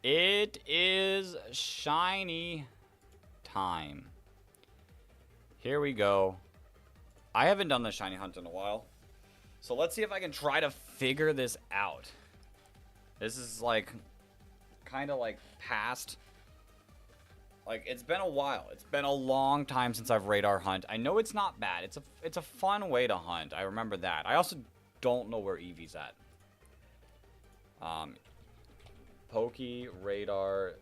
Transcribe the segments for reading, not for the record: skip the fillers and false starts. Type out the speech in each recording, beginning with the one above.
It is shiny time. Here we go. I haven't done the shiny hunt in a while. So let's see if I can try to figure this out. This is like kind of like past. Like, it's been a while. It's been a long time since I've radar hunt. I know it's not bad. It's a fun way to hunt. I remember that. I also don't know where Eevee's at. PokeRadar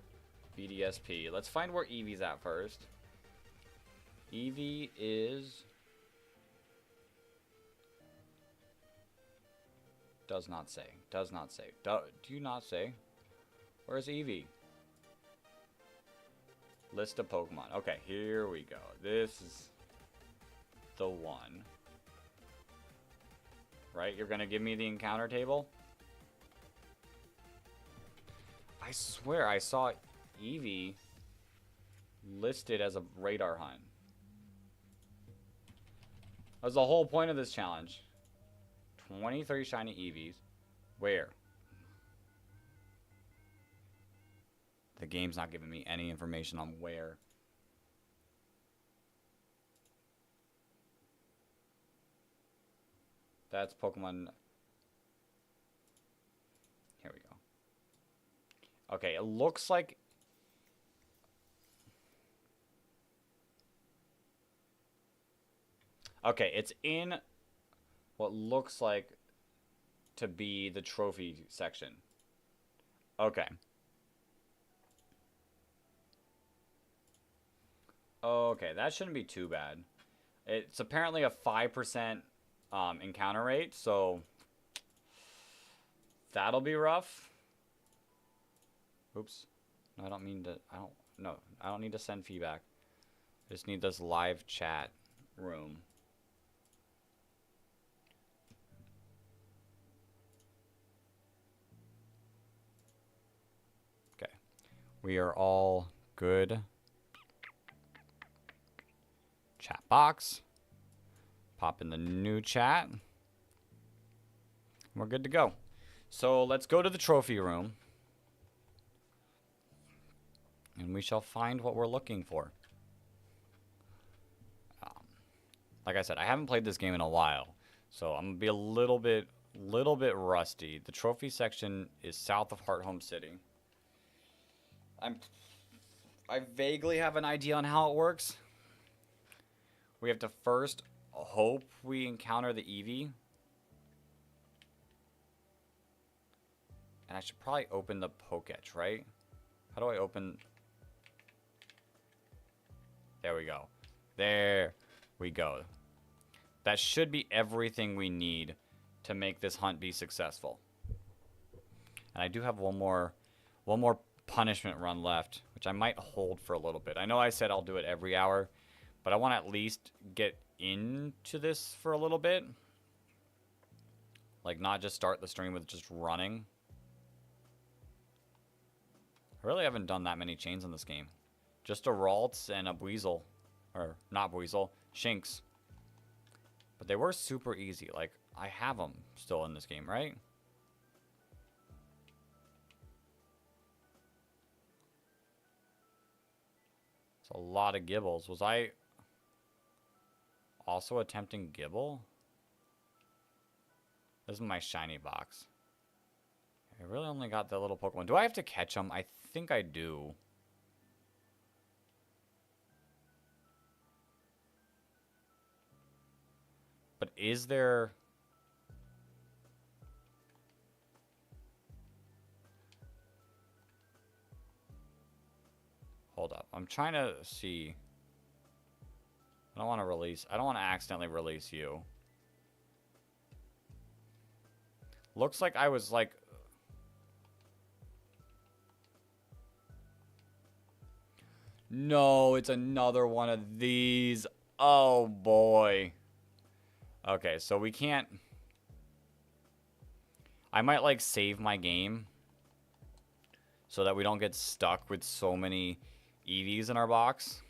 BDSP. Let's find where Eevee's at first. Eevee is... Does not say. Does not say. Do you not say? Where's Eevee? List of Pokemon. Okay, here we go. This is the one. Right? You're going to give me the encounter table? I swear I saw Eevee listed as a radar hunt. That was the whole point of this challenge. 23 shiny Eevees. Where? The game's not giving me any information on where. That's Pokemon. Here we go. Okay, it looks like... Okay, it's in what looks like to be the trophy section. Okay. Okay, that shouldn't be too bad. It's apparently a 5% encounter rate, so that'll be rough. Oops. No, I don't mean to... I don't need to send feedback. I just need this live chat room. Okay. We are all good. Chat box. Pop in the new chat. We're good to go. So let's go to the trophy room. And we shall find what we're looking for. Like I said, I haven't played this game in a while. So I'm going to be a little bit rusty. The trophy section is south of Heart Home City. I vaguely have an idea on how it works. We have to first hope we encounter the Eevee. And I should probably open the Pokédex, right? How do I open... There we go. There we go. That should be everything we need to make this hunt be successful. And I do have one more punishment run left, which I might hold for a little bit. I know I said I'll do it every hour, but I want to at least get into this for a little bit. Like, not just start the stream with just running. I really haven't done that many chains in this game. Just a Ralts and a Buizel. Or, not Buizel. Shinx. But they were super easy. Like, I have them still in this game, right? It's a lot of Gibbles. Was I also attempting Gibble? This is my shiny box. I really only got the little Pokemon. Do I have to catch them? I think I do. But is there... Hold up. I'm trying to see. I don't want to release... I don't want to accidentally release you. Looks like I was like... No, it's another one of these. Oh, boy. Okay, so we can't... I might, like, save my game so that we don't get stuck with so many Eevees in our box.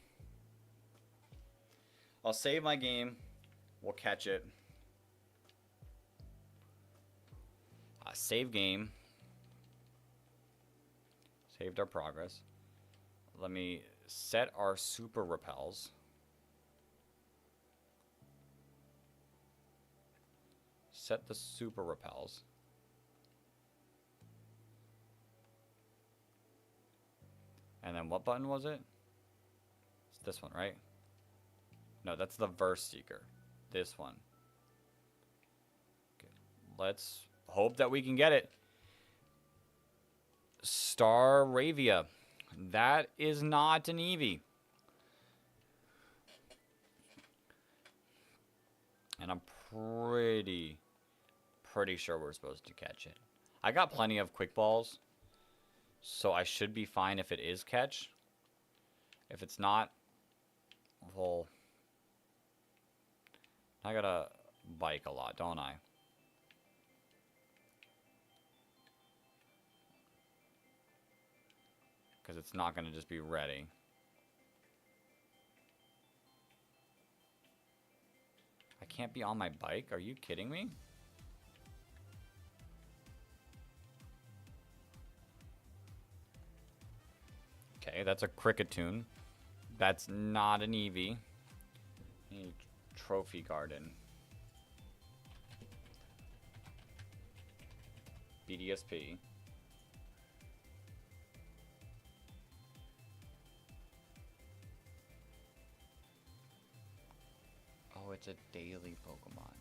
I'll save my game. We'll catch it. Save game. Saved our progress. Let me set our super repels. Set the super repels. And then what button was it? It's this one, right? No, that's the verse seeker. This one. Okay. Let's hope that we can get it. Staravia. That is not an Eevee. And I'm pretty sure we're supposed to catch it. I got plenty of quick balls, so I should be fine if it is catch. If it's not, well, I gotta bike a lot, don't I? Because it's not gonna just be ready. I can't be on my bike? Are you kidding me? Okay, that's a cricket tune. That's not an Eevee. Trophy garden. BDSP. Oh, it's a daily Pokemon.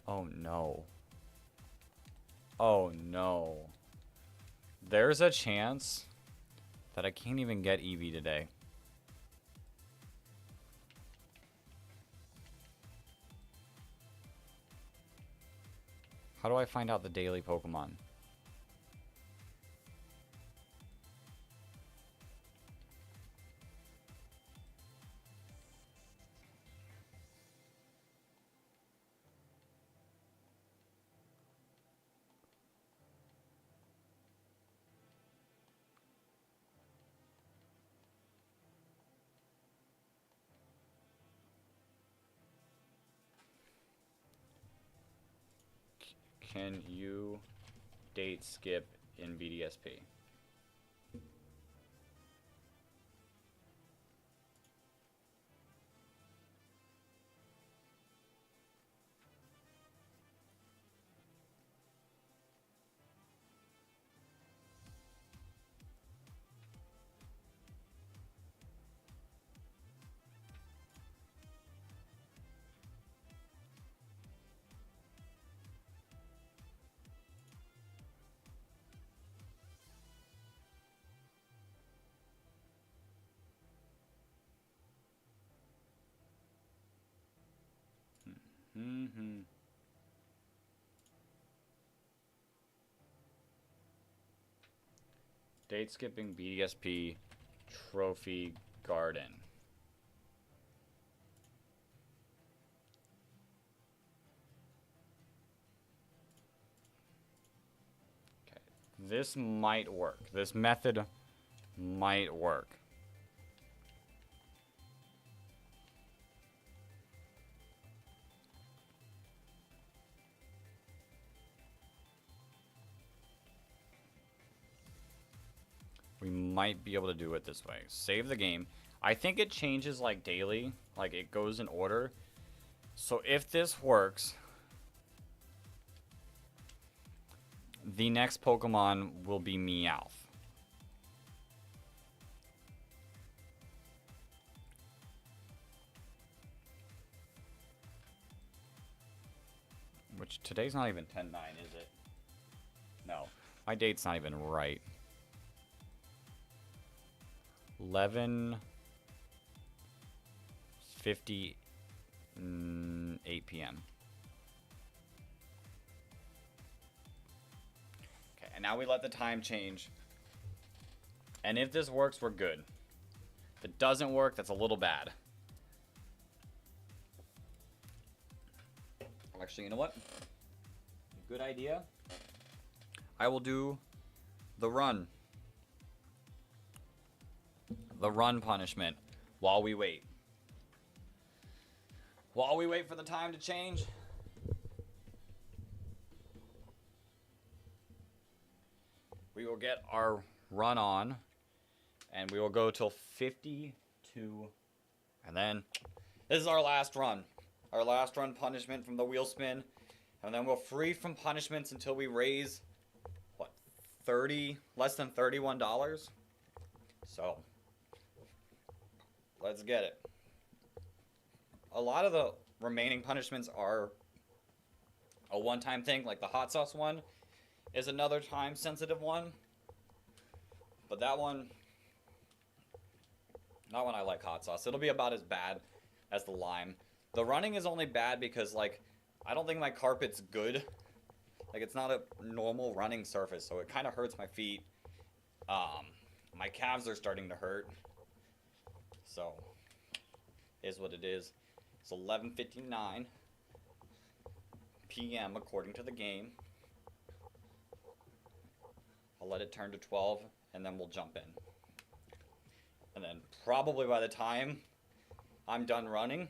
Oh no. Oh no. There's a chance that I can't even get Eevee today. How do I find out the daily Pokemon? Can you date skip in BDSP? Mm-hmm. Date skipping BDSP trophy garden. Okay. This might work. This method might work. We might be able to do it this way. Save the game. I think it changes like daily. Like it goes in order. So if this works, the next Pokemon will be Meowth. Which today's not even 10/9, is it? No. My date's not even right. 11:58 p.m. Okay, and now we let the time change. And if this works, we're good. If it doesn't work, that's a little bad. Actually, you know what? Good idea. I will do the run. The run punishment while we wait. While we wait for the time to change. We will get our run on. And we will go till 52. And then this is our last run. Our last run punishment from the wheel spin. And then we're free from punishments until we raise, what, less than $31? So, let's get it. A lot of the remaining punishments are a one-time thing, like the hot sauce one is another time-sensitive one. But that one, I like hot sauce. It'll be about as bad as the lime. The running is only bad because, like, I don't think my carpet's good. Like, it's not a normal running surface, so it kind of hurts my feet. My calves are starting to hurt. So, is what it is. It's 11:59 p.m. according to the game. I'll let it turn to 12, and then we'll jump in. And then probably by the time I'm done running,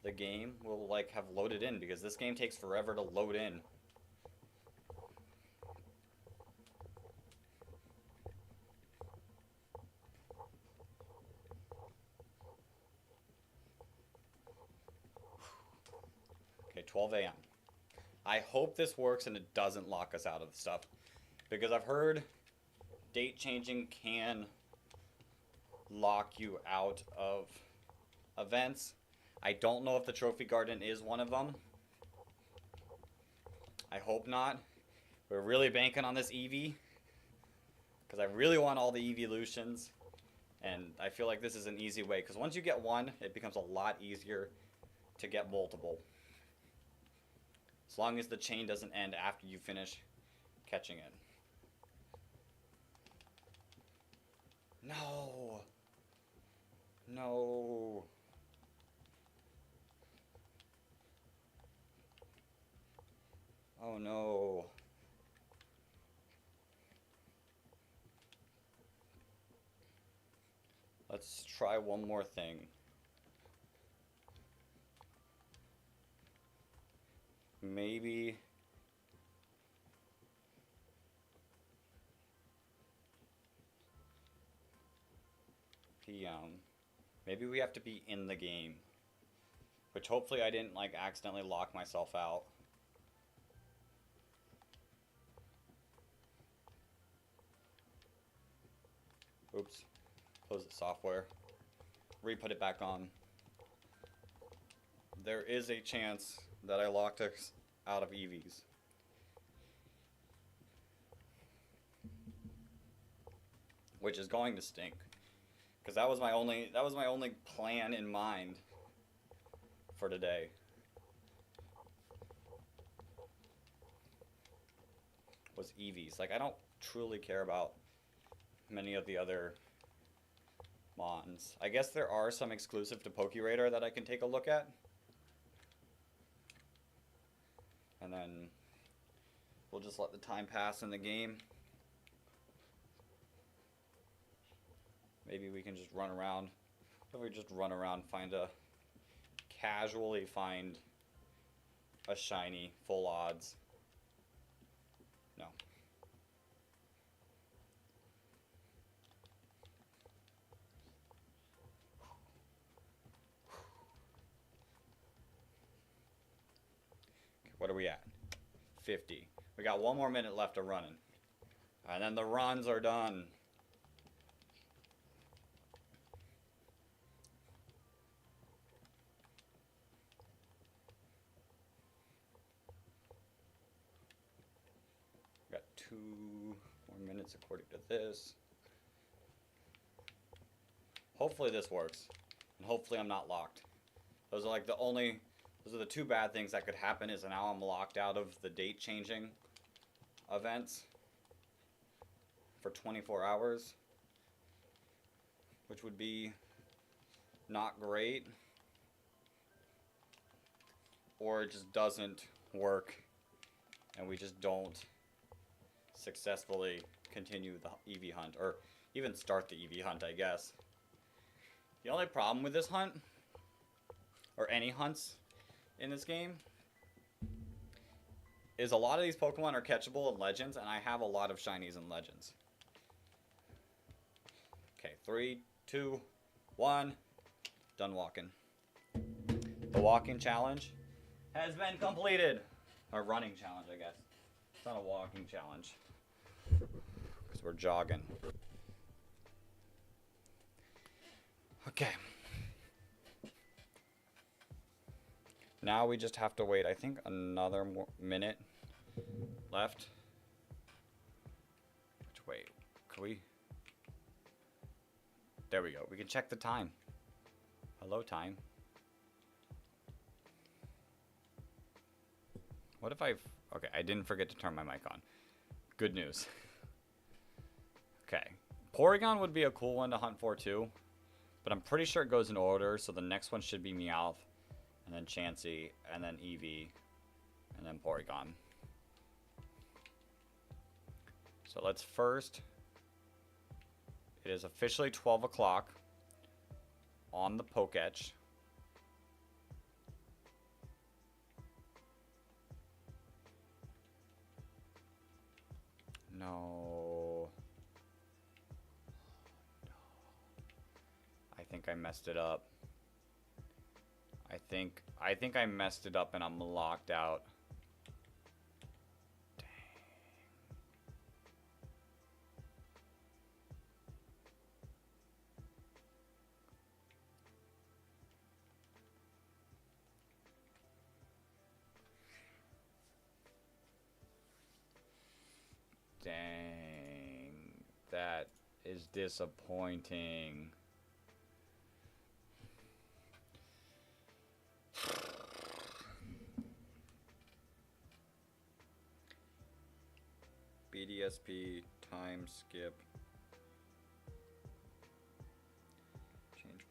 the game will, like, have loaded in, because this game takes forever to load in. Okay, 12 a.m. I hope this works and it doesn't lock us out of the stuff, because I've heard date changing can lock you out of events. I don't know if the Trophy Garden is one of them. I hope not. We're really banking on this Eevee, because I really want all the Eeveelutions, and I feel like this is an easy way, because once you get one, it becomes a lot easier to get multiple. As long as the chain doesn't end after you finish catching it. No! No! Oh no. Let's try one more thing. Maybe PM. Maybe we have to be in the game. Which hopefully I didn't, like, accidentally lock myself out. Oops. Close the software. Re-put it back on. There is a chance that I locked us out of Eevees. Which is going to stink. Because that was my only plan in mind for today. Was Eevees. Like, I don't truly care about many of the other mons. I guess there are some exclusive to PokeRadar that I can take a look at. And then we'll just let the time pass in the game. Maybe we can just run around. If we just run around, casually find a shiny, full odds. No. What are we at? 50. We got 1 more minute left of running. And then the runs are done. Got 2 more minutes according to this. Hopefully this works. And hopefully I'm not locked. Those are like those are the 2 bad things that could happen, is now I'm locked out of the date changing events for 24 hours, which would be not great, or it just doesn't work and we just don't successfully continue the Eevee hunt, or even start the Eevee hunt, I guess. The only problem with this hunt, or any hunts in this game, is a lot of these Pokemon are catchable in Legends, and I have a lot of Shinies in Legends. Okay, 3, 2, 1. Done walking. The walking challenge has been completed. Or running challenge, I guess. It's not a walking challenge. Because we're jogging. Okay. Now we just have to wait, I think, another minute left. Wait, can we? There we go. We can check the time. Hello, time. What if I've... Okay, I didn't forget to turn my mic on. Good news. Okay. Porygon would be a cool one to hunt for, too. But I'm pretty sure it goes in order, so the next one should be Meowth, and then Chansey, and then Eevee, and then Porygon. So let's first... It is officially 12 o'clock on the Poketch. No. I think I messed it up. I think I messed it up and I'm locked out. Dang, that is disappointing. BDSP, time skip. Change.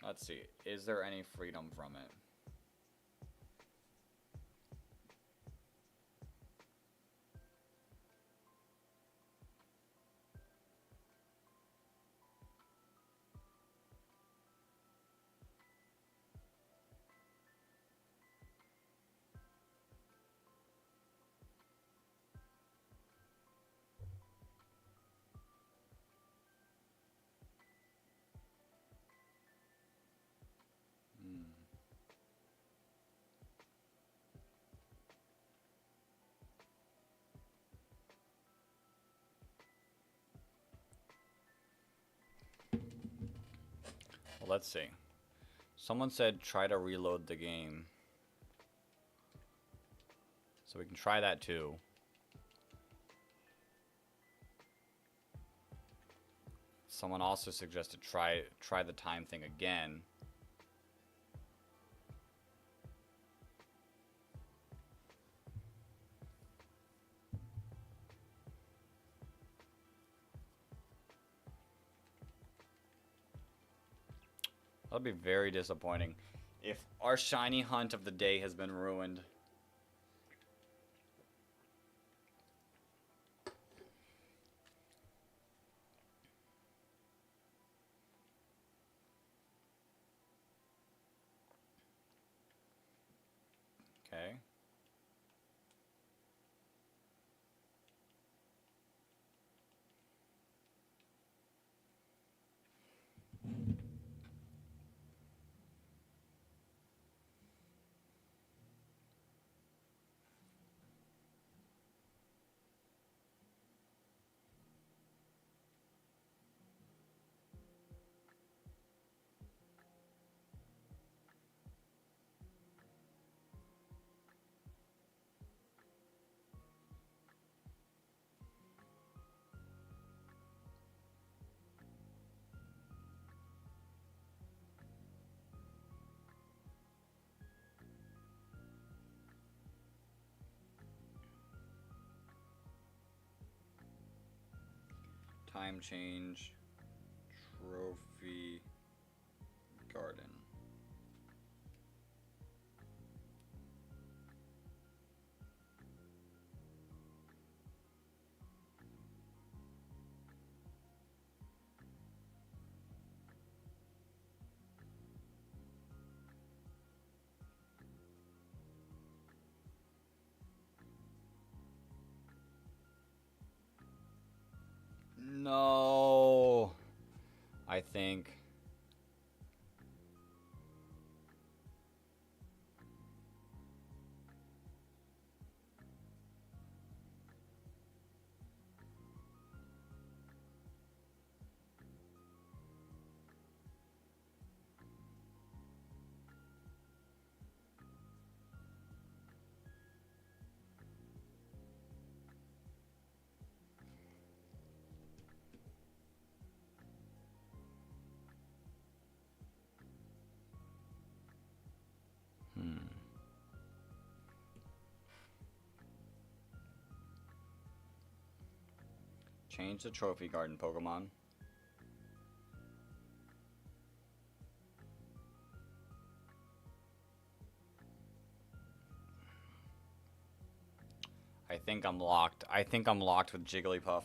Let's see. Is there any freedom from it? Well, let's see. Someone said try to reload the game. So we can try that too. Someone also suggested try the time thing again. That'll be very disappointing if our shiny hunt of the day has been ruined. Okay. Time change, trophy, I think... Change the trophy garden Pokemon. I think I'm locked. I think I'm locked with Jigglypuff.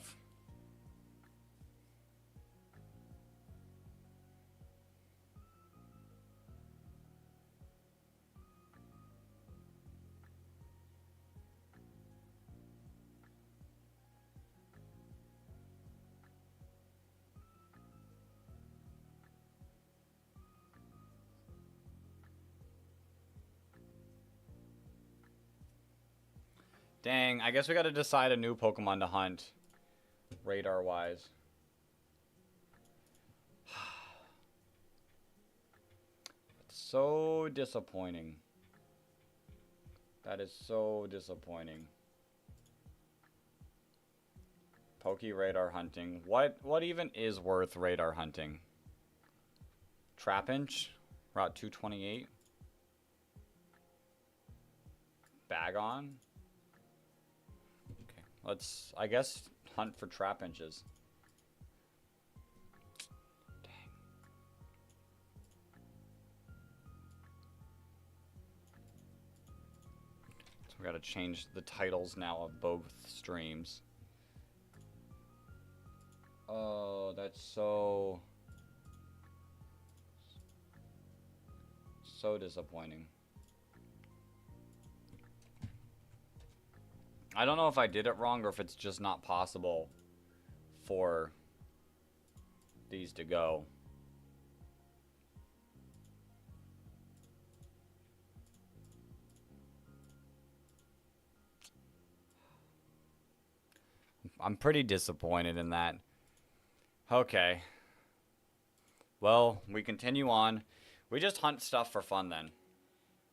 Dang, I guess we gotta decide a new Pokemon to hunt. Radar-wise. It's so disappointing. That is so disappointing. PokeRadar hunting. What even is worth radar hunting? Trapinch? Route 228? Bagon? Let's, I guess, hunt for Trapinches. Dang. So we gotta change the titles now of both streams. Oh, that's so disappointing. I don't know if I did it wrong or if it's just not possible for these to go. I'm pretty disappointed in that. Okay. Well, we continue on. We just hunt stuff for fun then.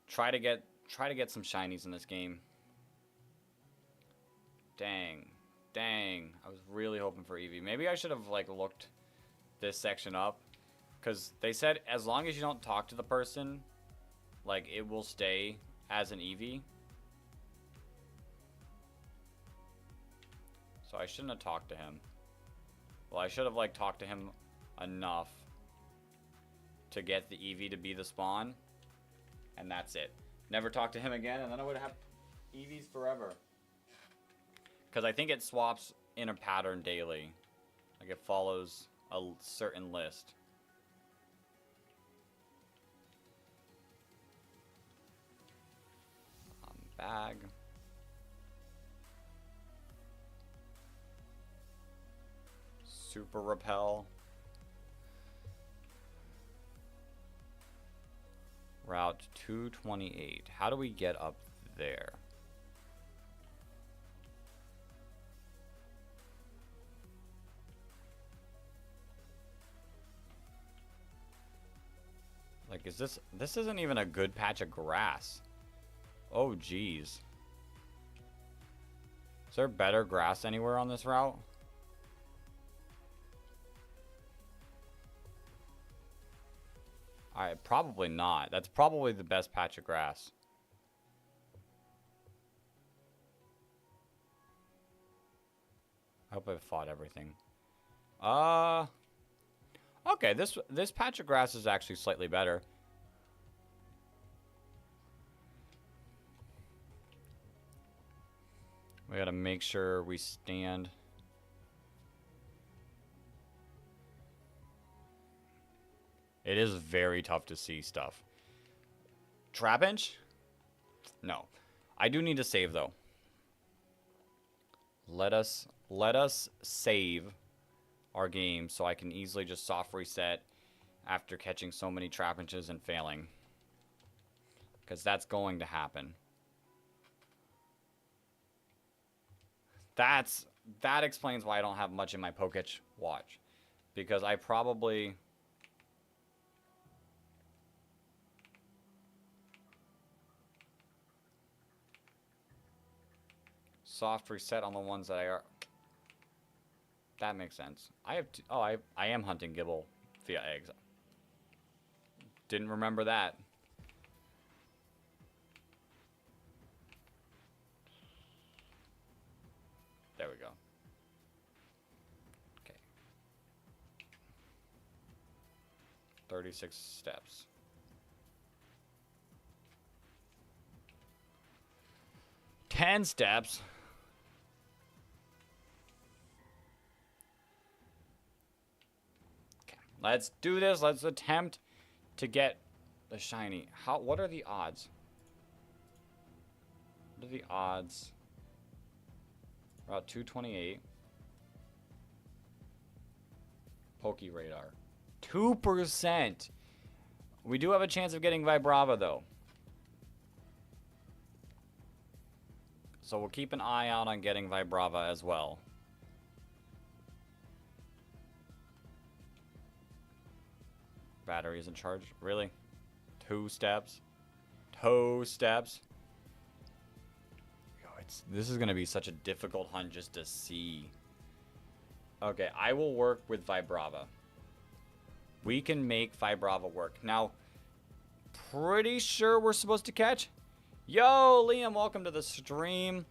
Try to get some shinies in this game. Dang. I was really hoping for Eevee. Maybe I should have like looked this section up, cuz they said as long as you don't talk to the person, like it will stay as an Eevee. So I shouldn't have talked to him. Well, I should have like talked to him enough to get the Eevee to be the spawn, and that's it. Never talk to him again, and then I would have Eevees forever. Because I think it swaps in a pattern daily. Like it follows a certain list. Bag. Super Repel. Route 228. How do we get up there? Like, is this isn't even a good patch of grass. Oh, geez. Is there better grass anywhere on this route? Probably not. That's probably the best patch of grass. I hope I fought everything. Okay, this patch of grass is actually slightly better. We gotta make sure we stand. It is very tough to see stuff. Trapinch? No. I do need to save though. Let us save our game so I can easily just soft reset after catching so many trapinches and failing. Because that's going to happen. That explains why I don't have much in my Poketch watch. Because I probably... soft reset on the ones that I are... That makes sense. I have... I am hunting Gibble via eggs. Didn't remember that. There we go. Okay. 36 steps. Ten steps. Okay. Let's do this. Let's attempt to get the shiny. What are the odds? What are the odds? About 228. PokeRadar. 2%. We do have a chance of getting Vibrava, though. So we'll keep an eye out on getting Vibrava as well. Battery isn't charged. Really? 2 steps? 2 steps? This is going to be such a difficult hunt just to see. Okay, I will work with Vibrava. We can make Vibrava work. Now, pretty sure we're supposed to catch. Yo, Liam, welcome to the stream.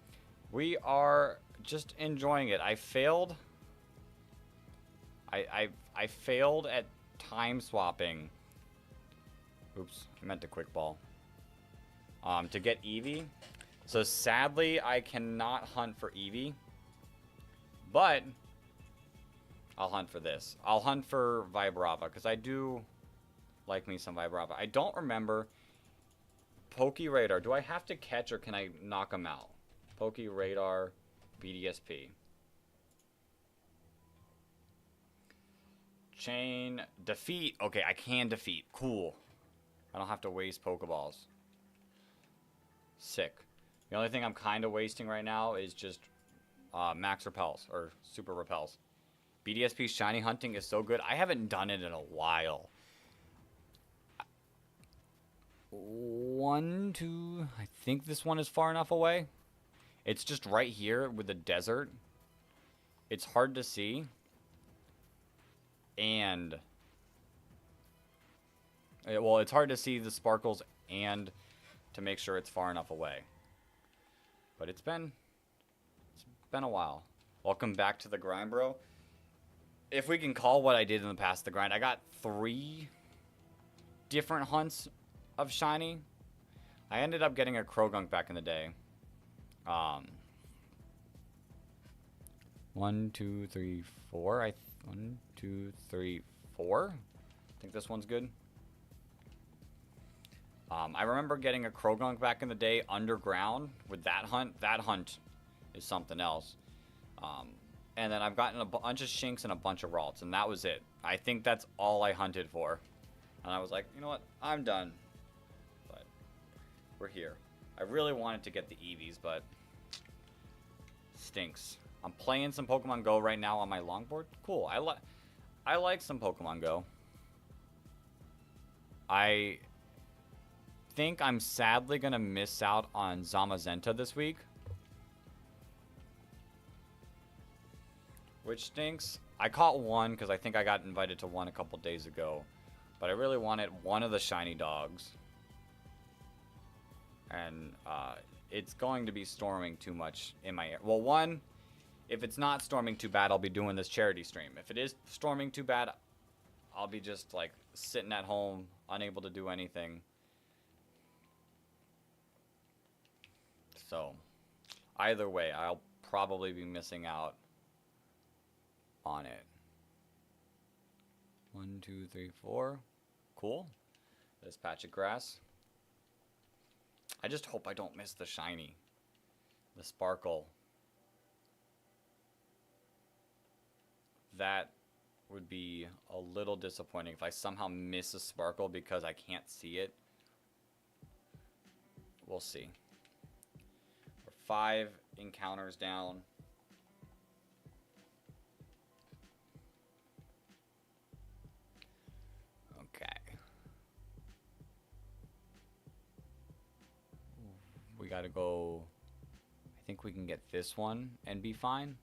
We are just enjoying it. I failed. I failed at time swapping. Oops, I meant to quick ball. To get Eevee. So sadly, I cannot hunt for Eevee. But I'll hunt for this. I'll hunt for Vibrava because I do like me some Vibrava. I don't remember PokeRadar. Do I have to catch or can I knock him out? PokeRadar, BDSP. Chain, defeat. Okay, I can defeat. Cool. I don't have to waste Pokeballs. Sick. The only thing I'm kind of wasting right now is just max repels or super repels. BDSP shiny hunting is so good. I haven't done it in a while. 1, 2. I think this one is far enough away. It's just right here with the desert. It's hard to see. And well, it's hard to see the sparkles and to make sure it's far enough away. But it's been a while. Welcome back to the grind, bro. If we can call what I did in the past the grind, I got 3 different hunts of shiny. I ended up getting a Krogunk back in the day. 1, 2, 3, 4. 1, 2, 3, 4. I think this one's good. I remember getting a Krogunk back in the day underground with that hunt. That hunt is something else. And then I've gotten a bunch of Shinx and a bunch of Ralts, and that was it. I think that's all I hunted for. And I was like, you know what? I'm done. But we're here. I really wanted to get the Eevees, but stinks. I'm playing some Pokemon Go right now on my longboard. Cool. I like some Pokemon Go. I think I'm sadly going to miss out on Zamazenta this week. Which stinks. I caught one because I think I got invited to one a couple days ago. But I really wanted one of the shiny dogs. And it's going to be storming too much in my area. Well, one, if it's not storming too bad, I'll be doing this charity stream. If it is storming too bad, I'll be just like sitting at home, unable to do anything. So, either way, I'll probably be missing out on it. 1, 2, 3, 4. Cool. This patch of grass. I just hope I don't miss the shiny. The sparkle. That would be a little disappointing if I somehow miss a sparkle because I can't see it. We'll see. We're 5 encounters down. Okay. We gotta go. I think we can get this one and be fine.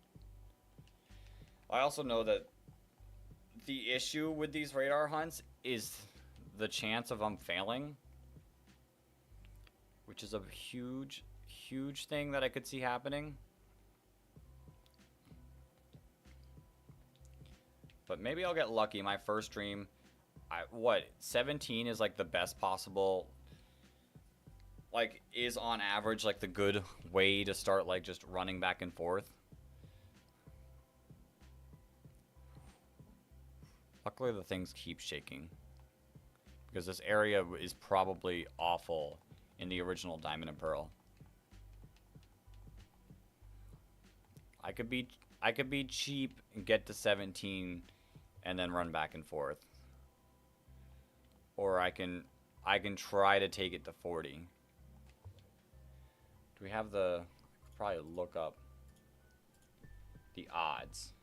I also know that the issue with these radar hunts is the chance of them failing, which is a huge, huge thing that I could see happening. But maybe I'll get lucky. My first stream, 17 is like the best possible, like, is on average like the good way to start, like, just running back and forth. Luckily the things keep shaking, because this area is probably awful in the original Diamond and Pearl. I could be cheap and get to 17 and then run back and forth. Or I can try to take it to 40. Do we have the... I could probably look up the odds.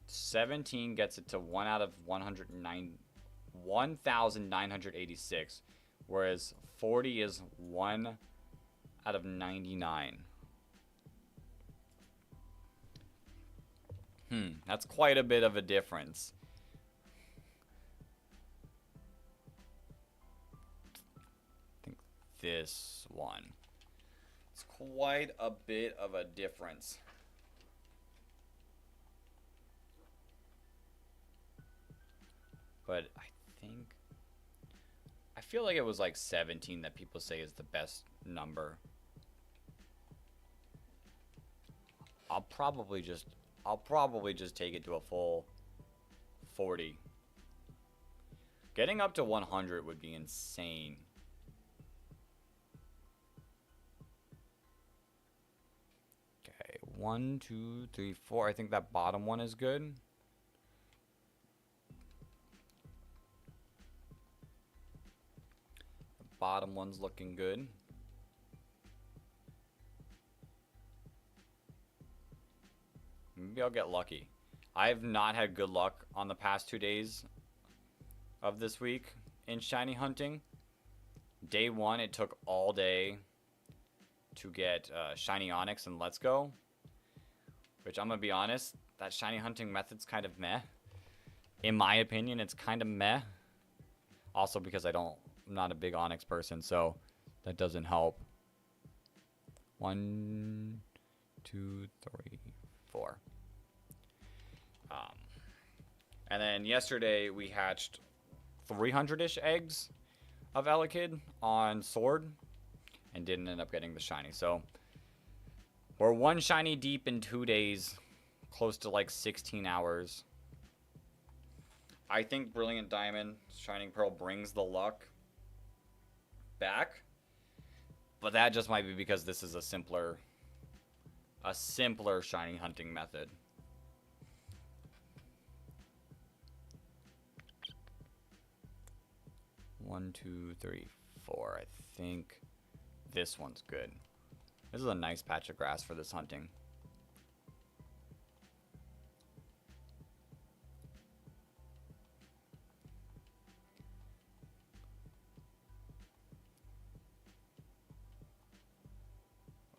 17 gets it to 1 out of 1,986, whereas 40 is 1 out of 99. That's quite a bit of a difference. I think this one. It's quite a bit of a difference. But I feel like it was like 17 that people say is the best number. I'll probably just take it to a full 40. Getting up to 100 would be insane. Okay, 1, 2, 3, 4. I think that bottom one is good. Bottom one's looking good. Maybe I'll get lucky. I've not had good luck on the past 2 days of this week in shiny hunting. Day 1, it took all day to get shiny onyx and let's go. Which I'm gonna be honest, that shiny hunting method's kind of meh. In my opinion, it's kind of meh. Also because I'm not a big onyx person, so that doesn't help. 1, 2, 3, 4. And then yesterday we hatched 300-ish eggs of Elekid on Sword and didn't end up getting the shiny. So we're 1 shiny deep in 2 days, close to like 16 hours. I think Brilliant Diamond, Shining Pearl brings the luck back, but that just might be because this is a simpler shiny hunting method. One, 2, 3, 4. I think this one's good. This is a nice patch of grass for this hunting.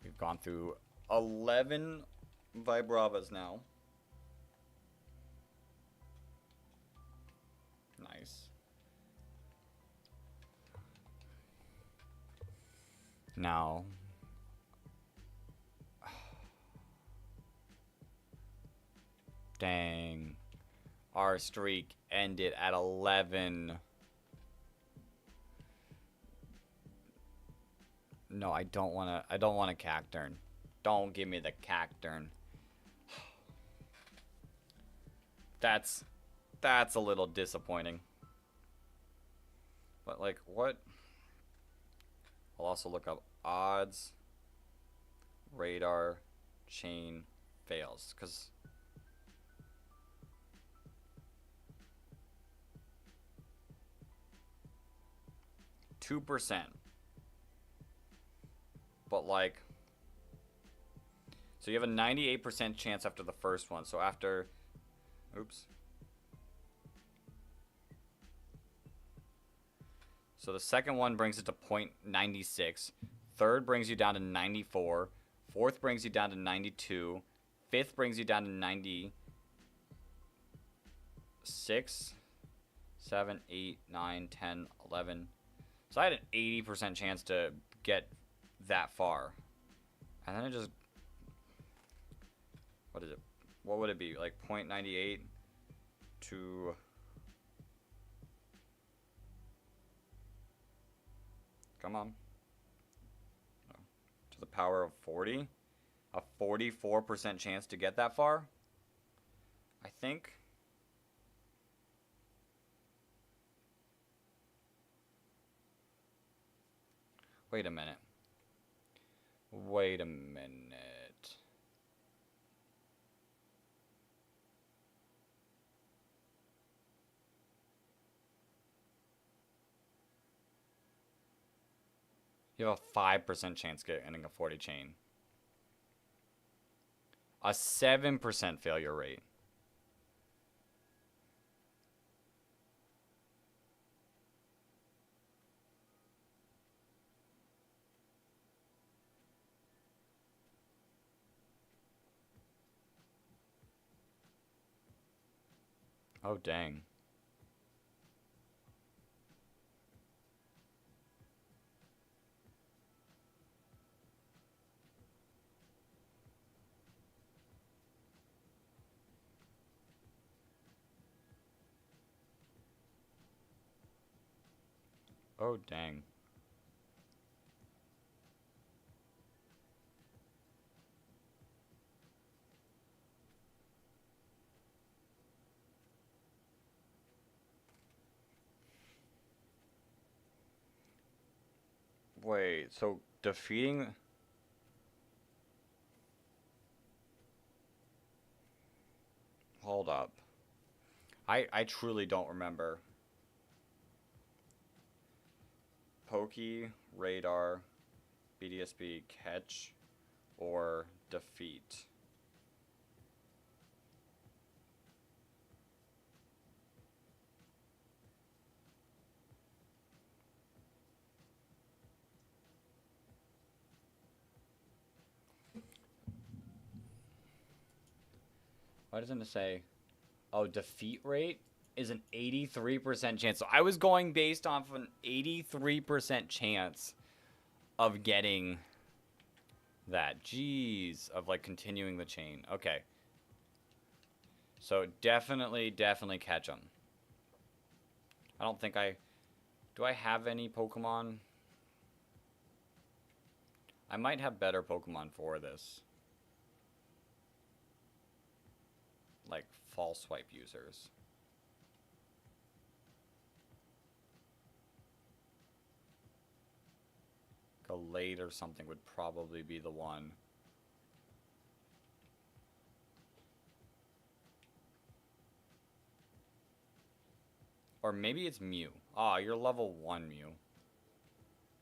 We've gone through 11 Vibravas now. Nice. Now, dang, our streak ended at 11. No, I don't want a cacturn. Don't give me the cacturn. That's a little disappointing. But like, what? I'll also look up odds, radar, chain, fails, because 2%. But like, so you have a 98% chance after the first one. So after, oops. So the second one brings it to 0.96. Third brings you down to 94. Fourth brings you down to 92. Fifth brings you down to 96. 7, 8, 9, 10, 11. So I had an 80% chance to get that far. And then it just, what is it? What would it be? Like 0.98 to, come on, to the power of 40? A 44% chance to get that far? I think. Wait a minute. Wait a minute. You have a 5% chance getting a 40 chain. A 7% failure rate. Oh, dang. Oh, dang. Wait, so defeating... Hold up. I truly don't remember. PokeRadar, BDSB, catch, or defeat. Why doesn't it say... Oh, defeat rate is an 83% chance. So I was going based off an 83% chance of getting that. Jeez. Of, like, continuing the chain. Okay. So definitely catch them. I don't think I... Do I have any Pokemon? I might have better Pokemon for this. Like, false swipe users. Galate or something would probably be the one. Or maybe it's Mew. Ah, you're level 1 Mew.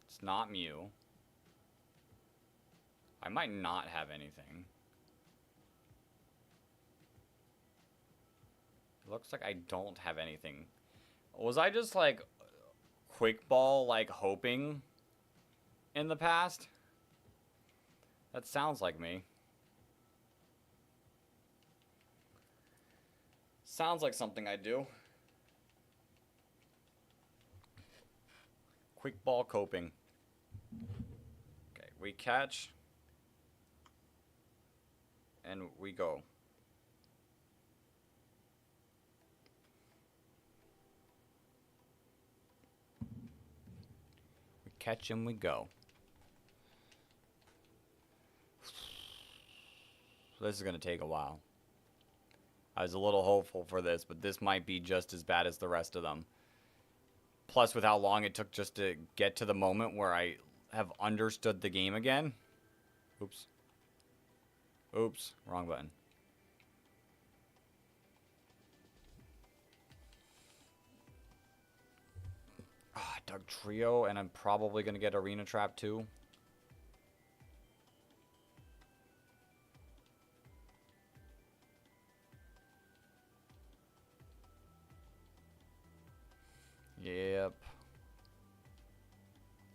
It's not Mew. I might not have anything. Looks like I don't have anything. Was I just, like, quick ball, like, hoping in the past? That sounds like me. Sounds like something I do. Quick ball coping. Okay, we catch. And we go. We catch and we go. This is going to take a while. I was a little hopeful for this, but this might be just as bad as the rest of them. Plus, with how long it took just to get to the moment where I have understood the game again. Oops. Oops. Wrong button. Ah, Doug Trio, and I'm probably going to get Arena Trap too. Yep.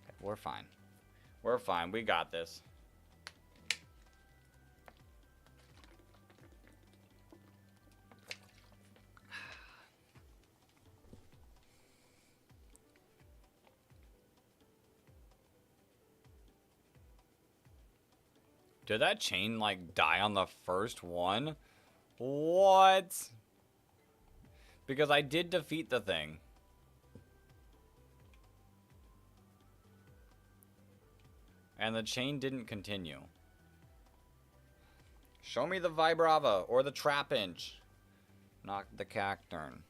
Okay, we're fine. We're fine. We got this. Did that chain, like, die on the first one? What? Because I did defeat the thing. And the chain didn't continue. Show me the Vibrava or the Trapinch. Not the Cacturn.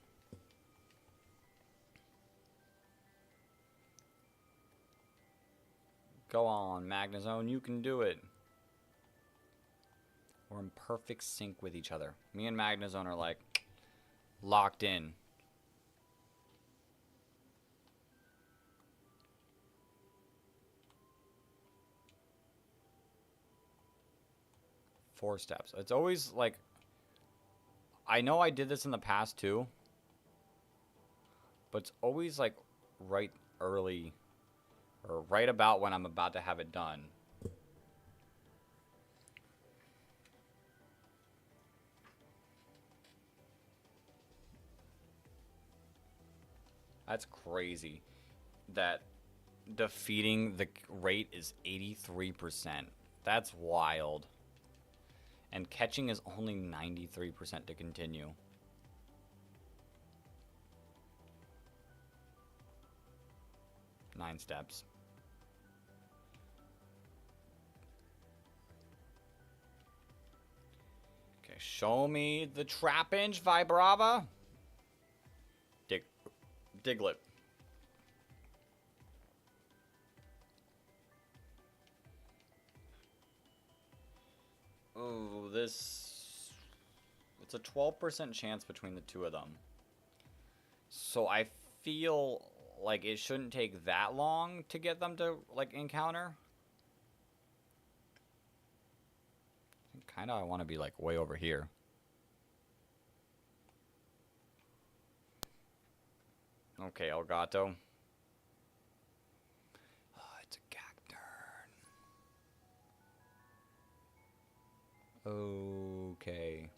Go on, Magnezone, you can do it. We're in perfect sync with each other. Me and Magnezone are like locked in. Four steps. It's always like, I know I did this in the past too, but it's always like right early or right about when I'm about to have it done. That's crazy that defeating the rate is 83%. That's wild. And catching is only 93% to continue. Nine steps. Okay, show me the Trapinch, Vibrava. Diglett. Oh, this... It's a 12% chance between the two of them. So I feel like it shouldn't take that long to get them to, like, encounter. Kinda I want to be, like, way over here. Okay, Elgato. Oh, it's a Cacturn. Okay.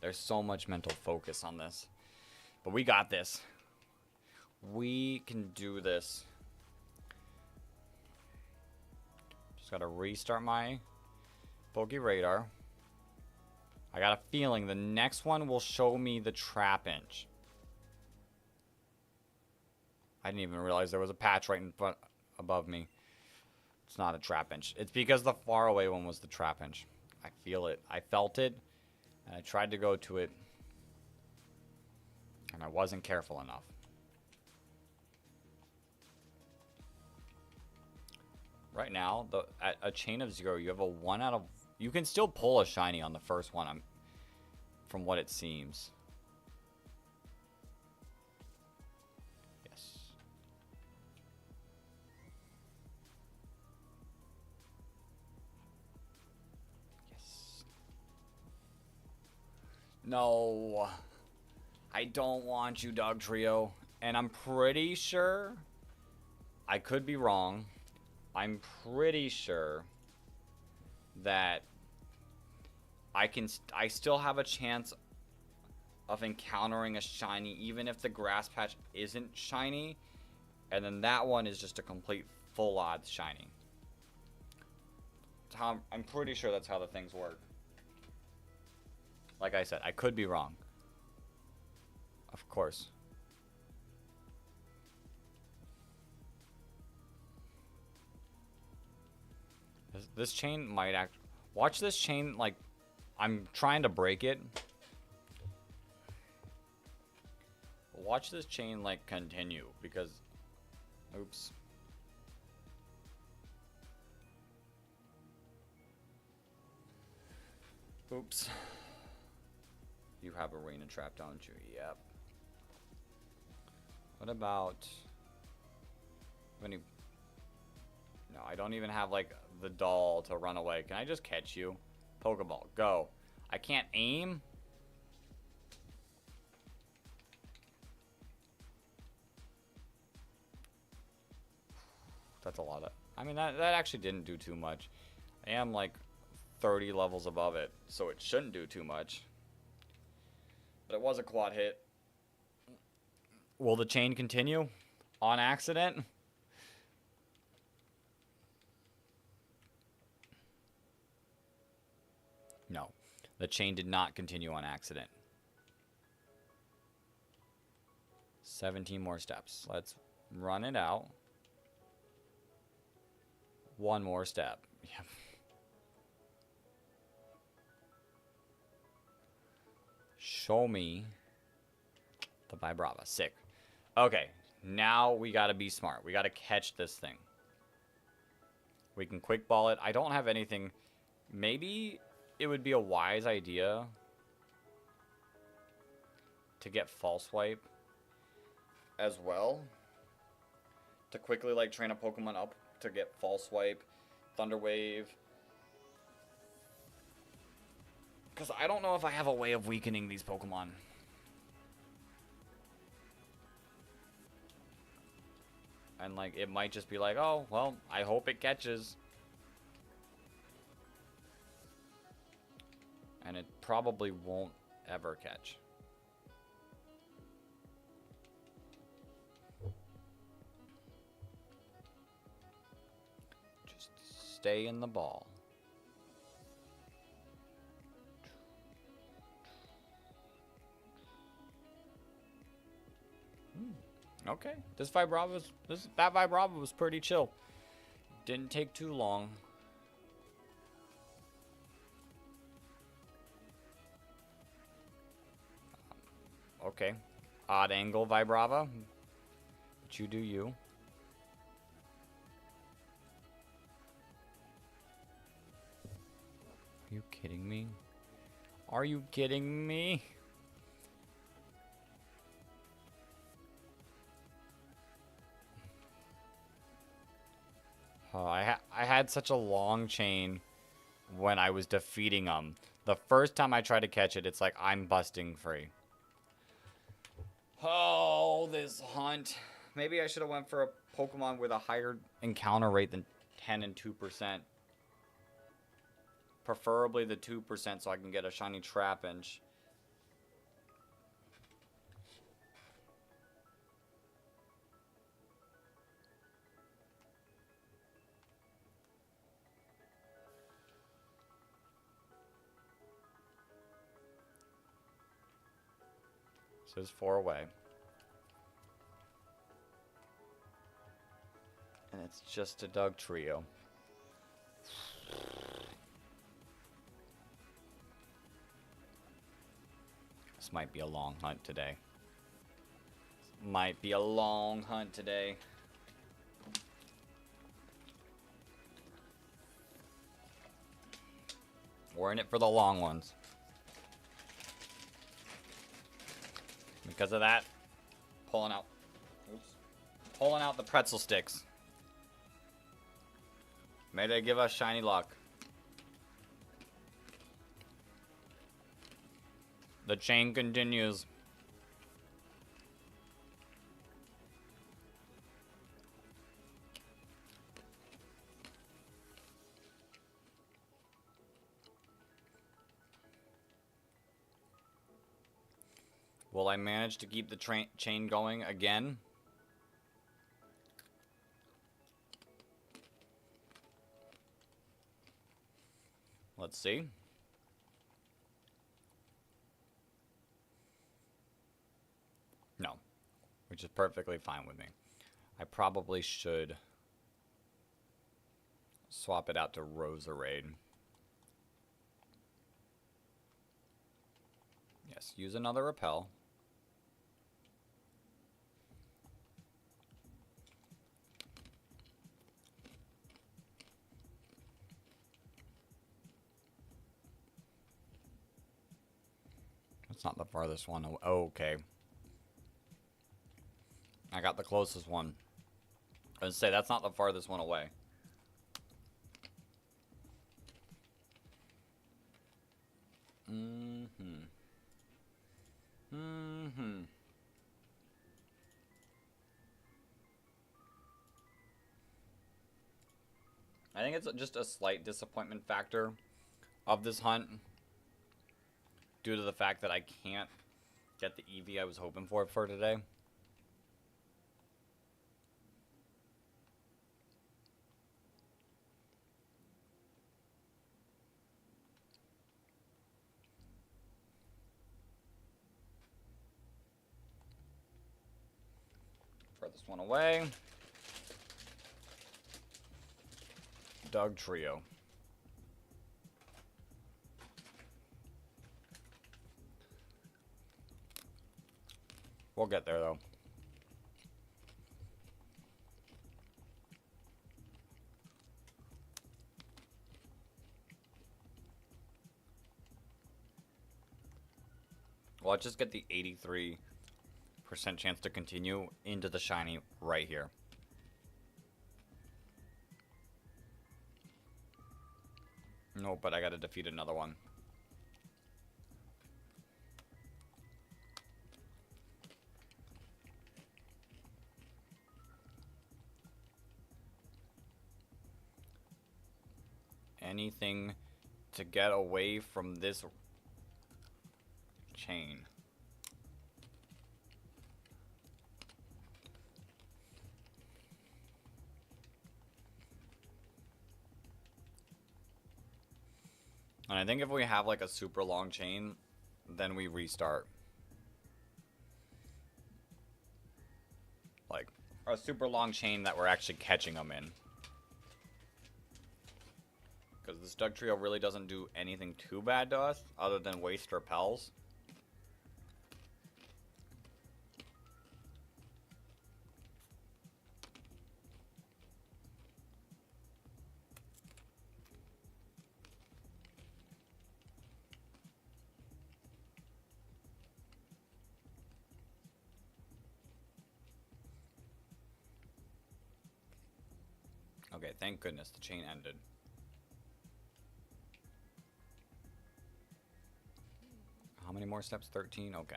There's so much mental focus on this. But we got this. We can do this. Just gotta restart my PokeRadar. I got a feeling the next one will show me the Trapinch. I didn't even realize there was a patch right in front above me. It's not a Trapinch. It's because the faraway one was the Trapinch. I feel it. I felt it. And I tried to go to it. And I wasn't careful enough. Right now, at a chain of 0, you have a 1 out of... You can still pull a shiny on the first one, from what it seems. Yes. Yes. No. I don't want you, Dog Trio. And I'm pretty sure... I could be wrong. I'm pretty sure that I still have a chance of encountering a shiny, even if the grass patch isn't shiny, and then that one is just a complete full odds shiny. I'm pretty sure that's how the things work. Like I said, I could be wrong. Of course. This chain might act... Watch this chain, like... I'm trying to break it. Watch this chain, like, continue, because... Oops. Oops. You have Arena Trap, don't you? Yep. What about Any... No, I don't even have, like, the doll to run away. Can I just catch you? Pokeball, go. I can't aim? That's a lot of... I mean, that actually didn't do too much. I am, like, 30 levels above it, so it shouldn't do too much. But it was a quad hit. Will the chain continue? On accident? No. The chain did not continue on accident. 17 more steps. Let's run it out. One more step. Yep. Show me the Vibrava. Sick. Okay. Now we gotta be smart. We gotta catch this thing. We can quick ball it. I don't have anything. Maybe it would be a wise idea to get False Swipe as well. To quickly, like, train a Pokemon up to get False Swipe, Thunder Wave. Because I don't know if I have a way of weakening these Pokemon. And, like, it might just be like, oh, well, I hope it catches. And it probably won't ever catch. Just stay in the ball. Okay, that Vibrava was pretty chill. Didn't take too long. Okay, odd angle Vibrava, but you do you. Are you kidding me? Are you kidding me? Oh, I had such a long chain when I was defeating them. The first time I tried to catch it, it's like I'm busting free. Oh, this hunt. Maybe I should have went for a Pokemon with a higher encounter rate than 10 and 2%. Preferably the 2% so I can get a shiny Trapinch. So there's 4 away. And it's just a Doug trio. This might be a long hunt today. Might be a long hunt today. We're in it for the long ones. Because of that, pulling out the pretzel sticks. May they give us shiny luck. The chain continues. Will I manage to keep the chain going again? Let's see. No, which is perfectly fine with me. I probably should swap it out to Roserade. Yes, use another repel. That's not the farthest one. Oh, okay. I got the closest one. And say that's not the farthest one away. I think it's just a slight disappointment factor of this hunt due to the fact that I can't get the Eevee I was hoping for today. Furthest one away. Doug Trio. We'll get there though. Well, let's just get the 83% chance to continue into the shiny right here. No, but I gotta defeat another one. Anything to get away from this chain. And I think if we have like a super long chain, then we restart. Like a super long chain that we're actually catching them in. Because this Doug Trio really doesn't do anything too bad to us, other than waste our pals. Okay, thank goodness the chain ended. How many more steps? 13? Okay.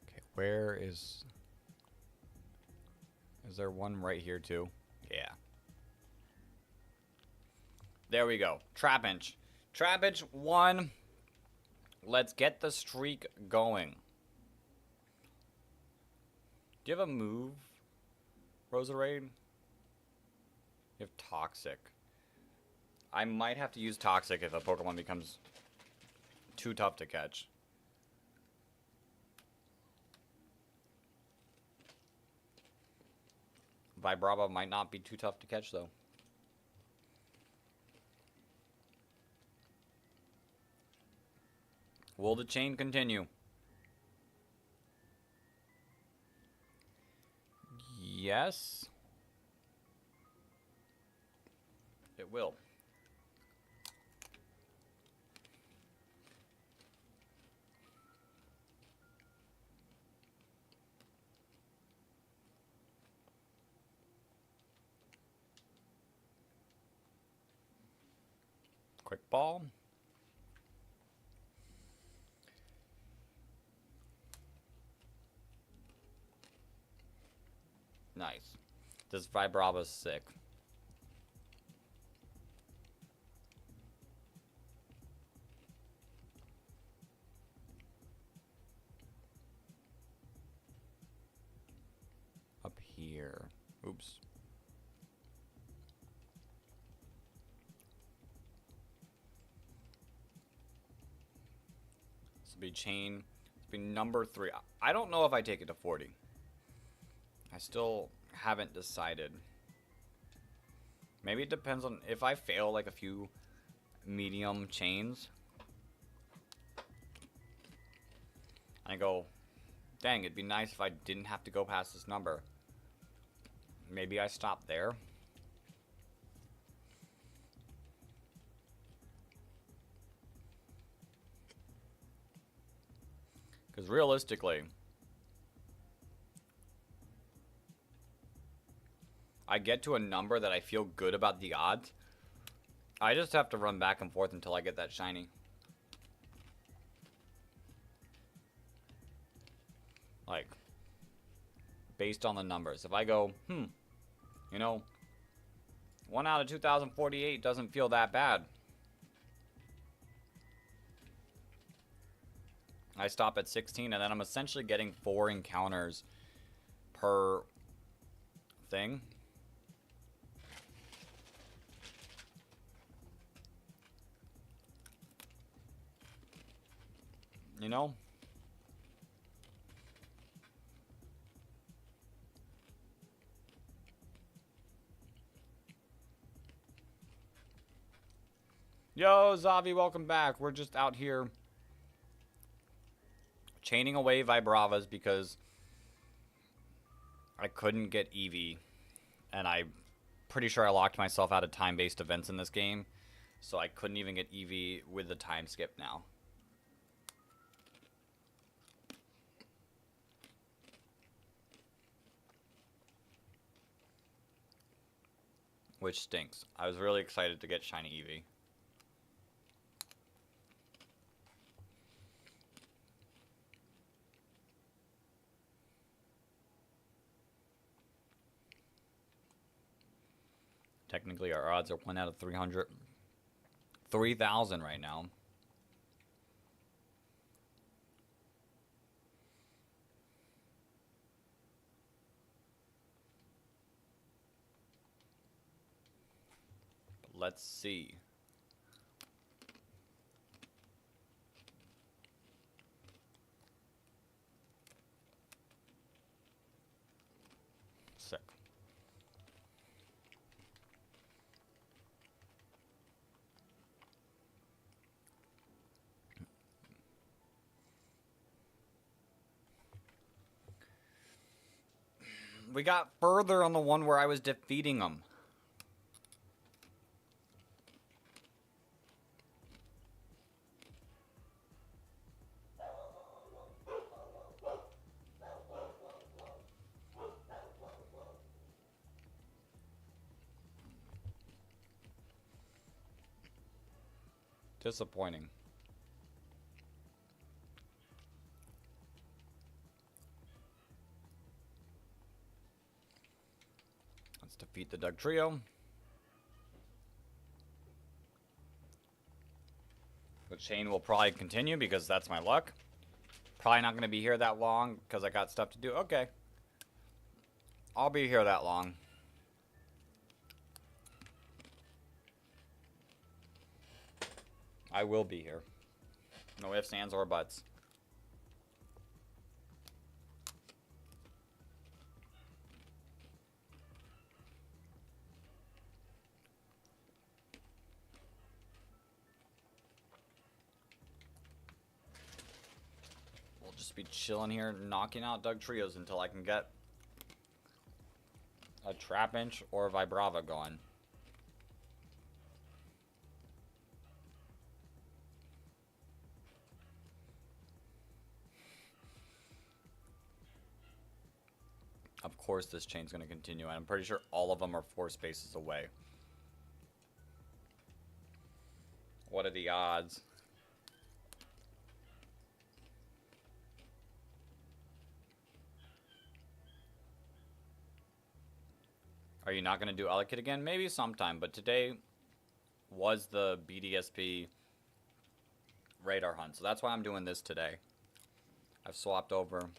Okay, where is... Is there one right here too? Yeah. There we go. Trapinch. Trapinch 1. Let's get the streak going. Do you have a move, Roserade? You have Toxic. I might have to use Toxic if a Pokemon becomes too tough to catch. Vibrava might not be too tough to catch, though. Will the chain continue? Yes. It will. Quick ball. Nice. This Vibrava's sick. Up here. Oops. This will be chain. This will be number 3. I don't know if I take it to 40. I still haven't decided. Maybe it depends on if I fail like a few medium chains. I go, dang, it'd be nice if I didn't have to go past this number. Maybe I stop there. Because realistically, I get to a number that I feel good about the odds. I just have to run back and forth until I get that shiny. Like, based on the numbers. If I go, you know, 1 out of 2048 doesn't feel that bad. I stop at 16, and then I'm essentially getting 4 encounters per thing. You know? Yo, Zavi, welcome back. We're just out here chaining away Vibravas because I couldn't get Eevee. And I'm pretty sure I locked myself out of time-based events in this game. So I couldn't even get Eevee with the time skip now. Which stinks. I was really excited to get shiny Eevee. Technically, our odds are 1 out of 300. 3,000 right now. But let's see. Sick. We got further on the one where I was defeating them. Disappointing. Let's defeat the Doug Trio. The chain will probably continue because that's my luck. Probably not going to be here that long because I got stuff to do. Okay. I'll be here that long. I will be here. No ifs, ands, or buts. We'll just be chilling here, knocking out Doug Trios until I can get a Trapinch or a Vibrava going. Of course this chain's going to continue, and I'm pretty sure all of them are 4 spaces away. What are the odds? Are you not going to do Elekid again? Maybe sometime, but today was the BDSP radar hunt, so that's why I'm doing this today. I've swapped over.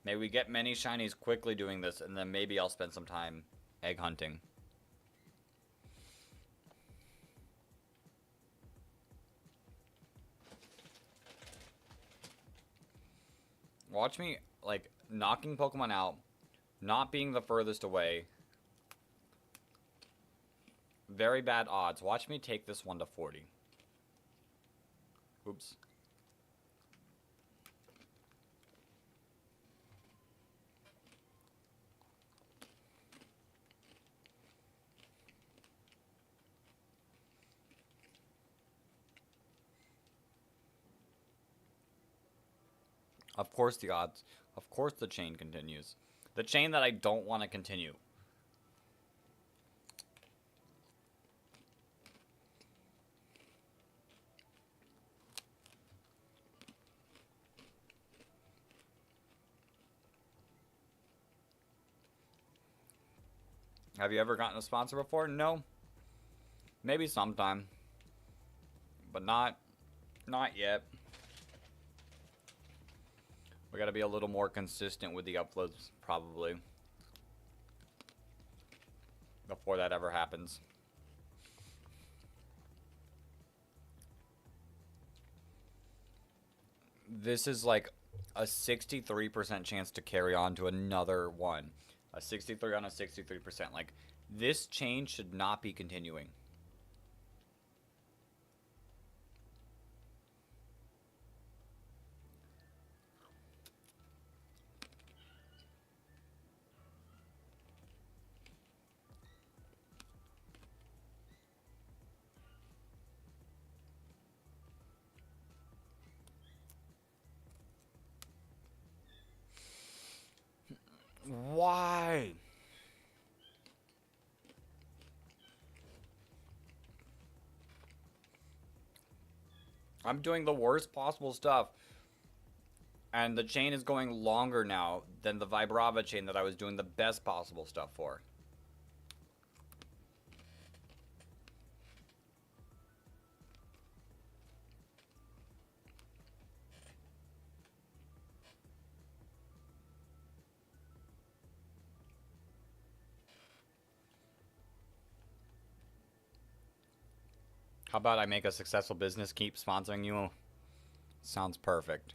Maybe we get many shinies quickly doing this, and then maybe I'll spend some time egg hunting. Watch me, like, knocking Pokemon out, not being the furthest away. Very bad odds. Watch me take this one to 40. Oops. Of course the odds. Of course the chain continues. The chain that I don't want to continue. Have you ever gotten a sponsor before? No. Maybe sometime. But not yet. We gotta be a little more consistent with the uploads, probably. Before that ever happens. This is like a 63% chance to carry on to another one. A 63 on a 63%. Like, this chain should not be continuing. Why? I'm doing the worst possible stuff. And the chain is going longer now than the Vibrava chain that I was doing the best possible stuff for. How about I make a successful business, keep sponsoring you? Sounds perfect.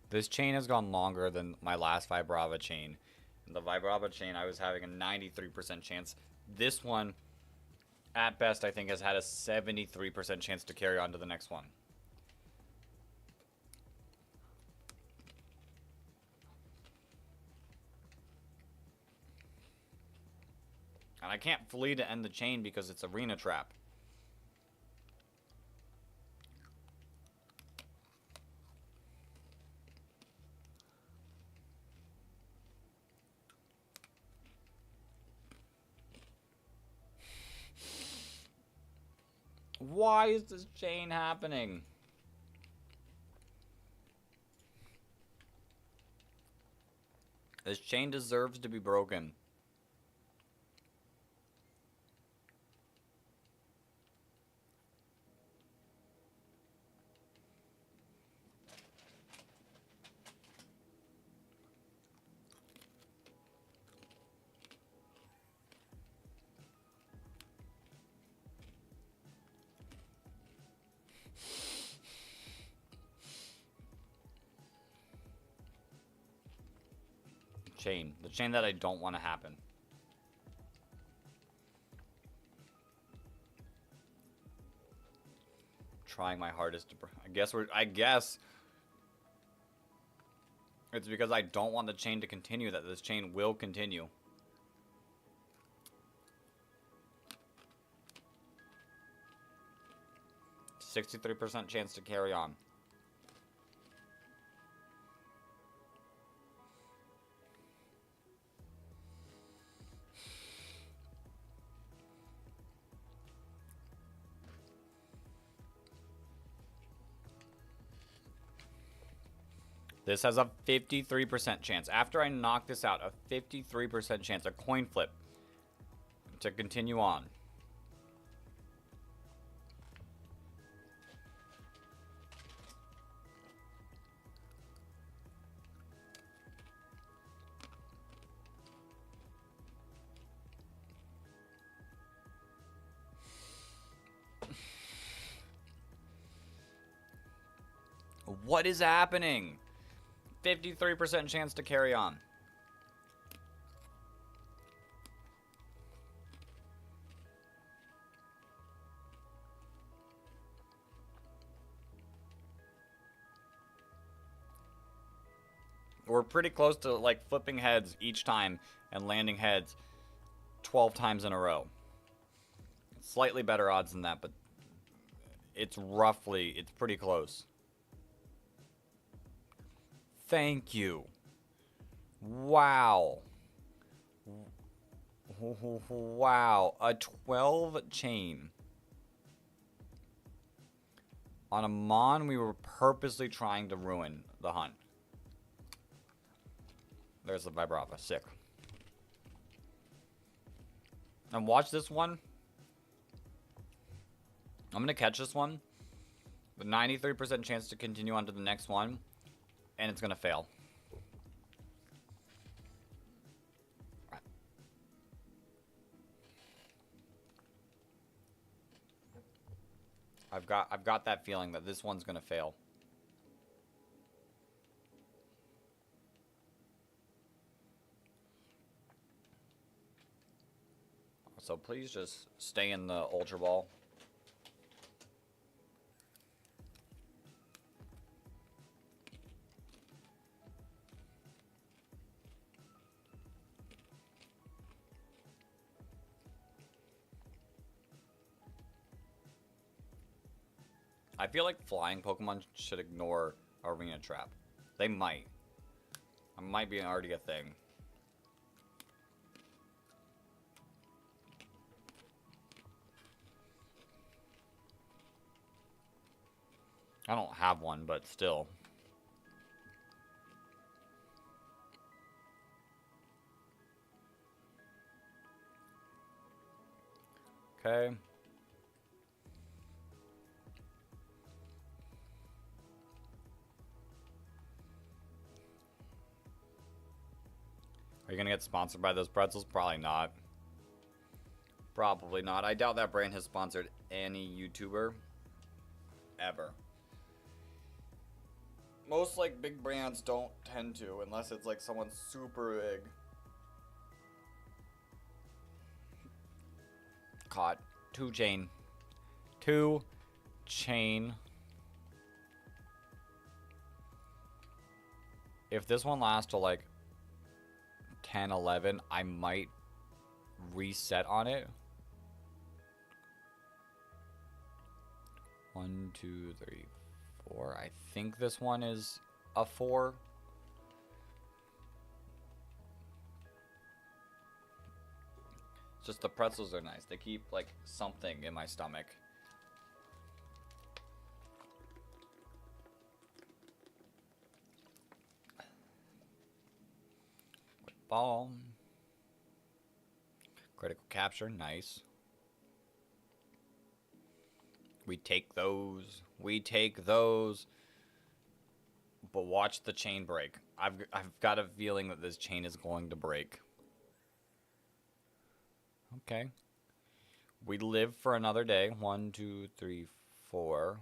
This chain has gone longer than my last Vibrava chain. And the Vibrava chain, I was having a 93% chance. This one, at best, I think has had a 73% chance to carry on to the next one. And I can't flee to end the chain because it's arena trap. Why is this chain happening? This chain deserves to be broken. Chain. The chain that I don't want to happen. Trying my hardest to... I guess it's because I don't want the chain to continue that this chain will continue. %63% chance to carry on. This has a 53% chance. After I knock this out, a 53% chance, a coin flip, to continue on. What is happening? 53% chance to carry on. We're pretty close to like flipping heads each time and landing heads 12 times in a row. Slightly better odds than that, but it's pretty close. Thank you. Wow. Wow. A 12 chain. On a Mon we were purposely trying to ruin the hunt. There's the Vibrava. Sick. And watch this one. I'm going to catch this one. With 93% chance to continue on to the next one. And it's going to fail. I've got that feeling that this one's going to fail. So please just stay in the Ultra Ball. I feel like flying Pokemon should ignore Arena Trap. They might. It might be already a thing. I don't have one, but still. Okay. Are you gonna get sponsored by those pretzels? Probably not. Probably not. I doubt that brand has sponsored any YouTuber ever. Most like big brands don't tend to, unless it's like someone super big. Caught. 2 chain. 2 chain. If this one lasts till like 10, 11, I might reset on it. 1, 2, 3, 4. I think this one is a 4. Just the pretzels are nice. They keep like something in my stomach. Ball. Critical capture, nice. We take those. We take those. But watch the chain break. I've got a feeling that this chain is going to break. Okay. We live for another day. 1, 2, 3, 4.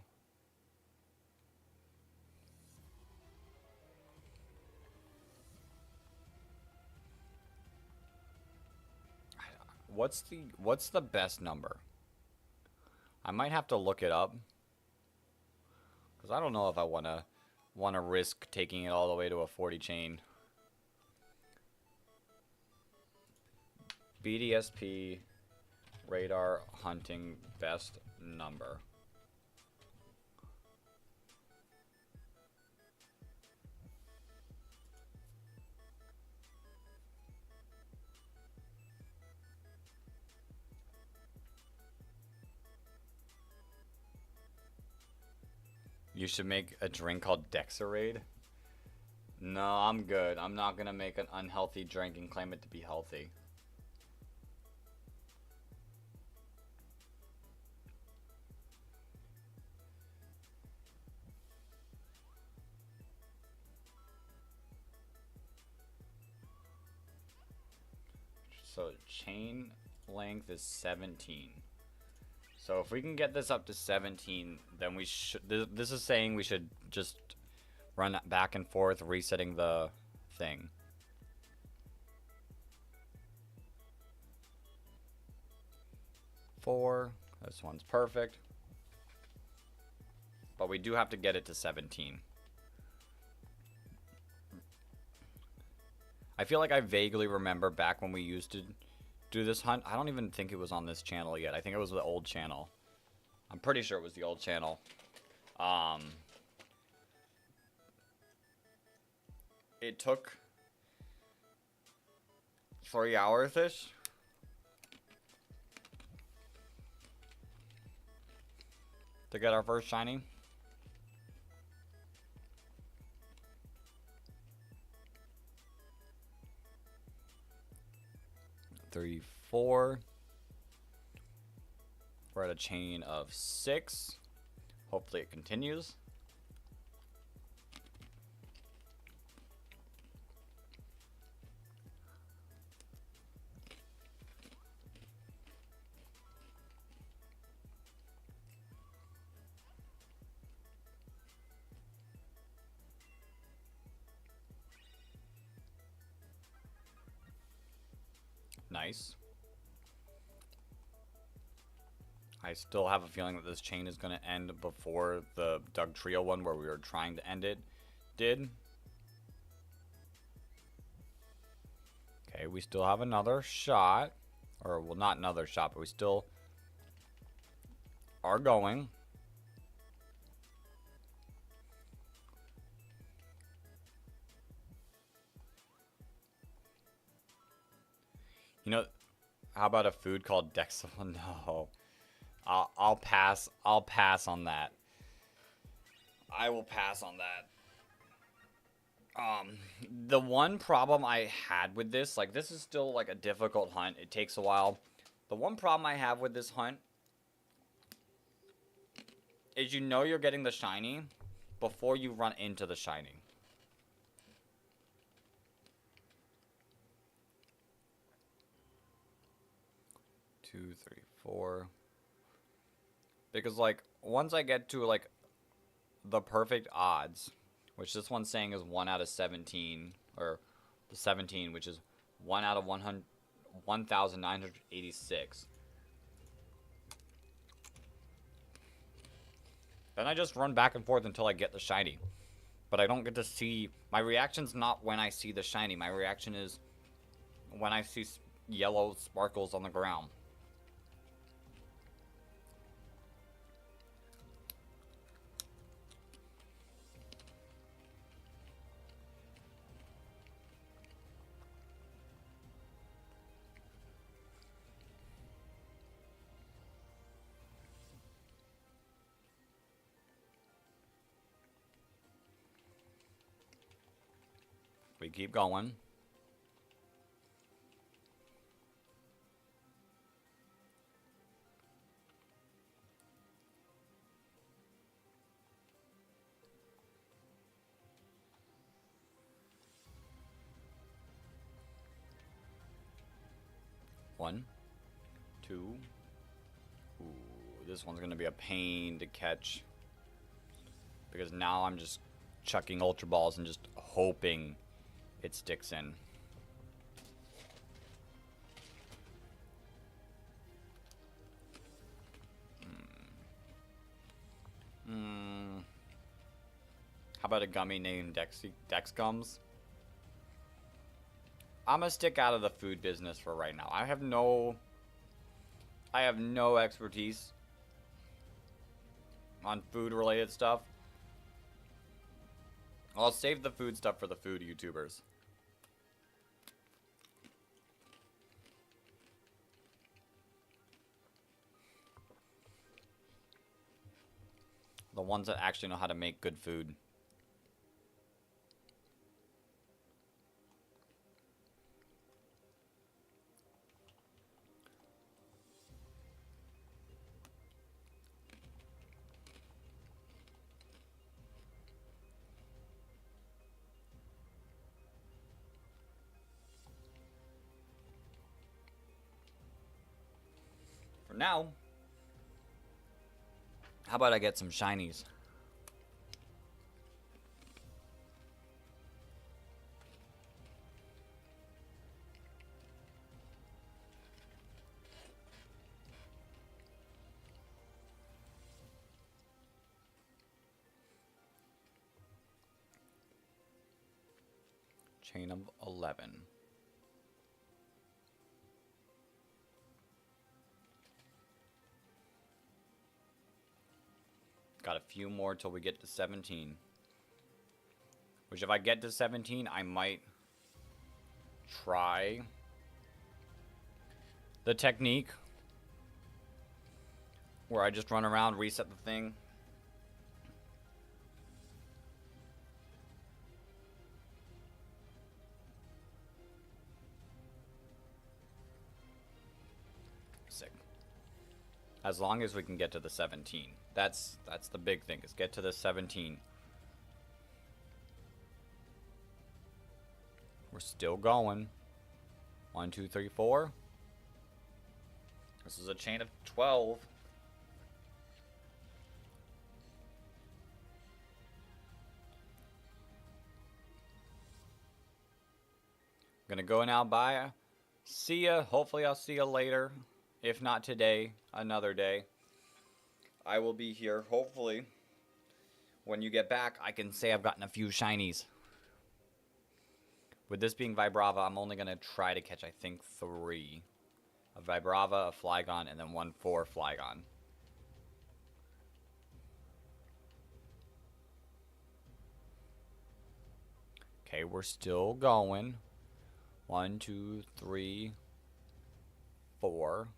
What's the best number? I might have to look it up. Cuz I don't know if I want to risk taking it all the way to a 40 chain. BDSP radar hunting best number. You should make a drink called Dexarade. No, I'm good. I'm not gonna make an unhealthy drink and claim it to be healthy. So chain length is 17. So if we can get this up to 17, then we should. This is saying we should just run back and forth, resetting the thing. Four. This one's perfect. But we do have to get it to 17. I feel like I vaguely remember back when we used to do this hunt. I don't even think it was on this channel yet. I think it was the old channel. I'm pretty sure it was the old channel. it took 3 hours-ish. To get our first shiny. Three, 4. We're at a chain of 6. Hopefully it continues. Nice. I still have a feeling that this chain is going to end before the Doug Trio one where we were trying to end it did. Okay, we still have another shot. Or, well, not another shot, but we still are going. You know, how about a food called Dexel? No. I'll pass. I'll pass on that. I will pass on that. The one problem I had with this, like, this is still, like, a difficult hunt. It takes a while. The one problem I have with this hunt is you know you're getting the shiny before you run into the shiny. Two, 3, 4. Because, like, once I get to, like, the perfect odds, which this one's saying is 1 out of 17, or the 17, which is 1 out of 1,986. Then I just run back and forth until I get the shiny. But I don't get to see... My reaction's not when I see the shiny. My reaction is when I see yellow sparkles on the ground. We keep going. One, 2. Ooh, this one's gonna be a pain to catch. Because now I'm just chucking Ultra Balls and just hoping it sticks in. How about a gummy named Dex Gums? I'm gonna stick out of the food business for right now. I have no expertise on food related stuff. I'll save the food stuff for the food YouTubers. The ones that actually know how to make good food. For now, how about I get some shinies? Chain of 11. Got a few more till we get to 17. Which if I get to 17, I might try the technique where I just run around, reset the thing. Sick. As long as we can get to the 17. That's the big thing, is get to the 17. We're still going. 1, 2, 3, 4. This is a chain of 12. I'm gonna go now. Bye. See ya. Hopefully I'll see ya later. If not today, another day. I will be here. Hopefully, when you get back, I can say I've gotten a few shinies. With this being Vibrava, I'm only going to try to catch, I think, 3. A Vibrava, a Flygon, and then 1 4 Flygon. Okay, we're still going. 1, 2, 3, 4.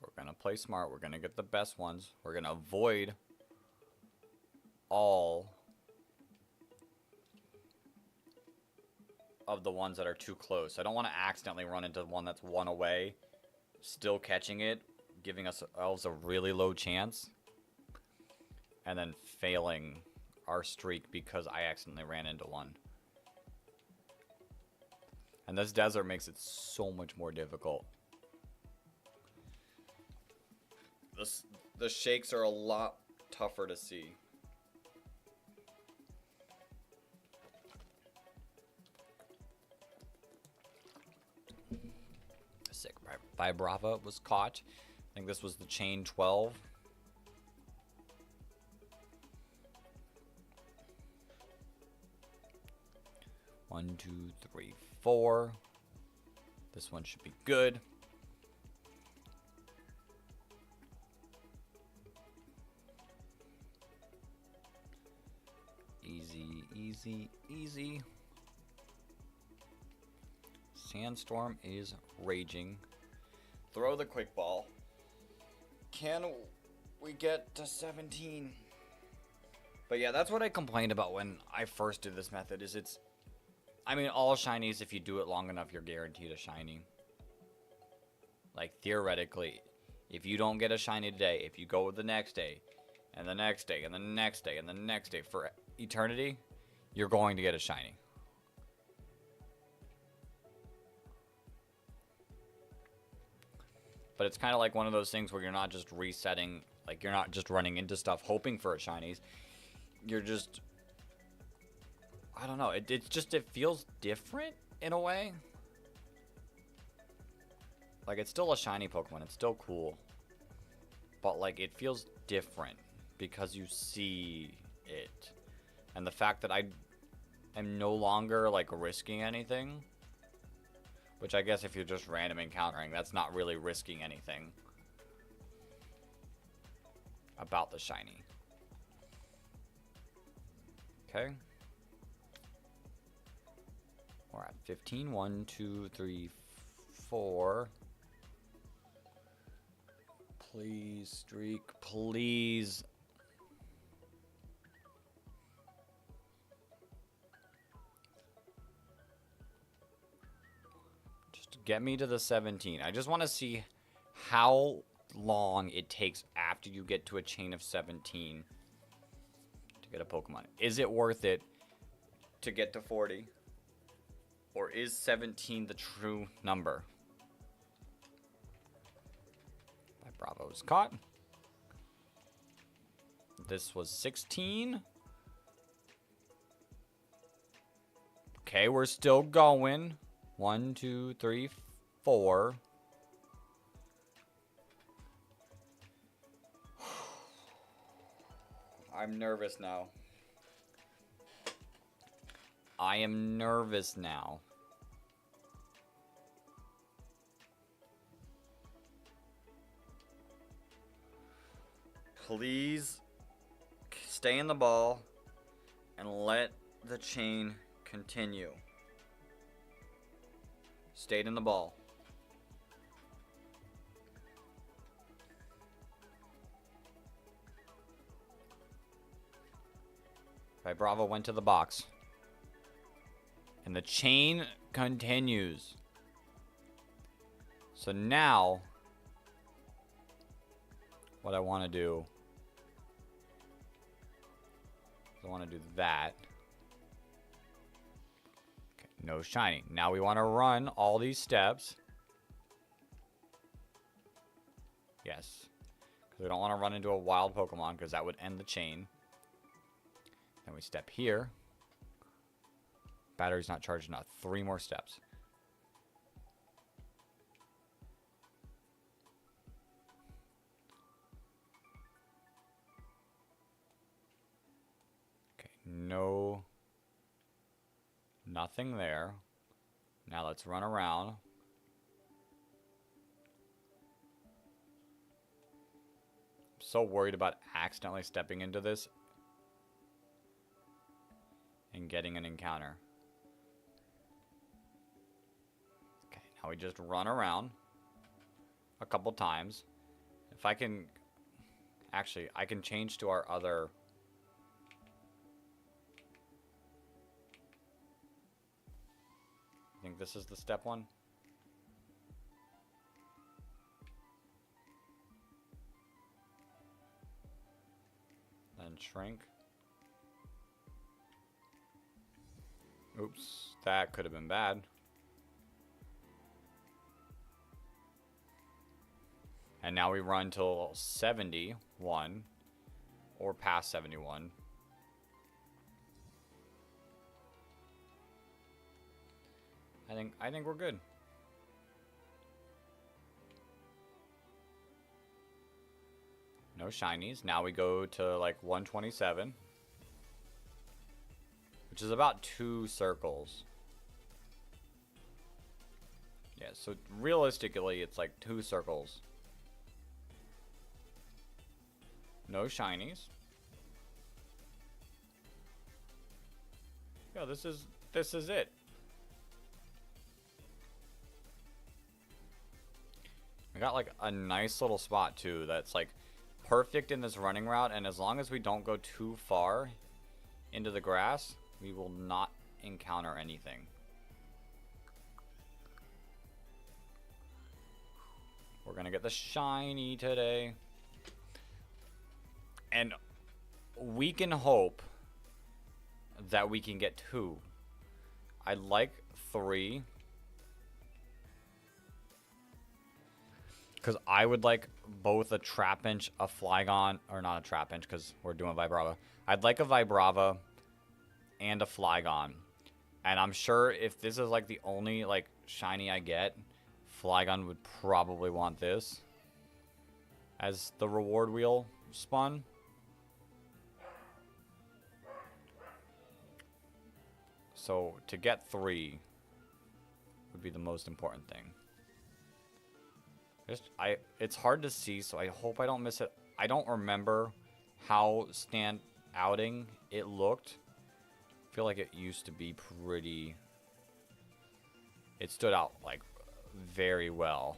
We're going to play smart. We're going to get the best ones. We're going to avoid all of the ones that are too close. I don't want to accidentally run into one that's 1 away, still catching it, giving us ourselves a really low chance, and then failing our streak because I accidentally ran into one. And this desert makes it so much more difficult. The shakes are a lot tougher to see. Sick. Vibrava was caught. I think this was the chain 12. One, 2, 3, 4. This one should be good. Easy, easy, easy. Sandstorm is raging. Throw the quick ball. Can we get to 17? But yeah, that's what I complained about when I first did this method. I mean, all shinies, if you do it long enough, you're guaranteed a shiny. Like, theoretically, if you don't get a shiny today, if you go the next day, and the next day, and the next day, and the next day, for eternity, you're going to get a shiny. But it's kind of like one of those things where you're not just resetting, like you're not just running into stuff hoping for a shinies. You're just, I don't know, it feels different in a way. Like, it's still a shiny Pokemon, it's still cool. But like, it feels different because you see it. And the fact that I am no longer like risking anything, which I guess if you're just random encountering, that's not really risking anything about the shiny. Okay. We're at 15. 1, 2, 3, 4. Please, streak. Please. Get me to the 17. I just want to see how long it takes after you get to a chain of 17 to get a Pokemon. Is it worth it to get to 40? Or is 17 the true number? Bravo was caught. This was 16. Okay, we're still going. 1, 2, 3, 4. I'm nervous now. I am nervous now. Please stay in the ball and let the chain continue. Stayed in the ball. Right, Bravo went to the box. And the chain continues. So now, what I want to do, I want to do that. Okay, no shiny. Now we want to run all these steps. Yes. Because we don't want to run into a wild Pokemon because that would end the chain. Then we step here. Battery's not charged enough. 3 more steps. Okay, no. Nothing there. Now let's run around. I'm so worried about accidentally stepping into this and getting an encounter. Okay, now we just run around a couple times. If I can... Actually, I can change to our other... I think this is the step one. Then shrink. Oops, that could have been bad. And now we run till 71 or past 71. I think we're good. No shinies. Now we go to like 127. Which is about 2 circles. Yeah, so realistically, it's like 2 circles. No shinies. Yeah, this is it. We got like a nice little spot too that's like perfect in this running route, and as long as we don't go too far into the grass, we will not encounter anything. We're gonna get the shiny today. And we can hope that we can get 2. I'd like 3. Because I would like both a Trapinch, a Flygon, or not a Trapinch because we're doing Vibrava. I'd like a Vibrava and a Flygon. And I'm sure if this is like the only like shiny I get, Flygon would probably want this as the reward wheel spun. So to get 3 would be the most important thing. It's hard to see, so I hope I don't miss it. I don't remember how stand outing it looked. I feel like it used to be pretty... It stood out, like, very well.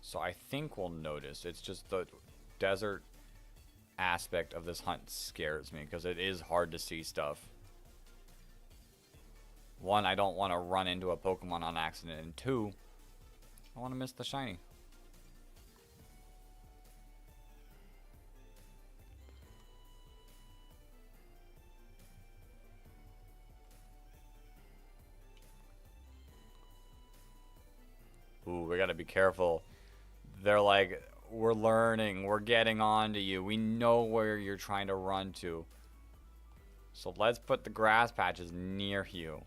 So I think we'll notice. It's just the desert aspect of this hunt scares me because it is hard to see stuff. 1, I don't want to run into a Pokemon on accident, and 2, I want to miss the shiny. Ooh, we gotta be careful. They're like, we're learning, we're getting on to you. We know where you're trying to run to. So let's put the grass patches near you.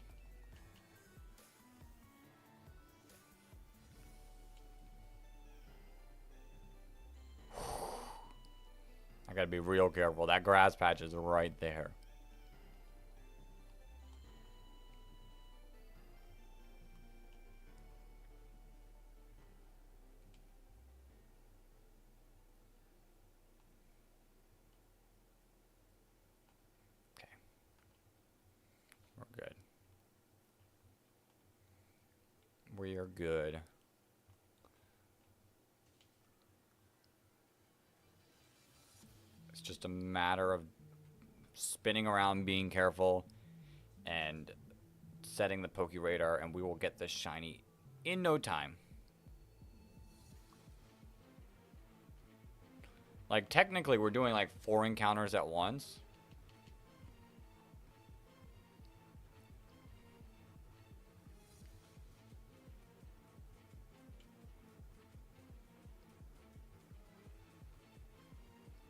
I gotta be real careful. That grass patch is right there. good. It's just a matter of spinning around, being careful, and setting the PokeRadar, and we will get this shiny in no time. Like, technically, we're doing like 4 encounters at once.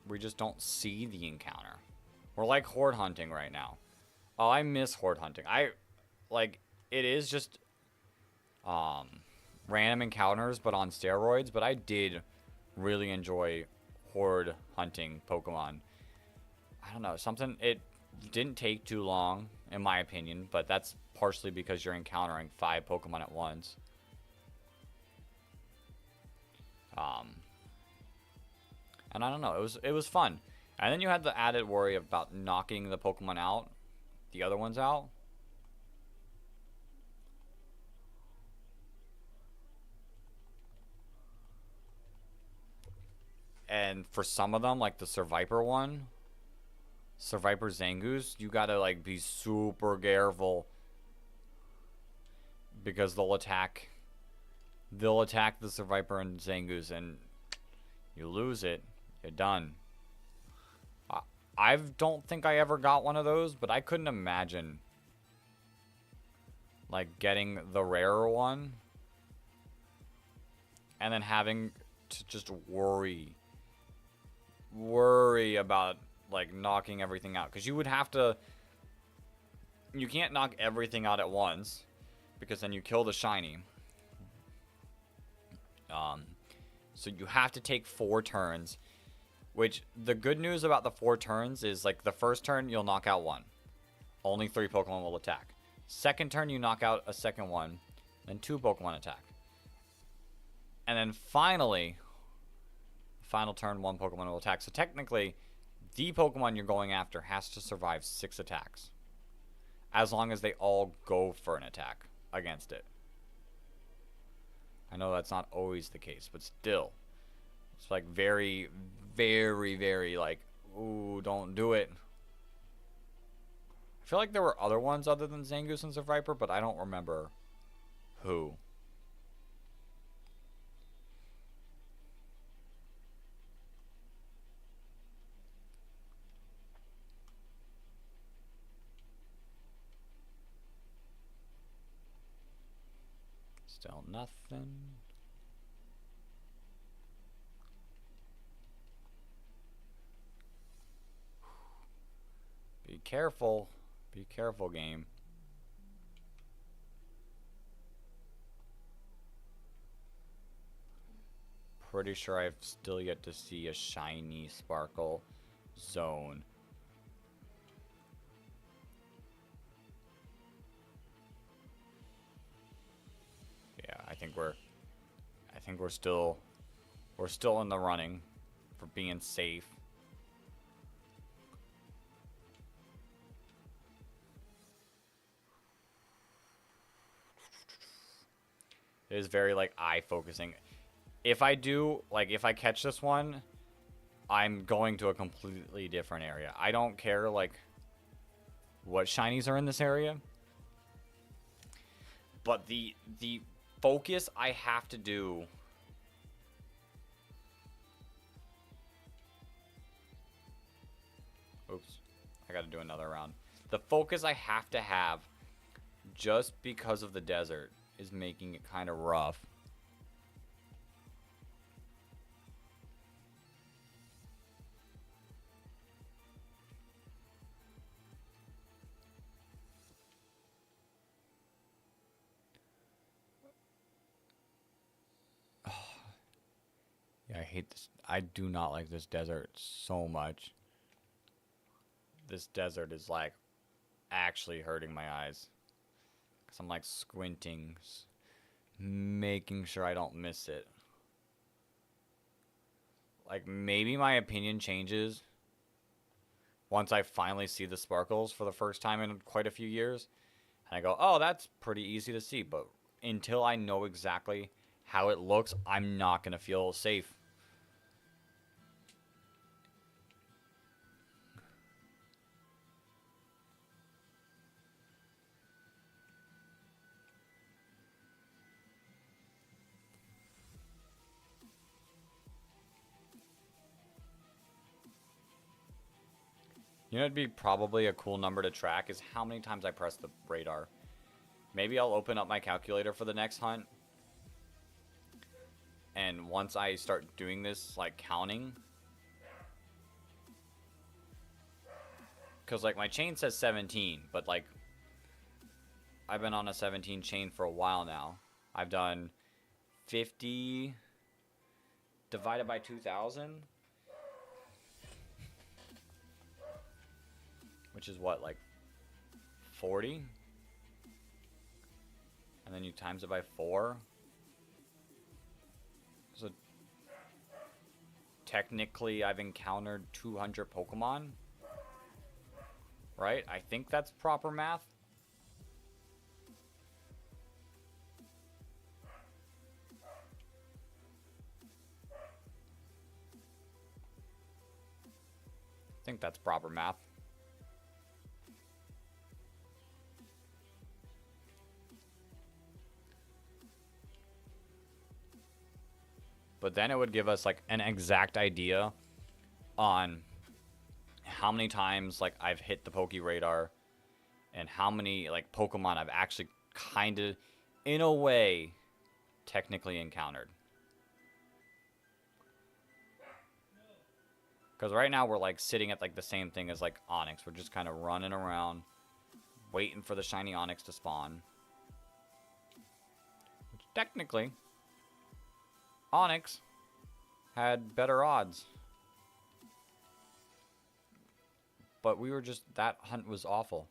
We just don't see the encounter. We're like horde hunting right now. Oh, I miss horde hunting. It is just random encounters, but on steroids. But I did really enjoy horde hunting Pokemon. I don't know, it didn't take too long, in my opinion, but that's partially because you're encountering 5 Pokemon at once. And I don't know, it was fun. And then you had the added worry about knocking the Pokemon out, the other ones out. And for some of them, like the Survivor one, Survivor Zangoose, you gotta like be super careful because they'll attack the Survivor and Zangoose, and you lose it, you're done. I don't think I ever got one of those, but I couldn't imagine like getting the rarer one and then having to just worry about like knocking everything out, because you can't knock everything out at once because then you kill the shiny. So you have to take 4 turns, which the good news about the 4 turns is like the first turn you'll knock out 1. Only 3 Pokemon will attack. Second turn you knock out a second one, then 2 Pokemon attack. And then finally, final turn 1 Pokemon will attack. So technically, the Pokemon you're going after has to survive 6 attacks, as long as they all go for an attack against it. I know that's not always the case, but still, it's like very, very, very like, ooh, don't do it. I feel like there were other ones other than Zangoose and Survivor, but I don't remember who. Still nothing. Be careful. Be careful, game. Pretty sure I've still yet to see a shiny Sparkle zone. Yeah, I think we're still in the running for being safe. It is very like eye focusing. If I catch this one, I'm going to a completely different area. I don't care like what shinies are in this area, but the focus I have to do. Oops, I got to do another round. The focus I have to have, just because of the desert, is making it kind of rough. Yeah, I hate this. I do not like this desert so much. This desert is like actually hurting my eyes. Because I'm like squinting, making sure I don't miss it. Like maybe my opinion changes once I finally see the sparkles for the first time in quite a few years. And I go, oh, that's pretty easy to see. But until I know exactly how it looks, I'm not going to feel safe. You know, it'd be probably a cool number to track is how many times I press the radar. Maybe I'll open up my calculator for the next hunt. And once I start doing this, like, counting. Because, like, my chain says 17. But, like, I've been on a 17 chain for a while now. I've done 50 divided by 2,000. Which is what, like 40? And then you times it by 4. So technically I've encountered 200 Pokemon. Right? I think that's proper math. I think that's proper math. But then it would give us like an exact idea on how many times like I've hit the PokeRadar and how many like Pokemon I've actually kind of, in a way, technically encountered. Because right now we're like sitting at like the same thing as like Onix. We're just kind of running around, waiting for the shiny Onix to spawn. Which technically, Onix had better odds. But we were just, that hunt was awful.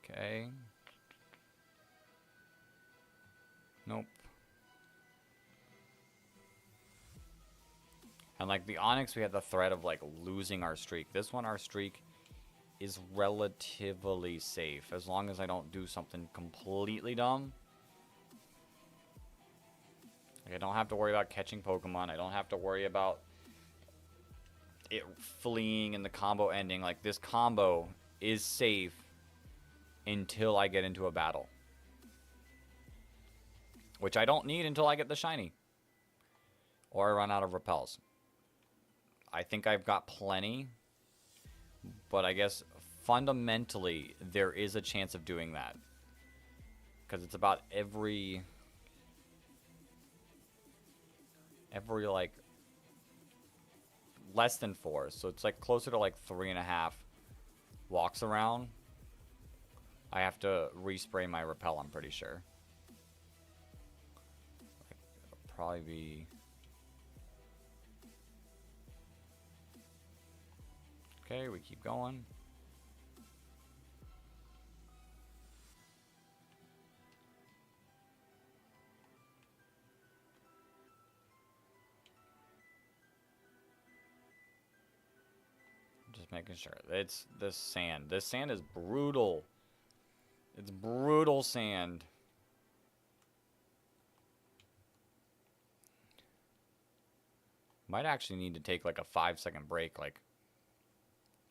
Okay. Nope. And like the Onix, we had the threat of like losing our streak. This one, our streak is relatively safe. As long as I don't do something completely dumb. Like, I don't have to worry about catching Pokemon. I don't have to worry about it fleeing and the combo ending. Like, this combo is safe until I get into a battle. Which I don't need until I get the shiny. Or I run out of repels. I think I've got plenty. But I guess fundamentally there is a chance of doing that. Because it's about every like less than 4. So it's like closer to like 3.5 walks around. I have to respray my repel, I'm pretty sure. It'll probably be... Okay, we keep going. Just making sure. It's this sand. This sand is brutal. It's brutal sand. Might actually need to take like a 5-second break, like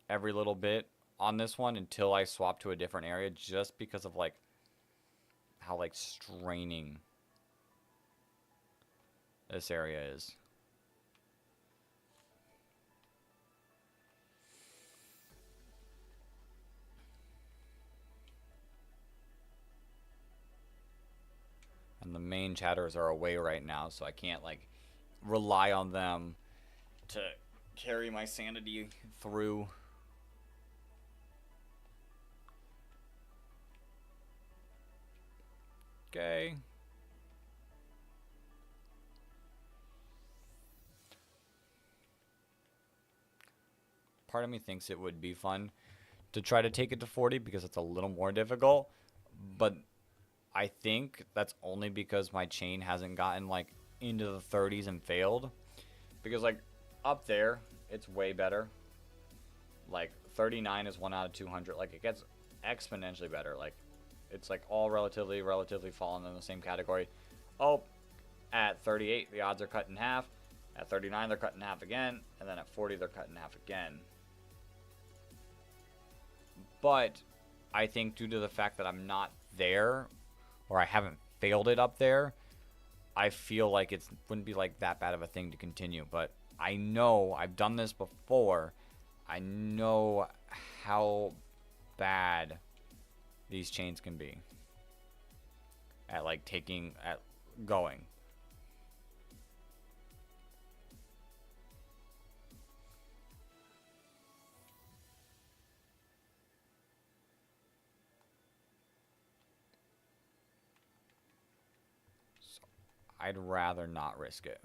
every little bit on this one until I swap to a different area, just because of like how like straining this area is. And the main chatters are away right now, so I can't like rely on them to carry my sanity through. Okay. Part of me thinks it would be fun to try to take it to 40 because it's a little more difficult, but I think that's only because my chain hasn't gotten like into the 30s and failed. Because like up there, it's way better. Like 39 is 1 out of 200. Like it gets exponentially better. Like it's like all relatively falling in the same category. Oh, at 38 the odds are cut in half. At 39 they're cut in half again, and then at 40 they're cut in half again. But I think due to the fact that I'm not there, or I haven't failed it up there, I feel like it wouldn't be like that bad of a thing to continue. But I know I've done this before. I know how bad these chains can be at like going. So I'd rather not risk it.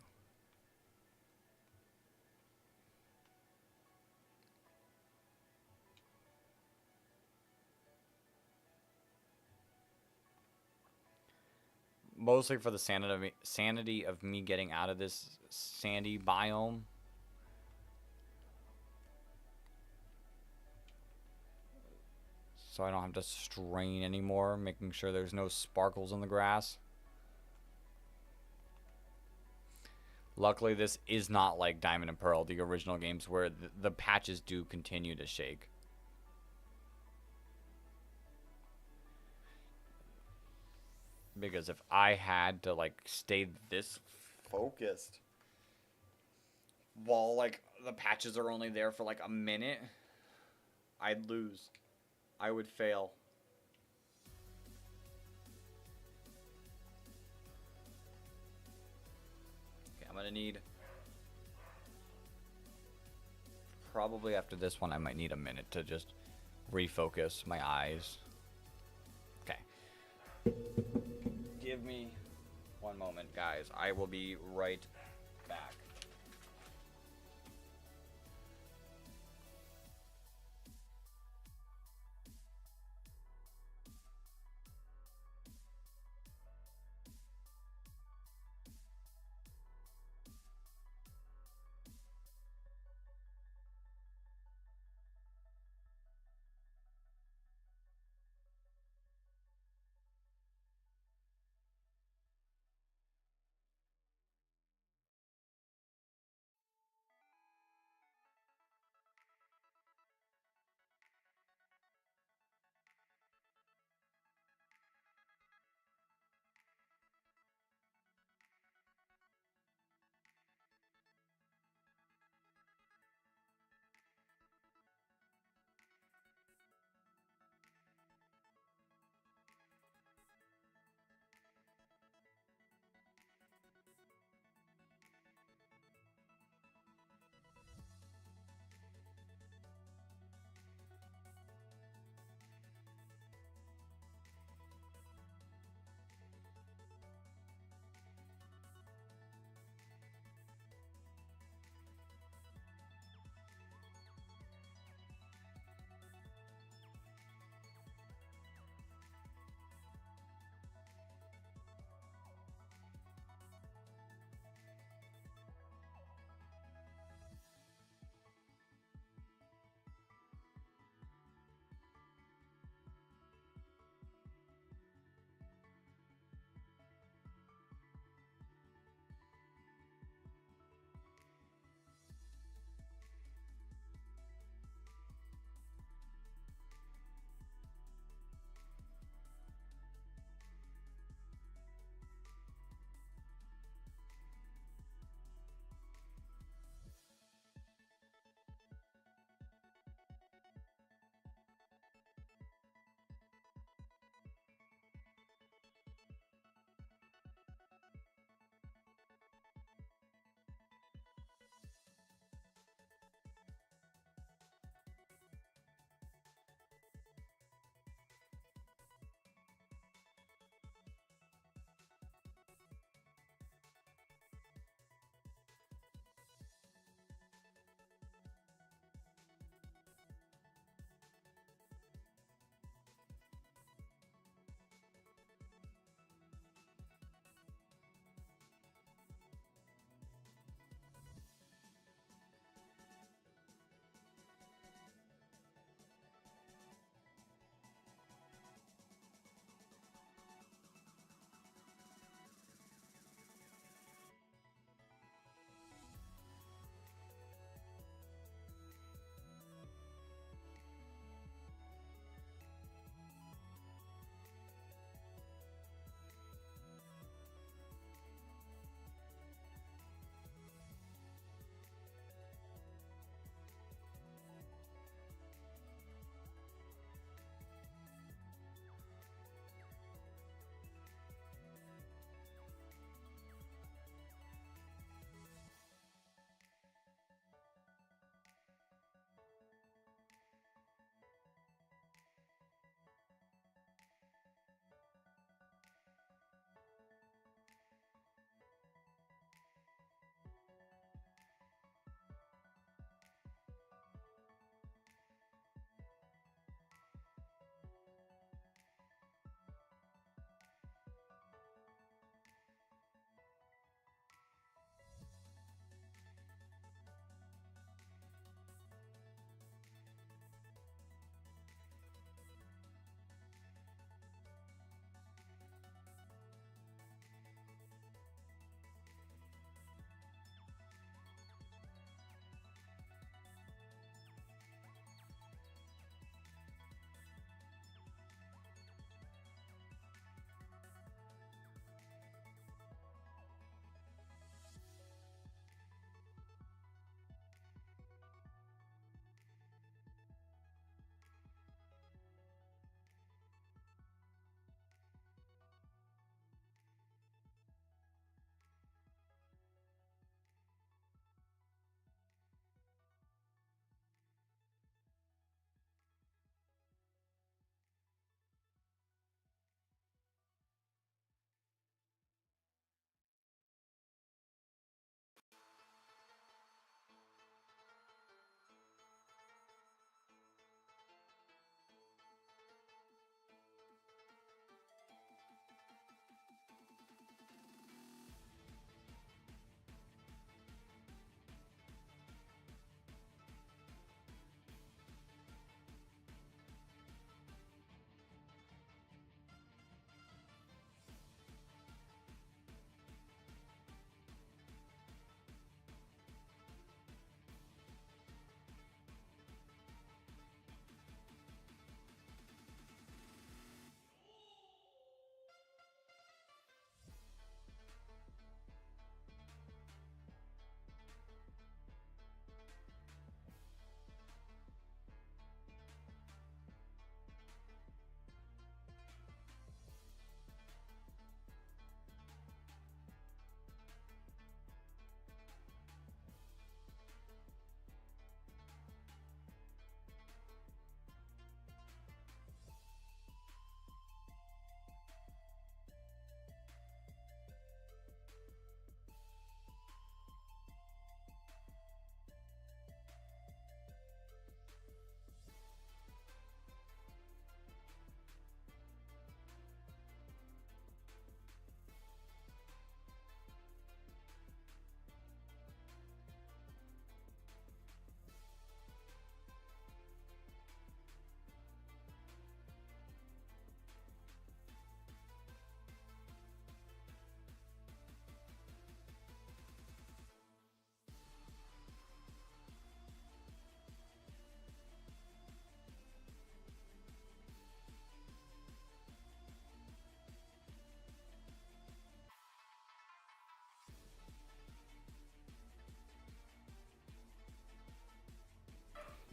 Mostly for the sanity of me getting out of this sandy biome. So I don't have to strain anymore, making sure there's no sparkles in the grass. Luckily, this is not like Diamond and Pearl, the original games, where the patches do continue to shake. Because if I had to like stay this focused while like the patches are only there for like a minute, I'd lose. I would fail. Okay, I'm gonna need, probably after this one I might need a minute to just refocus my eyes. Okay. Give me one moment, guys. I will be right back.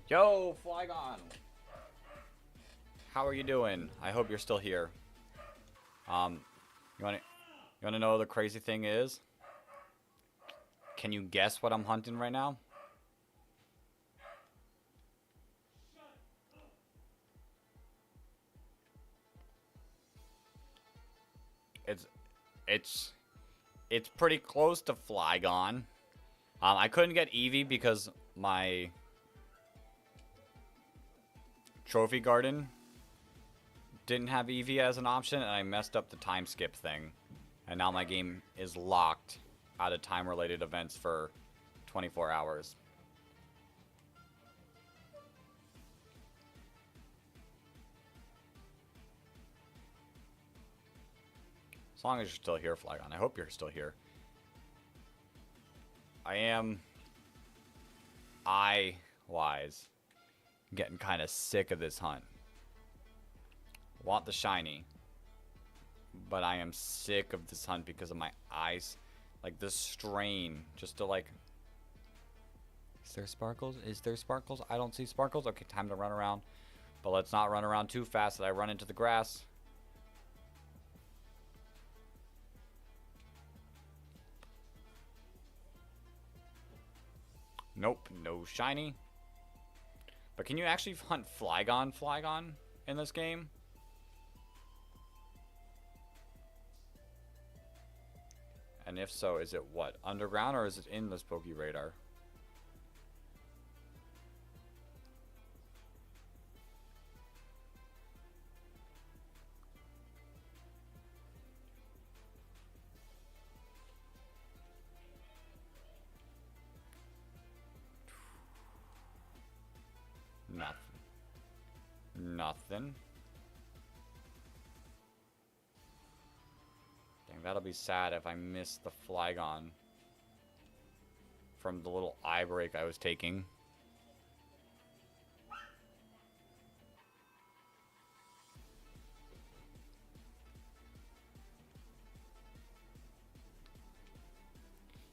Yo, Flygon! How are you doing? I hope you're still here. You wanna know what the crazy thing is? Can you guess what I'm hunting right now? It's pretty close to Flygon. I couldn't get Eevee because my trophy garden didn't have Eevee as an option, and I messed up the time skip thing. And now my game is locked out of time-related events for 24 hours. As long as you're still here, Flygon. I hope you're still here. I am eye-wise getting kind of sick of this hunt. Want the shiny, but I am sick of this hunt because of my eyes. Like the strain, just to like. Is there sparkles? Is there sparkles? I don't see sparkles. Okay, time to run around, but let's not run around too fast that I run into the grass. Nope, no shiny. But can you actually hunt Flygon in this game? And if so, is it what? Underground or is it in this PokeRadar? Nothing. Dang, that'll be sad if I miss the Flygon from the little eye break I was taking.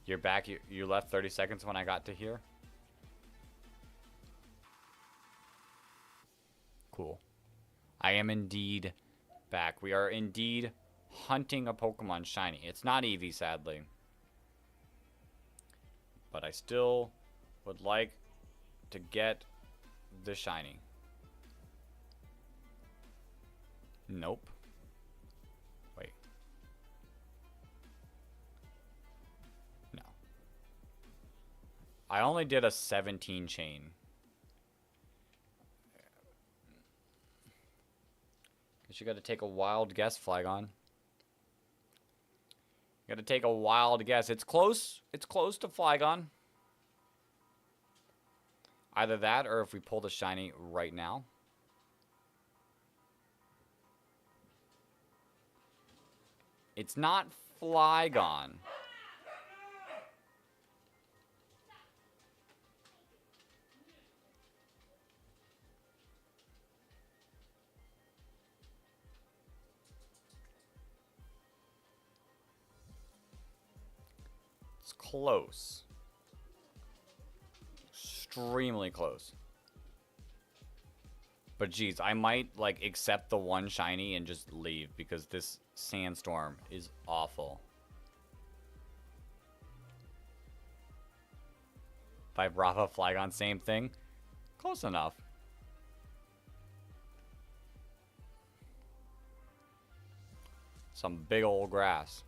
You're back. You left 30 seconds when I got to here. Cool. I am indeed back. We are indeed hunting a Pokemon shiny. It's not Eevee, sadly. But I still would like to get the shiny. Nope. Wait. No. I only did a 17 chain. You gotta take a wild guess, Flygon. You gotta take a wild guess. It's close. It's close to Flygon. Either that, or if we pull the shiny right now. It's not Flygon. Close. Extremely close. But geez, I might like accept the one shiny and just leave because this sandstorm is awful. Vibrava, Flygon, same thing. Close enough. Some big old grass.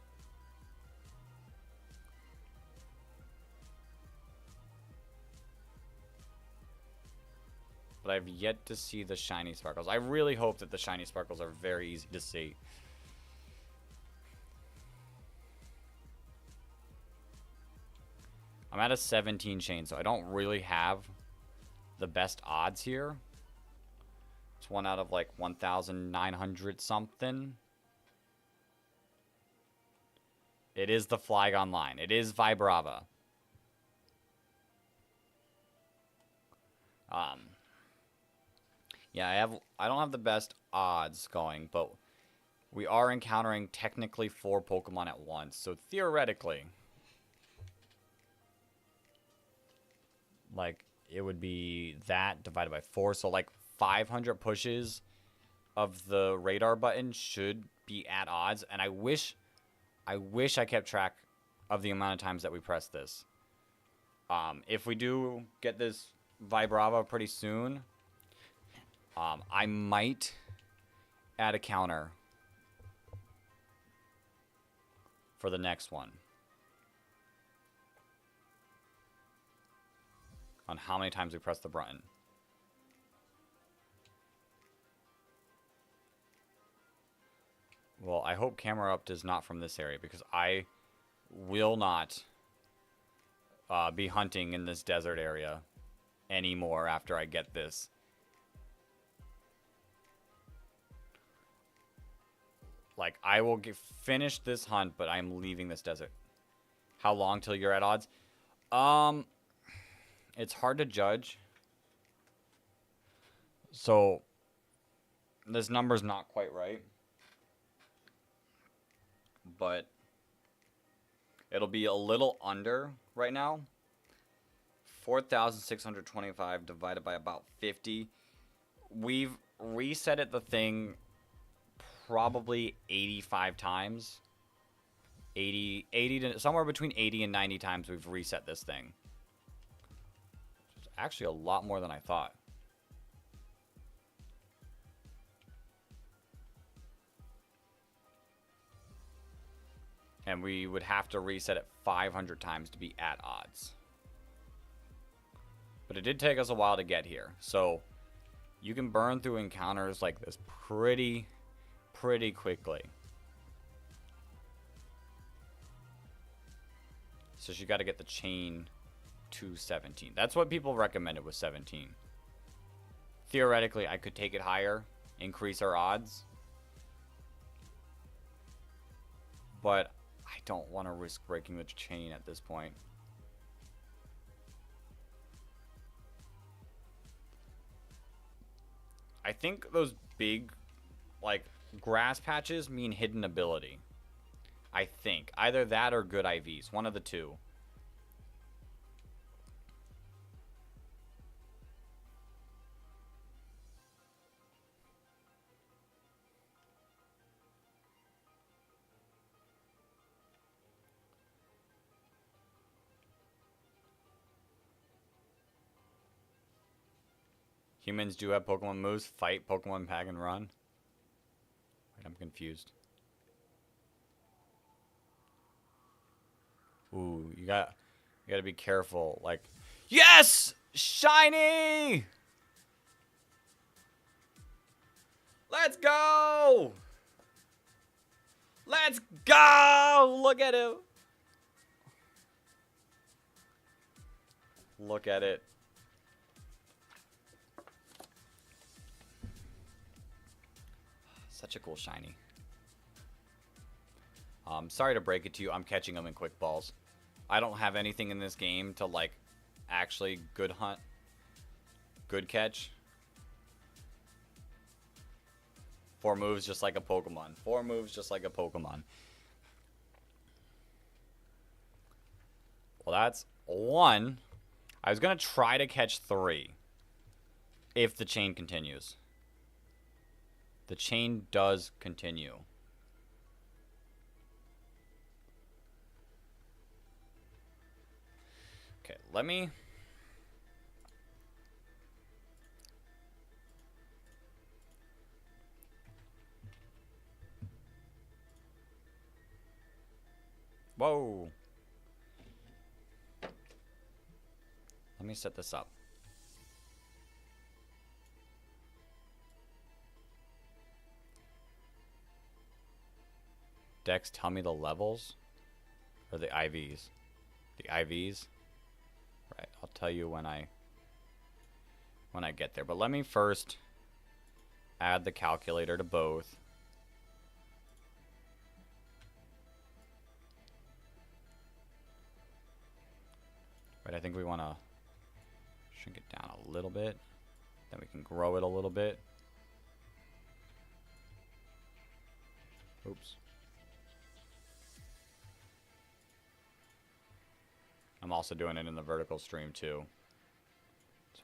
But I've yet to see the shiny sparkles. I really hope that the shiny sparkles are very easy to see. I'm at a 17 chain, so I don't really have the best odds here. It's one out of like 1,900 something. It is the Flygon line. It is Vibrava. Yeah, I don't have the best odds going, but we are encountering technically 4 Pokemon at once, so theoretically, like, it would be that divided by 4. So like 500 pushes of the radar button should be at odds. And I wish I kept track of the amount of times that we press this. If we do get this Vibrava pretty soon, I might add a counter for the next one on how many times we press the button. Well, I hope camera up is not from this area, because I will not be hunting in this desert area anymore after I get this. Like, I will finish this hunt, but I'm leaving this desert. How long till you're at odds? It's hard to judge. So, this number's not quite right. But it'll be a little under right now. 4,625 divided by about 50. We've reset it, the thing, probably 85 times. 80 to somewhere between 80 and 90 times we've reset this thing. It's actually a lot more than I thought. And we would have to reset it 500 times to be at odds. But it did take us a while to get here. So you can burn through encounters like this pretty quickly. So you got to get the chain to 17. That's what people recommended with 17. Theoretically, I could take it higher, increase our odds. But I don't want to risk breaking the chain at this point. I think those big, like, grass patches mean hidden ability. I think. Either that or good IVs. One of the two. Humans do have Pokemon moves. Fight, Pokemon Pack, and run. Wait, I'm confused. Ooh, you gotta be careful. Like, yes! Shiny! Let's go! Let's go! Look at it. Look at it. Such a cool shiny. Sorry to break it to you, I'm catching them in quick balls. I don't have anything in this game to, like, actually good hunt. Good catch. 4 moves just like a Pokemon. 4 moves just like a Pokemon. Well, that's 1. I was going to try to catch 3. If the chain continues. The chain does continue. Okay, let me... Whoa. Let me set this up. Dex, tell me the levels? Or the IVs? The IVs? Right, I'll tell you when I get there. But let me first add the calculator to both. Right, I think we want to shrink it down a little bit. Then we can grow it a little bit. Oops. I'm also doing it in the vertical stream too.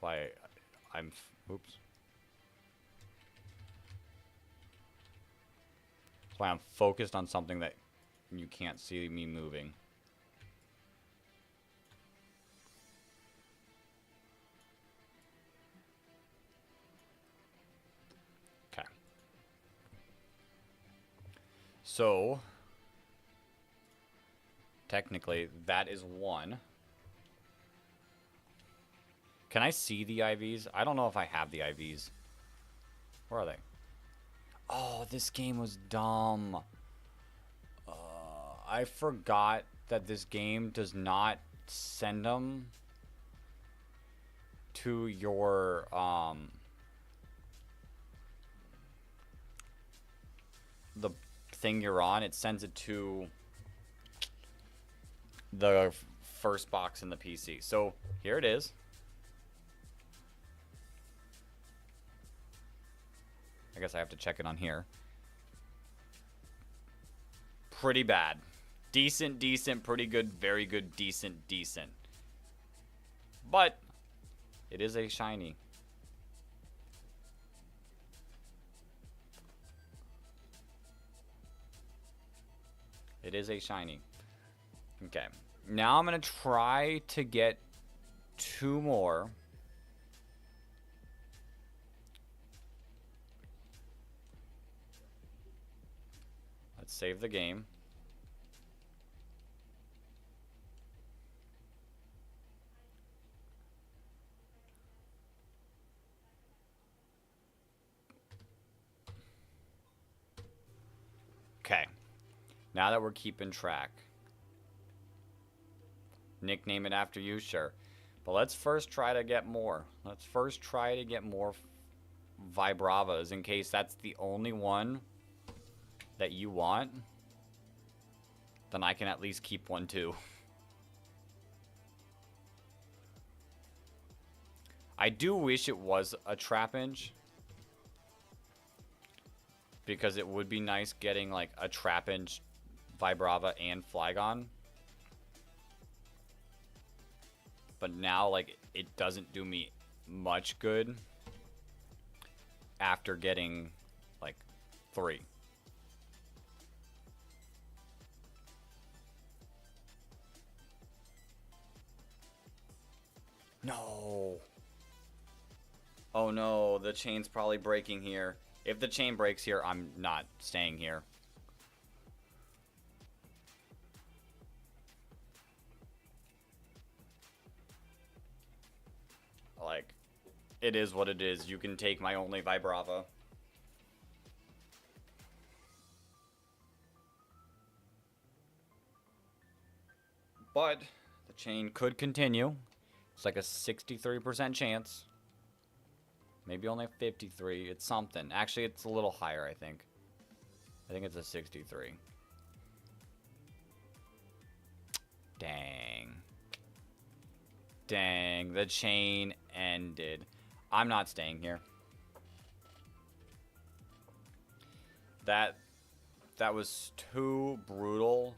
why I'm... Oops. That's why I'm focused on something that you can't see me moving. Okay. So, technically, that is one. Can I see the IVs? I don't know if I have the IVs. Where are they? Oh, this game was dumb. I forgot that this game does not send them to your, the thing you're on. It sends it to the first box in the PC. So, here it is. I guess I have to check it on here. Pretty bad. Decent, decent, pretty good, very good, decent, decent. But it is a shiny. It is a shiny. Okay. Now I'm going to try to get 2 more. Let's save the game. Okay. Now that we're keeping track. Nickname it after you, sure. But let's first try to get more. Let's first try to get more Vibravas in case that's the only one that you want. Then I can at least keep one too. I do wish it was a Trapinch. Because it would be nice getting like a Trapinch, Vibrava, and Flygon. But now, like, it doesn't do me much good after getting, like, 3. No. Oh no, the chain's probably breaking here. If the chain breaks here, I'm not staying here. Like, it is what it is. You can take my only Vibrava. But the chain could continue. It's like a 63% chance. Maybe only 53. It's something. Actually, it's a little higher, I think. I think it's a 63. Dang. Dang. The chain ended. I'm not staying here. That was too brutal.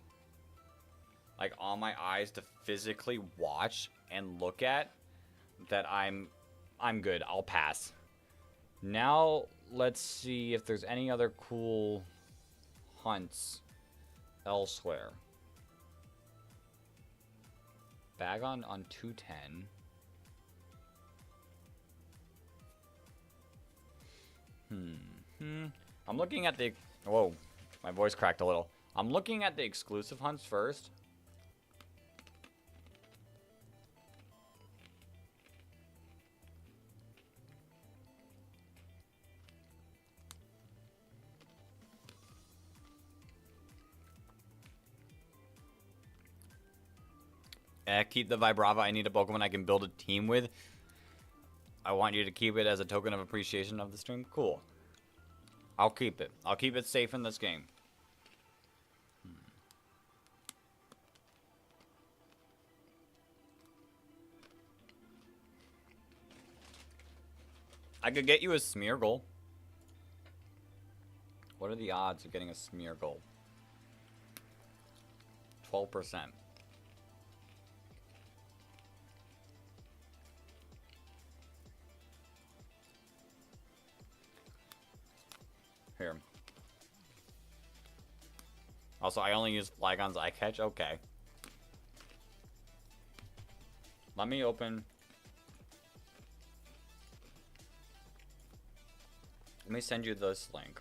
Like, on my eyes to physically watch and look at. That I'm good. I'll pass. Now, let's see if there's any other cool hunts elsewhere. Bagon on 210. I'm looking at the... Whoa, my voice cracked a little. I'm looking at the exclusive hunts first. Keep the Vibrava. I need a Pokemon I can build a team with. I want you to keep it as a token of appreciation of the stream. Cool. I'll keep it. I'll keep it safe in this game. I could get you a Smeargle. What are the odds of getting a Smeargle? 12%. Here. Also, I only use Flygons I catch. Okay. Let me open. Let me send you this link.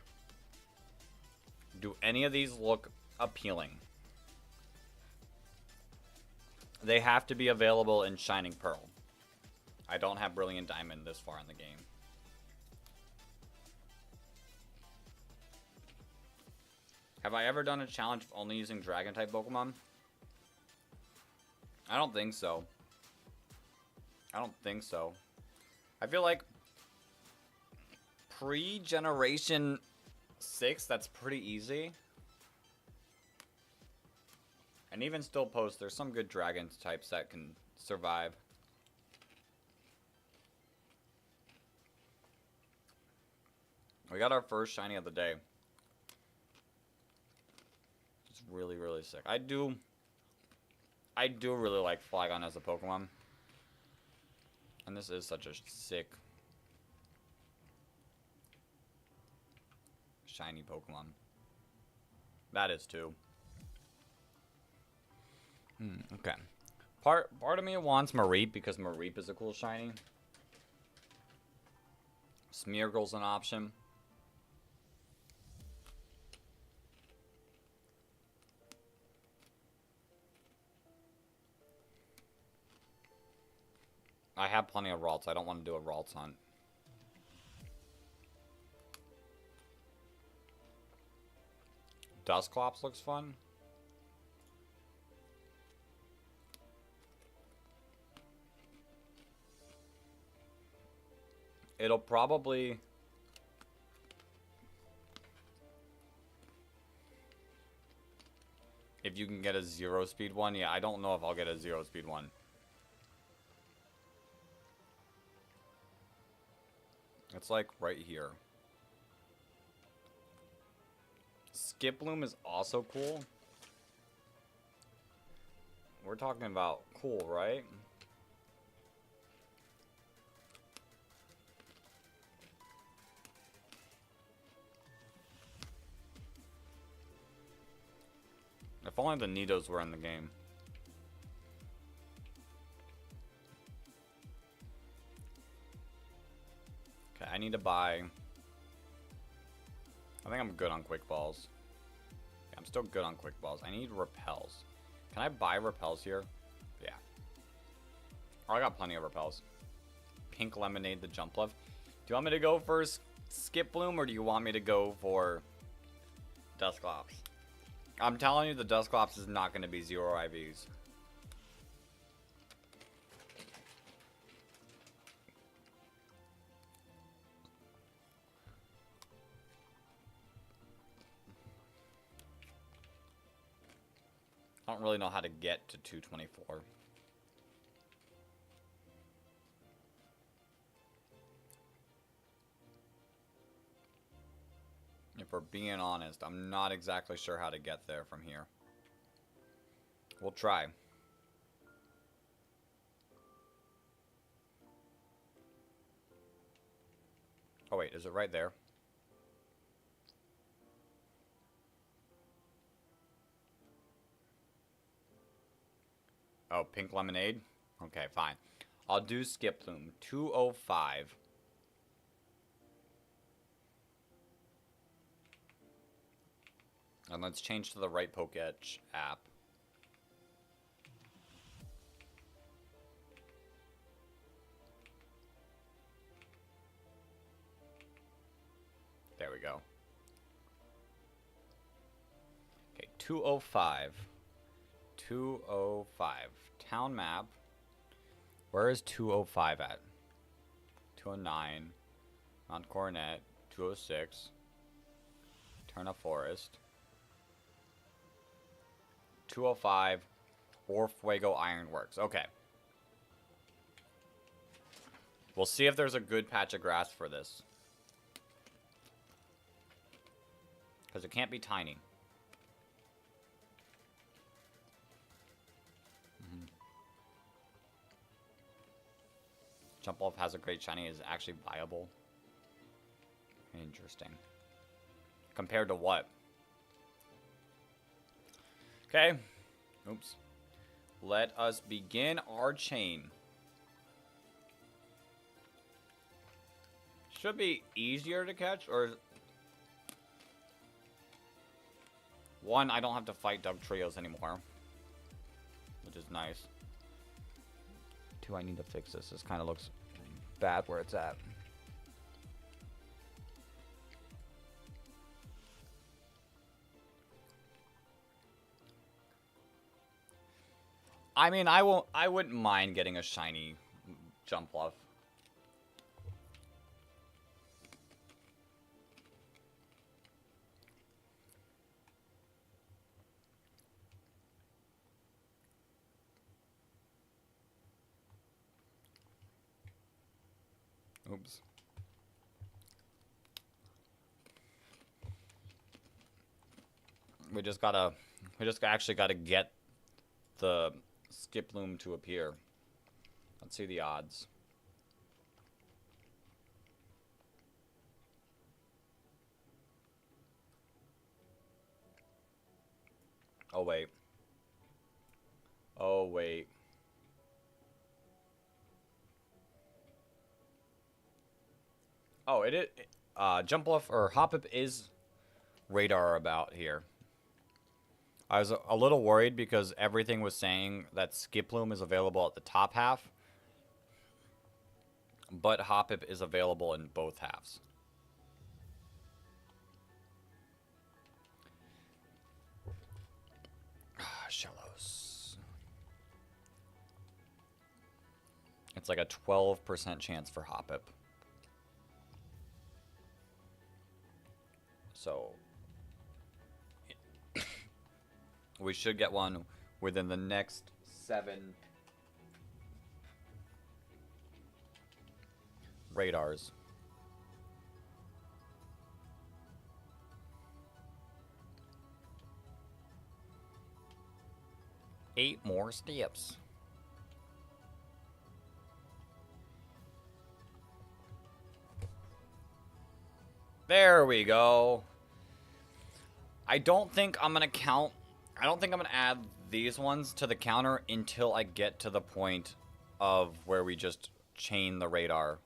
Do any of these look appealing? They have to be available in Shining Pearl. I don't have Brilliant Diamond this far in the game. Have I ever done a challenge of only using Dragon-type Pokemon? I don't think so. I don't think so. I feel like pre-Generation 6, that's pretty easy. And even still post, there's some good Dragon types that can survive. We got our first shiny of the day. It's really, really sick. I do really like Flygon as a Pokemon. And this is such a sick shiny Pokemon. That is too. Okay. Part of me wants Mareep because Mareep is a cool shiny. Smeargle's an option. I have plenty of Ralts. I don't want to do a Ralts hunt. Dusclops looks fun. It'll probably... If you can get a 0-speed one. Yeah, I don't know if I'll get a 0-speed one. It's like right here. Skiploom is also cool. We're talking about cool, right? If only the Nidos were in the game. Okay, I need to buy... I think I'm good on Quick Balls. Yeah, I'm still good on Quick Balls. I need Repels. Can I buy Repels here? Yeah. Oh, I got plenty of Repels. Pink Lemonade, the Jump Left. Do you want me to go for Skiploom or do you want me to go for Dusclops? I'm telling you, the Dusclops is not going to be 0 IVs. I don't really know how to get to 224. If we're being honest, I'm not exactly sure how to get there from here. We'll try. Oh wait, is it right there? Oh, Pink Lemonade? Okay, fine. I'll do Skiploom. 205. And let's change to the right Pokétch app. There we go. Okay, 205. 205. Town map. Where is 205 at? 209. Mount Coronet. 206. Turna Forest. 205. Or Fuego Ironworks. Okay. We'll see if there's a good patch of grass for this. Because it can't be tiny. Jump Off has a great shiny, is actually viable. Interesting. Compared to what? Okay. Oops. Let us begin our chain. Should be easier to catch, or... One, I don't have to fight Dug Trios anymore. Which is nice. Two, I need to fix this. This kind of looks bad where it's at. I mean, I wouldn't mind getting a shiny Jumpluff. Oops. We just actually gotta get the Skiploom to appear. Let's see the odds. Oh wait. Oh wait. Oh, it is. Jumpluff or Hoppip is radar about here. I was a little worried because everything was saying that Skiploom is available at the top half, but Hoppip is available in both halves. Shallows. It's like a 12% chance for Hoppip. So we should get one within the next 7 radars. Eight more steps. There we go. I don't think I'm going to add these ones to the counter until I get to the point of where we just chain the radar.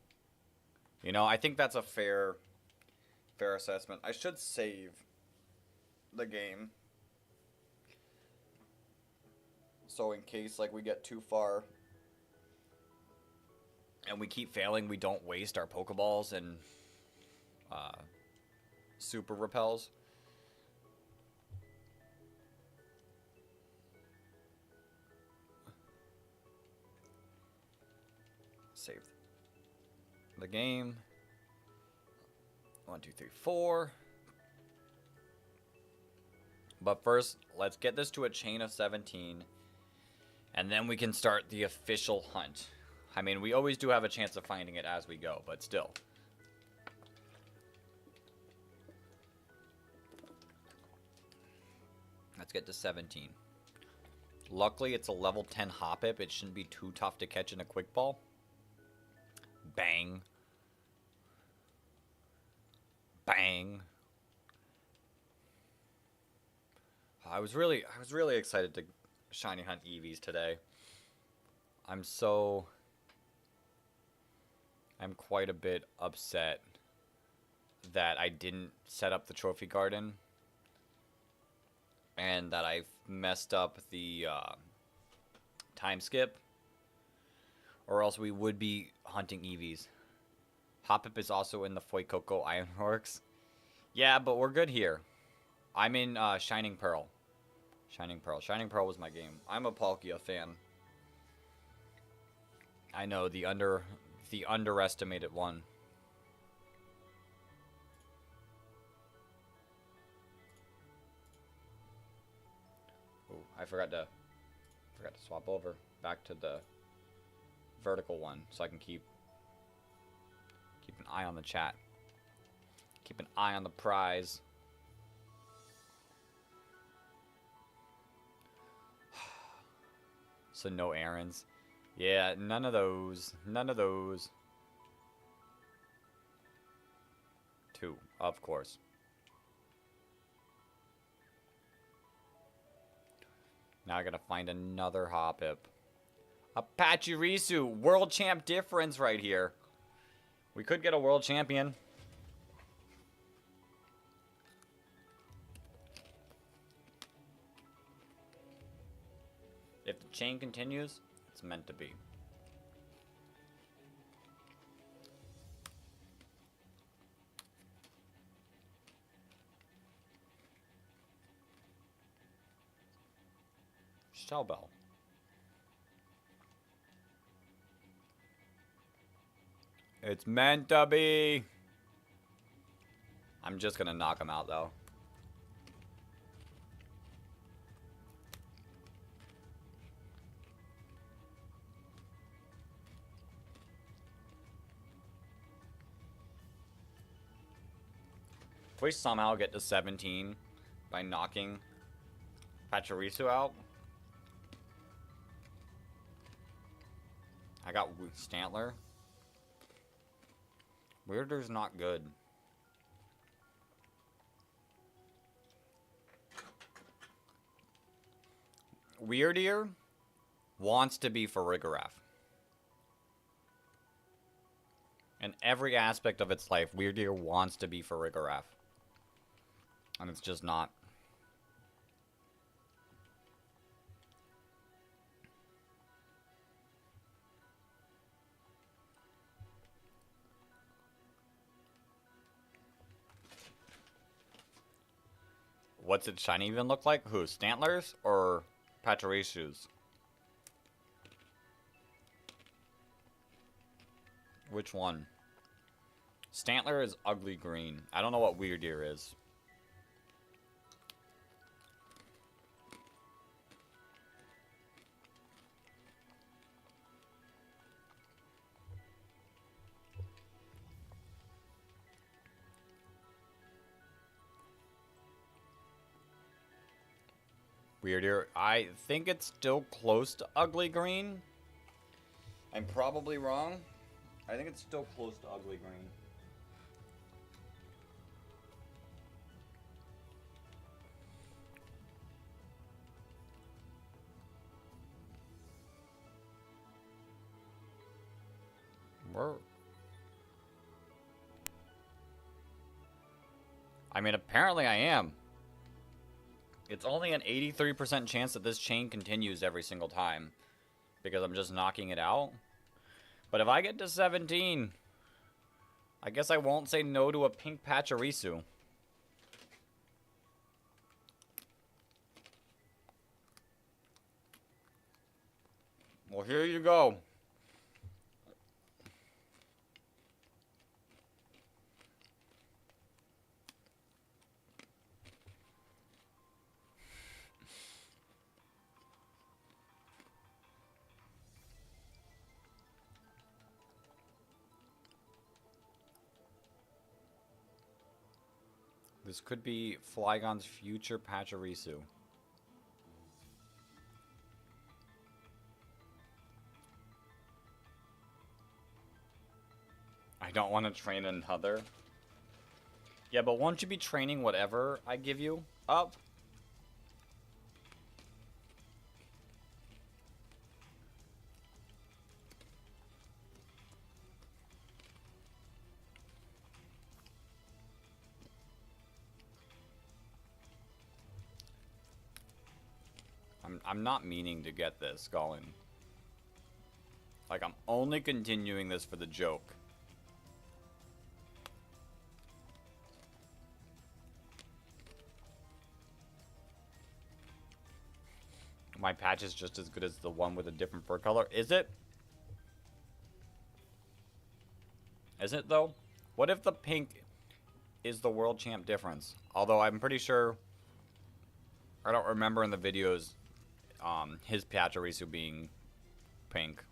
You know, I think that's a fair assessment. I should save the game. So in case like we get too far and we keep failing, we don't waste our Pokeballs and super repels. Save the game. 1, 2, 3, 4. But first, let's get this to a chain of 17. And then we can start the official hunt. I mean, we always do have a chance of finding it as we go, but still. Let's get to 17. Luckily, it's a level 10 Hoppip. It shouldn't be too tough to catch in a quick ball. Bang. Bang. I was really excited to shiny hunt Eevees today. I'm quite a bit upset that I didn't set up the trophy garden and that I messed up the time skip, or else we would be hunting Eevees. Hoppip is also in the Fuecoco Ironworks. Yeah, but we're good here. I'm in Shining Pearl. Shining Pearl. Shining Pearl was my game. I'm a Palkia fan. I know, the underestimated one. Oh, I forgot to swap over back to the vertical one so I can keep an eye on the chat. Keep an eye on the prize. So no errands. Yeah, none of those. None of those. 2, of course. Now I gotta find another Hoppip. A Pachirisu! World champ difference right here. We could get a world champion. If the chain continues, it's meant to be. Shellbell. It's meant to be. I'm just gonna knock him out though. If we somehow get to 17 by knocking Pachirisu out. I got Stantler. Weirder's not good. Weirdier wants to be Farigiraf. In every aspect of its life, Weirdier wants to be Farigiraf. And it's just not. What's its shiny even look like? Who? Stantlers or Pachirisus? Which one? Stantler is ugly green. I don't know what Weirdier is. Weirdier. I think it's still close to ugly green. I'm probably wrong. I think it's still close to ugly green. I mean, apparently I am. It's only an 83% chance that this chain continues every single time. Because I'm just knocking it out. But if I get to 17, I guess I won't say no to a pink Pachirisu. Well, here you go. This could be Flygon's future Pachirisu. I don't want to train another. Yeah, but won't you be training whatever I give you up? I'm not meaning to get this going. Like, I'm only continuing this for the joke. My patch is just as good as the one with a different fur color. Is it? Is it, though? What if the pink is the world champ difference? Although I'm pretty sure... I don't remember in the videos his Pachirisu being pink.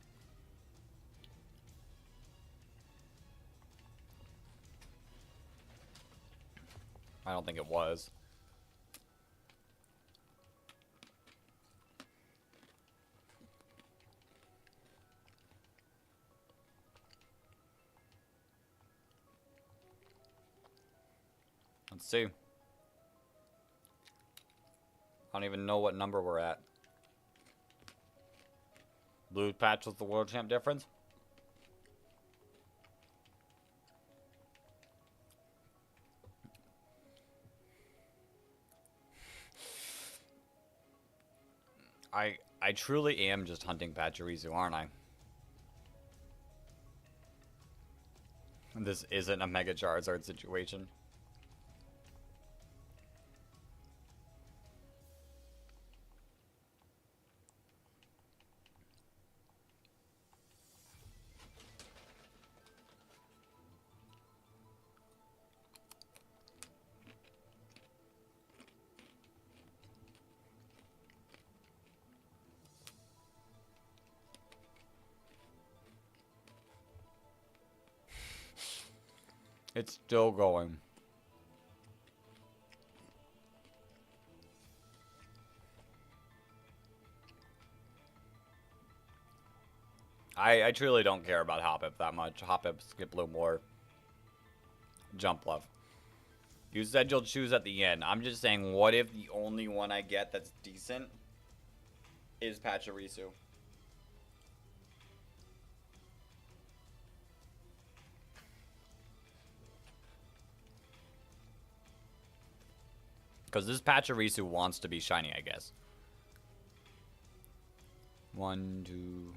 I don't think it was. Let's see. I don't even know what number we're at. Lose patch with the world champ difference. I truly am just hunting Pachirisu, aren't I? This isn't a Mega Charizard situation. It's still going. I truly don't care about Hoppip that much. Hoppip, skip a little more. Jump love. You said you'll choose at the end. I'm just saying, what if the only one I get that's decent is Pachirisu? Because this Pachirisu wants to be shiny, I guess. 1, 2...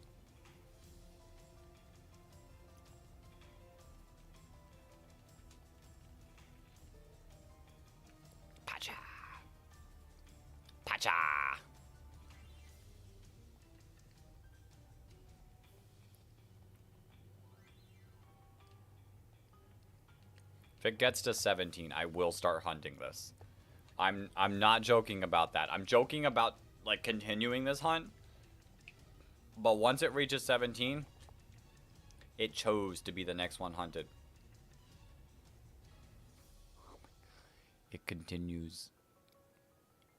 Pacha! Pacha! If it gets to 17, I will start hunting this. I'm not joking about that. I'm joking about, like, continuing this hunt. But once it reaches 17, it chose to be the next one hunted. It continues.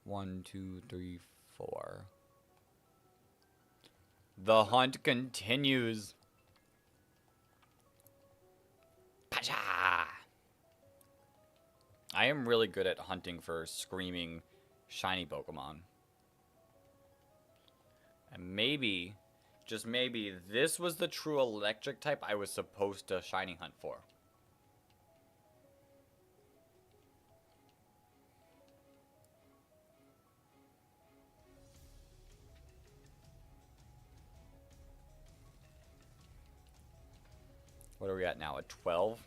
1, 2, 3, 4. The hunt continues. Pacha! I am really good at hunting for screaming shiny Pokemon. And maybe, just maybe, this was the true electric type I was supposed to shiny hunt for. What are we at now? At 12?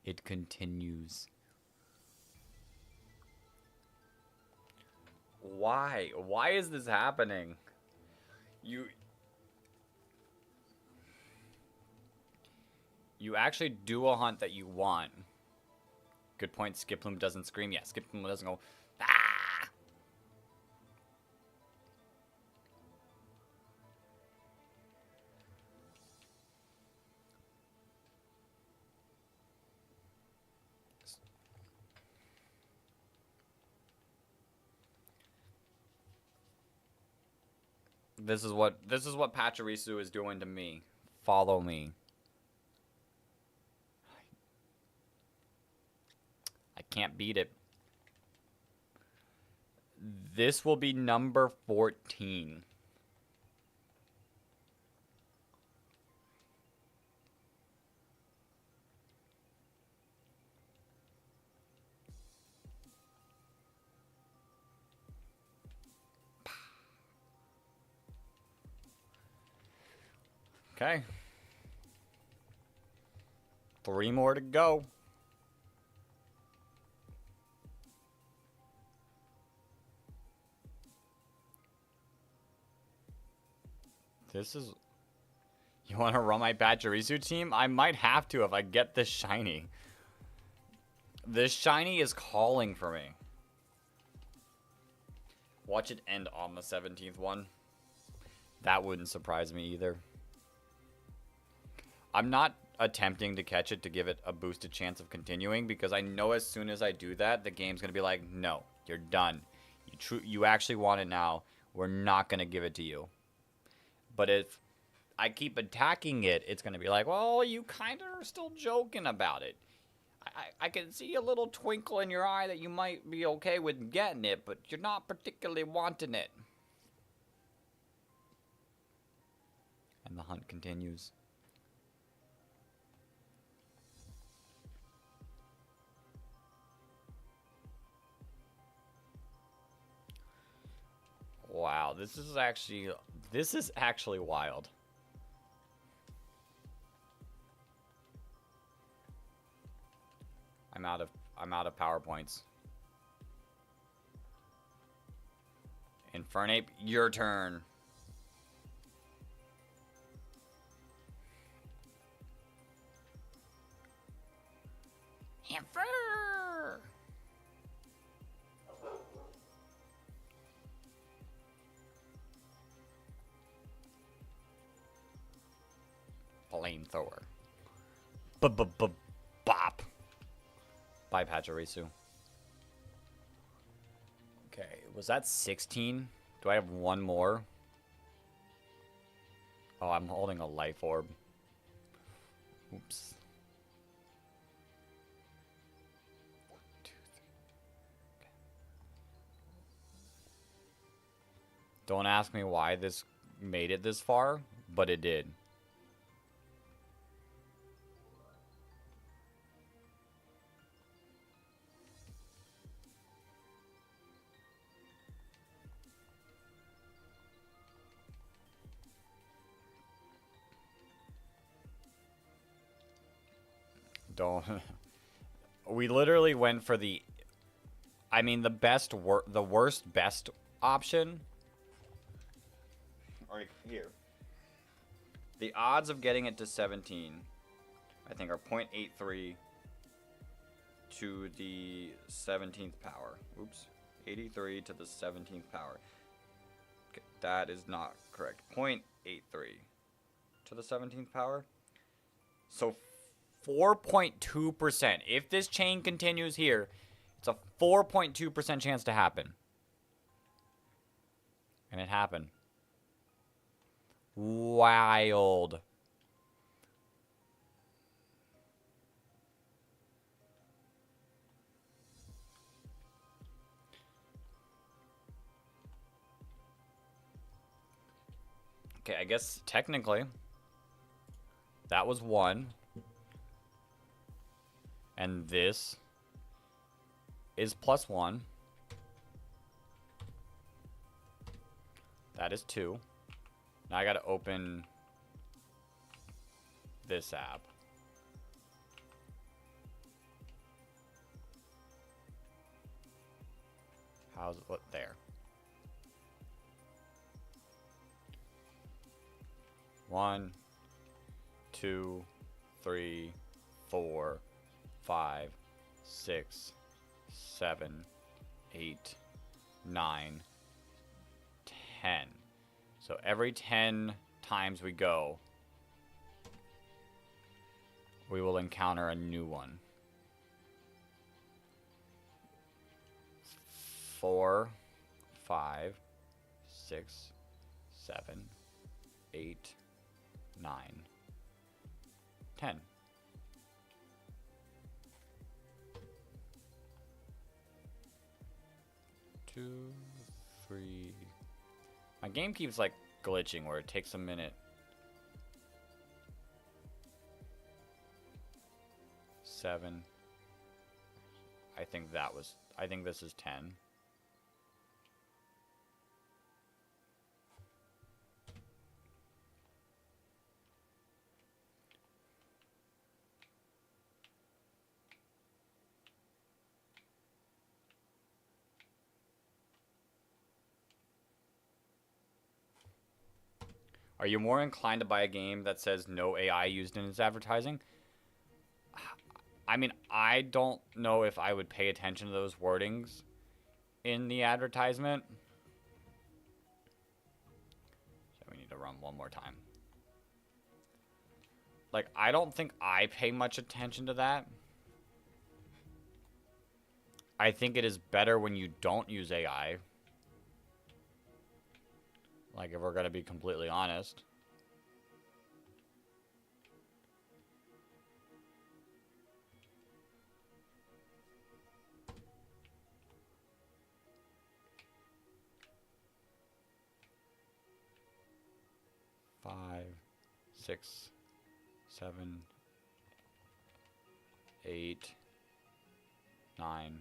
It continues. Why? Why is this happening? You actually do a hunt that you want. Good point. Skiploom doesn't scream. Yeah, Skiploom doesn't go, ah! This is what Pachirisu is doing to me. Follow me. I can't beat it. This will be number 14. Okay. 3 more to go. This is... You want to run my Pachirisu team? I might have to if I get this shiny. This shiny is calling for me. Watch it end on the 17th one. That wouldn't surprise me either. I'm not attempting to catch it to give it a boosted chance of continuing, because I know as soon as I do that, the game's going to be like, no, you're done. You actually want it now. We're not going to give it to you. But if I keep attacking it, it's going to be like, well, you kind of are still joking about it. I can see a little twinkle in your eye that you might be okay with getting it, but you're not particularly wanting it. And the hunt continues. Wow, this is actually wild. I'm out of PowerPoints. Infernape, your turn. Infer. Flamethrower. Bop. Bye, Pachirisu. Okay, was that 16? Do I have one more? Oh, I'm holding a life orb. Oops. 1, 2, 3. Okay. Don't ask me why this made it this far, but it did. Don't. We literally went for the. I mean, the worst best option. Right here. The odds of getting it to 17, I think, are 0.83 to the 17th power. Oops. 83 to the 17th power. Okay, that is not correct. 0.83 to the 17th power. So 4.2%. If this chain continues here, it's a 4.2% chance to happen. And it happened. Wild. Okay, I guess technically that was 1. And this is +1. That is 2. Now I gotta open this app. How's it look there? 1, 2, 3, 4, 5, 6, 7, 8, 9, 10. So every 10 times we go, we will encounter a new one. 4, 5, 6, 7, 8, 9, 10. Two, 3. My game keeps like glitching where it takes a minute. 7. I think this is 10. Are you more inclined to buy a game that says no AI used in its advertising? I mean, I don't know if I would pay attention to those wordings in the advertisement. So we need to run one more time. Like, I don't think I pay much attention to that. I think it is better when you don't use AI. Like, if we're going to be completely honest. 6, 7, 8, 9,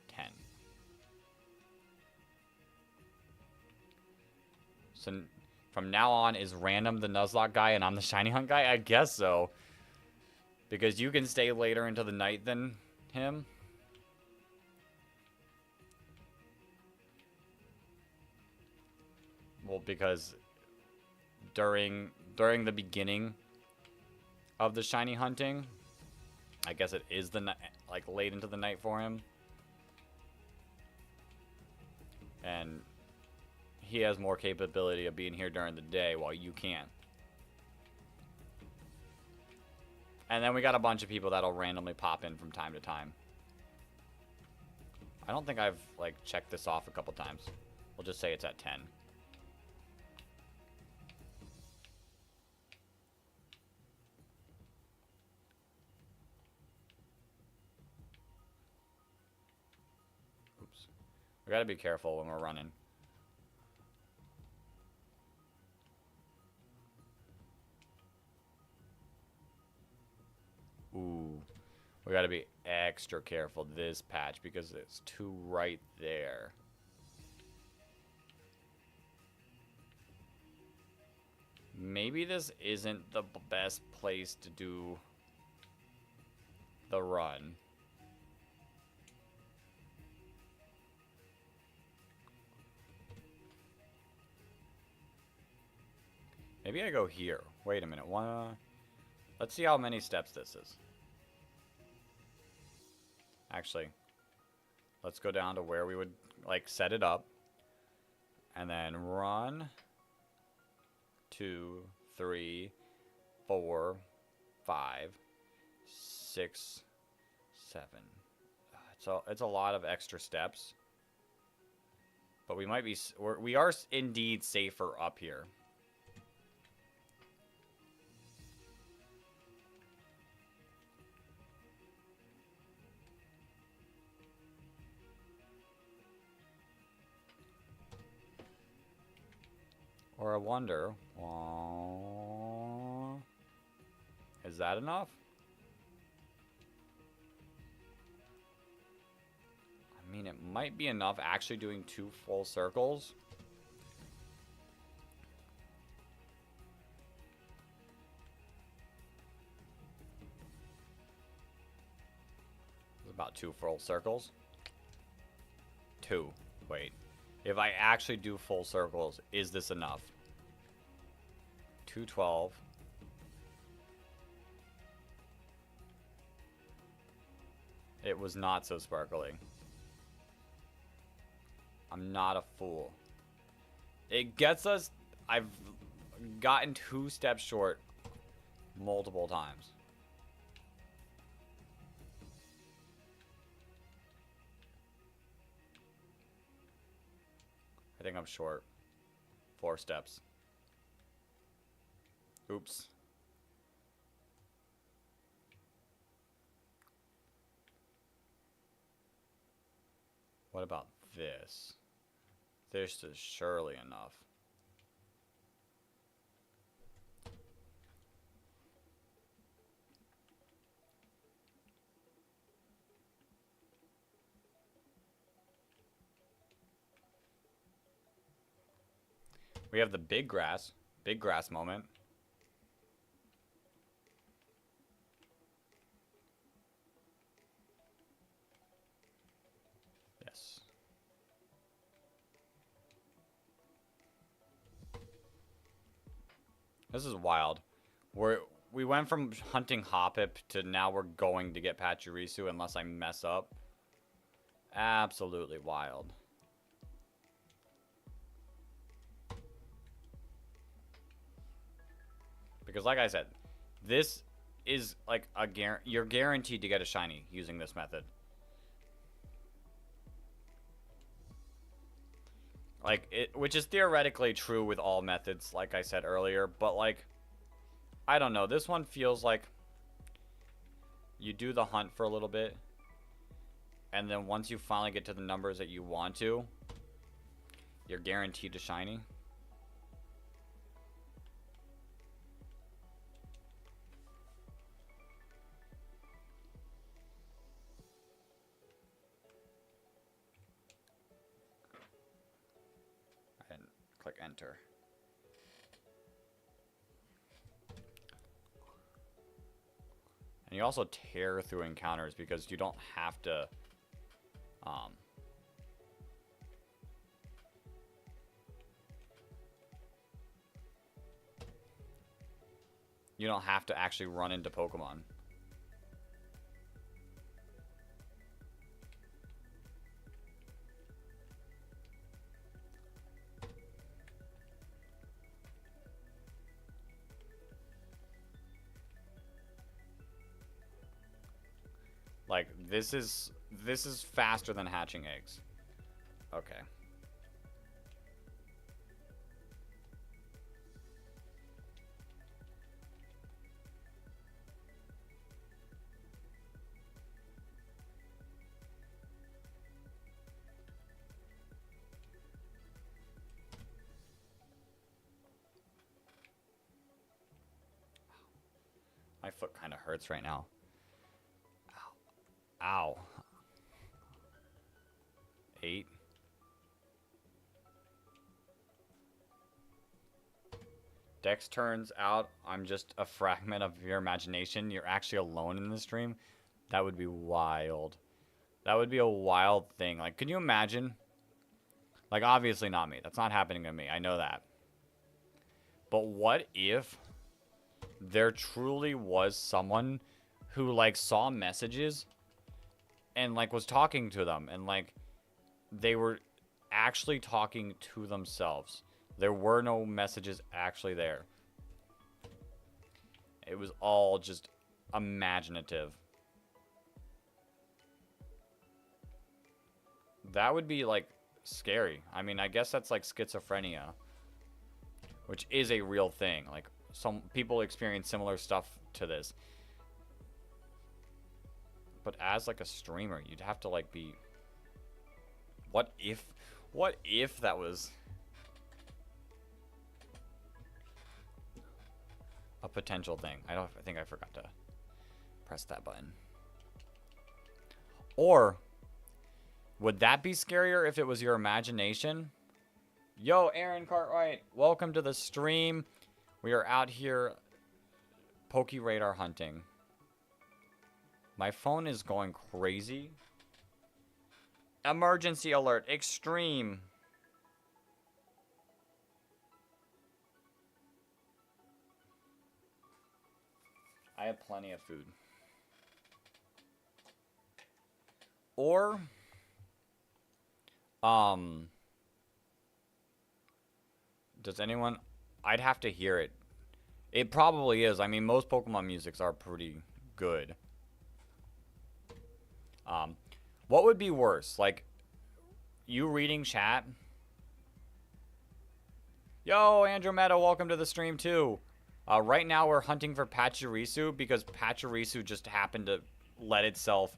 10. So from now on, is Random the Nuzlocke guy and I'm the Shiny Hunt guy? I guess so. Because you can stay later into the night than him. Well, because during the beginning of the shiny hunting, I guess it is the like late into the night for him, and he has more capability of being here during the day while you can't. And then we got a bunch of people that'll randomly pop in from time to time. I don't think I've like checked this off a couple times. We'll just say it's at 10. Oops. We gotta be careful when we're running. Ooh. We gotta be extra careful this patch because it's two right there. Maybe this isn't the best place to do the run. Maybe I go here. Wait a minute. Let's see how many steps this is. Actually, let's go down to where we would like set it up. And then run 2, 3, 4, 5, 6, 7. So it's a lot of extra steps. But we might be we are indeed safer up here. Or I wonder, is that enough? I mean, it might be enough actually doing 2 full circles. It's about 2 full circles. 2. Wait. If I actually do full circles, is this enough? 212. It was not so sparkling. I'm not a fool. It gets us... I've gotten 2 steps short multiple times. I think I'm short. 4 steps. Oops. What about this? This is surely enough. We have the big grass moment. Yes. This is wild. We went from hunting Hoppip to now we're going to get Pachirisu unless I mess up. Absolutely wild. Because like I said, this is like a you're guaranteed to get a shiny using this method. Like which is theoretically true with all methods, like I said earlier, but like I don't know, this one feels like you do the hunt for a little bit and then once you finally get to the numbers that you want to, you're guaranteed a shiny. hunter. And you also tear through encounters because you don't have to you don't have to actually run into Pokemon. Like, this is faster than hatching eggs. Okay. My foot kind of hurts right now. Ow. Ow. 8. Dex turns out I'm just a fragment of your imagination. You're actually alone in the stream. That would be wild. That would be a wild thing. Like, could you imagine? Like, obviously not me. That's not happening to me. I know that. But what if there truly was someone who, like, saw messages and, like, was talking to them, and, like, they were actually talking to themselves. There were no messages actually there. It was all just imaginative. That would be, like, scary. I mean, I guess that's like schizophrenia, which is a real thing. Like, some people experience similar stuff to this. But as, like, a streamer, you'd have to, like, be... What if that was a potential thing? I think I forgot to press that button. Or would that be scarier if it was your imagination? Yo, Aaron Cartwright, welcome to the stream. We are out here PokeRadar hunting. My phone is going crazy. Emergency alert, extreme. I have plenty of food. Or, does anyone... I'd have to hear it. It probably is. I mean, most Pokemon musics are pretty good. What would be worse? Like, you reading chat? Yo, Andromeda, welcome to the stream, too. Right now, we're hunting for Pachirisu because Pachirisu just happened to let itself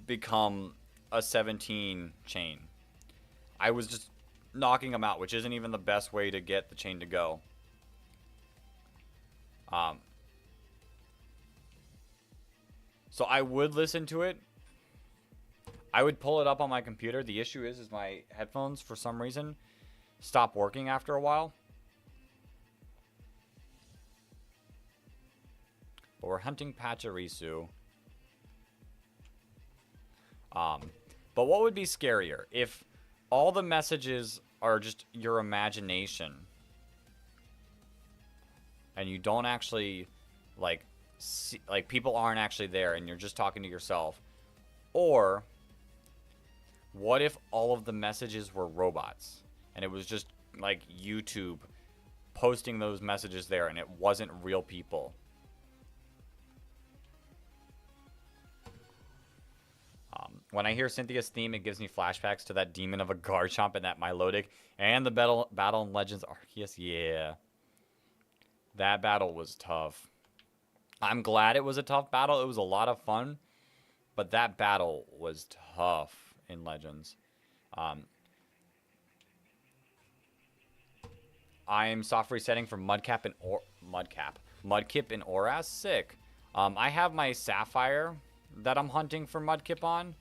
become a 17 chain. I was just knocking them out, which isn't even the best way to get the chain to go. So I would listen to it. I would pull it up on my computer. The issue is my headphones, for some reason, stop working after a while. But we're hunting Pachirisu. But what would be scarier? If all the messages are just your imagination and you don't actually, like, see, like, people aren't actually there and you're just talking to yourself. Or what if all of the messages were robots and it was just, like, YouTube posting those messages there and it wasn't real people? When I hear Cynthia's theme, it gives me flashbacks to that demon of a Garchomp and that Milotic and the battle in Legends Arceus. Yeah. That battle was tough. I'm glad it was a tough battle. It was a lot of fun. But that battle was tough in Legends. I am soft resetting for Mudkip and Oras. Sick. I have my Sapphire that I'm hunting for Mudkip on.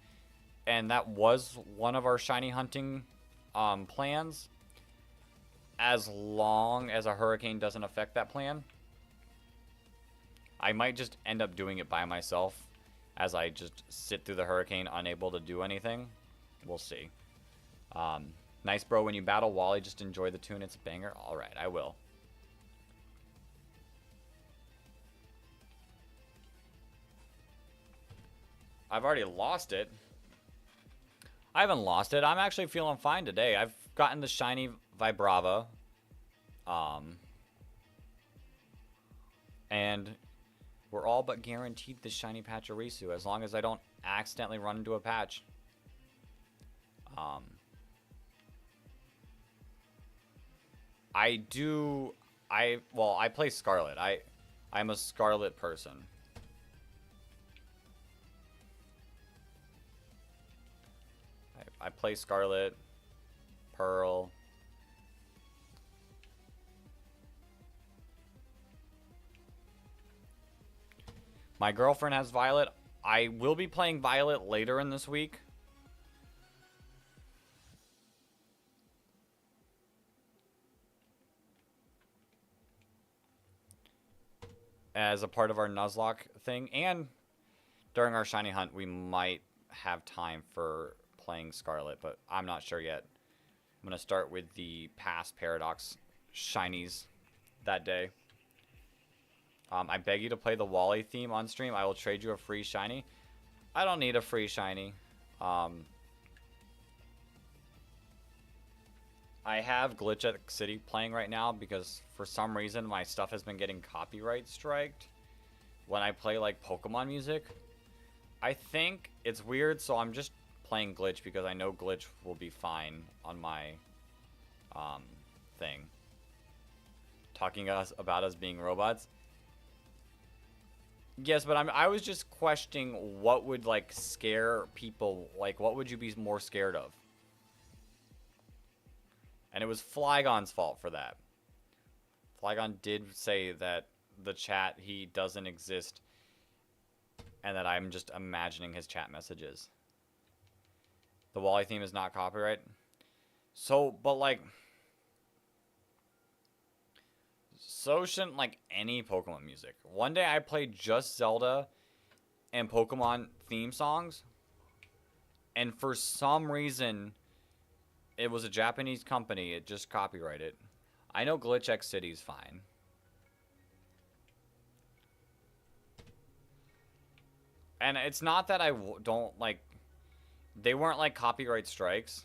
And that was one of our shiny hunting plans. as long as a hurricane doesn't affect that plan. I might just end up doing it by myself as I just sit through the hurricane unable to do anything. We'll see. Nice, bro. When you battle Wally, just enjoy the tune. It's a banger. All right, I will. I've already lost it. I haven't lost it. I'm actually feeling fine today. I've gotten the shiny Vibrava. And we're all but guaranteed the shiny Pachirisu as long as I don't accidentally run into a patch. I play Scarlet. I'm a Scarlet person. I play Scarlet, Pearl. My girlfriend has Violet. I will be playing Violet later in this week. As a part of our Nuzlocke thing. And during our shiny hunt, we might have time for playing Scarlet, but I'm not sure yet. I'm going to start with the past Paradox shinies that day. I beg you to play the Wally theme on stream. I will trade you a free shiny. I don't need a free shiny. I have Glitch at City playing right now because for some reason my stuff has been getting copyright striked when I play like Pokemon music. I think it's weird, so I'm just playing Glitch because I know Glitch will be fine on my thing. Talking about us being robots. Yes, but I was just questioning what would like scare people. Like, what would you be more scared of? And it was Flygon's fault for that. Flygon did say that the chat, he doesn't exist. And that I'm just imagining his chat messages. The Wally theme is not copyright. So, but like... So shouldn't like any Pokemon music. One day I played just Zelda and Pokemon theme songs. And for some reason, it was a Japanese company. It just copyrighted. I know Glitch X City's fine. And it's not that I don't like... They weren't like copyright strikes.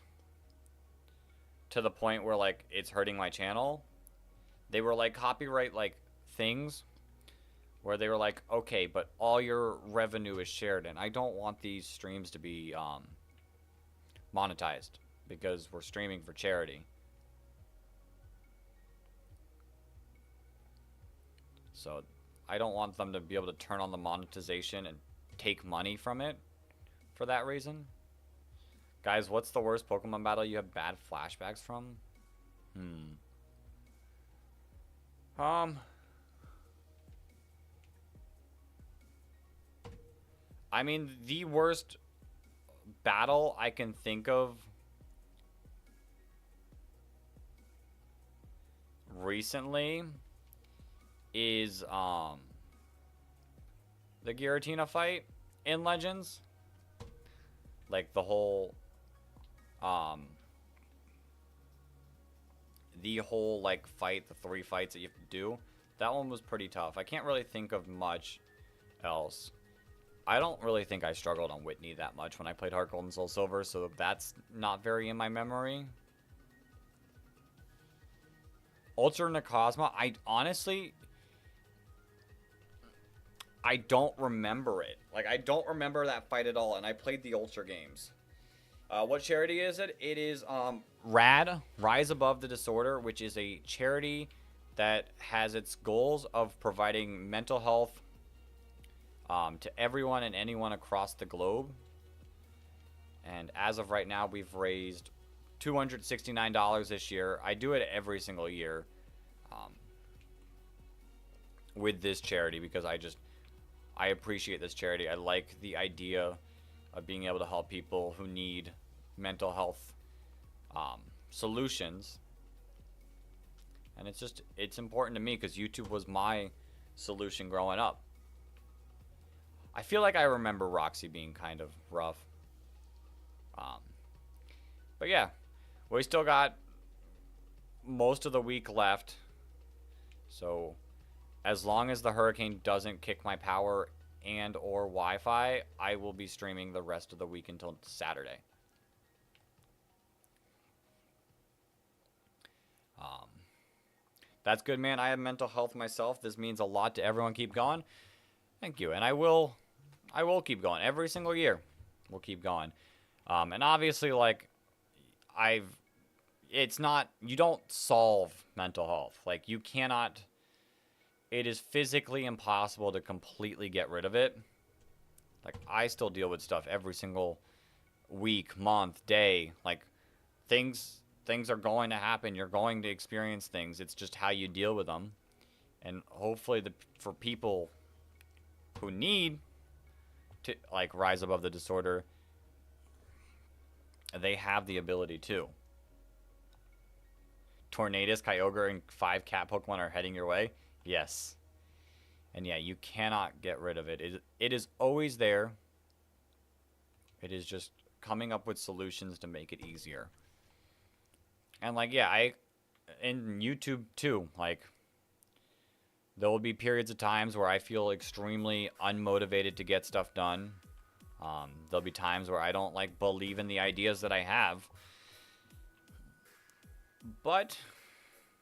To the point where like it's hurting my channel. They were like copyright like things. Where they were like, okay, but all your revenue is shared. And I don't want these streams to be monetized. Because we're streaming for charity. So I don't want them to be able to turn on the monetization and take money from it for that reason. Guys, what's the worst Pokemon battle you have bad flashbacks from? I mean, the worst battle I can think of recently is the Giratina fight in Legends. Like the whole like fight, the 3 fights that you have to do. That one was pretty tough. I can't really think of much else. I don't really think I struggled on Whitney that much when I played Heart Gold and Soul Silver, so that's not very in my memory. Ultra Necrozma, I honestly... I don't remember it. Like, I don't remember that fight at all, and I played the Ultra games. What charity is it? It is RAD, Rise Above the Disorder, which is a charity that has its goals of providing mental health to everyone and anyone across the globe. And as of right now, we've raised $269 this year. I do it every single year with this charity because I appreciate this charity. I like the idea of being able to help people who need mental health solutions. And it's important to me because YouTube was my solution growing up. I feel like I remember Roxy being kind of rough. But yeah, we still got most of the week left. So as long as the hurricane doesn't kick my power and or Wi-Fi, I will be streaming the rest of the week until Saturday. That's good, man. I have mental health myself. This means a lot to everyone. Keep going. Thank you. And I will keep going. Every single year, we'll keep going. And obviously, like, it's not, you don't solve mental health. Like, you cannot, it is physically impossible to completely get rid of it. Like, I still deal with stuff every single week, month, day. Like, things are going to happen. You're going to experience things. It's just how you deal with them. And hopefully for people who need to, like, rise above the disorder, they have the ability to. Tornadus, Kyogre, and 5 cat Pokemon are heading your way. Yes. And yeah, you cannot get rid of it. It is always there. It is just coming up with solutions to make it easier. And like, yeah, in YouTube too, like, there will be periods of times where I feel extremely unmotivated to get stuff done. There'll be times where I don't, like, believe in the ideas that I have. But,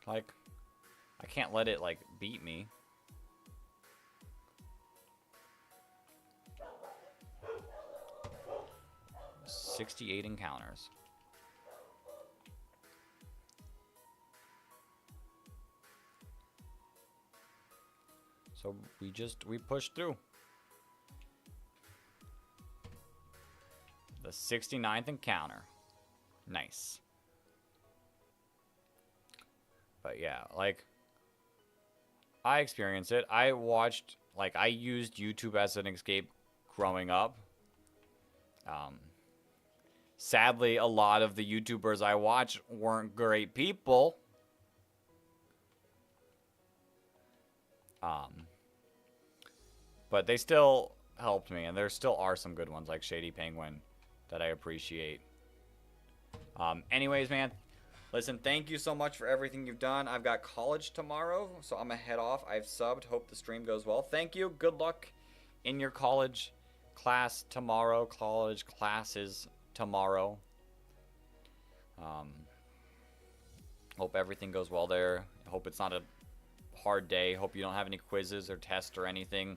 like, I can't let it, like, beat me. $68 encounters. So we pushed through. The 69th encounter. Nice. But yeah, like, I experienced it. I watched, like, I used YouTube as an escape growing up. Sadly, a lot of the YouTubers I watched weren't great people. But they still helped me, and there still are some good ones, like Shady Penguin, that I appreciate. Anyways, man, listen, thank you so much for everything you've done. I've got college tomorrow, so I'm going to head off. I've subbed. Hope the stream goes well. Thank you. Good luck in your college class tomorrow. College classes tomorrow. Hope everything goes well there. Hope it's not a hard day. Hope you don't have any quizzes or tests or anything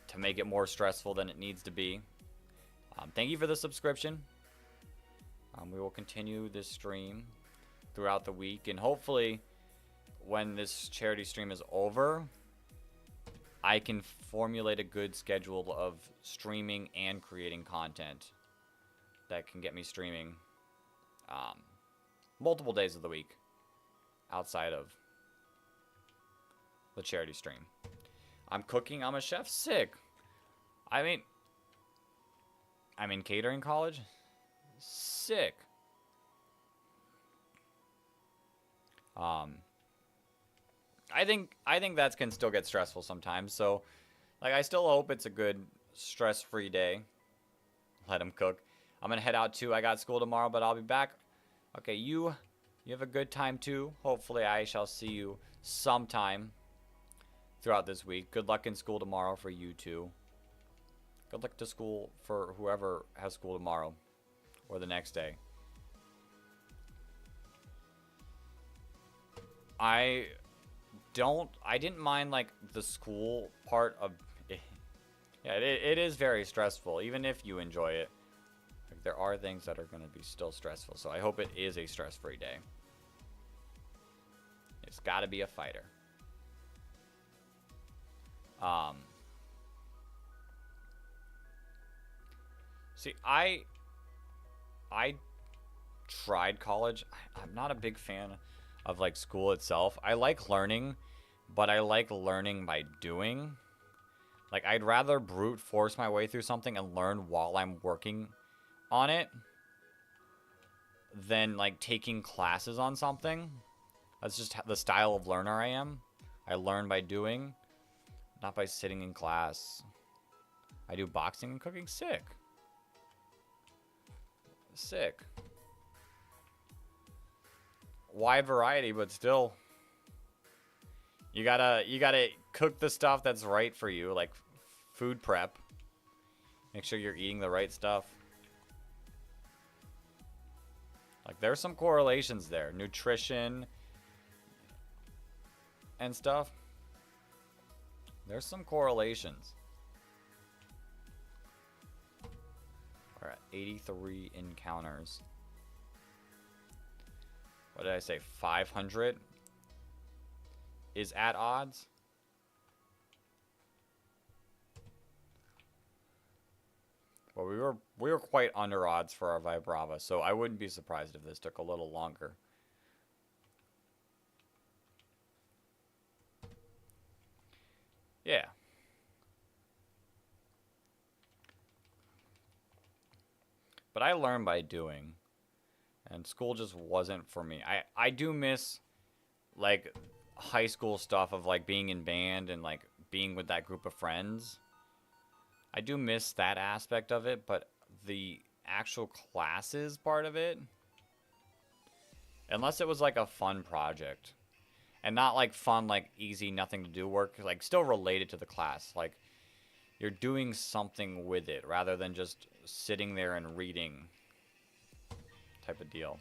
to make it more stressful than it needs to be. Thank you for the subscription. We will continue this stream throughout the week, and hopefully when this charity stream is over, I can formulate a good schedule of streaming and creating content that can get me streaming multiple days of the week outside of the charity stream. I'm cooking. I'm a chef. Sick. I mean, I'm in catering college. Sick. I think that can still get stressful sometimes. So, like, I still hope it's a good stress-free day. Let him cook. I'm gonna head out too. I got school tomorrow, but I'll be back. Okay, you have a good time too. Hopefully, I shall see you sometime throughout this week. Good luck in school tomorrow for you too. Good luck to school for whoever has school tomorrow or the next day. I didn't mind, like, the school part of it. Yeah, it is very stressful, even if you enjoy it. Like, there are things that are going to be still stressful, so I hope it is a stress-free day. It's got to be a fighter. See, I tried college. I'm not a big fan of, like, school itself. I like learning, but I like learning by doing. Like, I'd rather brute force my way through something and learn while I'm working on it than, like, taking classes on something. That's just the style of learner I am. I learn by doing, not by sitting in class. I do boxing and cooking. Sick. Sick. Wide variety, but still. You gotta cook the stuff that's right for you, like food prep. Make sure you're eating the right stuff. Like, there's some correlations there. Nutrition and stuff. There's some correlations. We're at 83 encounters. What did I say? 500 is at odds. Well, we were quite under odds for our Vibrava, so I wouldn't be surprised if this took a little longer. Yeah. But I learned by doing, and school just wasn't for me. I do miss, like, high school stuff of, like, being in band and, like, being with that group of friends. I do miss that aspect of it, but the actual classes part of it, unless it was like a fun project, and not like fun, like easy, nothing to do work, like still related to the class, like you're doing something with it rather than just sitting there and reading type of deal.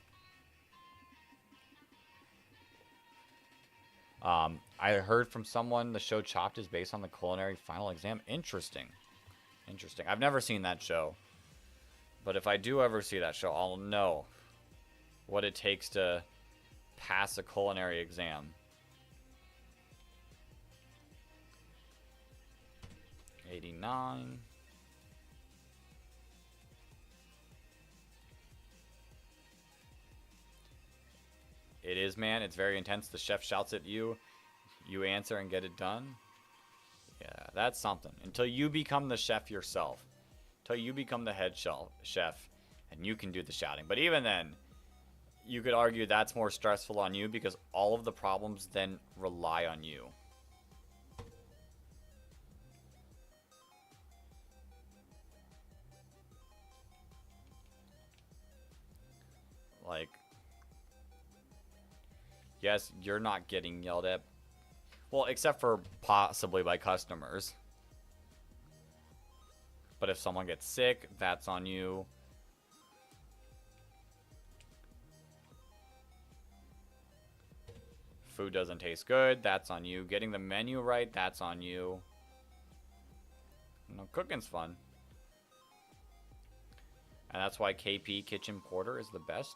I heard from someone the show Chopped is based on the culinary final exam. Interesting. Interesting. I've never seen that show. But if I do ever see that show, I'll know what it takes to pass a culinary exam. $89. It is, man. It's very intense. The chef shouts at you. You answer and get it done. Yeah, that's something. Until you become the chef yourself. Until you become the head chef. And you can do the shouting. But even then, you could argue that's more stressful on you because all of the problems then rely on you. Like, yes, you're not getting yelled at. Well, except for possibly by customers. But if someone gets sick, that's on you. Food doesn't taste good, that's on you. Getting the menu right, that's on you. You know, cooking's fun. And that's why KP Kitchen Porter is the best.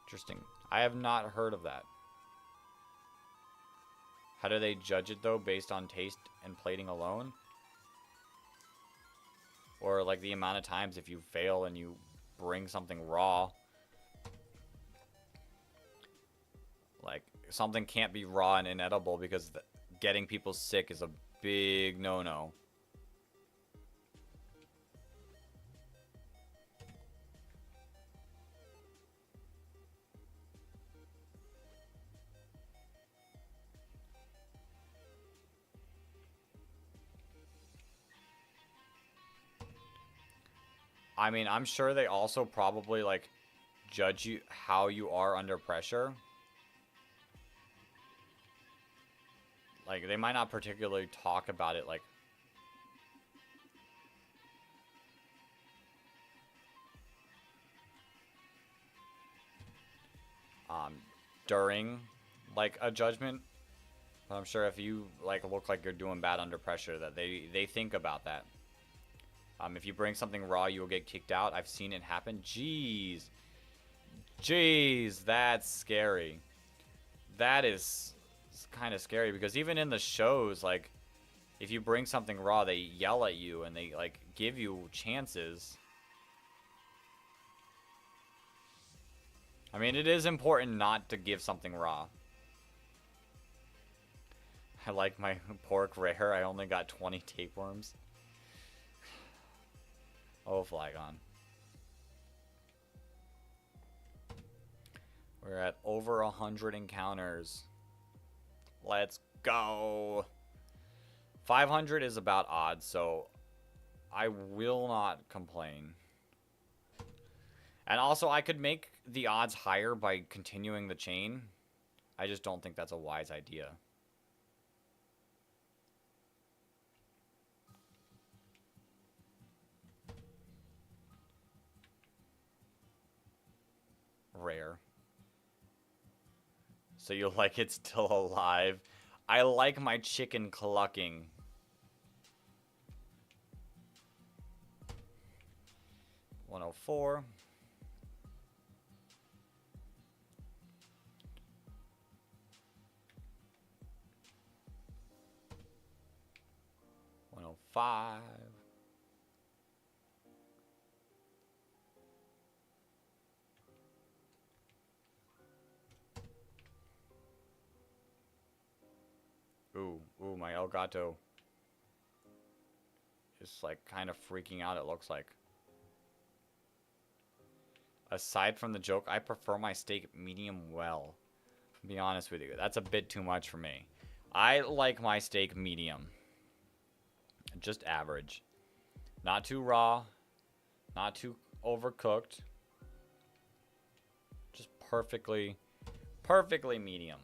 Interesting. I have not heard of that. How do they judge it, though, based on taste and plating alone? Or, like, the amount of times if you fail and you bring something raw. Like, something can't be raw and inedible because getting people sick is a big no-no. I mean, I'm sure they also probably, like, judge you how you are under pressure. Like, they might not particularly talk about it, like... during, like, a judgment. But I'm sure if you, like, look like you're doing bad under pressure, that they think about that. If you bring something raw, you will get kicked out. I've seen it happen. Jeez. Jeez, that's scary. That is kind of scary because even in the shows, like, if you bring something raw, they yell at you and they, like, give you chances. I mean, it is important not to give something raw. I like my pork rare. I only got 20 tapeworms. Oh, Flygon. We're at over 100 encounters. Let's go. 500 is about odds, so I will not complain. And also, I could make the odds higher by continuing the chain. I just don't think that's a wise idea. Rare. So you like it still alive? I like my chicken clucking. $104. $105. Ooh, my Elgato is like kind of freaking out, it looks like. Aside from the joke, I prefer my steak medium well. To be honest with you, that's a bit too much for me. I like my steak medium. Just average. Not too raw. Not too overcooked. Just perfectly medium.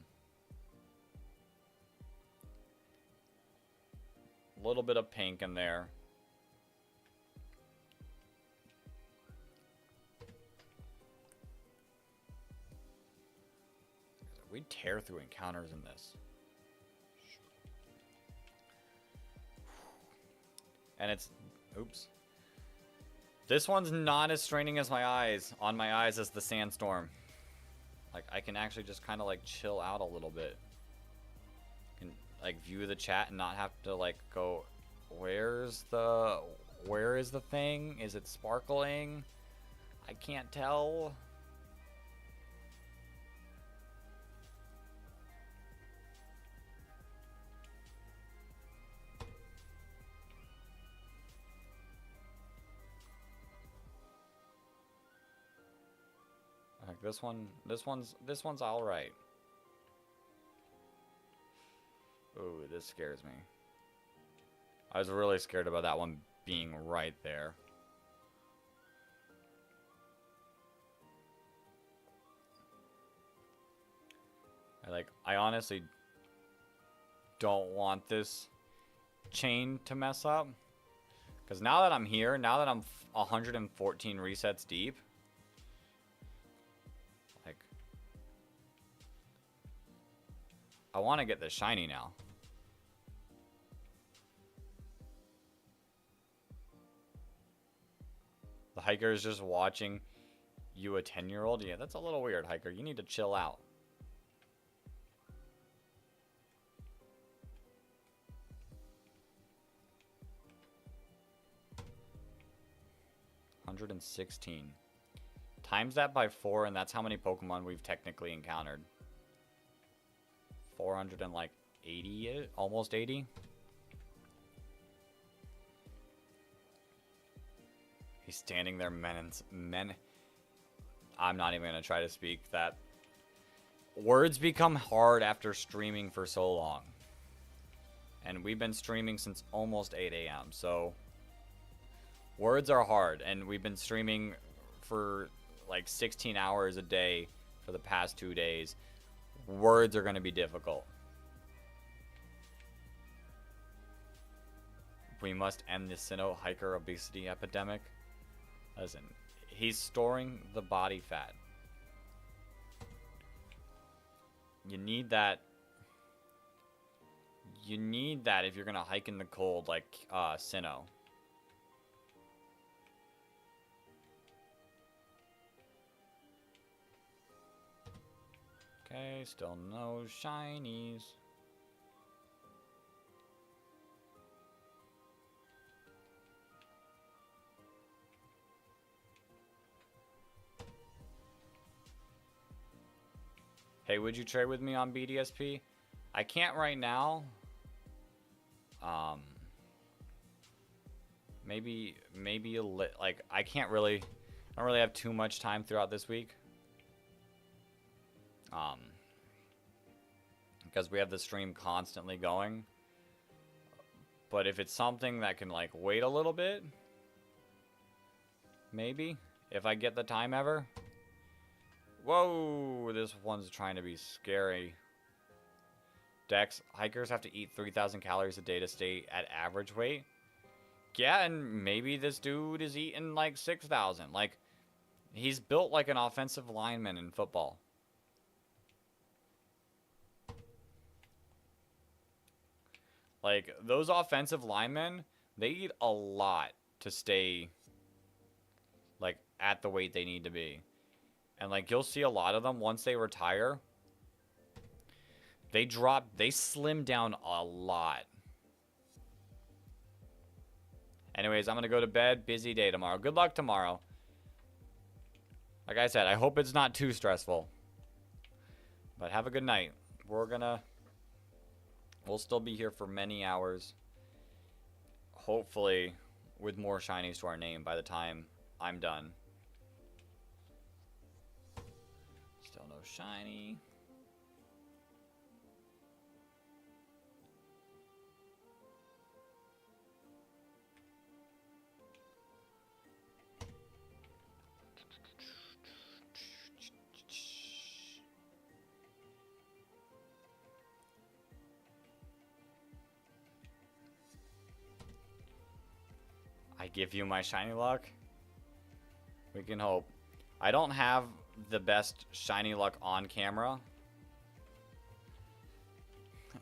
A little bit of pink in there. We tear through encounters in this. And it's... Oops. This one's not as straining as my eyes. On my eyes as the sandstorm. Like, I can actually just kind of, like, chill out a little bit. Can, like, view the chat and not have to, like, go... Where is the thing? Is it sparkling? I can't tell. Like this one's all right. Ooh, this scares me. I was really scared about that one being right there. I honestly don't want this chain to mess up. Because now that I'm here, now that I'm 114 resets deep, like, I want to get this shiny now. The hiker is just watching you, a 10-year-old? Yeah, that's a little weird, hiker. You need to chill out. $116. Times that by 4, and that's how many Pokemon we've technically encountered. 480, almost 80. He's standing there, I'm not even gonna try to speak that. Words become hard after streaming for so long. And we've been streaming since almost 8 a.m. So words are hard, and we've been streaming for like 16 hours a day for the past 2 days. Words are gonna be difficult. We must end the Sinnoh hiker obesity epidemic. Listen, he's storing the body fat. You need that. You need that if you're gonna hike in the cold like Sinnoh. Okay, still no shinies. Hey, would you trade with me on BDSP? I can't right now. Maybe like I don't really have too much time throughout this week. Um, because we have the stream constantly going. But if it's something that can, like, wait a little bit, maybe, if I get the time ever. Whoa, this one's trying to be scary. Dex, hikers have to eat 3,000 calories a day to stay at average weight. Yeah, and maybe this dude is eating like 6,000. Like, he's built like an offensive lineman in football. Like, those offensive linemen, they eat a lot to stay, like, at the weight they need to be. And, like, you'll see a lot of them, once they retire, they slim down a lot. Anyways, I'm going to go to bed. Busy day tomorrow. Good luck tomorrow. Like I said, I hope it's not too stressful. But have a good night. We'll still be here for many hours. Hopefully, with more shinies to our name by the time I'm done. Still no shiny. I give you my shiny luck? We can hope. I don't have the best shiny luck on camera.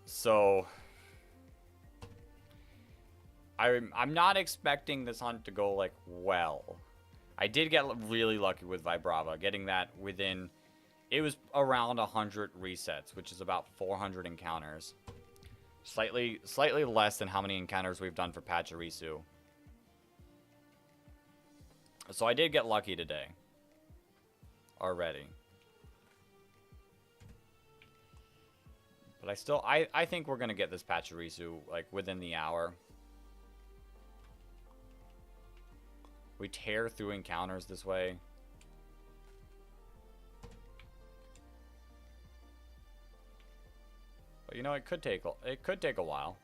So I'm not expecting this hunt to go, like, well. I did get really lucky with Vibrava, getting that within... It was around 100 resets, which is about 400 encounters. Slightly less than how many encounters we've done for Pachirisu. So I did get lucky today. Already. But I think we're going to get this Pachirisu, like, within the hour. We tear through encounters this way. But, you know, it could take a while.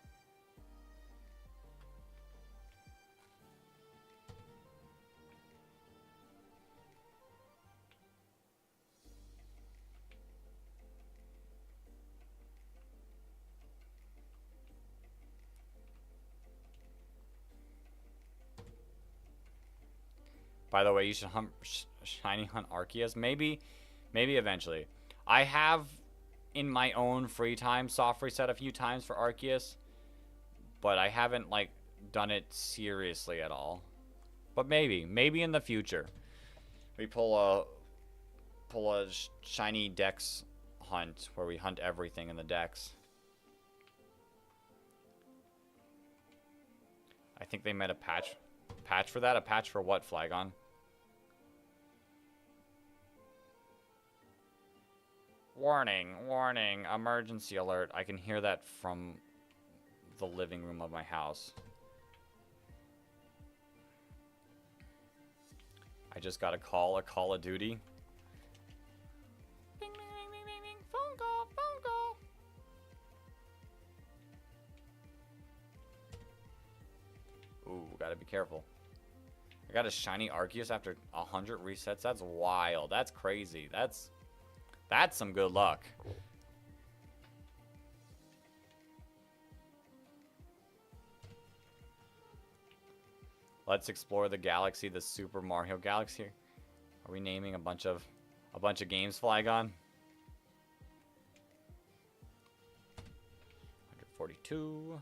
By the way, you should shiny hunt Arceus. Maybe eventually. I have, in my own free time, soft reset a few times for Arceus. But I haven't, like, done it seriously at all. But maybe in the future. We pull a shiny Dex hunt where we hunt everything in the Dex. I think they made a patch for that. A patch for what, Flagon? Warning, emergency alert. I can hear that from the living room of my house. I just got a Call of Duty. Ding, ding, ding, ding, ding, ding. Phone call. Ooh, gotta be careful. I got a shiny Arceus after 100 resets. That's wild. That's crazy. That's some good luck. Let's explore the galaxy, the Super Mario Galaxy. Are we naming a bunch of games, Flygon? 142.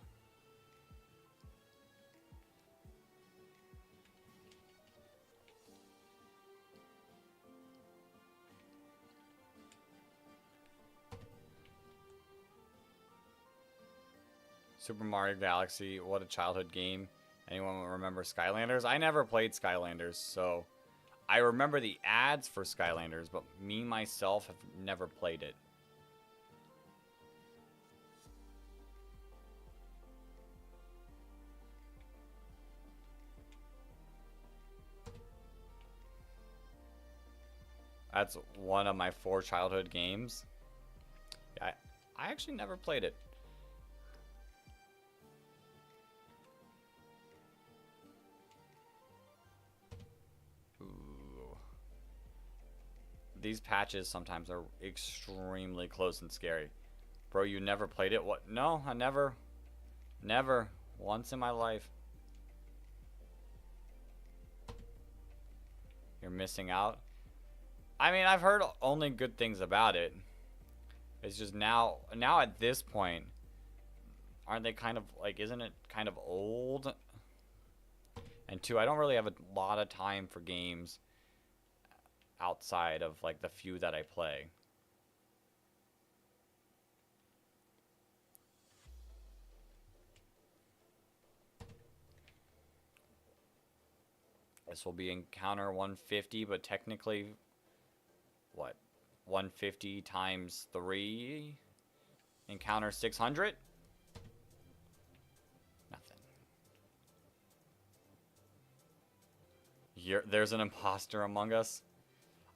Super Mario Galaxy, what a childhood game. Anyone remember Skylanders? I never played Skylanders, so I remember the ads for Skylanders, but me, myself, have never played it. That's one of my 4 childhood games. I actually never played it. Ooh. These patches sometimes are extremely close and scary. Bro, you never played it? What? No, I never. Never. Once in my life. You're missing out. I mean, I've heard only good things about it. It's just now at this point, aren't they kind of like, isn't it kind of old? And two, I don't really have a lot of time for games outside of like the few that I play. This will be encounter 150, but technically, what? 150 times 3? Encounter 600? Nothing. There's an imposter among us.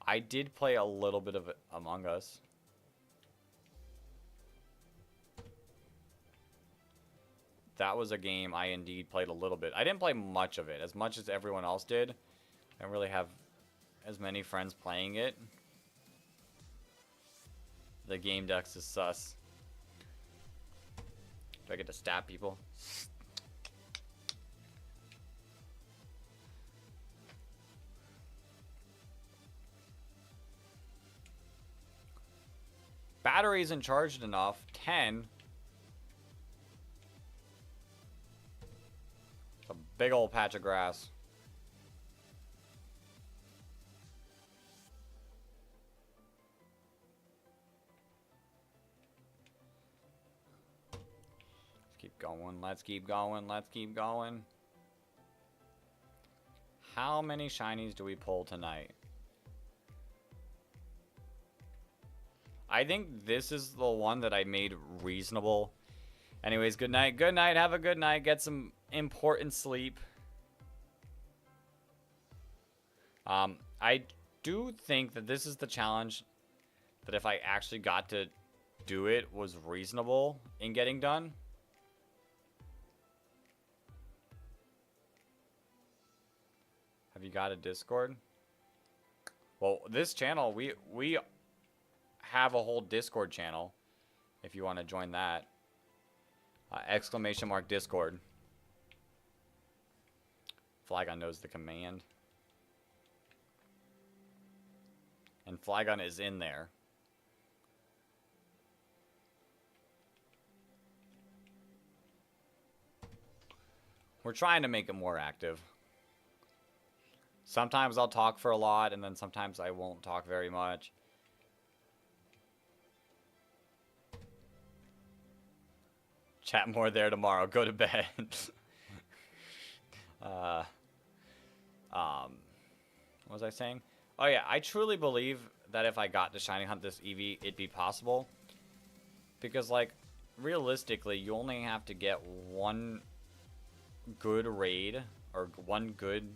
I did play a little bit of Among Us. That was a game I indeed played a little bit. I didn't play much of it, as much as everyone else did. I don't really have as many friends playing it. The game dex is sus. Do I get to stab people? Battery isn't charged enough. 10. It's a big old patch of grass. Let's keep going. Let's keep going. Let's keep going. How many shinies do we pull tonight? I think this is the one that I made reasonable. Anyways, good night. Good night. Have a good night. Get some important sleep. I do think that this is the challenge that if I actually got to do it was reasonable in getting done. Have you got a Discord? Well, this channel, we have a whole Discord channel if you want to join that. ! Discord. Flygon knows the command. And Flygon is in there. We're trying to make it more active. Sometimes I'll talk for a lot, and then sometimes I won't talk very much. Chat more there tomorrow. Go to bed. What was I saying? Oh yeah, I truly believe that if I got to shiny hunt this Eevee, it'd be possible. Because, like, realistically, you only have to get one good raid, or one good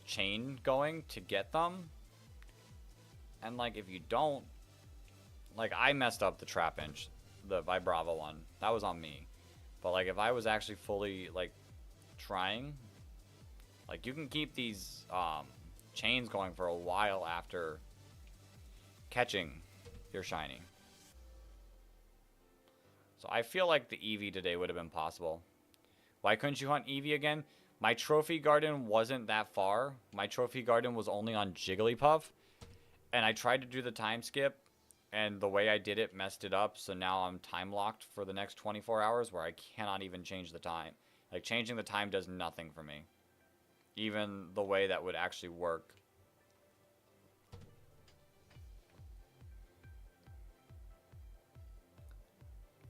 chain going to get them. And, like, if you don't, like, I messed up the trap inch, the Vibrava one. That was on me. But, like, if I was actually fully, like, trying, like, you can keep these, chains going for a while after catching your shiny. So I feel like the Eevee today would have been possible. Why couldn't you hunt Eevee again? My trophy garden wasn't that far. My trophy garden was only on Jigglypuff. And I tried to do the time skip, and the way I did it messed it up. So now I'm time locked for the next 24 hours where I cannot even change the time. Like, changing the time does nothing for me. Even the way that would actually work.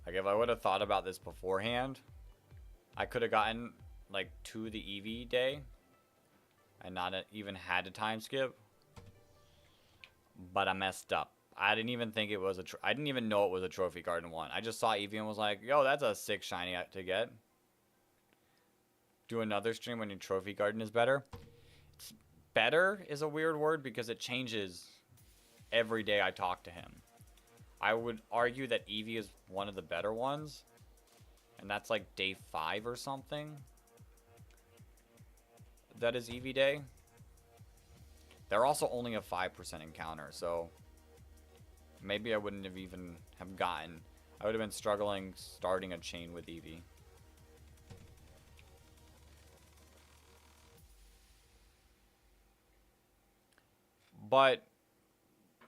Like, if I would have thought about this beforehand, I could have gotten, like, to the Eevee day and not even had a time skip. But I messed up. I didn't even think it was I didn't even know it was a Trophy Garden one. I just saw Eevee and was like, yo, that's a 6 shiny to get. Do another stream when your Trophy Garden is better. It's better is a weird word because it changes every day I talk to him. I would argue that Eevee is one of the better ones. And that's like day 5 or something. That is Eevee Day. They're also only a 5% encounter, so maybe I wouldn't have even have gotten. I would have been struggling starting a chain with Eevee. But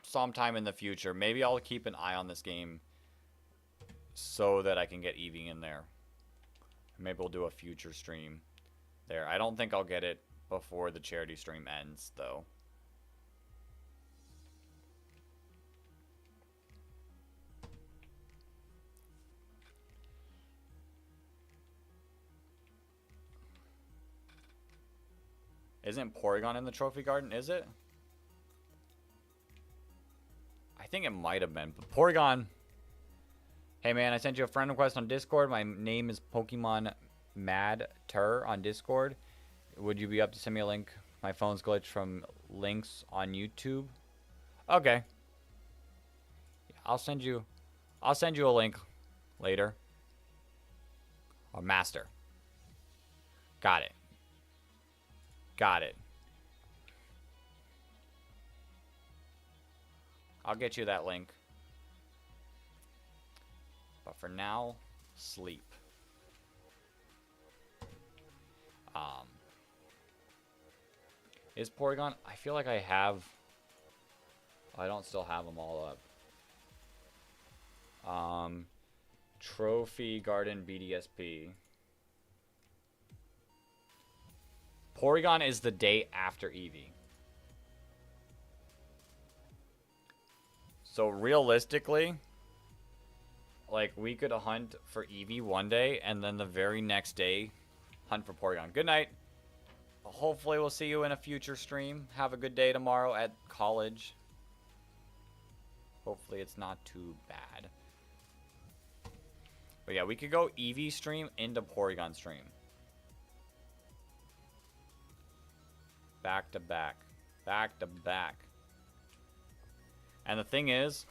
sometime in the future, maybe I'll keep an eye on this game so that I can get Eevee in there. Maybe we'll do a future stream there. I don't think I'll get it before the charity stream ends, though. Isn't Porygon in the Trophy Garden, is it? I think it might have been, but Porygon... Hey man, I sent you a friend request on Discord. My name is Pokemon Mad Tur on Discord. Would you be up to send me a link? My phone's glitched from links on YouTube. Okay. I'll send you a link later. Or master. Got it. Got it. I'll get you that link. But for now, sleep. Is Porygon? I feel like I have. I don't still have them all up. Trophy Garden BDSP. Porygon is the day after Eevee. So realistically, like we could hunt for Eevee one day and then the very next day hunt for Porygon. Good night. Hopefully we'll see you in a future stream. Have a good day tomorrow at college. Hopefully it's not too bad. But yeah, we could go Eevee stream into Porygon stream. Back to back. Back to back. And the thing is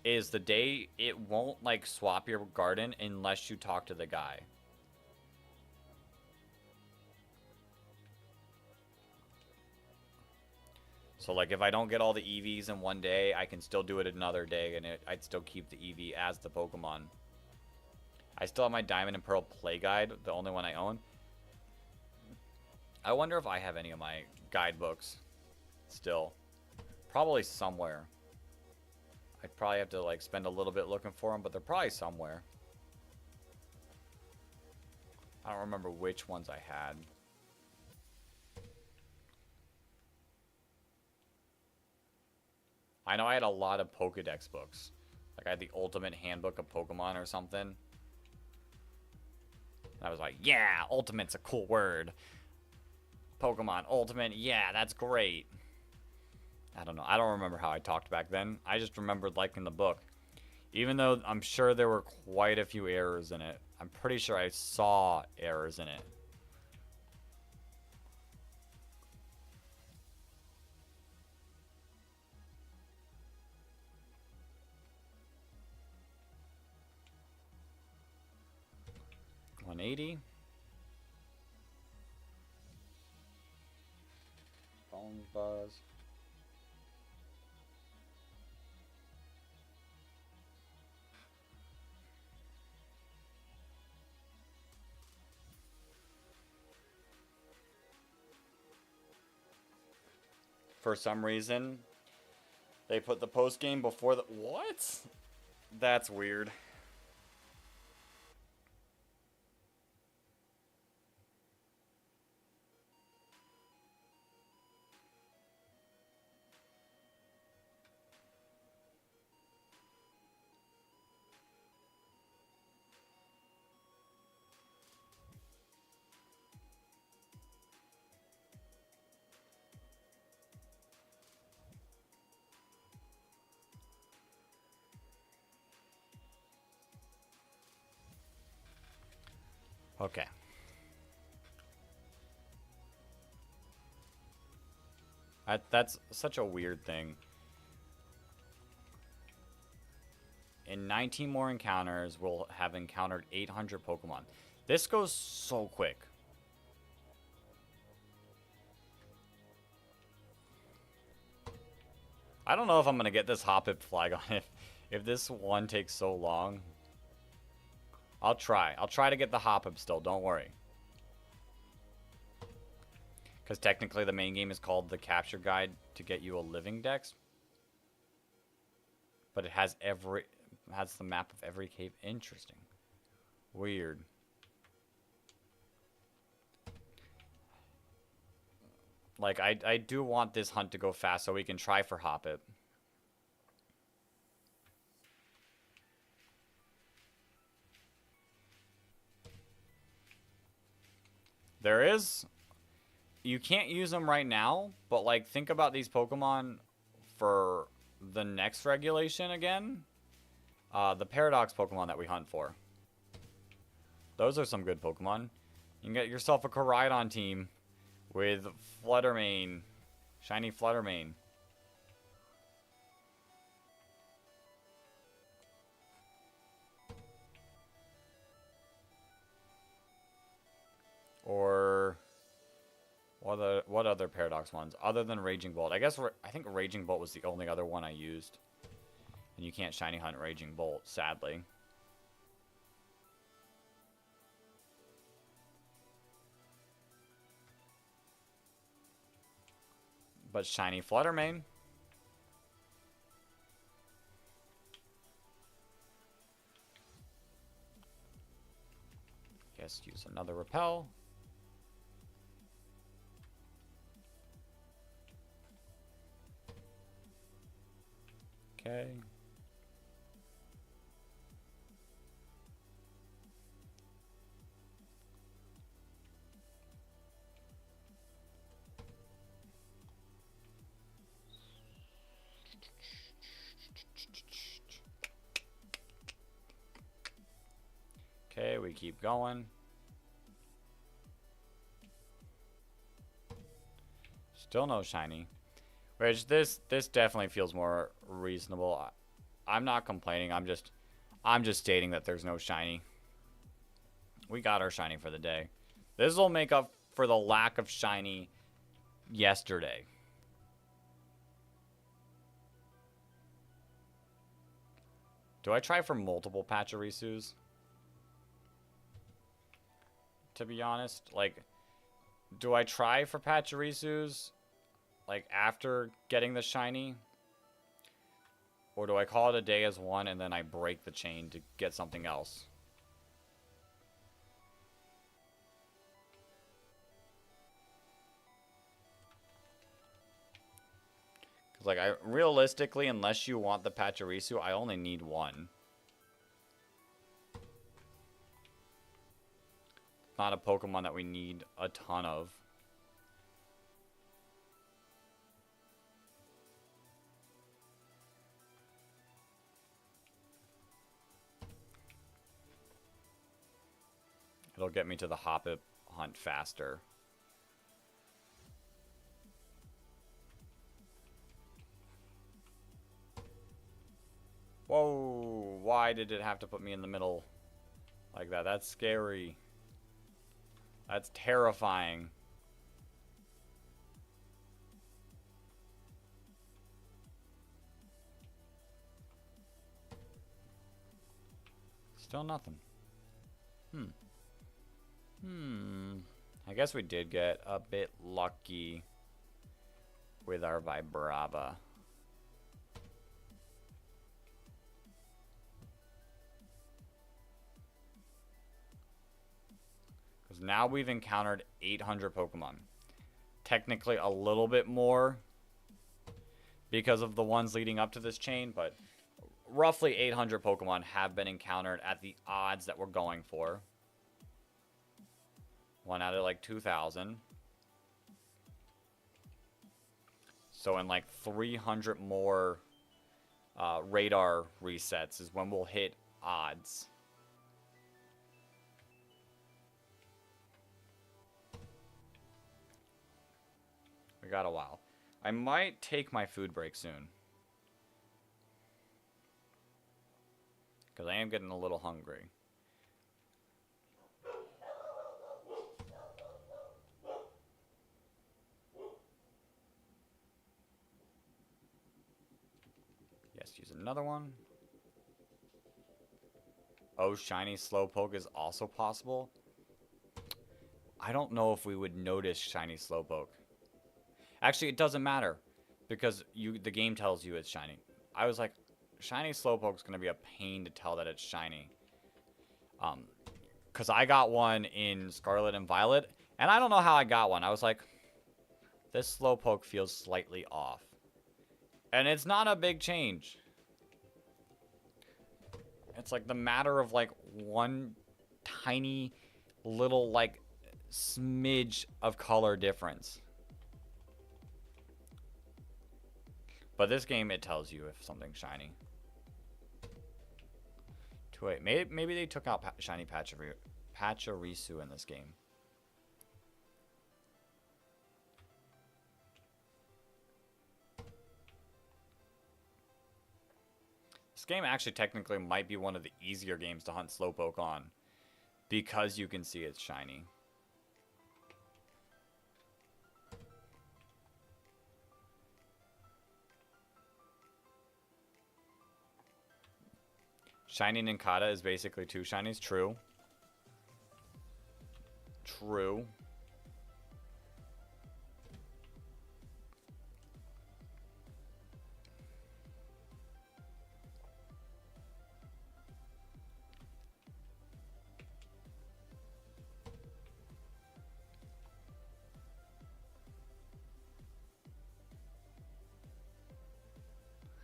the day it won't like swap your garden unless you talk to the guy. So like if I don't get all the EVs in one day, I can still do it another day and I'd still keep the EV as the Pokemon. I still have my Diamond and Pearl play guide, the only one I own. I wonder if I have any of my guidebooks still. Probably somewhere. I'd probably have to like spend a little bit looking for them, but they're probably somewhere. I don't remember which ones I had. I know I had a lot of Pokedex books. Like I had the Ultimate Handbook of Pokemon or something. And I was like, yeah, Ultimate's a cool word. Pokemon Ultimate, yeah, that's great. I don't know. I don't remember how I talked back then. I just remembered liking the book. Even though I'm sure there were quite a few errors in it. I'm pretty sure I saw errors in it. $180. Phone buzz. For some reason, they put the post game before the... What? That's weird. Okay. That's such a weird thing. In 19 more encounters, we'll have encountered 800 Pokemon. This goes so quick. I don't know if I'm going to get this Hoppip flag on if this one takes so long. I'll try. I'll try to get the Hoppip still, don't worry. Because technically the main game is called the Capture Guide to get you a living dex. But it has the map of every cave. Interesting. Weird. Like, I do want this hunt to go fast so we can try for Hoppip. There is... You can't use them right now, but, like, think about these Pokemon for the next regulation again. The Paradox Pokemon that we hunt for. Those are some good Pokemon. You can get yourself a Koraidon team with Fluttermane. Shiny Fluttermane. Or what other Paradox ones other than Raging Bolt? I think Raging Bolt was the only other one I used. And you can't shiny hunt Raging Bolt, sadly. But shiny Fluttermane. Guess use another Repel. Okay. Okay, we keep going. Still no shiny. Which this definitely feels more reasonable. I'm not complaining. I'm just stating that there's no shiny. We got our shiny for the day. This will make up for the lack of shiny yesterday. Do I try for multiple Pachirisus? To be honest, like, do I try for Pachirisus, like, after getting the shiny? Or do I call it a day as one and then I break the chain to get something else? Because, like, realistically, unless you want the Pachirisu, I only need one. Not a Pokemon that we need a ton of. It'll get me to the Hoppip hunt faster. Whoa, why did it have to put me in the middle like that? That's scary. That's terrifying. Still nothing. I guess we did get a bit lucky with our Vibrava. Because now we've encountered 800 Pokemon. Technically a little bit more because of the ones leading up to this chain, but roughly 800 Pokemon have been encountered at the odds that we're going for. 1 out of like 2,000. So in like 300 more radar resets is when we'll hit odds. We got a while. I might take my food break soon. Because I am getting a little hungry. Yes, use another one. Oh, shiny Slowpoke is also possible. I don't know if we would notice shiny Slowpoke. Actually, it doesn't matter. Because the game tells you it's shiny. I was like, shiny Slowpoke's going to be a pain to tell that it's shiny. Because I got one in Scarlet and Violet. And I don't know how I got one. I was like, this Slowpoke feels slightly off. And it's not a big change. It's like the matter of like one tiny little like smidge of color difference. But this game, it tells you if something's shiny. Wait, maybe they took out shiny Pachirisu in this game. This game actually technically might be one of the easier games to hunt Slowpoke on. Because you can see it's shiny. Shiny Nincada is basically two shinies. True. True.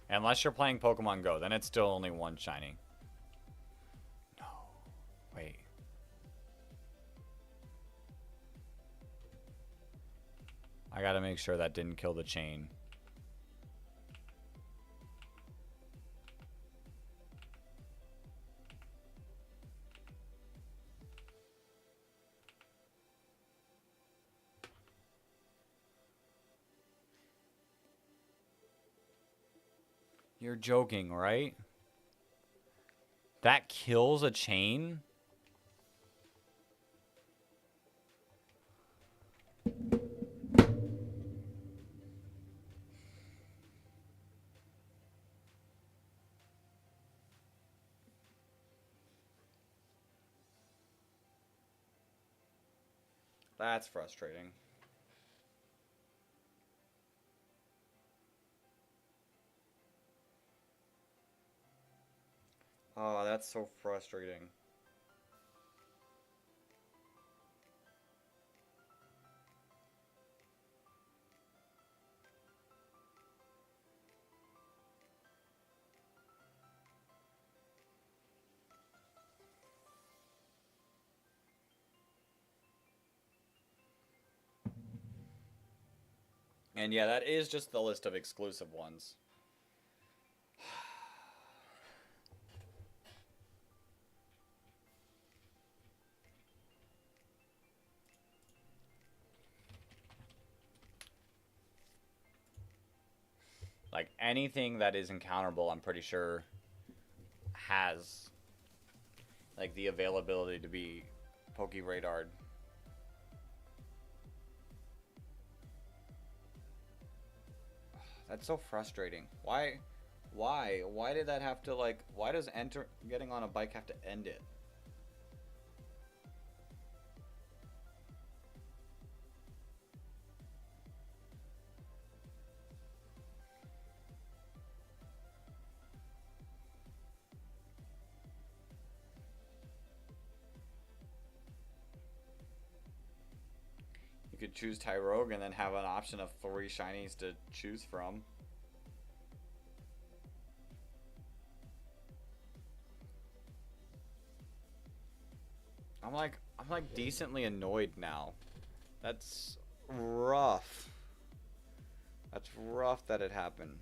Unless you're playing Pokemon Go, then it's still only one shiny. No. Wait. I gotta make sure that didn't kill the chain. You're joking, right? That kills a chain? That's frustrating. Oh, that's so frustrating. And yeah, that is just the list of exclusive ones. Like, anything that is encounterable, I'm pretty sure, has, like, the availability to be PokeRadar'd. That's so frustrating. Why? Why did that have to, like, why does getting on a bike have to end it? You could choose Tyrogue and then have an option of 3 shinies to choose from. I'm like decently annoyed now. That's rough. That's rough that it happened.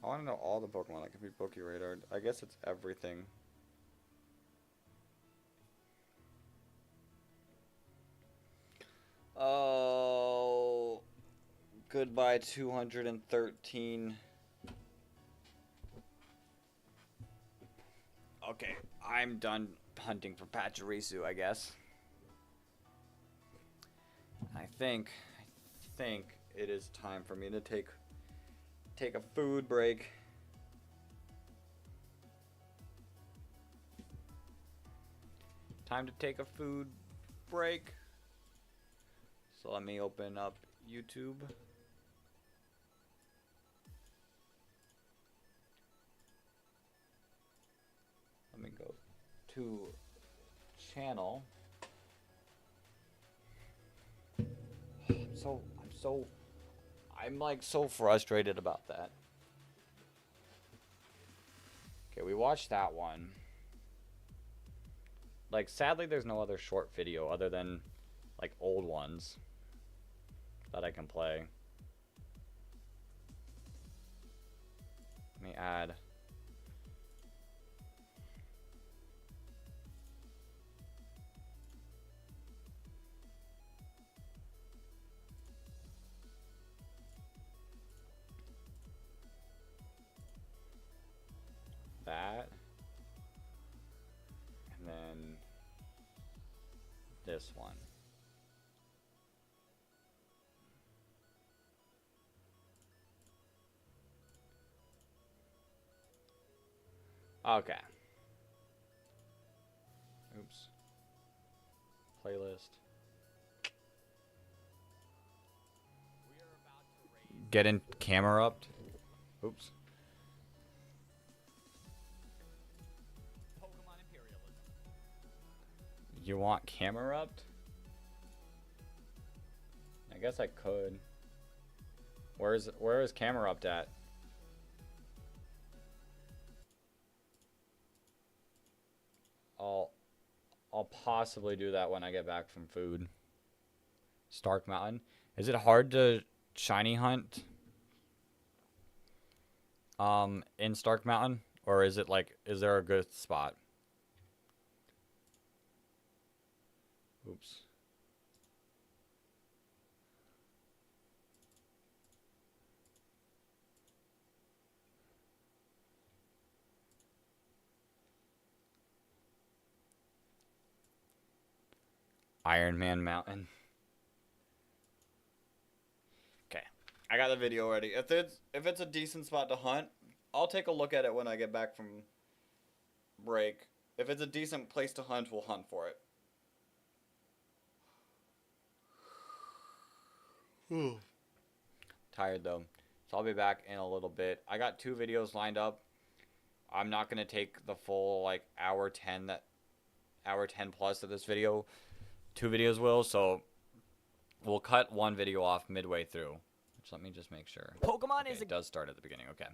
I want to know all the Pokemon that can be PokeRadar. I guess it's everything. Oh, goodbye 213. Okay, I'm done hunting for Pachirisu, I guess. I think it is time for me to take a food break. Time to take a food break. So let me open up YouTube. Let me go to channel. I'm like so frustrated about that. Okay, we watched that one. Like, sadly, there's no other short video other than like old ones that I can play. Let me add. That. And then this one. Okay. Oops. Playlist. Get in camera up. Oops. You want camera up? I guess I could. Where is camera up at? I'll possibly do that when I get back from food. Stark Mountain. Is it hard to shiny hunt in Stark Mountain, or is it like, is there a good spot? Oops. Iron Man Mountain. Okay, I got the video ready. If it's a decent spot to hunt, I'll take a look at it when I get back from break. If it's a decent place to hunt, we'll hunt for it. Tired though, so I'll be back in a little bit. I got 2 videos lined up. I'm not gonna take the full like hour 10 plus of this video. 2 videos will, so we'll cut 1 video off midway through. Which, let me just make sure. Pokemon okay, is it does start at the beginning. Okay.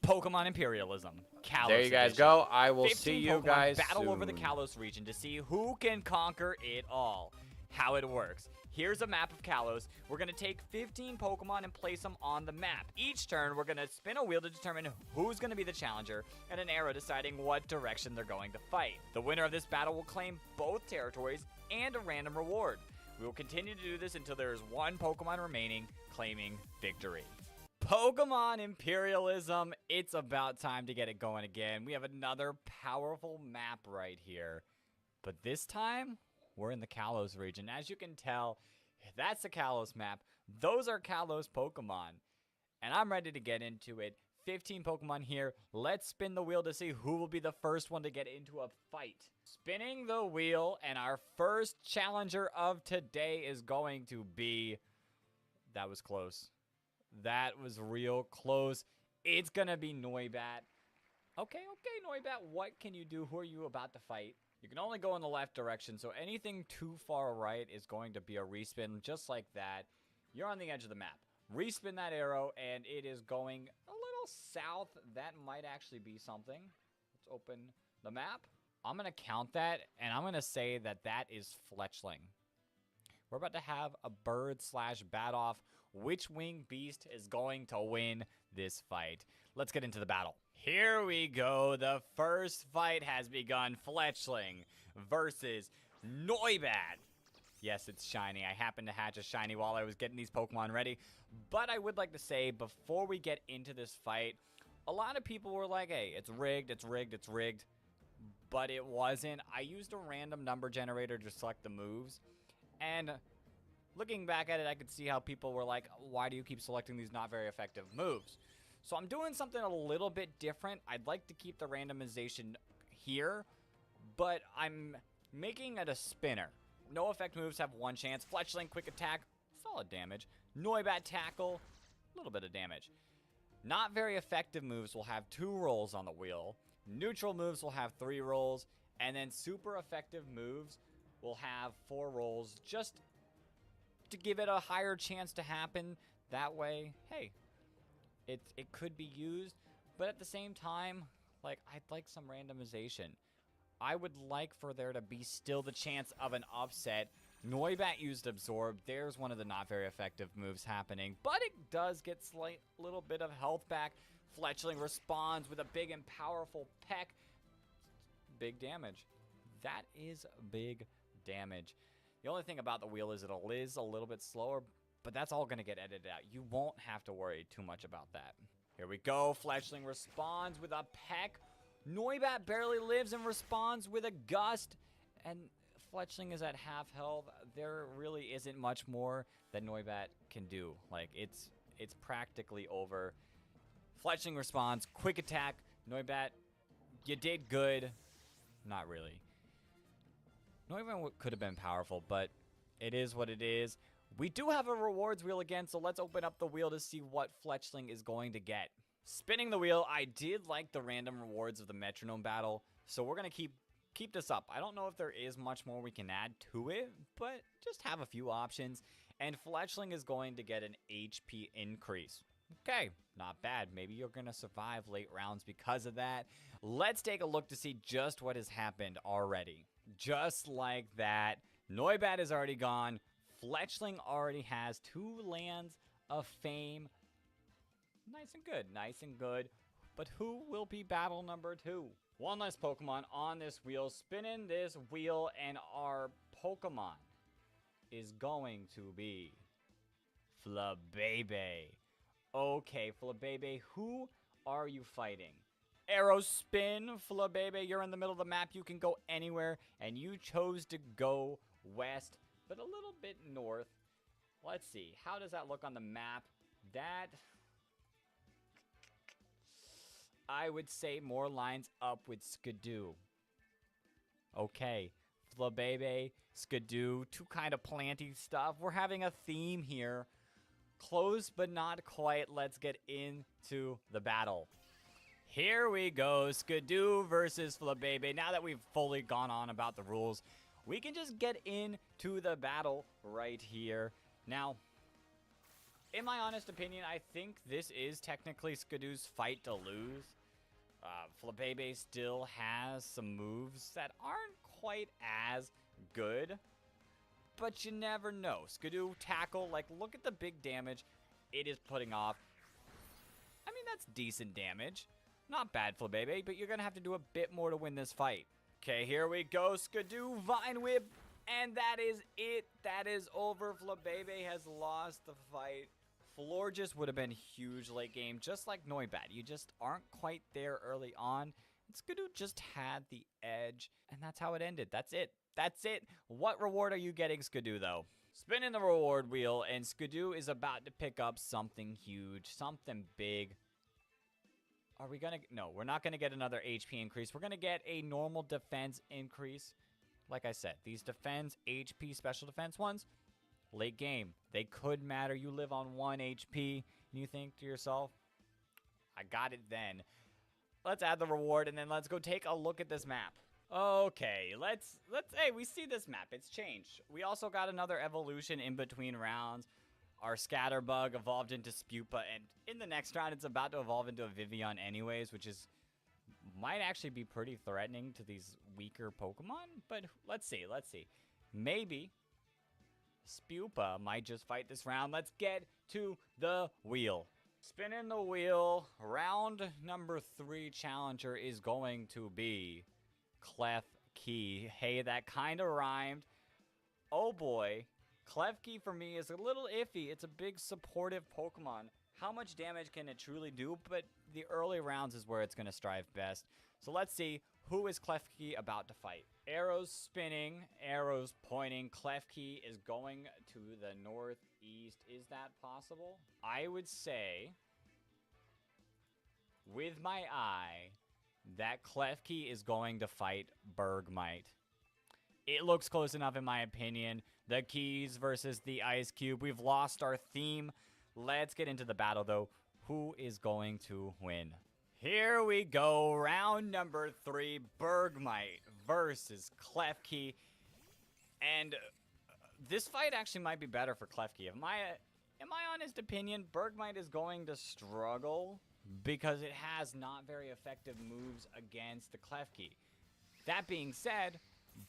Pokemon Imperialism. Kalos There you guys edition. go. I will 15 see you Pokemon guys battle soon. over the Kalos region to see who can conquer it all. How it works. Here's a map of Kalos. We're going to take 15 Pokemon and place them on the map. Each turn, we're going to spin a wheel to determine who's going to be the challenger, and an arrow deciding what direction they're going to fight. The winner of this battle will claim both territories and a random reward. We will continue to do this until there is 1 Pokemon remaining, claiming victory. Pokemon Imperialism, it's about time to get it going again. We have another powerful map right here. But this time, we're in the Kalos region. As you can tell, that's the Kalos map. Those are Kalos Pokemon. And I'm ready to get into it. 15 Pokemon here. Let's spin the wheel to see who will be the first one to get into a fight. Spinning the wheel, and our first challenger of today is going to be... That was close. That was real close. It's going to be Noibat. Okay, Noibat, what can you do? Who are you about to fight? You can only go in the left direction, so anything too far right is going to be a respin, just like that. You're on the edge of the map. Respin that arrow, and it is going a little south. That might actually be something. Let's open the map. I'm going to count that, and I'm going to say that that is Fletchling. We're about to have a bird slash bat off. Which winged beast is going to win this fight? Let's get into the battle. Here we go. The first fight has begun. Fletchling versus Noibat. Yes, it's shiny. I happened to hatch a shiny while I was getting these Pokemon ready. But I would like to say, before we get into this fight, a lot of people were like, hey, it's rigged, it's rigged, it's rigged. But it wasn't. I used a random number generator to select the moves. And looking back at it, I could see how people were like, why do you keep selecting these not very effective moves? So I'm doing something a little bit different. I'd like to keep the randomization here, but I'm making it a spinner. No effect moves have one chance. Fletchling, quick attack, solid damage. Noibat, tackle, a little bit of damage. Not very effective moves will have 2 rolls on the wheel. Neutral moves will have 3 rolls. And then super effective moves will have 4 rolls, just to give it a higher chance to happen. That way, hey, it could be used. But at the same time, like, I'd like some randomization. I would like for there to be still the chance of an upset. Noibat used Absorb. There's one of the not very effective moves happening, but it does get slight little bit of health back. Fletchling responds with a big and powerful peck. Big damage. That is big damage. The only thing about the wheel is it is a little bit slower, but that's all going to get edited out. You won't have to worry too much about that. Here we go. Fletchling responds with a peck. Noibat barely lives and responds with a gust, and Fletchling is at half health. There really isn't much more that Noibat can do. Like, it's practically over. Fletchling responds, quick attack. Noibat, you did good. Not really. Noibat could have been powerful, but it is what it is. We do have a rewards wheel again, so let's open up the wheel to see what Fletchling is going to get. Spinning the wheel, I did like the random rewards of the metronome battle, so we're going to keep this up. I don't know if there is much more we can add to it, but just have a few options. And Fletchling is going to get an HP increase. Okay, not bad. Maybe you're going to survive late rounds because of that. Let's take a look to see just what has happened already. Just like that, Noibat is already gone. Fletchling already has 2 lands of fame. Nice and good, nice and good. But who will be battle number 2? One less Pokemon on this wheel. Spinning this wheel, and our Pokemon is going to be Flabebe. Okay, Flabebe, who are you fighting? Arrow spin, Flabebe. You're in the middle of the map. You can go anywhere, and you chose to go west, but a little bit north. Let's see. How does that look on the map? That, I would say, more lines up with Skidoo. Okay, Flabebe, Skidoo, 2 kind of planty stuff. We're having a theme here. Close but not quite. Let's get into the battle. Here we go. Skidoo versus Flabebe. Now that we've fully gone on about the rules, we can just get into the battle right here. Now, in my honest opinion, I think this is technically Skidoo's fight to lose. Flabebe still has some moves that aren't quite as good, but you never know. Skidoo, tackle, like, look at the big damage it is putting off. I mean, that's decent damage. Not bad, Flabebe, but you're going to have to do a bit more to win this fight. Okay, here we go. Skidoo, Vine Whip, and that is it. That is over. Flabebe has lost the fight. Florges would have been huge late game, just like Noibat. You just aren't quite there early on. And Skidoo just had the edge, and that's how it ended. That's it. That's it. What reward are you getting, Skidoo, though? Spinning the reward wheel, and Skidoo is about to pick up something huge, something big. Are we gonna... No, we're not gonna get another HP increase. We're gonna get a normal defense increase. Like I said, these defense, HP, special defense ones, late game, they could matter. You live on 1 HP, and you think to yourself, I got it then. Let's add the reward, and then let's go take a look at this map. Okay, let's hey, we see this map. It's changed. We also got another evolution in between rounds. Our Scatterbug evolved into Spupa, and in the next round, it's about to evolve into a Vivian anyways, which is might actually be pretty threatening to these weaker Pokemon. But let's see. Maybe Spupa might just fight this round. Let's get to the wheel. Spinning the wheel. Round number 3 challenger is going to be Klefki. Hey, that kind of rhymed. Oh boy. Klefki for me is a little iffy. It's a big supportive Pokemon. How much damage can it truly do? But the early rounds is where it's going to strive best. So let's see, who is Klefki about to fight? Arrows spinning, arrows pointing. Klefki is going to the northeast. Is that possible? I would say, with my eye, that Klefki is going to fight Bergmite. It looks close enough in my opinion. The keys versus the ice cube. We've lost our theme. Let's get into the battle though. Who is going to win? Here we go. Round number 3. Bergmite versus Klefki. And this fight actually might be better for Klefki. In my honest opinion, Bergmite is going to struggle because it has not very effective moves against the Klefki. That being said,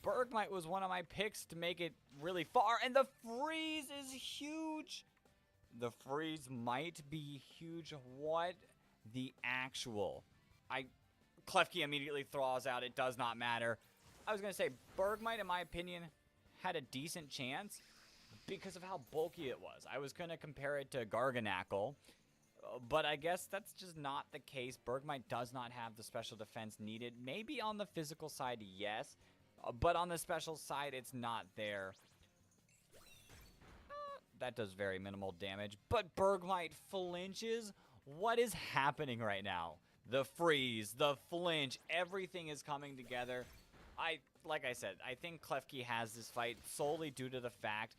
Bergmite was one of my picks to make it really far, and the freeze is huge. The freeze might be huge. What the actual? Klefki immediately thaws out. It does not matter. I was going to say, Bergmite, in my opinion, had a decent chance because of how bulky it was. I was going to compare it to Garganackle, but I guess that's just not the case. Bergmite does not have the special defense needed. Maybe on the physical side, yes. But on the special side, it's not there. That does very minimal damage. But Bergmite flinches? What is happening right now? The freeze, the flinch, everything is coming together. Like I said, I think Klefki has this fight solely due to the fact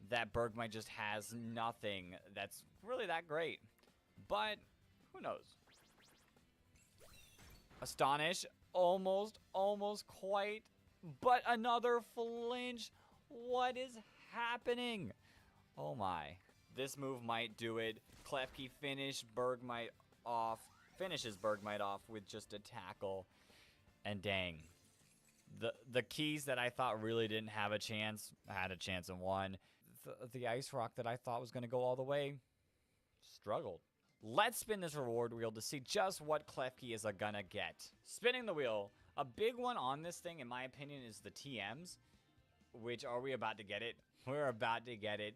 that Bergmite just has nothing that's really that great. But who knows? Astonish, almost quite. But another flinch. What is happening? Oh my. This move might do it. Klefki finishes Bergmite off with just a tackle. And dang. The keys that I thought really didn't have a chance, had a chance and won. The ice rock that I thought was going to go all the way, struggled. Let's spin this reward wheel to see just what Klefki is gonna get. Spinning the wheel. A big one on this thing, in my opinion, is the TMs. Which, are we about to get it? We're about to get it.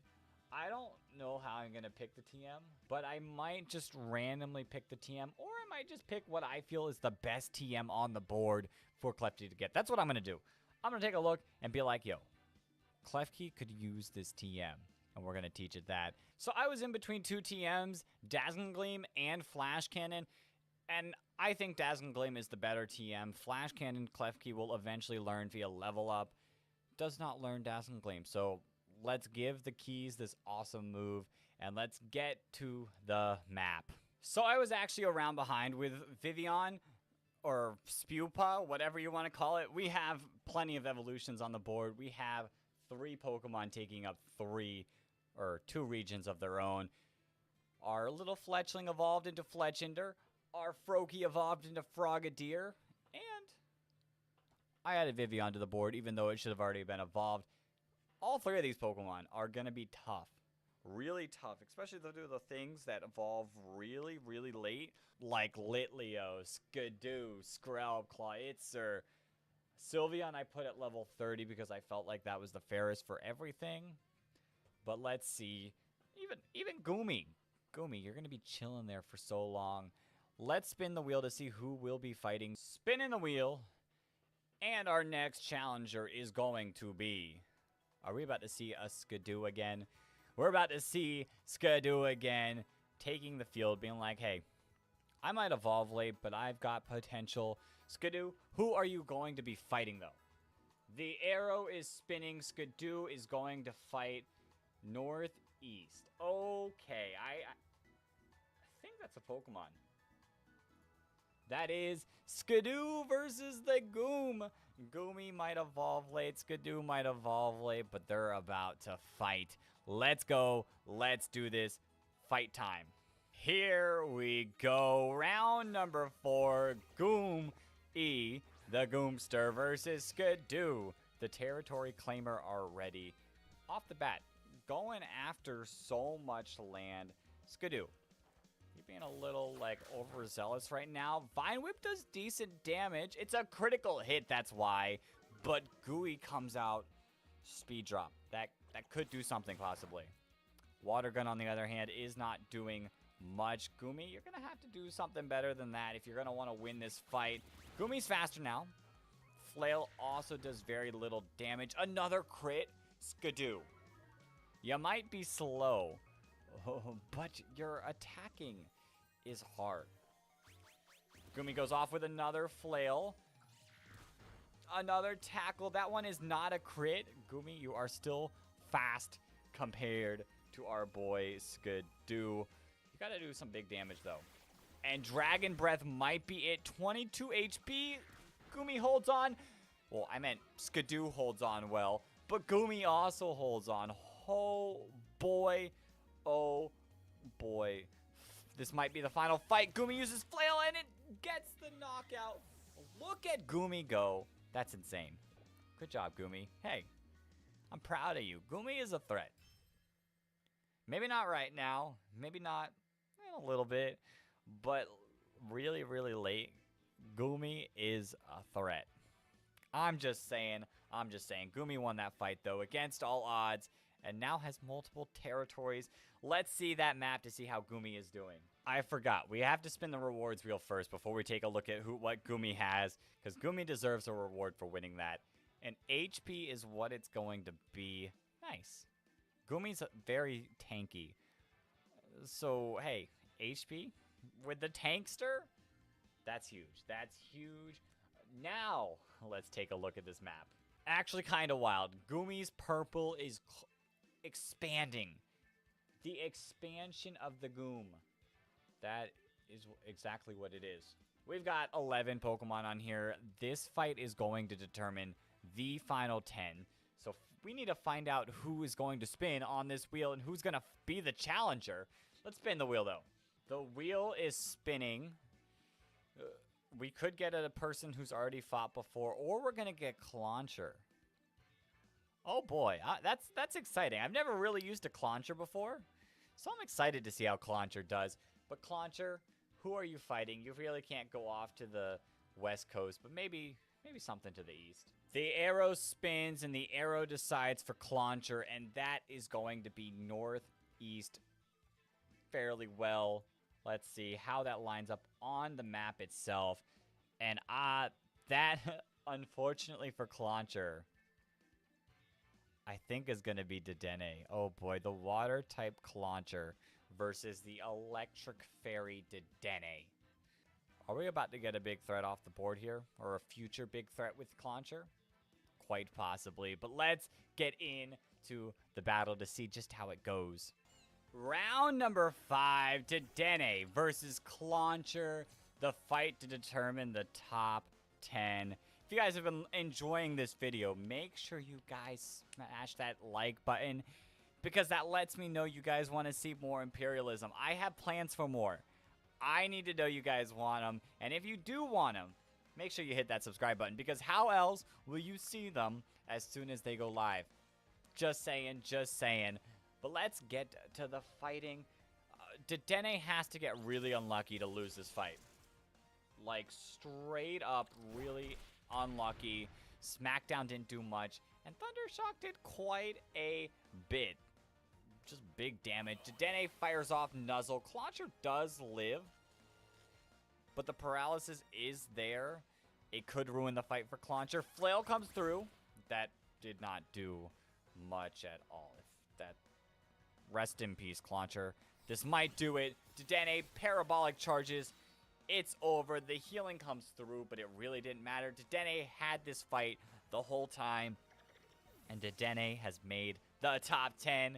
I don't know how I'm gonna pick the TM, but I might just randomly pick the TM, or I might just pick what I feel is the best TM on the board for Klefki to get. That's what I'm gonna do. I'm gonna take a look and be like, yo, Klefki could use this TM. And we're going to teach it that. So I was in between 2 TMs, Dazzling Gleam and Flash Cannon. And I think Dazzling Gleam is the better TM. Flash Cannon, Klefki will eventually learn via level up. Does not learn Dazzling Gleam. So let's give the keys this awesome move. And let's get to the map. So I was actually around behind with Vivian, or Spupa, whatever you want to call it. We have plenty of evolutions on the board. We have 3 Pokemon taking up 2 regions of their own. Our little Fletchling evolved into Fletchinder. Our Froakie evolved into Frogadier. And I added Vivian to the board, even though it should have already been evolved. All 3 of these Pokemon are going to be tough. Really tough. Especially to do the things that evolve really, really late. Like Litleo, Skidoo, Screlclaw, Itzer. Sylveon I put at level 30 because I felt like that was the fairest for everything. But let's see. Even Goomy. Goomy, you're going to be chilling there for so long. Let's spin the wheel to see who will be fighting. Spinning the wheel. And our next challenger is going to be... Are we about to see a Skidoo again? We're about to see Skidoo again. Taking the field, being like, hey, I might evolve late, but I've got potential. Skidoo, who are you going to be fighting, though? The arrow is spinning. Skidoo is going to fight northeast. Okay, I think that's a Pokemon. That is Skidoo versus the Goom. Goomy might evolve late. Skidoo might evolve late, but they're about to fight. Let's go. Let's do this. Fight time. Here we go. Round number 4. Goom E, the Goomster versus Skidoo. The territory claimer are ready. off the bat, going after so much land. Skidoo, you're being a little, like, overzealous right now. Vine Whip does decent damage. It's a critical hit, that's why. But Gooey comes out. Speed drop. That could do something, possibly. Water Gun, on the other hand, is not doing much. Goomy, you're going to have to do something better than that if you're going to want to win this fight. Goomy's faster now. Flail also does very little damage. Another crit. Skidoo. You might be slow, but your attacking is hard. Goomy goes off with another flail. Another tackle. That one is not a crit. Goomy, you are still fast compared to our boy Skidoo. You gotta do some big damage, though. And Dragon Breath might be it. 22 HP. Goomy holds on. Well, I meant Skidoo holds on well, but Goomy also holds on. Oh, boy. Oh, boy. This might be the final fight. Goomy uses Flail, and it gets the knockout. Look at Goomy go. That's insane. Good job, Goomy. Hey, I'm proud of you. Goomy is a threat. Maybe not right now. Maybe not in a little bit. But really, really late, Goomy is a threat. I'm just saying. Goomy won that fight, though, against all odds, and now has multiple territories. Let's see that map to see how Goomy is doing. I forgot. We have to spin the rewards wheel first before we take a look at what Goomy has, because Goomy deserves a reward for winning that. And HP is what it's going to be. Nice. Goomy's very tanky. So, hey, HP with the tankster? That's huge. That's huge. Now, let's take a look at this map. Actually, kind of wild. Goomy's purple is expanding. The expansion of the Goom. That is exactly what it is. We've got 11 Pokemon on here. This fight is going to determine the final 10. So we need to find out who is going to spin on this wheel and who's going to be the challenger. Let's spin the wheel, though. The wheel is spinning. We could get a person who's already fought before, or we're going to get Clauncher. Oh, boy. That's exciting. I've never really used a Clauncher before, so I'm excited to see how Clauncher does. But Clauncher, who are you fighting? You really can't go off to the west coast, but maybe something to the east. The arrow spins, and the arrow decides for Clauncher, and that is going to be northeast fairly well. Let's see how that lines up on the map itself. And that, unfortunately for Clauncher, I think is going to be Dedenne. Oh boy, the water-type Clauncher versus the electric fairy Dedenne. Are we about to get a big threat off the board here? Or a future big threat with Clauncher? Quite possibly. But let's get into the battle to see just how it goes. Round number 5, Dedenne versus Clauncher. The fight to determine the top 10. If you guys have been enjoying this video, make sure you guys smash that like button, because that lets me know you guys want to see more Imperialism. I have plans for more. I need to know you guys want them, and if you do want them, make sure you hit that subscribe button, because how else will you see them as soon as they go live? Just saying, just saying. But let's get to the fighting. Dedenne has to get really unlucky to lose this fight. Like, straight up really unlucky. Smackdown didn't do much, and Thundershock did quite a bit. Just big damage. Dedenne fires off Nuzzle. Clauncher does live, but the paralysis is there. It could ruin the fight for Clauncher. Flail comes through. That did not do much at all. Rest in peace, Clauncher. This might do it. Dedenne, parabolic charges. It's over. The healing comes through, but it really didn't matter. Dedenne had this fight the whole time, and Dedenne has made the top 10.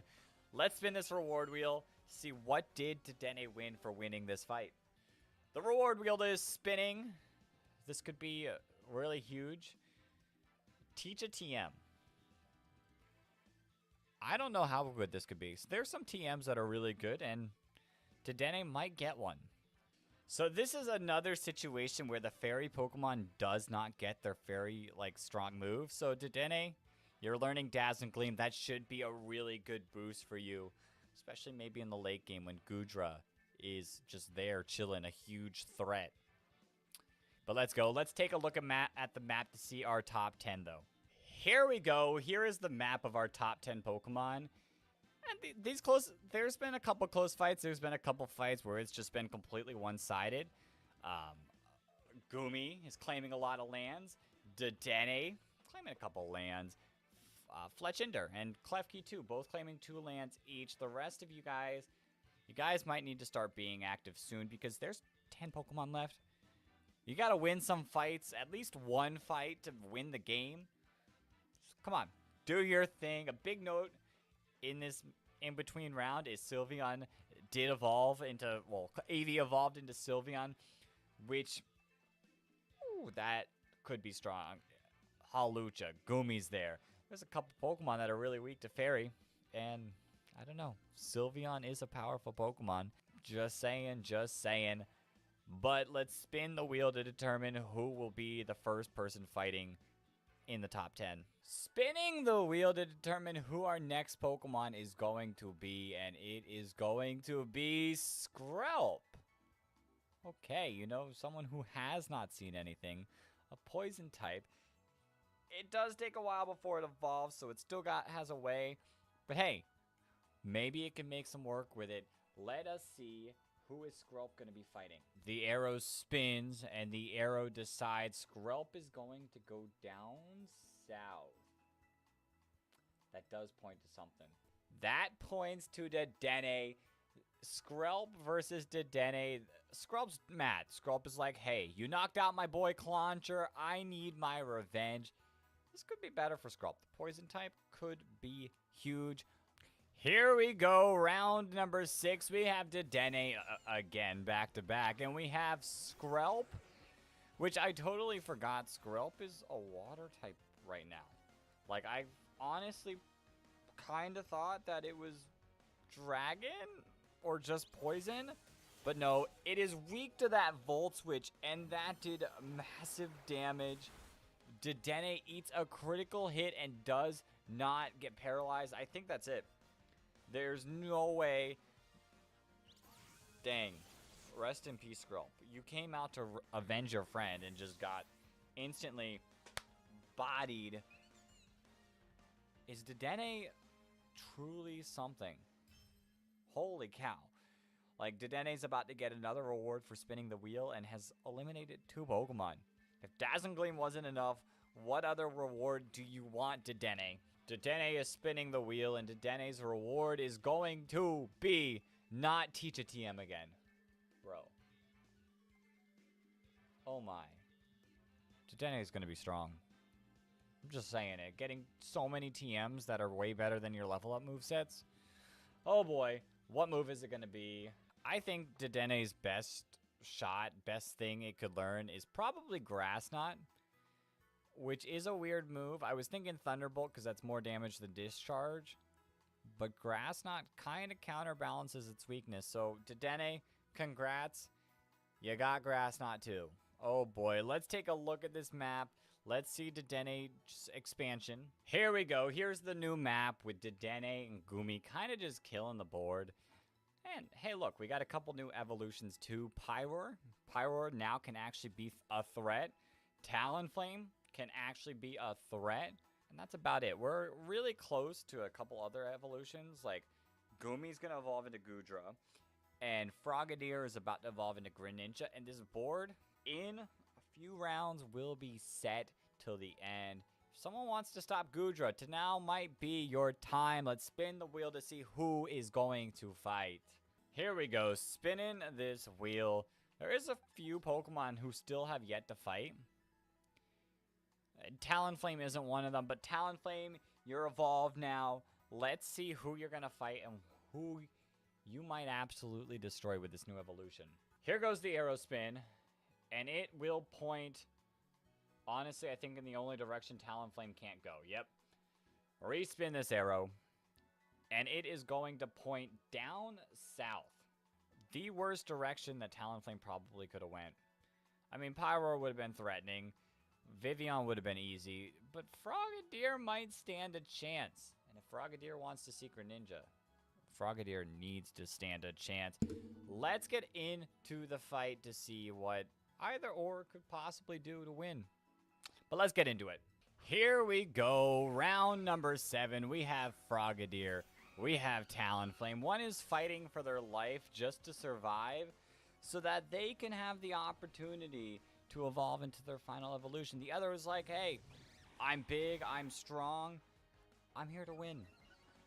Let's spin this reward wheel, see what did Dedenne win for winning this fight. The reward wheel is spinning. This could be really huge. Teach a TM. I don't know how good this could be. So there's some TMs that are really good, and Dedenne might get one. So this is another situation where the fairy Pokemon does not get their fairy, like, strong move. So Dedenne, You're learning Dazzling Gleam. That should be a really good boost for you, especially maybe in the late game when Gudra is just there chilling, a huge threat. But let's go. Let's take a look at the map to see our top 10, though. Here we go. Here is the map of our top 10 Pokemon. And there's been a couple close fights. There's been a couple fights where it's just been completely one-sided. Gumi is claiming a lot of lands. Dedenne claiming a couple lands. Fletchinder and Klefki too, both claiming 2 lands each. The rest of you guys might need to start being active soon because there's 10 Pokemon left. You gotta win some fights, at least one fight to win the game. Come on, do your thing. A big note in this in-between round is Sylveon did evolve into, well, Eevee evolved into Sylveon, which, ooh, that could be strong. Hawlucha, Gumi's there. There's a couple Pokemon that are really weak to Fairy, and I don't know. Sylveon is a powerful Pokemon. Just saying, just saying. But let's spin the wheel to determine who will be the first person fighting in the top 10. Spinning the wheel to determine who our next Pokemon is going to be, and it is going to be Skrelp. Okay, you know, someone who has not seen anything. A poison type. It does take a while before it evolves, so it still has a way. But hey, maybe it can make some work with it. Let us see who is Skrelp going to be fighting. The arrow spins, and the arrow decides Skrelp is going to go down south. That does point to something. That points to Dedenne. Skrelp versus Dedenne. Skrelp's mad. Skrelp is like, hey, you knocked out my boy Clauncher. I need my revenge. This could be better for Skrelp. The poison type could be huge. Here we go. Round number 6. We have Dedenne again, back to back. And we have Skrelp, which I totally forgot. Skrelp is a water type right now. Like, I honestly kind of thought that it was dragon or just poison. But no, it is weak to that Volt Switch, and that did massive damage. Dedenne eats a critical hit and does not get paralyzed. I think that's it. There's no way. Dang. Rest in peace, Skrelp. You came out to avenge your friend and just got instantly bodied. Is Dedenne truly something? Holy cow. Like, Dedenne's about to get another reward for spinning the wheel and has eliminated 2 Pokemon. If Dazzling Gleam wasn't enough, what other reward do you want, Dedenne? Dedenne is spinning the wheel, and Dedenne's reward is going to be not teach a TM again. Bro. Oh my. Dedenne is going to be strong. I'm just saying it. Getting so many TMs that are way better than your level up movesets. Oh boy. What move is it going to be? I think Dedenne's best shot, best thing it could learn is probably Grass Knot, which is a weird move. I was thinking Thunderbolt because that's more damage than Discharge, but Grass Knot kind of counterbalances its weakness. So Dedenne, congrats. You got Grass Knot too. Oh boy, let's take a look at this map. Let's see Dedenne's expansion. Here we go. Here's the new map with Dedenne and Gumi kind of just killing the board. And hey, look, we got a couple new evolutions too. Pyroar. Pyroar now can actually be a threat. Talonflame can actually be a threat. And that's about it. We're really close to a couple other evolutions. Like, Gumi's going to evolve into Gudra. And Frogadier is about to evolve into Greninja. And this board, in a few rounds, will be set till the end. If someone wants to stop Gudra, to now might be your time. Let's spin the wheel to see who is going to fight. Here we go, spinning this wheel. There is a few Pokemon who still have yet to fight. Talonflame isn't one of them, but Talonflame, you're evolved now. Let's see who you're going to fight and who you might absolutely destroy with this new evolution. Here goes the arrow spin, and it will point, honestly, I think in the only direction Talonflame can't go. Yep. Respin this arrow, and it is going to point down south. The worst direction that Talonflame probably could have went. I mean, Pyroar would have been threatening. Vivillon would have been easy. But Frogadier might stand a chance. And if Frogadier wants to Secret Ninja, Frogadier needs to stand a chance. Let's get into the fight to see what either or could possibly do to win. But let's get into it. Here we go. Round number 7. We have Frogadier. We have Talonflame. One is fighting for their life just to survive so that they can have the opportunity to evolve into their final evolution. The other is like, hey, I'm big, I'm strong, I'm here to win.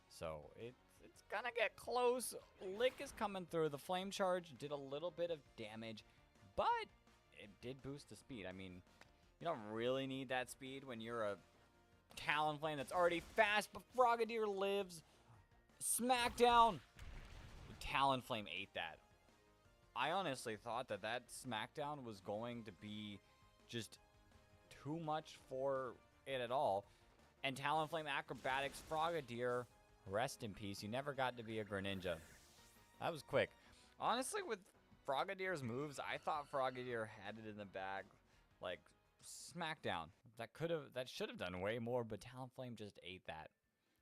So it's gonna get close. Lick is coming through. The flame charge did a little bit of damage, but it did boost the speed. I mean, you don't really need that speed when you're a Talonflame that's already fast, but Frogadier lives. Smackdown! Talonflame ate that. I honestly thought that that Smackdown was going to be just too much for it at all. And Talonflame Acrobatics, Frogadier, rest in peace. You never got to be a Greninja. That was quick. Honestly, with Frogadier's moves, I thought Frogadier had it in the bag. Like, Smackdown. That should have done way more, but Talonflame just ate that.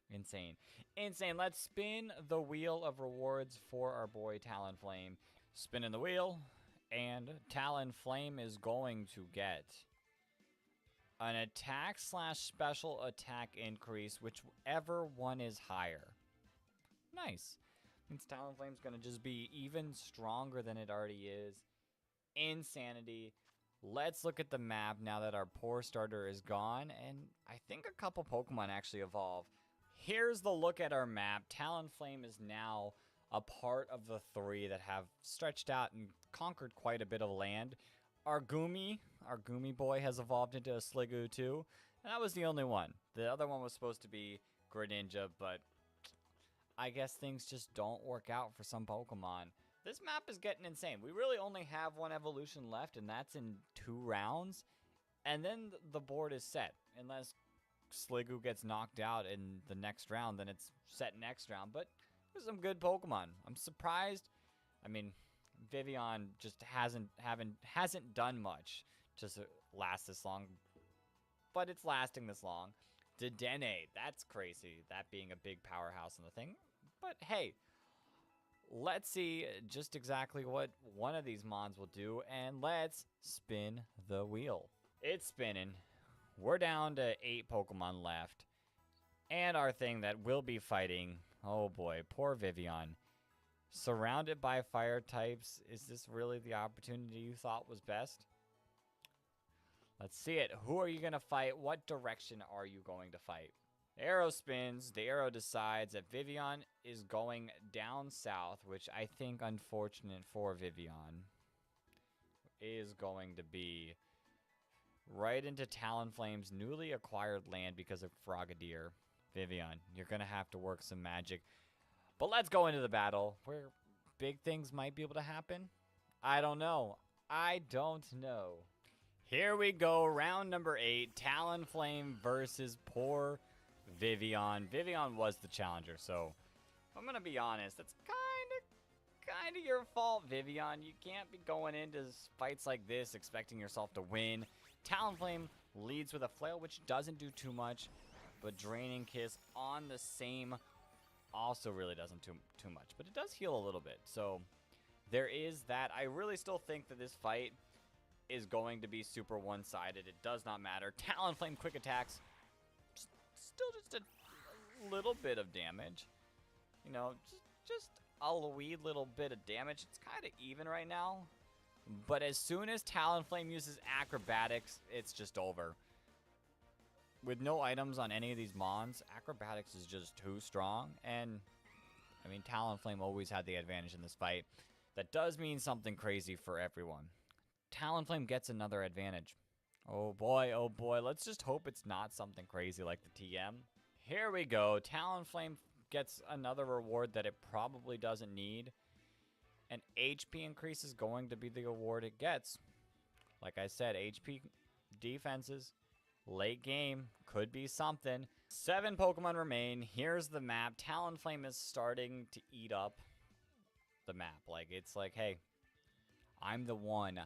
Insane. Insane. Let's spin the wheel of rewards for our boy Talonflame. Spinning the wheel, and Talonflame is going to get an attack / special attack increase, whichever one is higher. Nice. Means Talonflame's going to just be even stronger than it already is. Insanity. Let's look at the map now that our poor starter is gone, and I think a couple Pokemon actually evolve. Here's the look at our map. Talonflame is now a part of the 3 that have stretched out and conquered quite a bit of land. Our Goomy boy, has evolved into a Sliggoo too. And that was the only one. The other one was supposed to be Greninja, but I guess things just don't work out for some Pokemon. This map is getting insane. We really only have one evolution left, and that's in 2 rounds. And then the board is set. Unless Sliggoo gets knocked out in the next round, then it's set next round. But there's some good Pokemon. I'm surprised. I mean, Vivillon just hasn't done much to last this long, but it's lasting this long. Dedenne, that's crazy. That being a big powerhouse in the thing. But hey, let's see just exactly what one of these mons will do, and let's spin the wheel. It's spinning. We're down to 8 Pokemon left, and our thing that will be fighting. Oh boy, poor Vivillon. Surrounded by fire types, is this really the opportunity you thought was best? Let's see it. Who are you going to fight? What direction are you going to fight? Arrow spins. The arrow decides that Vivillon is going down south, which I think, unfortunate for Vivillon, is going to be right into Talonflame's newly acquired land because of Frogadier. Vivillon, you're going to have to work some magic. But let's go into the battle where big things might be able to happen. I don't know. Here we go. Round number 8. Talonflame versus poor Vivillon. Vivillon was the challenger, so I'm going to be honest. That's kind of your fault, Vivillon. You can't be going into fights like this expecting yourself to win. Talonflame leads with a flail, which doesn't do too much. But Draining Kiss on the same also really doesn't too much. But it does heal a little bit. So there is that. I really still think that this fight is going to be super one-sided. It does not matter. Talonflame quick attacks. Still just a little bit of damage. You know, just a wee little bit of damage. It's kind of even right now. But as soon as Talonflame uses Acrobatics, it's just over. With no items on any of these mons, Acrobatics is just too strong. And, I mean, Talonflame always had the advantage in this fight. That does mean something crazy for everyone. Talonflame gets another advantage. Oh boy, oh boy. Let's just hope it's not something crazy like the TM. Here we go. Talonflame gets another reward that it probably doesn't need. And HP increase is going to be the reward it gets. Like I said, HP defenses, late game, could be something. 7 Pokemon remain. Here's the map. Talonflame is starting to eat up the map. Like, it's like, hey, I'm the one.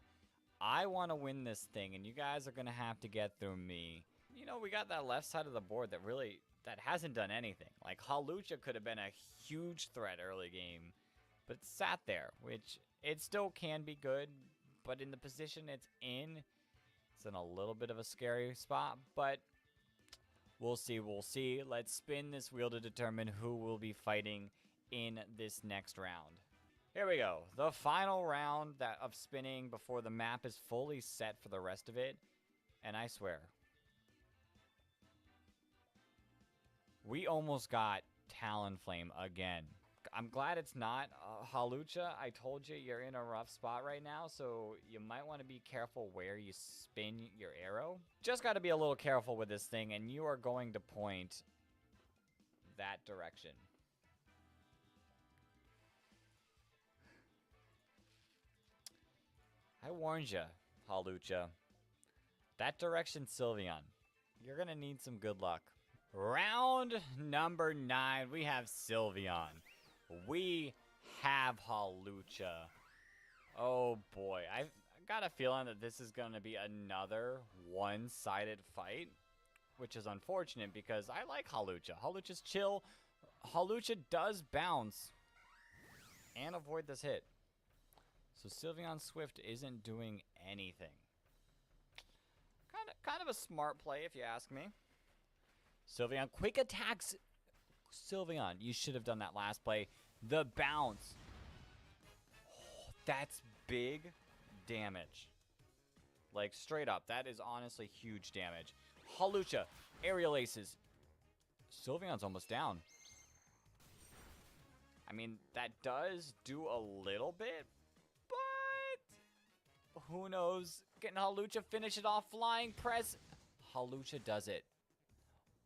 I want to win this thing, and you guys are going to have to get through me. you know, we got that left side of the board that hasn't done anything. Like, Hawlucha could have been a huge threat early game, but it sat there, which it still can be good, but in the position it's in a little bit of a scary spot, but we'll see, we'll see. Let's spin this wheel to determine who will be fighting in this next round. Here we go. The final round of spinning before the map is fully set for the rest of it. And I swear, we almost got Talonflame again. I'm glad it's not Hawlucha. I told you you're in a rough spot right now, so you might want to be careful where you spin your arrow. Just got to be a little careful with this thing, and you are going to point that direction. I warned you, Hawlucha. That direction, Sylveon. You're going to need some good luck. Round number 9, we have Sylveon. We have Hawlucha. Oh boy, I've got a feeling that this is going to be another one-sided fight, which is unfortunate because I like Hawlucha. Hawlucha's chill. Hawlucha does bounce and avoid this hit. So Sylveon Swift isn't doing anything. Kind of a smart play if you ask me. Sylveon quick attacks. Sylveon, you should have done that last play. The bounce. Oh, that's big damage. Like, straight up. That is honestly huge damage. Hawlucha, aerial aces. Sylveon's almost down. I mean, that does do a little bit, but who knows? Can Hawlucha finish it off? Flying press. Hawlucha does it.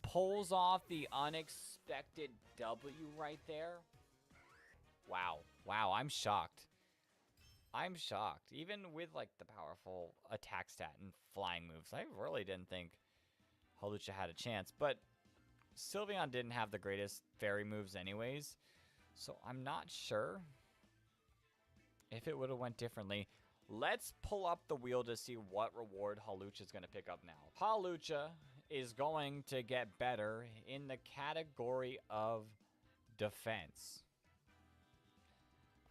Pulls off the unexpected W right there. Wow. Wow, I'm shocked. I'm shocked. Even with, like, the powerful attack stat and flying moves, I really didn't think Hawlucha had a chance. But Sylveon didn't have the greatest fairy moves anyways, so I'm not sure if it would have went differently. Let's pull up the wheel to see what reward Hawlucha is going to pick up now. Hawlucha is going to get better in the category of defense.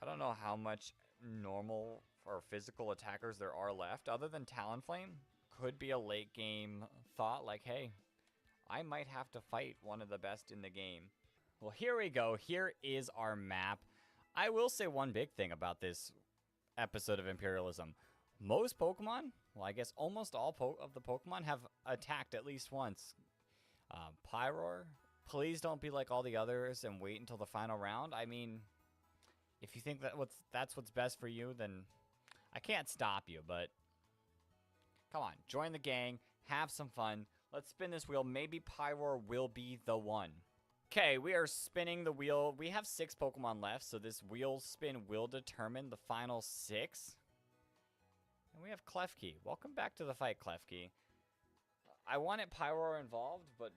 I don't know how much normal or physical attackers there are left other than Talonflame. Could be a late game thought like, hey, I might have to fight one of the best in the game. Well, here we go. Here is our map. I will say one big thing about this episode of Imperialism. Most Pokemon, well, I guess almost all of the Pokemon have attacked at least once. Pyroar, please don't be like all the others and wait until the final round. I mean, if you think that's what's best for you, then I can't stop you, but come on, join the gang, have some fun. Let's spin this wheel. Maybe Pyroar will be the one. Okay, we are spinning the wheel. We have 6 Pokemon left, so this wheel spin will determine the final 6. And we have Klefki. Welcome back to the fight, Klefki. I wanted Pyroar involved, but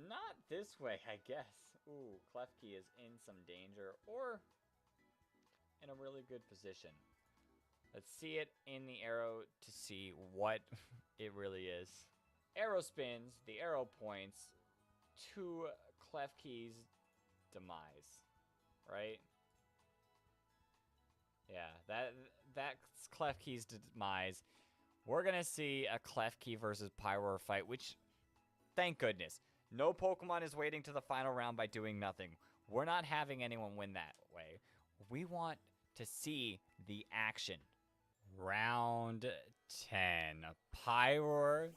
not this way, I guess. Ooh, Klefki is in some danger, or in a really good position. Let's see it in the arrow to see what it really is. Arrow spins, the arrow points to Klefki's demise, right? Yeah, that's Klefki's demise. We're gonna see a Klefki versus Pyroar fight, which, thank goodness, no Pokemon is waiting to the final round by doing nothing. We're not having anyone win that way. We want to see the action. Round 10. Pyroar,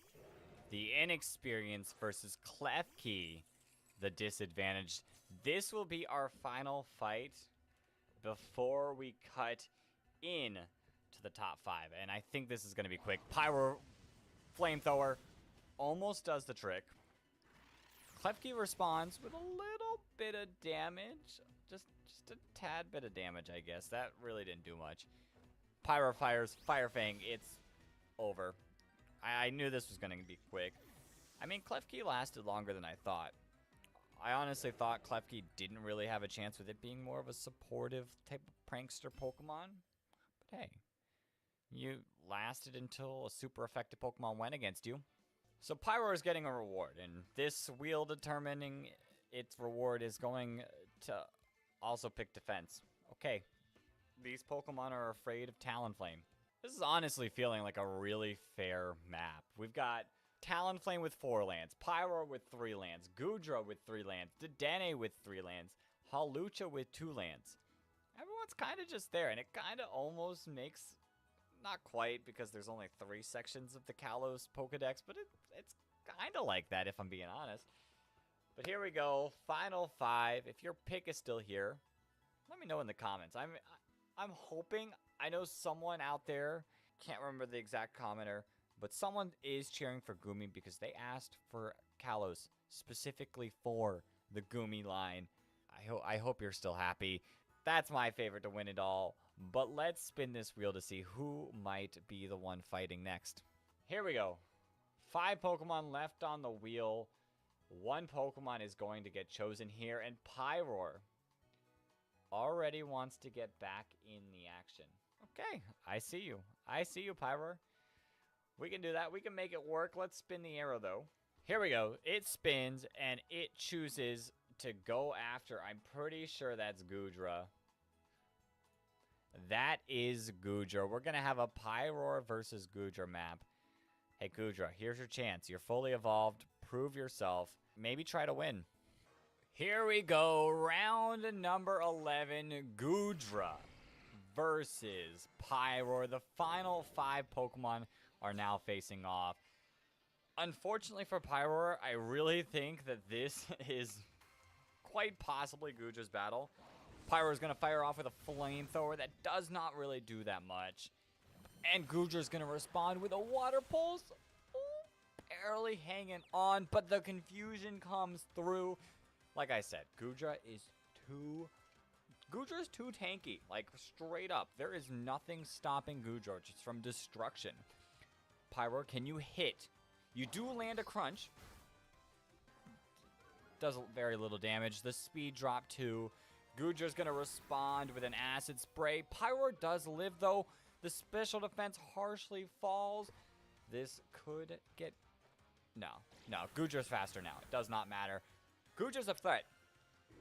the inexperienced, versus Klefki, the disadvantaged. This will be our final fight before we cut in to the top 5. And I think this is going to be quick. Pyroar, Flamethrower, almost does the trick. Klefki responds with a little bit of damage. Just a tad bit of damage, I guess. That really didn't do much. Pyroar fires, Fire Fang, it's over. I knew this was going to be quick. I mean, Klefki lasted longer than I thought. I honestly thought Klefki didn't really have a chance with it being more of a supportive type of prankster Pokemon. But hey, you lasted until a super effective Pokemon went against you. So Pyro is getting a reward, and this wheel determining its reward is going to also pick defense. Okay, these Pokemon are afraid of Talonflame. This is honestly feeling like a really fair map. We've got Talonflame with 4 lands, Pyro with 3 lands, Goodra with 3 lands, Dedenne with 3 lands, Hawlucha with 2 lands. Everyone's kind of just there, and it kind of almost makes... Not quite, because there's only 3 sections of the Kalos Pokedex, but it's kind of like that, if I'm being honest. But here we go, final 5. If your pick is still here, let me know in the comments. I'm hoping, I know someone out there, can't remember the exact commenter, but someone is cheering for Gumi because they asked for Kalos specifically for the Gumi line. I hope you're still happy. That's my favorite to win it all. But let's spin this wheel to see who might be the one fighting next. Here we go. 5 Pokemon left on the wheel. 1 Pokemon is going to get chosen here, and Pyroar already wants to get back in the action. Okay, I see you. I see you, Pyroar. We can do that. We can make it work. Let's spin the arrow, though. Here we go. It spins, and it chooses to go after. I'm pretty sure that's Goodra. That is Goodra. We're going to have a Pyroar versus Goodra map. Hey, Goodra, here's your chance. You're fully evolved. Prove yourself. Maybe try to win. Here we go. Round number 11. Goodra versus Pyroar. The final 5 Pokemon are now facing off. Unfortunately for Pyroar, I really think that this is quite possibly Goodra's battle. Pyroar is going to fire off with a flamethrower that does not really do that much. And Goodra is going to respond with a water pulse. Ooh, barely hanging on, but the confusion comes through. Like I said, Goodra is too tanky. Like, straight up. There is nothing stopping Goodra just from destruction. Pyroar, can you hit? You do land a crunch. Does very little damage. The speed drop too. Goodra's going to respond with an acid spray. Pyroar does live, though. The special defense harshly falls. This could get... No. Goodra's faster now. It does not matter. Goodra's a threat.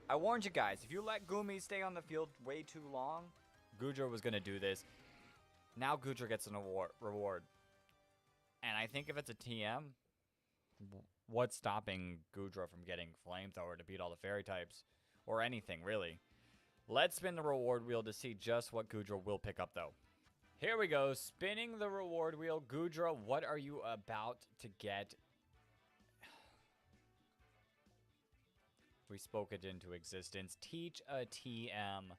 I warned you guys. If you let Gumi stay on the field way too long, Goodra was going to do this. Now Goodra gets an reward. And I think if it's a TM, what's stopping Goodra from getting Flamethrower to beat all the fairy types? Or anything, really. Let's spin the reward wheel to see just what Goodra will pick up, though. Here we go. Spinning the reward wheel. Goodra, what are you about to get? We spoke it into existence. Teach a TM.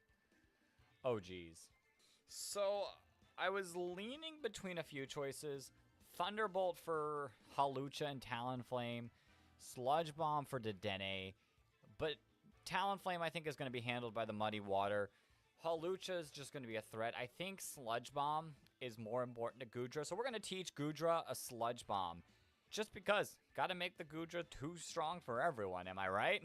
Oh, geez. So, I was leaning between a few choices. Thunderbolt for Hawlucha and Talonflame. Sludge Bomb for Dedenne. But Talonflame, I think, is going to be handled by the Muddy Water. Hawlucha is just going to be a threat. I think Sludge Bomb is more important to Goodra. So we're going to teach Goodra a Sludge Bomb. Just because. Got to make the Goodra too strong for everyone, am I right?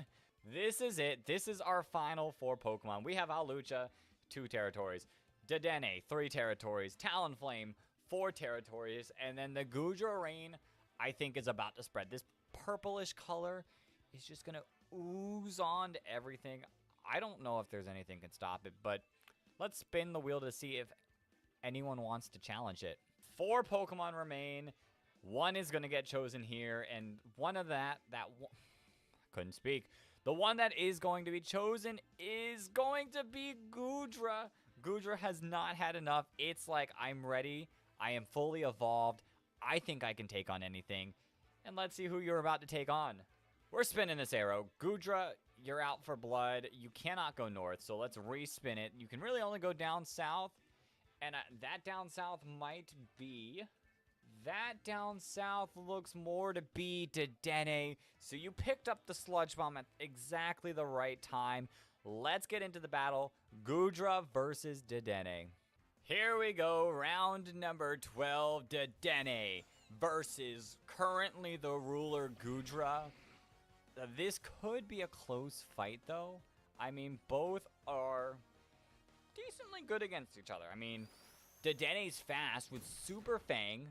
This is it. This is our final 4 Pokemon. We have Hawlucha, 2 territories. Dedenne, 3 territories. Talonflame, 4 territories. And then the Goodra Rain, I think, is about to spread. This purplish color is just going to ooze on to everything. I don't know if there's anything can stop it, but let's spin the wheel to see if anyone wants to challenge it. 4 Pokemon remain. 1 is going to get chosen here, and one of couldn't speak. The one that is going to be chosen is going to be Goodra. Goodra has not had enough. It's like, I'm ready. I am fully evolved. I think I can take on anything. And let's see who you're about to take on. We're spinning this arrow. Goodra, you're out for blood. You cannot go north, so let's respin it. You can really only go down south, and that down south might be... That down south looks more to be Dedenne, so you picked up the Sludge Bomb at exactly the right time. Let's get into the battle. Goodra versus Dedenne. Here we go, round number 12, Dedenne versus currently the ruler Goodra. This could be a close fight, though. I mean, both are decently good against each other. I mean, Dedenne's fast with Super Fang.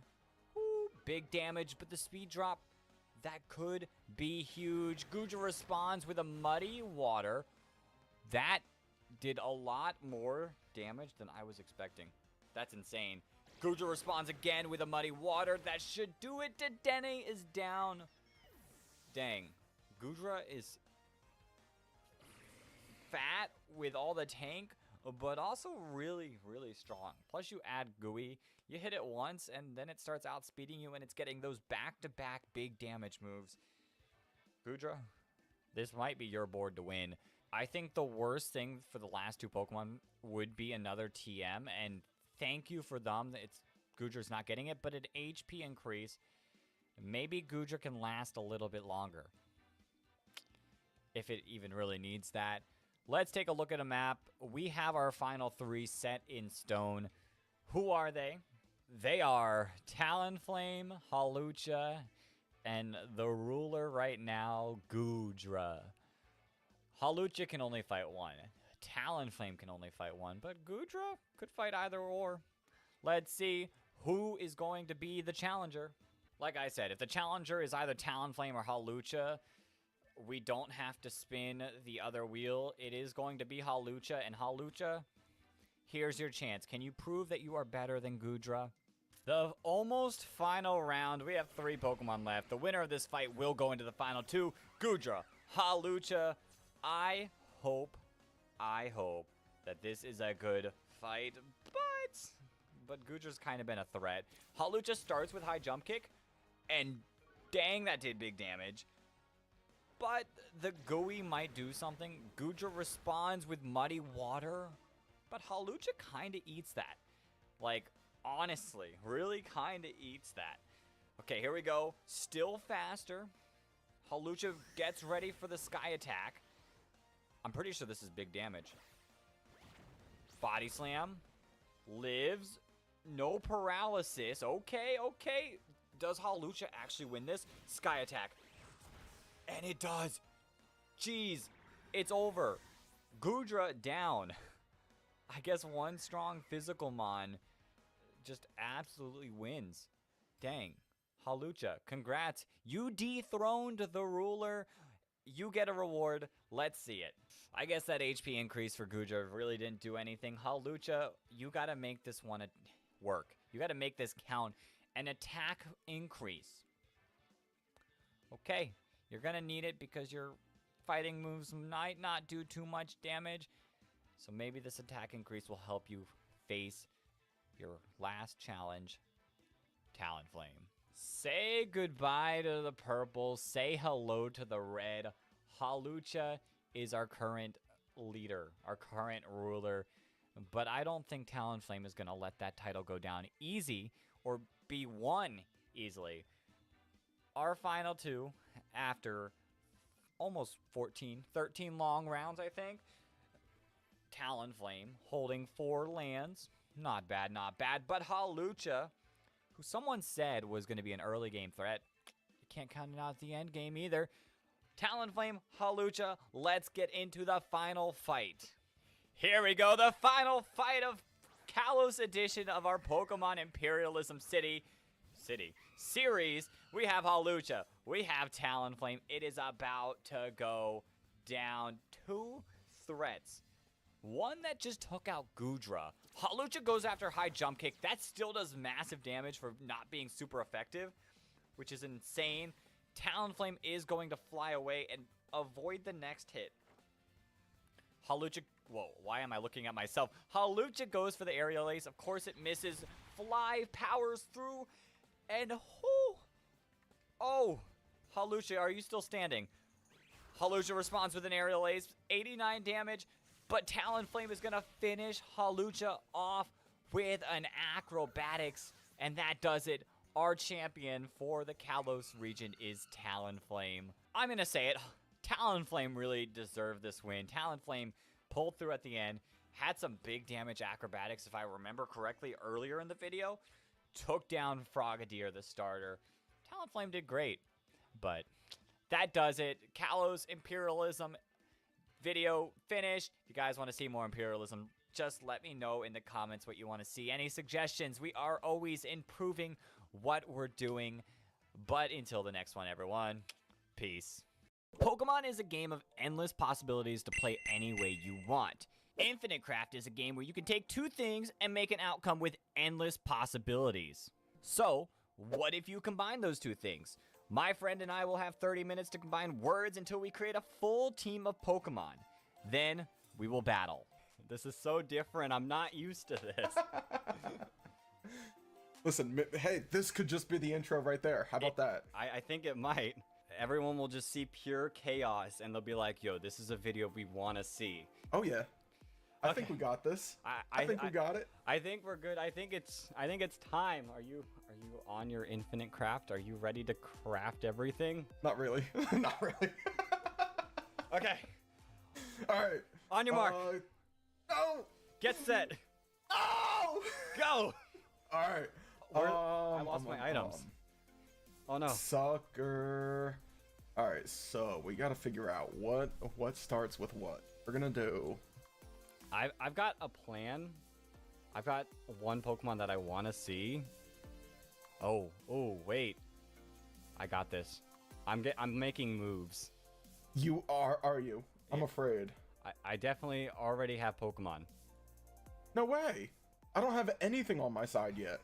Ooh, big damage, but the speed drop That could be huge. Goodra responds with a Muddy Water. That did a lot more damage than I was expecting. That's insane. Goodra responds again with a Muddy Water. That should do it. Dedenne is down. Dang. Goodra is fat with all the tank, but also really, really strong. Plus, you add Gooey. You hit it once, and then it starts outspeeding you, and it's getting those back-to-back big damage moves. Goodra, this might be your board to win. I think the worst thing for the last two Pokemon would be another TM, and thank you for them. Goodra's not getting it, but an HP increase. Maybe Goodra can last a little bit longer, if it even really needs that. Let's take a look at a map. We have our final three set in stone. Who are they? They are Talonflame, Hawlucha, and the ruler right now, Goodra. Hawlucha can only fight one. Talonflame can only fight one, but Goodra could fight either or. Let's see who is going to be the challenger. Like I said, if the challenger is either Talonflame or Hawlucha, we don't have to spin the other wheel. It is going to be Hawlucha, and Hawlucha, here's your chance. Can you prove that you are better than Goodra? The almost final round. We have 3 Pokemon left. The winner of this fight will go into the final 2. Goodra, Hawlucha. I hope that this is a good fight, but Goodra's kind of been a threat. Hawlucha starts with high jump kick, and dang, that did big damage. But the Gooey might do something. Goodra responds with Muddy Water, but Hawlucha kind of eats that. Like, honestly, really kind of eats that. Okay, here we go. Still faster. Hawlucha gets ready for the Sky Attack. I'm pretty sure this is big damage. Body Slam. Lives. No paralysis. Okay, okay. Does Hawlucha actually win this? Sky Attack. And it does. Jeez. It's over. Goodra down. I guess one strong physical mon just absolutely wins. Dang. Hawlucha, congrats. You dethroned the ruler. You get a reward. Let's see it. I guess that HP increase for Goodra really didn't do anything. Hawlucha, you got to make this one work. You got to make this count. An attack increase. Okay. You're going to need it because your fighting moves might not do too much damage. So maybe this attack increase will help you face your last challenge, Talonflame. Say goodbye to the purple. Say hello to the red. Hawlucha is our current leader, our current ruler. But I don't think Talonflame is going to let that title go down easy or be won easily. Our final 2, after almost 13 long rounds, I think. Talonflame holding 4 lands. Not bad, not bad. But Hawlucha, who someone said was going to be an early game threat, you can't count it out at the end game either. Talonflame, Hawlucha, let's get into the final fight. Here we go, the final fight of Kalos edition of our Pokemon Imperialism series. We have Hawlucha, we have Talonflame. It is about to go down. 2 threats. One that just took out Goodra. Hawlucha goes after high jump kick. That still does massive damage for not being super effective, which is insane. Talonflame is going to fly away and avoid the next hit. Hawlucha, whoa, why am I looking at myself? Hawlucha goes for the aerial ace. Of course it misses. Fly powers through, and oh, Hawlucha, are you still standing? Hawlucha responds with an aerial ace, 89 damage, but Talonflame is going to finish Hawlucha off with an acrobatics, and that does it. Our champion for the Kalos region is Talonflame. I'm going to say it. Talonflame really deserved this win. Talonflame pulled through at the end, had some big damage acrobatics, if I remember correctly, earlier in the video. Took down Frogadier, the starter. Talonflame did great, but that does it. Kalos Imperialism video finished. If you guys want to see more Imperialism, just let me know in the comments what you want to see. Any suggestions? We are always improving what we're doing. But until the next one, everyone, peace. Pokemon is a game of endless possibilities to play any way you want. Infinite Craft is a game where you can take two things and make an outcome with endless possibilities. So, what if you combine those two things? My friend and I will have 30 minutes to combine words until we create a full team of Pokemon. Then, we will battle. This is so different. I'm not used to this. Listen, hey, this could just be the intro right there. How about that? I think it might. Everyone will just see pure chaos, and they'll be like, yo, this is a video we want to see. Oh, yeah. I Okay. think we got this. I think we got it. I think we're good. I think it's time. Are you on your infinite craft? Are you ready to craft everything? Not really. Not really. Okay. All right. On your mark. No. Get set. Oh. Go. All right. I lost my items. Oh no. Sucker. All right. So we got to figure out what starts with what. We're gonna do. I've got a plan. I've got one Pokemon that I want to see. Oh, wait. I got this. I'm making moves. You are you? I'm afraid. I definitely already have Pokemon. No way. I don't have anything on my side yet.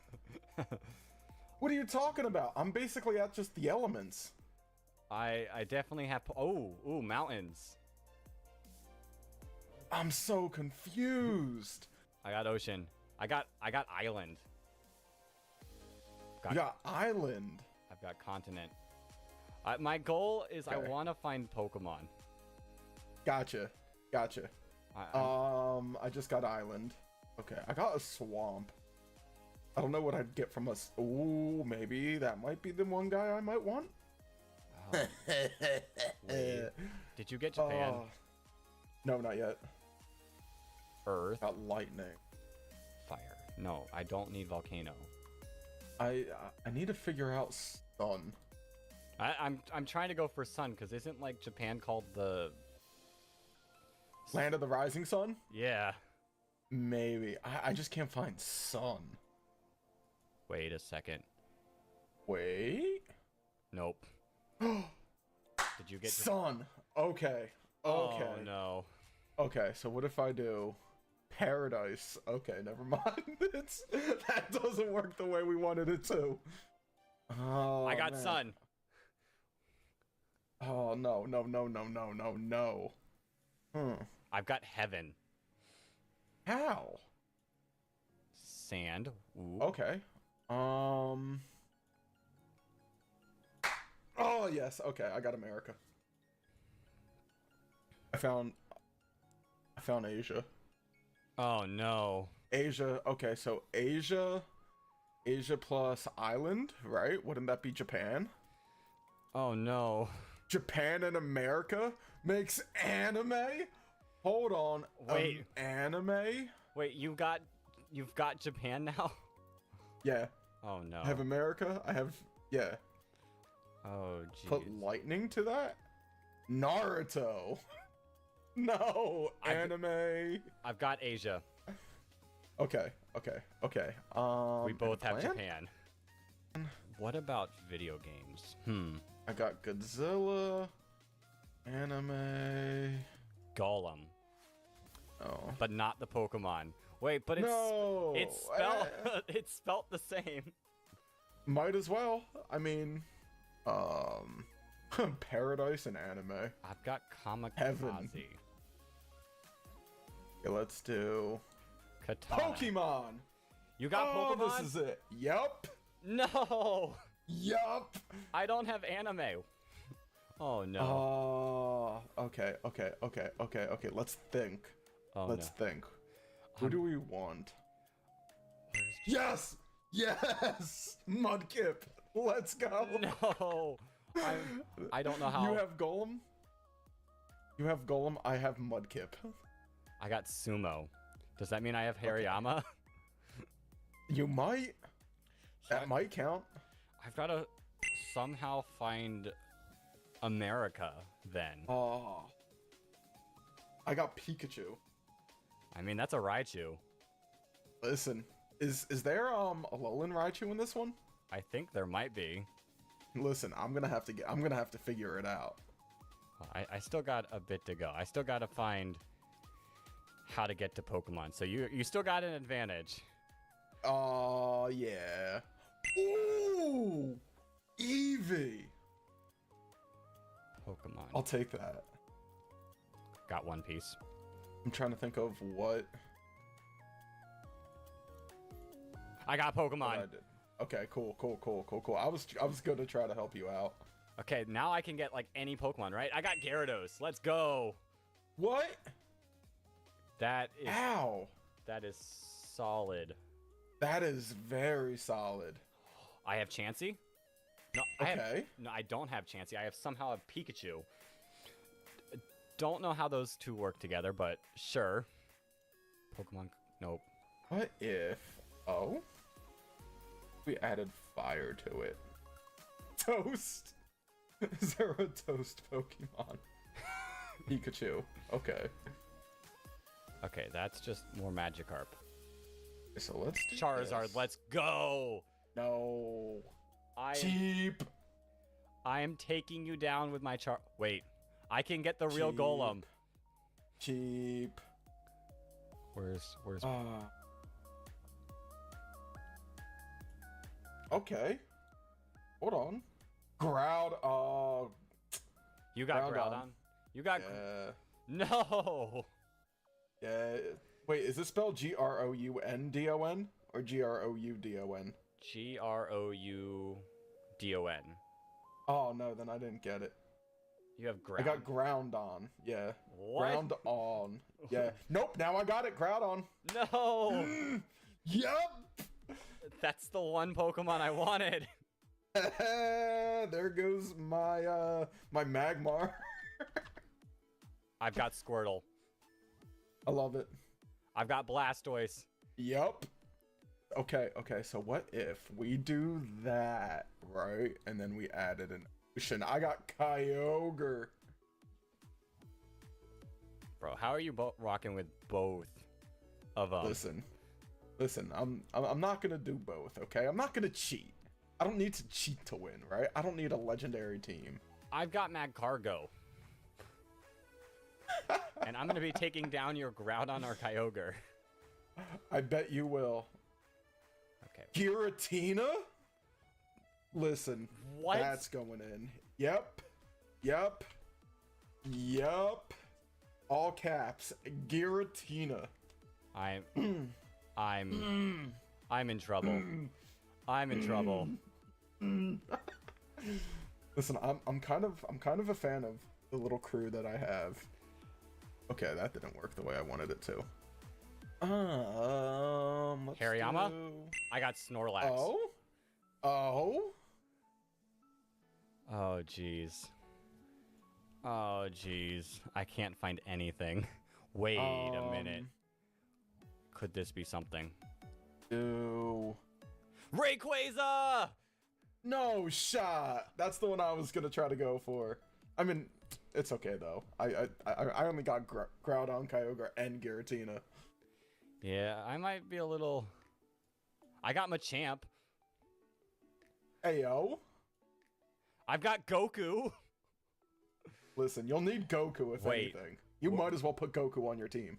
What are you talking about? I'm basically at just the elements. I definitely have mountains. I'm so confused. I got ocean. I got island. You got island. I've got continent. My Okay. goal is I want to find Pokemon. Gotcha. I just got island. Okay, I got a swamp. I don't know what I'd get from us. Ooh, maybe that might be the one guy I might want. Wait. Did you get Japan? No, not yet. Earth? Got lightning. Fire. No, I don't need volcano. I need to figure out sun. I'm trying to go for sun because isn't like Japan called the Land of the Rising Sun? Yeah. Maybe. I just can't find sun. Wait a second. Wait. Nope. Did you get sun? Okay. Oh no. Okay, so what if I do paradise? Okay, never mind. That doesn't work the way we wanted it to. Oh, I got man. sun. Oh no. I've got heaven. How? Sand. Ooh. Okay. Oh yes. Okay, I got America. I found Asia. Oh no. Asia. Okay, so Asia plus island, right? Wouldn't that be Japan? Oh no. Japan and America makes anime? Hold on. Wait. Anime? Wait, you've got Japan now? Yeah. Oh no. I have America. Yeah. Oh jeez. Put lightning to that? Naruto. No, anime. I've got Asia. Okay. We both have plan? Japan. What about video games? I got Godzilla, anime. Golem. Oh. But not the Pokemon. Wait, but it's spelled it's spelt the same. Might as well. I mean, paradise and anime. I've got Kamikaze. Heaven. Okay, let's do Katana. Pokemon. You got Pokemon? This is it. Yup. No. Yup. I don't have anime. Oh no. Okay. Let's think. Oh, Let's think. Who do we want? Where's Yes! Mudkip. Let's go. No. I don't know how. You have Golem? I have Mudkip. I got Sumo. Does that mean I have Hariyama? You might. That might count. I've got to somehow find America then. Oh. I got Pikachu. I mean, that's a Raichu. Listen, is there a Alolan Raichu in this one? I think there might be. Listen, I'm gonna have to figure it out. I still got a bit to go. I still got to find how to get to Pokemon. So you still got an advantage. Oh, yeah. Ooh! Eevee! Pokemon. I'll take that. Got one piece. I'm trying to think of what I got Pokemon. I did. Okay, cool. I was gonna try to help you out. Okay, now I can get like any Pokemon, right? I got Gyarados. Let's go. What? That is Ow! that is solid. That is very solid. I have Chansey. No, Okay. I don't have Chansey. I have somehow a Pikachu. Don't know how those two work together, but sure. Pokemon. Nope. What if... Oh? We added fire to it. Toast! Is there a toast Pokemon? Pikachu. Okay. Okay, that's just more Magikarp. So let's do Charizard, this. let's go! No. I Cheap. am taking you down with my Wait, I can get the real Cheap. Golem. Cheap. Where's Okay. Hold on. Groud. You got Groudon. Groudon? You got Yeah. No. Yeah. Wait, is it spelled Groundon or Groudon? Groudon. Oh no, then I didn't get it. You have I Ground. got ground on. Yeah. What? Ground on. Yeah. Nope, now I got it. Groudon. No. Yup. That's the one Pokemon I wanted. There goes my my Magmar. I've got Squirtle. I love it. I've got Blastoise. Yup. Okay, so what if we do that, right? And then we added an ocean. I got Kyogre. Bro, how are you rocking with both of them? Listen, I'm not gonna do both, okay? I'm not gonna cheat. I don't need to cheat to win, right? I don't need a legendary team. I've got Magcargo. And I'm going to be taking down your Groudon or Kyogre. I bet you will. Okay. Giratina? Listen, What? that's going in. Yep. All caps. Giratina. I'm in trouble. I'm in trouble. Listen, I'm kind of a fan of the little crew that I have. Okay, that didn't work the way I wanted it to. Let's Hariyama? do... I got Snorlax. Oh, jeez. Oh, jeez. I can't find anything. Wait a minute. Could this be something? do... Rayquaza! No shot. That's the one I was gonna try to go for. I mean, it's okay though. I only got Groudon, Kyogre, and Giratina. Yeah, I might be a little... I got Machamp. Ayo. I've got Goku. Listen, you'll need Goku if Wait. anything. You might as well put Goku on your team.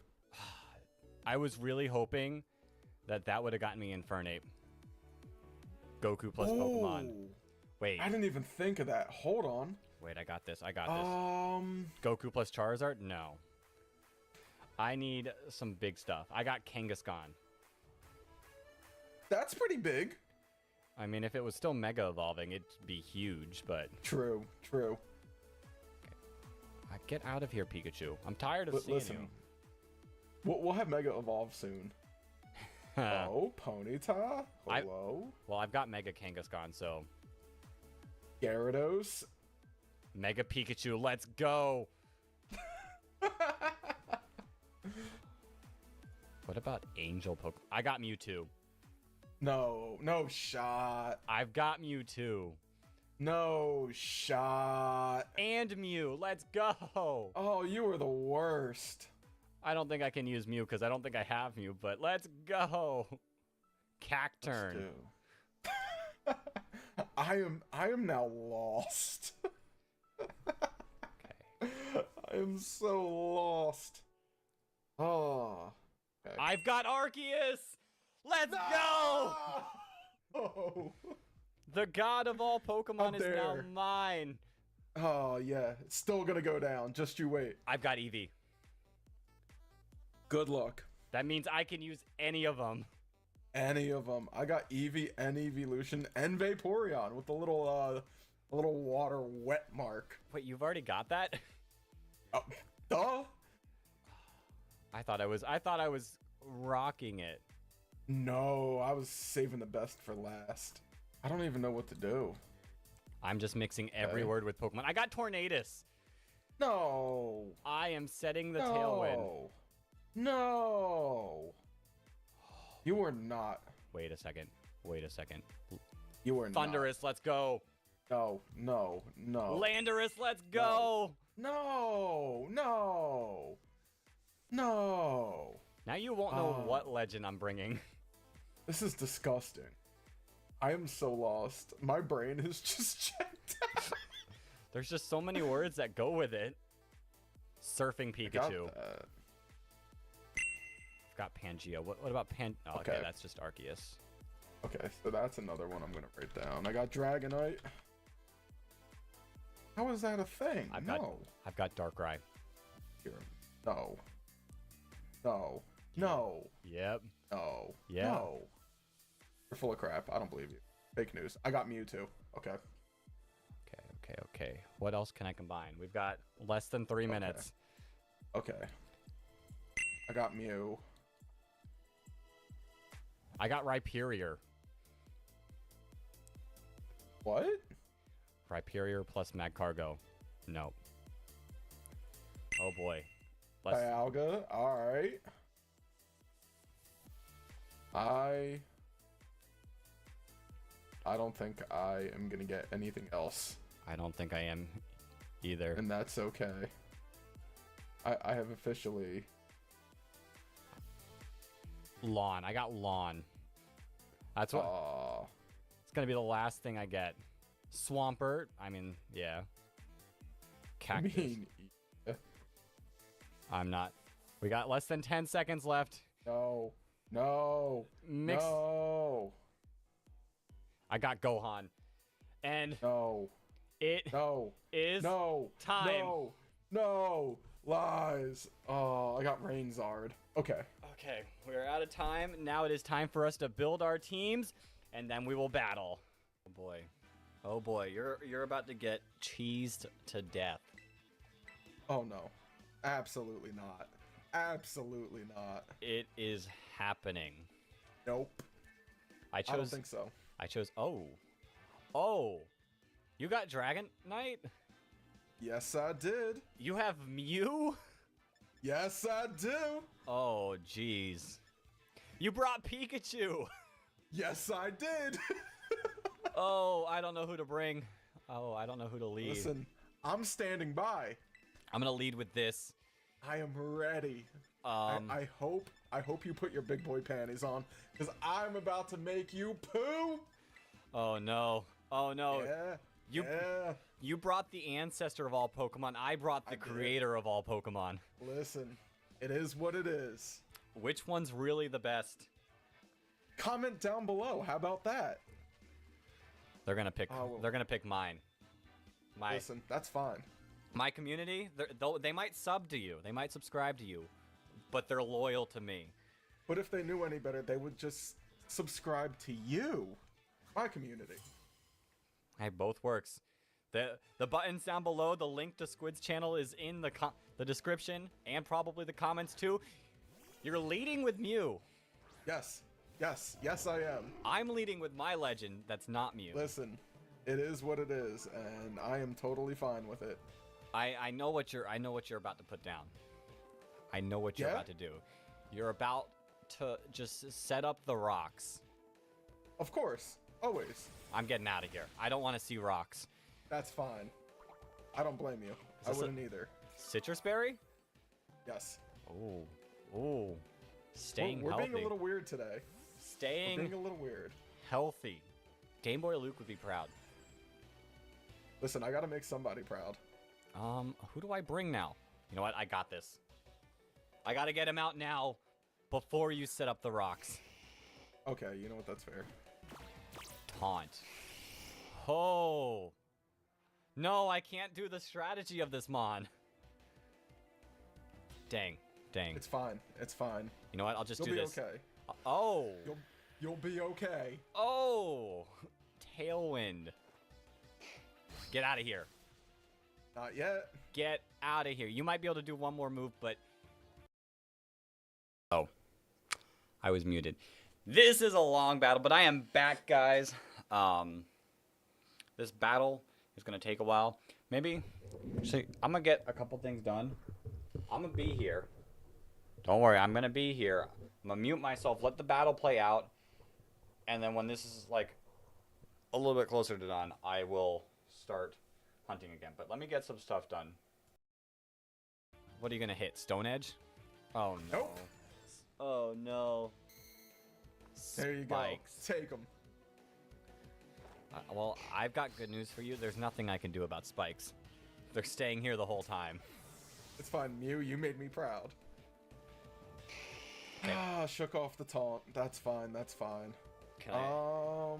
I was really hoping that would have gotten me Infernape. Goku plus Pokemon. Ooh, Wait. I didn't even think of that. Hold on. Wait, I got this. Goku plus Charizard? No. I need some big stuff. I got Kangaskhan. That's pretty big. I mean, if it was still Mega Evolving, it'd be huge, but... True. Get out of here, Pikachu. I'm tired of seeing Listen, we'll have Mega Evolve soon. you. Oh, Ponyta. Hello. Well, I've got Mega Kangaskhan, so... Gyarados. Mega Pikachu, let's go! What about Angel Pokemon? I got Mewtwo. No shot. I've got Mewtwo. No shot. And Mew, let's go! Oh, you were the worst. I don't think I can use Mew because I don't think I have Mew, but let's go! Cacturn. I am now lost. Okay. I am so lost. Oh. Okay. I've got Arceus! Let's go! Oh. The god of all Pokemon Up is now there. mine. Oh yeah, it's still gonna go down. Just you wait. I've got Eevee. Good luck. That means I can use any of them. Any of them. I got Eevee and Eeveelution and Vaporeon with the little water wet mark. Wait, you've already got that? Oh, duh. I thought I was rocking it. No, I was saving the best for last. I don't even know what to do. I'm just mixing every Okay. word with Pokemon. I got Tornadus. No. I am setting the tailwind. No. You are not. Wait a second. You are Thunderous, let's go. not. No. Landorus, let's go. No. Now you won't know what legend I'm bringing. This is disgusting. I am so lost. My brain is just checked out. There's just so many words that go with it. Surfing I got Pikachu. that. I've got Pangea. What about Pan? Oh, okay, Okay. that's just Arceus. Okay, so that's another one I'm gonna write down. I got Dragonite. How is that a thing? I've No. got Darkrai. Here. No. Yep. Yeah. No. You're full of crap. I don't believe you. Fake news. I got Mewtwo. Okay. Okay. What else can I combine? We've got less than 3 minutes. Okay. I got Mew. I got Rhyperior. What? Rhyperior plus Magcargo. No. Oh boy. Dialga. Alright. I don't think I am gonna get anything else. I don't think I am either. And that's okay. I have officially... Lawn. I got Lawn. That's what. Aw. It's gonna be the last thing I get. Swampert. I mean, yeah. Cactus. I mean, yeah. I'm not. We got less than 10 seconds left. No. Mix. No. I got Gohan. And No. it No. is No. time. No. Lies. Oh, I got Rainzard. Okay. Okay, we're out of time. Now it is time for us to build our teams, and then we will battle. Oh boy, you're about to get cheesed to death. Oh no. Absolutely not. Absolutely not. It is happening. Nope. I I don't chose. think so. Oh, you got Dragonite? Yes, I did. You have Mew? Yes, I do. Oh, jeez. You brought Pikachu. Yes, I did. Oh, I don't know who to bring. Oh, I don't know who to lead. Listen, I'm standing by. I'm gonna lead with this. I am ready. Um, I hope you put your big boy panties on, because I'm about to make you poo. Oh no. Oh no. Yeah. You Yeah. you brought the ancestor of all Pokemon. I brought the I did. creator of all Pokemon. Listen, it is what it is. Which one's really the best? Comment down below. How about that? They're gonna pick. Oh, well. They're gonna pick mine. Listen, that's fine. My community. They might sub to you. They might subscribe to you, but they're loyal to me. But if they knew any better, they would just subscribe to you, my community. Hey, both works. The buttons down below. The link to Squid's channel is in the description and probably the comments too. You're leading with Mew. Yes, I am. I'm leading with my legend. That's not Mew. Listen, it is what it is, and I am totally fine with it. I know what you're about to put down. I know what you're Yeah? about to do. You're about to just set up the rocks. Of course, always. I'm getting out of here. I don't want to see rocks. That's fine. I don't blame you. I this a- wouldn't either. Citrus berry? Yes. Ooh. Staying We're healthy. being a little weird today. We're Staying being a little weird. healthy. Game Boy Luke would be proud. Listen, I gotta make somebody proud. Who do I bring now? You know what? I got this. I gotta get him out now before you set up the rocks. Okay, you know what? That's fair. Taunt. Oh. No, I can't do the strategy of this Mon. Dang. Dang. It's fine. It's fine. You know what? I'll just You'll do be this. okay. Oh. You'll be okay. Oh. Tailwind. Get out of here. Not yet. Get out of here. You might be able to do one more move, but... Oh. I was muted. This is a long battle, but I am back, guys. This battle is going to take a while. Maybe... See, I'm going to get a couple things done. I'm going to be here. Don't worry, I'm going to be here. I'm going to mute myself, let the battle play out. And then when this is, like, a little bit closer to done, I will start hunting again. But let me get some stuff done. What are you going to hit? Stone Edge? Oh, no. Nope. Oh, no. There you Spikes. go. Take them. Well, I've got good news for you. There's nothing I can do about spikes. They're staying here the whole time. It's fine, Mew. You made me proud. Okay. Ah, shook off the taunt. That's fine. That's fine. Can I...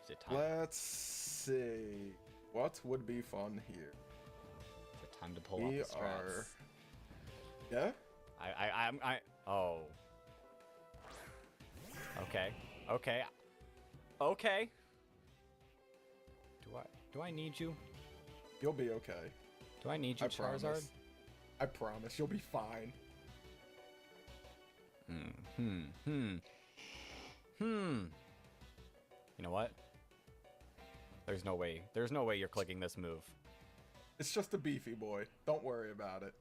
Is it time? Let's see. What would be fun here? Is it time to pull off the strats? Yeah? Oh. Okay. Okay. Okay. Do I need you? You'll be okay. Do I need you, Charizard? Promise. I promise. You'll be fine. You know what? There's no way. There's no way you're clicking this move. It's just a beefy boy. Don't worry about it.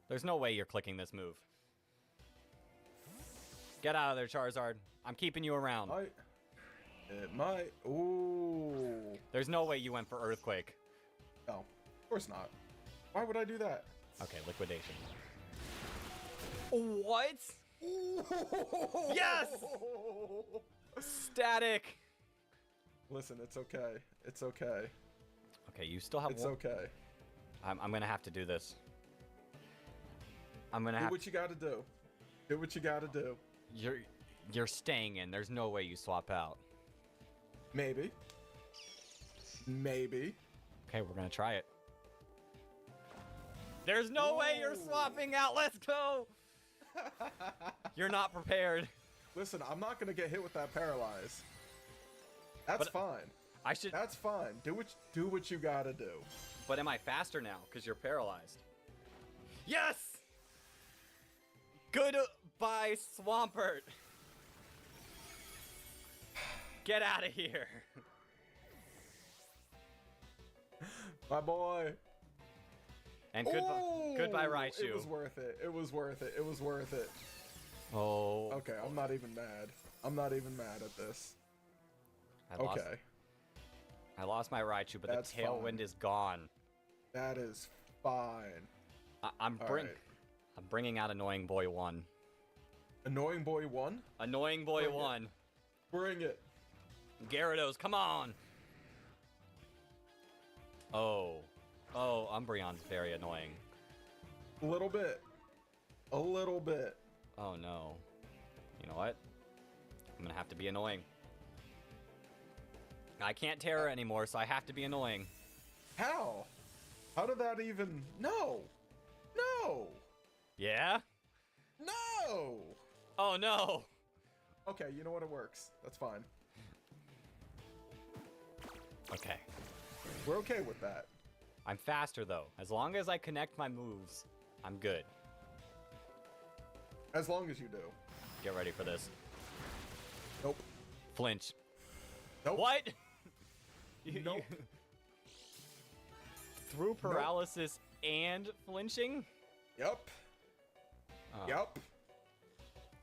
There's no way you're clicking this move. Get out of there, Charizard. I'm keeping you around. It might. Ooh. There's no way you went for Earthquake. No, of course not. Why would I do that? Okay, Liquidation. What? Yes! Static. Listen, it's okay. It's okay. Okay, you still have It's one. okay. I'm gonna have to do this. I'm gonna Do have. what you gotta do. Do what you gotta do. You're staying in. There's no way you swap out. Maybe. Maybe. Okay, we're gonna try it. There's no way you're swapping out. Let's go. You're not prepared. Listen, I'm not gonna get hit with that paralyze. That's But fine. I should. That's fine. Do what you gotta do. But am I faster now? Because you're paralyzed. Yes. Goodbye, Swampert. Get out of here. My boy. And goodbye, Raichu. It was worth it. It was worth it. It was worth it. Oh. Okay, I'm not even mad. I'm not even mad at this. Okay. I lost my Raichu, but That's the Tailwind fine. is gone. That is fine. I'm Alright. bringing out Annoying Boy 1. Annoying Boy 1? Annoying Boy Bring it. 1. Bring it. Gyarados, come on! Oh. Oh, Umbreon's very annoying. A little bit. A little bit. Oh no. You know what? I'm gonna have to be annoying. I can't Terror anymore, so I have to be annoying. How? How did that even... No! No! Yeah? No! Oh no! Okay, you know what? It works. That's fine. Okay. We're okay with that. I'm faster though. As long as I connect my moves, I'm good. As long as you do. Get ready for this. Nope. Flinch. Nope. What? Nope. Through paralysis and flinching? Yep. Oh. Yep.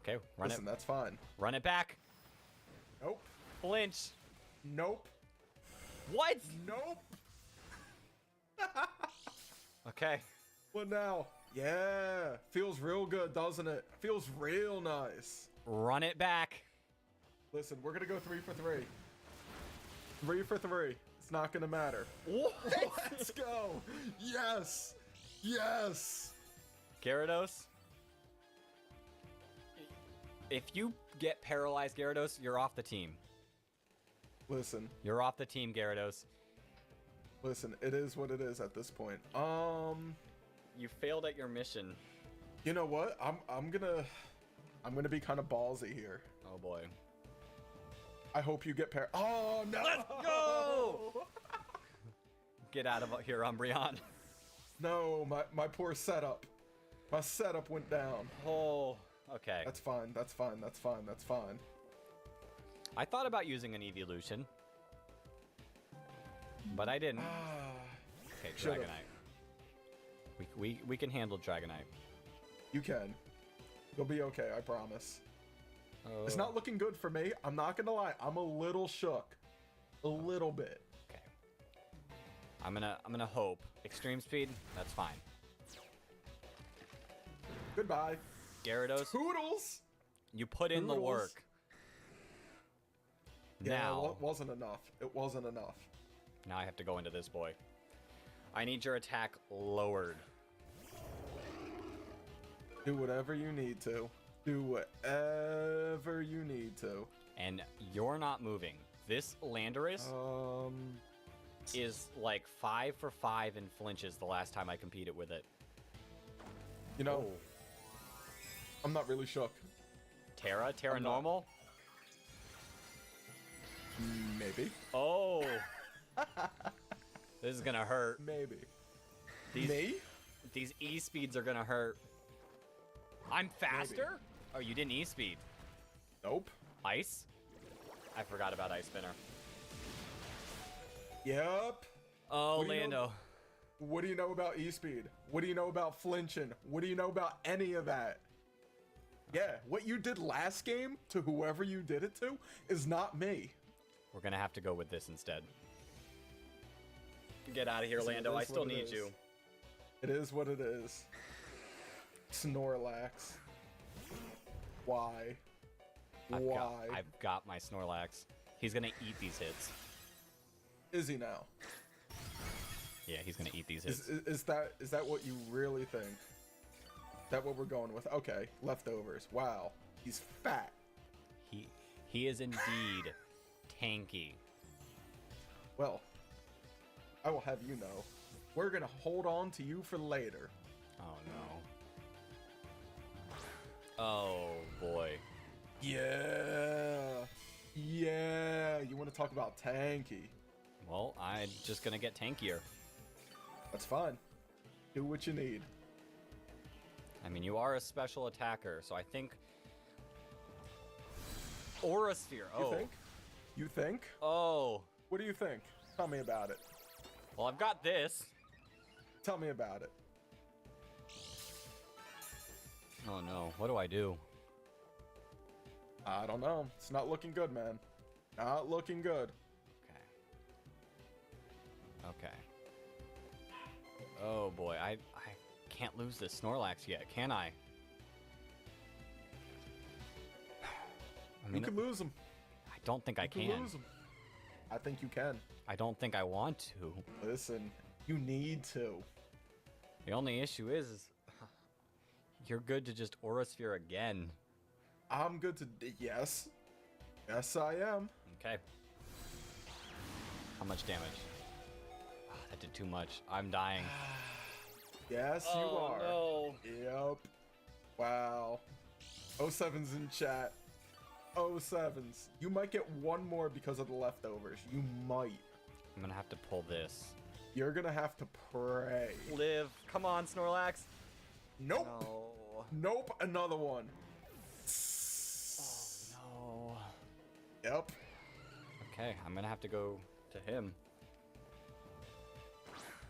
Okay, run Listen, that's fine. Run it back. Nope. Flinch. Nope. What? Nope. Okay. What now? Yeah. Feels real good, doesn't it? Feels real nice. Run it back. Listen, we're gonna go 3 for 3. 3 for 3. It's not gonna matter. Let's go. Yes. Yes. Gyarados. If you get paralyzed, Gyarados, you're off the team. Listen. You're off the team, Gyarados. Listen, it is what it is at this point. You failed at your mission. You know what? I'm gonna be kind of ballsy here. Oh boy. I hope you get Oh no! Let's go! Get out of here, Umbreon. No, my poor setup. My setup went down. Oh, okay. That's fine. That's fine. That's fine. That's fine. I thought about using an Eeveelution, but I didn't. Okay, Should've. Dragonite. We can handle Dragonite. You can. You'll be okay, I promise. Oh. It's not looking good for me. I'm not gonna lie. I'm a little shook. A little bit. Okay. I'm gonna hope. Extreme speed, that's fine. Goodbye. Gyarados, Toodles! you put in the Toodles. work. Yeah, Now, it wasn't enough. It wasn't enough. now I have to go into this boy. I need your attack lowered. Do whatever you need to. Do whatever you need to. And you're not moving. This Landorus is like 5 for 5 in flinches the last time I competed with it. You know, Oh. I'm not really shook. Terra I'm not. normal? Maybe. Oh. This is gonna hurt. Maybe. These, Me? These E-speeds are gonna hurt. I'm faster? Oh, you didn't E-speed. Nope. Ice? I forgot about Ice Spinner. Yep. Oh, What do you Lando. know? What do you know about E-speed? What do you know about flinching? What do you know about any of that? Yeah, what you did last game to whoever you did it to is not me. We're gonna have to go with this instead. Get out of here, Listen, Lando. it I is still what it need is. you. It is what it is. Snorlax. Why? Why? I've got my Snorlax. He's gonna eat these hits. Is he now? Yeah, he's gonna eat these hits. Is that what you really think? Is that what we're going with? Okay, leftovers. Wow, he's fat. He is indeed tanky. Well, I will have you know, we're gonna hold on to you for later. Oh no. Oh boy. Yeah, yeah. You want to talk about tanky? Well, I'm just gonna get tankier. That's fine. Do what you need. I mean, you are a special attacker, so I think Aura Sphere. You Oh. think? You think? Oh. What do you think? Tell me about it. Well, I've got this. Tell me about it. Oh no. What do I do? I don't know. It's not looking good, man. Not looking good. Okay. Okay. Oh boy, I can't lose this Snorlax yet, can I? I You can lose him. I don't think I You can. lose him. I think you can. I don't think I want to. Listen, you need to. The only issue is you're good to just Aura Sphere again. I'm good to. Yes. Yes, I am. Okay. How much damage? Oh, that did too much. I'm dying. Yes, you are. No. Yep. Wow. 07's in chat. 07's. You might get one more because of the leftovers. You might. I'm gonna have to pull this. You're gonna have to pray. Live. Come on, Snorlax. Nope. No. Nope. Another one. No. Yep. Okay, I'm gonna have to go to him.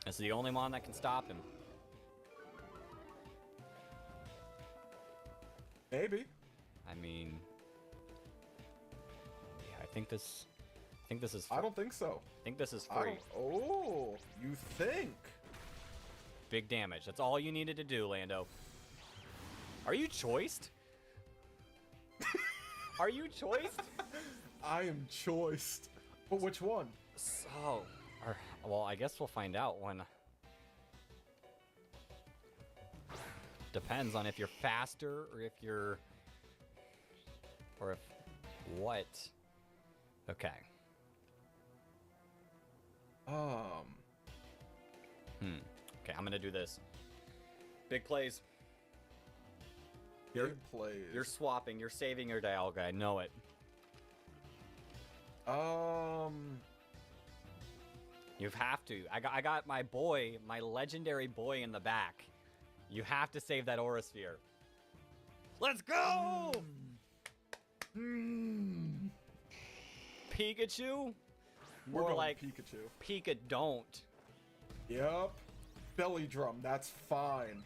It's the only one that can stop him. Maybe. I mean, yeah, I think this is. I don't think so. I think this is I free. don't. Oh, you think? Big damage. That's all you needed to do, Lando. Are you choiced? Are you choiced? I am choiced. But which one? So, Well, I guess we'll find out when. Depends on if you're faster or if you're. Or if. What? Okay. Okay, I'm gonna do this. Big plays. Big plays. You're swapping. You're saving your Dialga. I know it. You have to. I got my boy, my legendary boy in the back. You have to save that Aura Sphere. Let's go! Pikachu? We're More going like Pikachu. Pika don't. Yep. Belly drum. That's fine.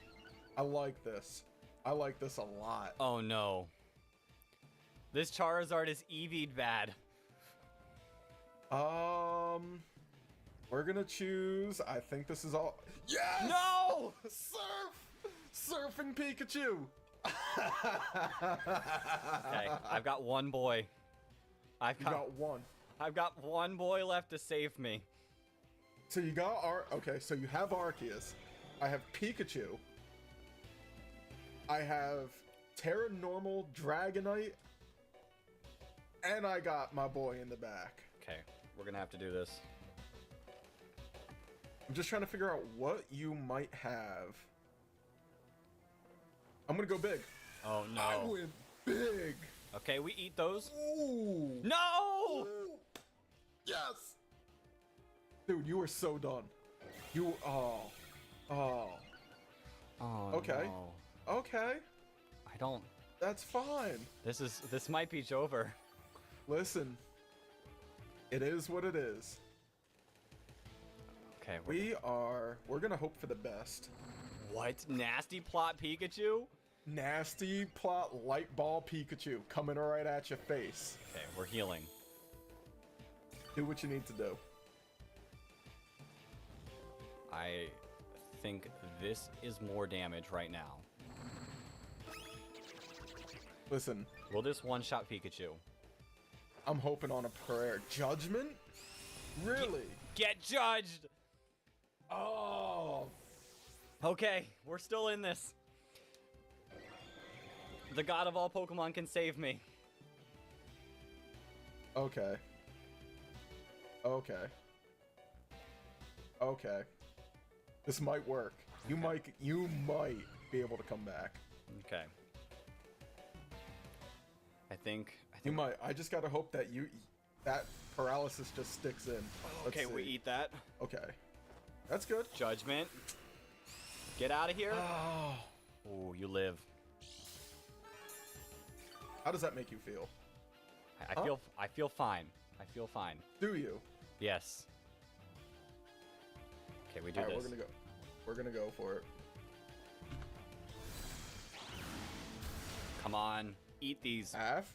I like this. I like this a lot. Oh no. This Charizard is Eeveed bad. We're gonna choose. I think this is all. Yes! No! Surfing Pikachu! Okay, I've got one boy. You got one. I've got one boy left to save me. So you got okay, so you have Arceus. I have Pikachu. I have Terra Normal Dragonite. And I got my boy in the back. Okay, we're gonna have to do this. I'm just trying to figure out what you might have. I'm gonna go big. Oh no. I went big. Okay, we eat those. Ooh. No! Ooh. Yes. Dude, you were so done. You oh. Oh Okay. no. Okay. I don't. That's fine. This might be Jover. Listen. It is what it is. Okay. We're gonna hope for the best. What? Nasty plot Pikachu? Nasty plot light ball Pikachu coming right at your face. Okay, we're healing. Do what you need to do. I think this is more damage right now. Listen, We'll just one-shot Pikachu. I'm hoping on a prayer. Judgment? Really? Get judged! Oh. Okay, we're still in this. The god of all Pokemon can save me. Okay. Okay. Okay. This might work. You might be able to come back. Okay. I think You might. I just gotta hope that that paralysis just sticks in. Let's okay, we see. eat that. Okay. That's good. Judgment. Get out of here. Oh. Ooh, you live. How does that make you feel? I feel fine. I feel fine. Do you? Yes. Okay, we do Alright, this. we're gonna go for it. Come on, eat these. Half?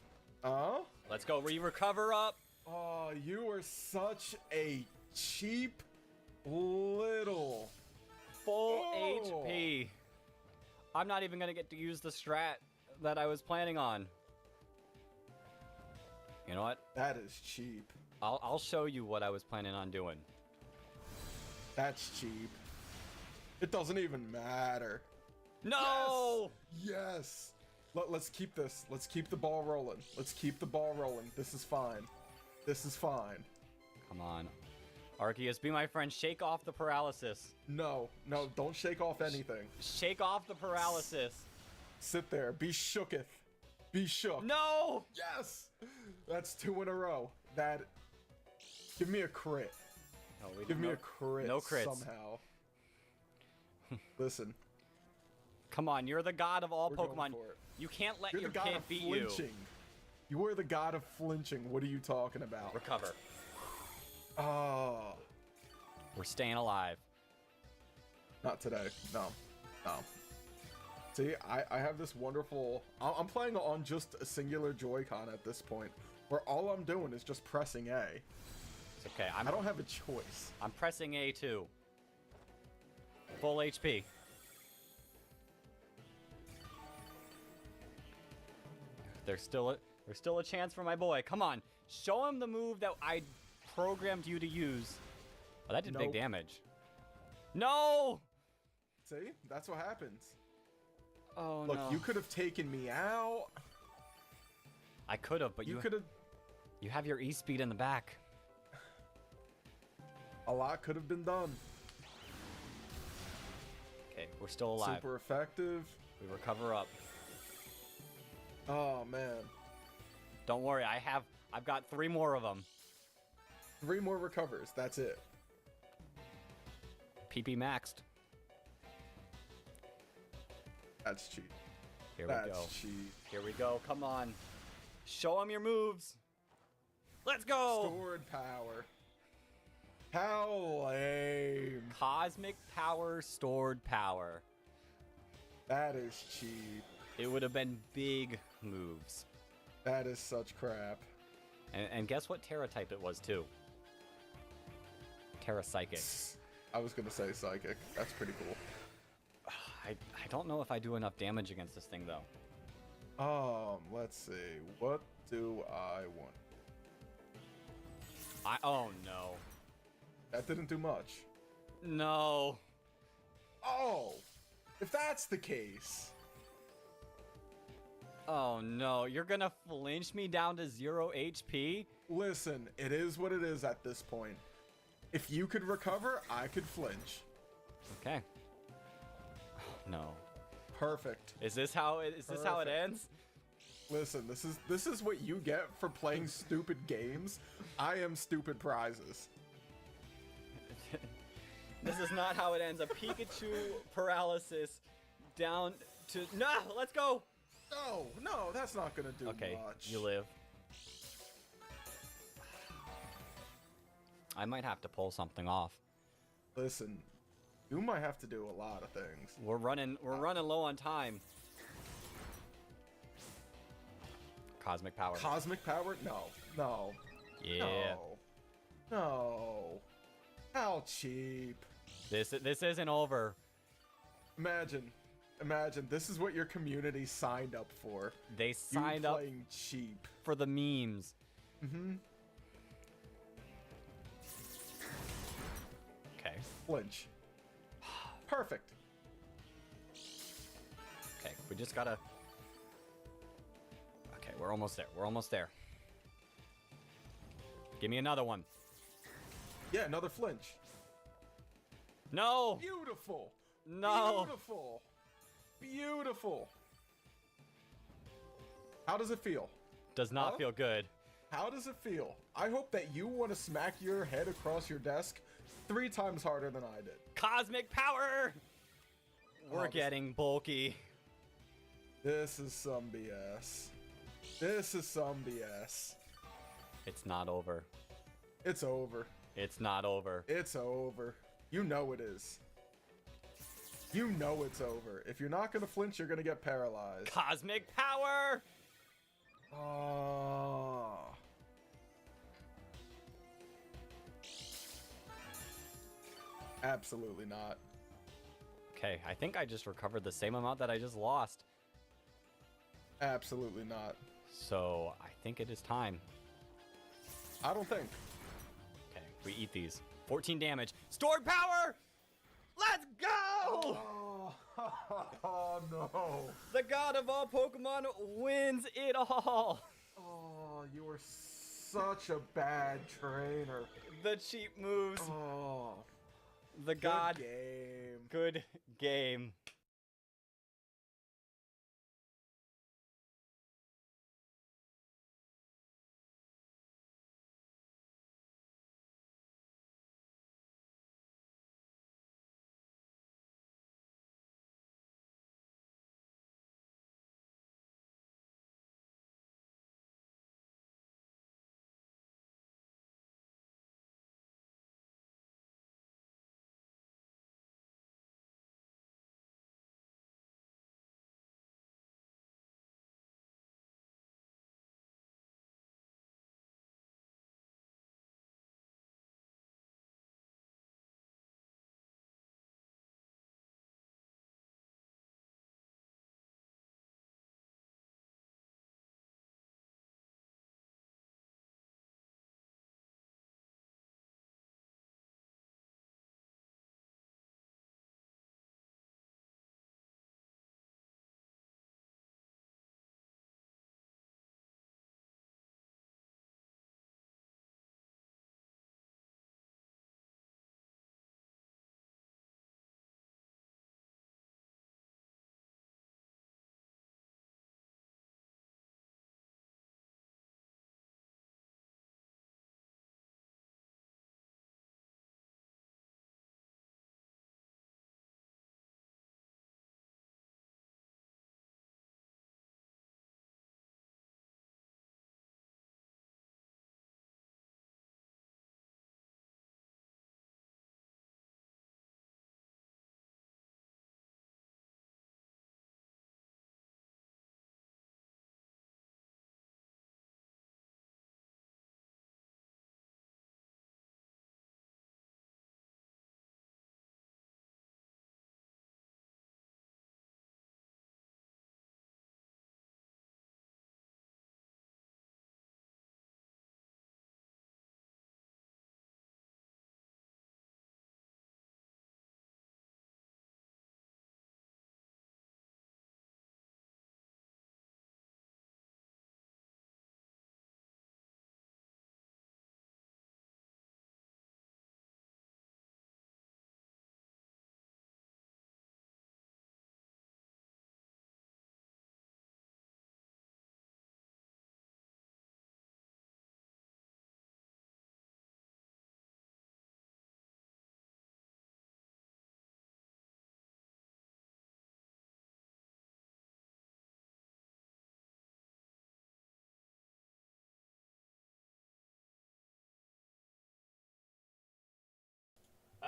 Let's go. Recover up. Oh, you are such a cheap little Full Oh. HP. I'm not even gonna get to use the strat that I was planning on. You know what? That is cheap. I'll show you what I was planning on doing. That's cheap. It doesn't even matter. No! Yes. Let's keep this. Let's keep the ball rolling. Let's keep the ball rolling. This is fine. This is fine. Come on. Arceus, be my friend. Shake off the paralysis. No, don't shake off anything. Shake off the paralysis. Sit there. Be shooketh. Be shook. No! Yes! That's 2 in a row. Give me a crit. No, we Give me no- a crit no crits. somehow. Listen. Come on, you're the god of all We're going Pokemon. for it. You can't let You're your the god kid of beat you. flinching. You are the god of flinching. What are you talking about? Recover. Oh, We're staying alive. not today. No. See, I have this wonderful... I'm playing on just a singular Joy-Con at this point, where all I'm doing is just pressing A. It's okay. I don't have a choice. I'm pressing A too. Full HP. There's still a chance for my boy. Come on. Show him the move that I programmed you to use. Oh, that did big Nope. damage. No! See? That's what happens. Oh, Look, no. you could have taken me out. I could have, but You could have... you have your E-speed in the back. A lot could have been done. Okay, we're still alive. Super effective. We recover up. Oh, man. Don't worry, I've got 3 more of them. 3 more recovers. That's it. PP maxed. That's cheap. Here we That's go. cheap. Here we go. Come on. Show them your moves. Let's go. Stored power. How lame. Cosmic power, stored power. That is cheap. It would have been big moves. That is such crap. And guess what Terra type it was too? Terra Psychic. I was gonna say psychic. That's pretty cool. I don't know if I do enough damage against this thing though. Let's see. What do I want? Oh no. That didn't do much. No. Oh, if that's the case. Oh no, you're gonna flinch me down to 0 HP? Listen, it is what it is at this point. If you could recover, I could flinch. Okay. Oh, no. Perfect. Is this how it Perfect. ends? Listen, this is what you get for playing stupid games. I am stupid prizes. This is not how it ends. A Pikachu paralysis down to... No, let's go. No, that's not gonna do Okay, much. you live. I might have to pull something off. Listen, you might have to do a lot of things. We're running low on time. Cosmic power. Cosmic power? No. Yeah. No. How cheap. This isn't over. Imagine, this is what your community signed up for. They You signed up playing cheap. for the memes. Mm-hmm. Okay. Flinch. Perfect. Okay, we just gotta... Okay, we're almost there. We're almost there. Give me another one. Yeah, another flinch. No! Beautiful. No! Beautiful. Beautiful. How does it feel? Does not Huh? feel good. How does it feel? I hope that you want to smack your head across your desk 3 times harder than I did. Cosmic power! We're this- getting bulky. This is some BS. This is some BS. It's not over. It's over. It's not over. It's over. You know it is. You know it's over. If you're not gonna flinch, you're gonna get paralyzed. Cosmic power! Oh. Absolutely not. Okay, I think I just recovered the same amount that I just lost. Absolutely not. So, I think it is time. I don't think. Okay, we eat these. 14 damage. Stored power! Let's go! Oh no. The god of all Pokemon wins it all! Oh, you were such a bad trainer. The cheap moves. Oh. The god. Good game. Good game.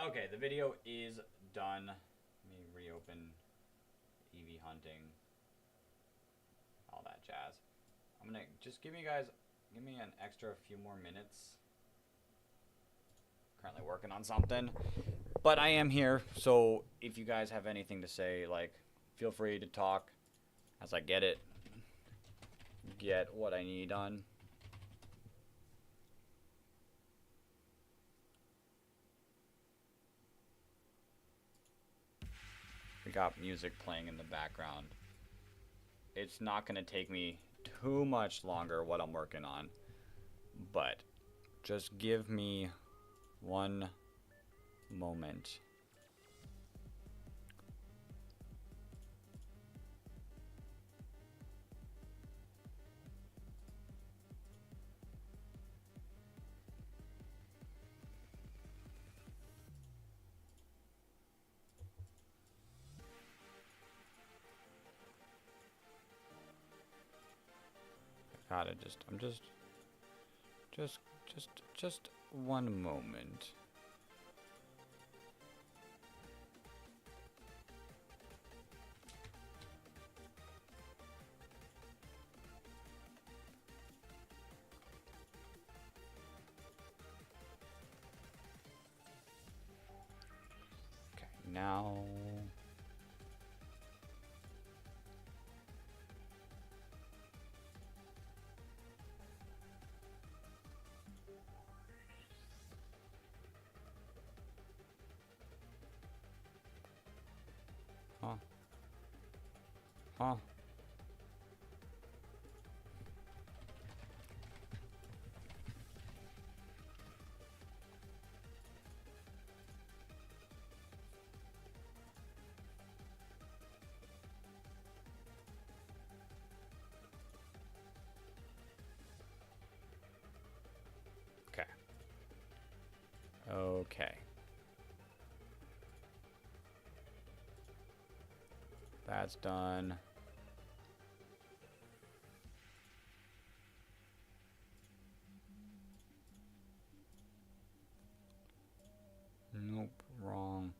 Okay, the video is done. Let me reopen Eevee hunting. All that jazz. I'm gonna just give me an extra few more minutes. Currently working on something. But I am here, so if you guys have anything to say, like, feel free to talk as I get what I need done. We got music playing in the background. It's not going to take me too much longer what I'm working on, but just give me one moment. Gotta just one moment. Okay, now. Huh. Huh. Okay. Okay. That's done. Nope, wrong.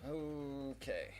Okay.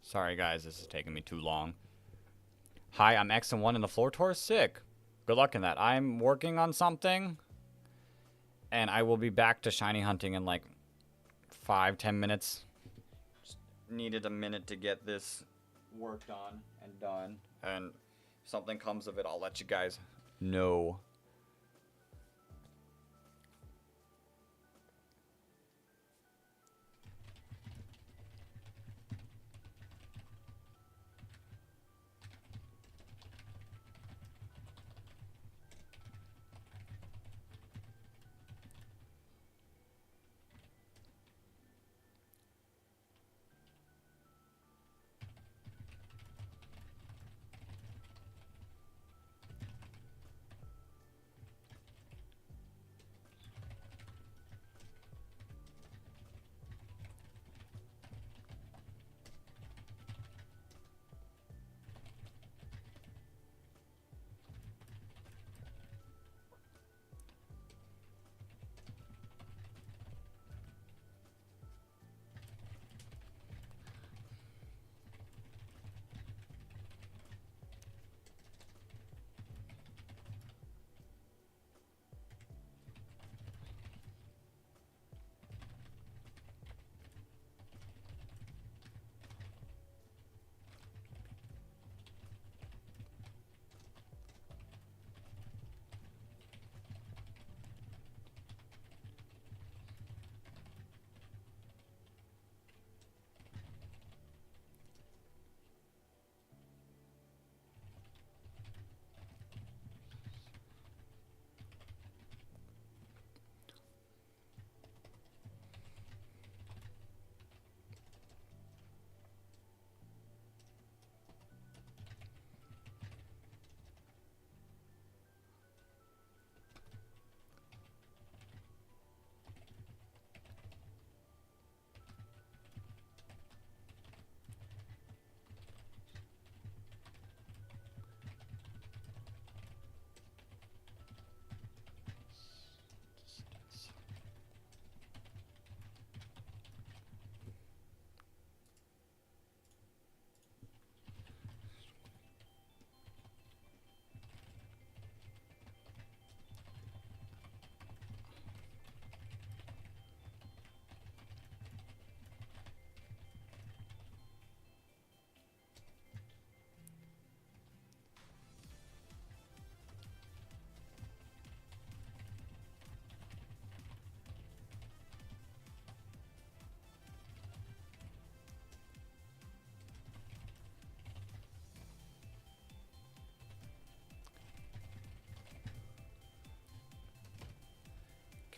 Sorry, guys. This is taking me too long. Hi, I'm X and 1 in the floor tour. Sick. Good luck in that. I'm working on something. And I will be back to shiny hunting in like 5-10 minutes. Just needed a minute to get this worked on and done. And if something comes of it, I'll let you guys know.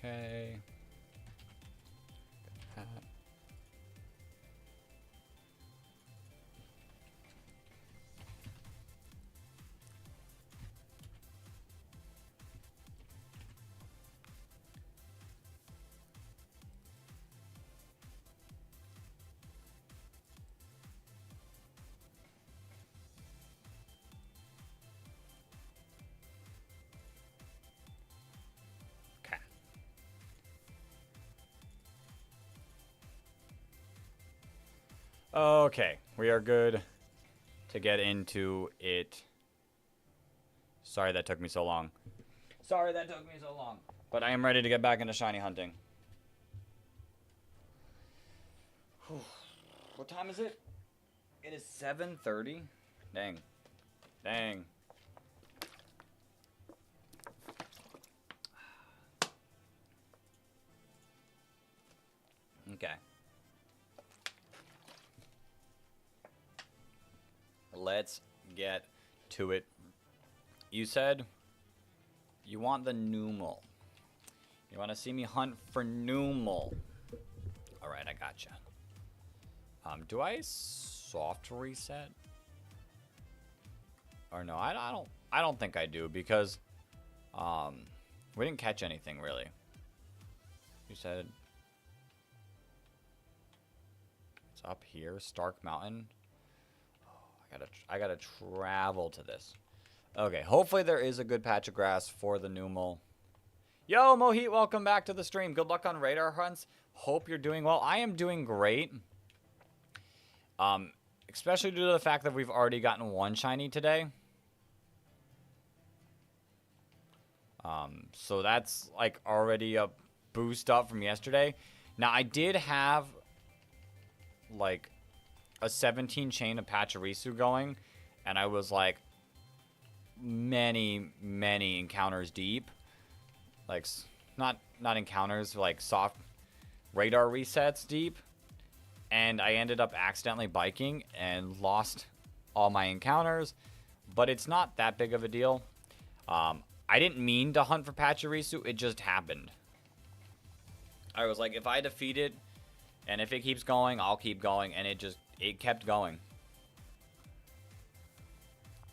Okay. Okay. Okay, we are good to get into it. Sorry that took me so long. Sorry that took me so long. But I am ready to get back into shiny hunting. What time is it? It is 7:30. Dang. Dang. Okay. Let's get to it. You said you want the Numal. You want to see me hunt for Numal. Alright, I gotcha. Do I soft reset? Or no, I don't think I do because we didn't catch anything really. You said it's up here, Stark Mountain. Oh, I gotta travel to this. Okay, hopefully there is a good patch of grass for the Numal. Yo, Mohit, welcome back to the stream. Good luck on radar hunts. Hope you're doing well. I am doing great. especially due to the fact that we've already gotten one shiny today. So that's like already a boost up from yesterday. Now I did have like a 17 chain of Pachirisu going, and I was like many encounters deep. Like not encounters, like soft radar resets deep. And I ended up accidentally biking and lost all my encounters, but it's not that big of a deal. I didn't mean to hunt for Pachirisu, it just happened. I was like, if I defeat it, and if it keeps going, I'll keep going, and it kept going.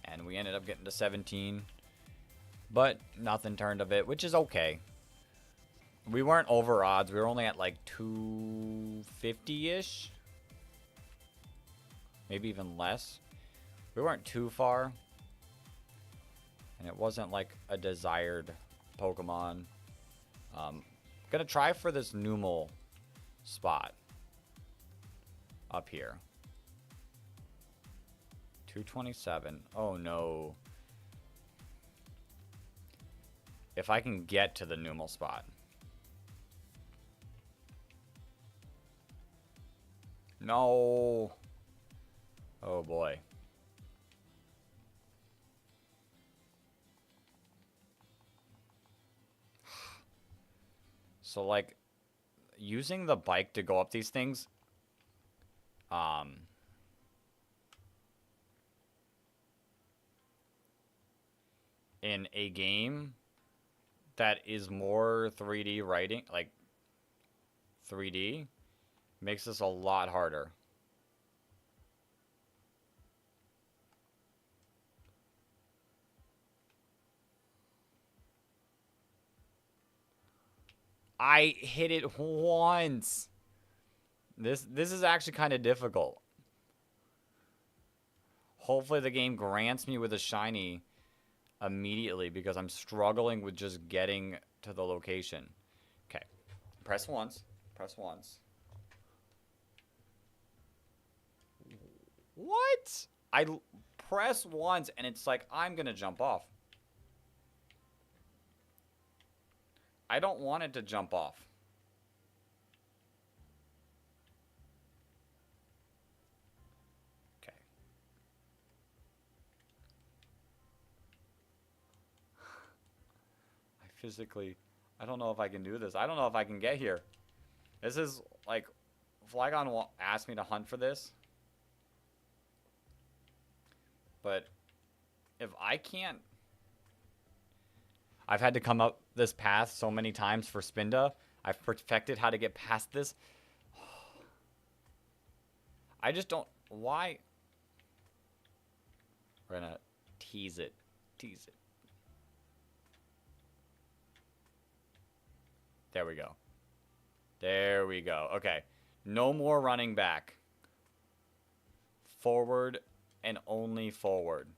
And we ended up getting to 17, but nothing turned of it, which is okay. We weren't over odds, we were only at like 250-ish. Maybe even less. We weren't too far. And it wasn't like a desired Pokemon. Gonna try for this Numel spot up here. 227. Oh no. If I can get to the Numel spot. No. Oh boy. So like using the bike to go up these things in a game that is more 3D writing, like 3D, makes this a lot harder. I hit it once. This is actually kind of difficult. Hopefully the game grants me with a shiny immediately because I'm struggling with just getting to the location. Okay. Press once. Press once. What? I press once and it's like I'm going to jump off. I don't want it to jump off. Okay. I don't know if I can do this. I don't know if I can get here. This is like, Flygon asked me to hunt for this. But if I can't... I've had to come up this path so many times for Spinda. I've perfected how to get past this. I just don't... Why? We're gonna tease it. Tease it. There we go. There we go. Okay. No more running back. Forward and only forward.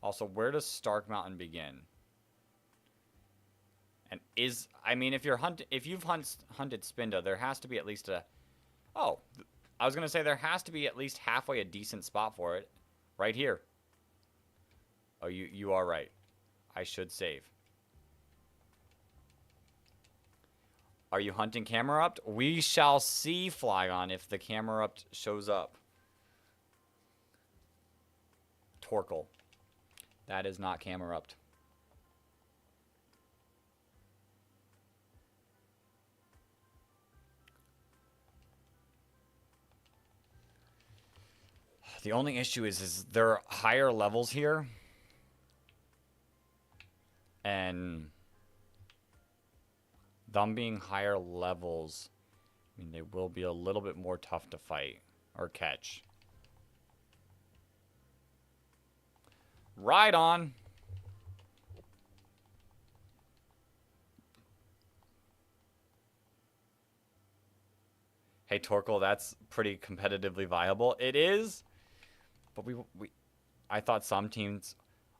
Also, where does Stark Mountain begin? And I mean, if you've hunted Spinda, there has to be at least a... Oh, I was going to say there has to be at least halfway a decent spot for it. Right here. Oh, you are right. I should save. Are you hunting Camerupt? We shall see, Flygon, if the Camerupt shows up. Torkoal. That is not Camerupt. The only issue is there are higher levels here. And them being higher levels, I mean, they will be a little bit more tough to fight or catch. Right on. Hey, Torkoal, that's pretty competitively viable. It is, but I thought some teams...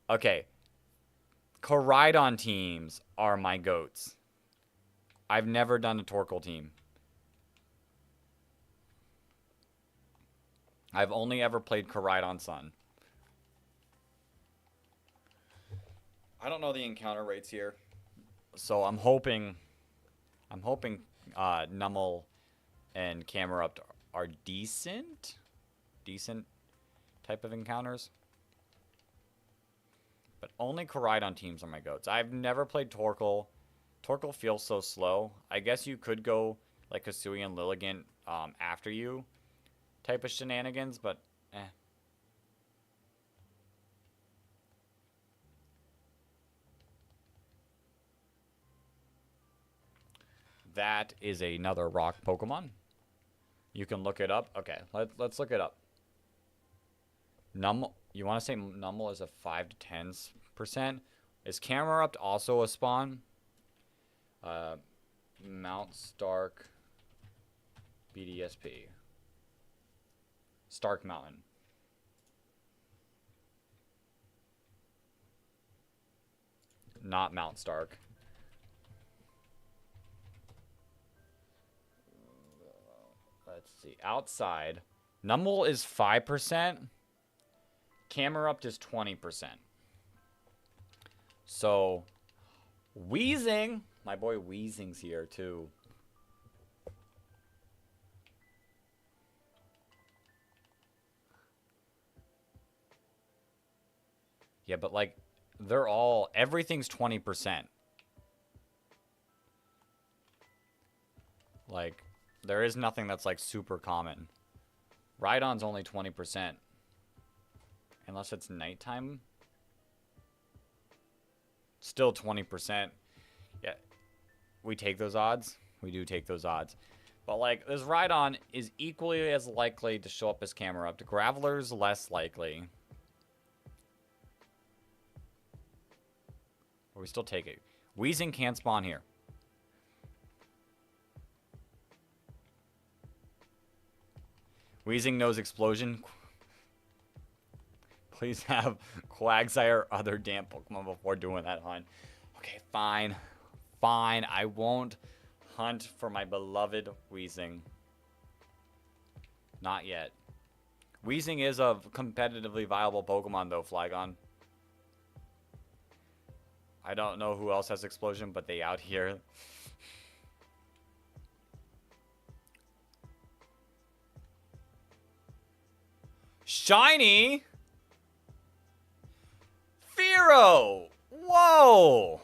Okay. Koraidon teams are my goats. I've never done a Torkoal team. I've only ever played Koraidon Sun. I don't know the encounter rates here. So I'm hoping Nummel and Camerupt are decent type of encounters. But only Koraidon teams are my goats. I've never played Torkoal. Torkoal feels so slow. I guess you could go like Kasui and Lilligant after you type of shenanigans, but eh. That is another rock Pokemon. You can look it up. Okay, let's look it up. Nummel, you want to say Nummel is a 5 to 10%? Is Camerupt also a spawn? Mount Stark BDSP. Stark Mountain. Not Mount Stark. Let's see. Outside. Nummel is 5%. Camerupt is 20%. So, Weezing. My boy Weezing's here, too. Yeah, but, like, they're all... Everything's 20%. Like, there is nothing that's, like, super common. Rhydon's only 20%. Unless it's nighttime. Still 20%. Yeah. We take those odds. We do take those odds. But, like, this Rhydon is equally as likely to show up as Camerupt. Graveler's less likely. But we still take it. Weezing can't spawn here. Weezing knows Explosion. Please have Quagsire or other damn Pokemon before doing that hunt. Okay, fine. Fine. I won't hunt for my beloved Weezing. Not yet. Weezing is a competitively viable Pokemon, though, Flygon. I don't know who else has Explosion, but they out here. Shiny! Fearow! Whoa!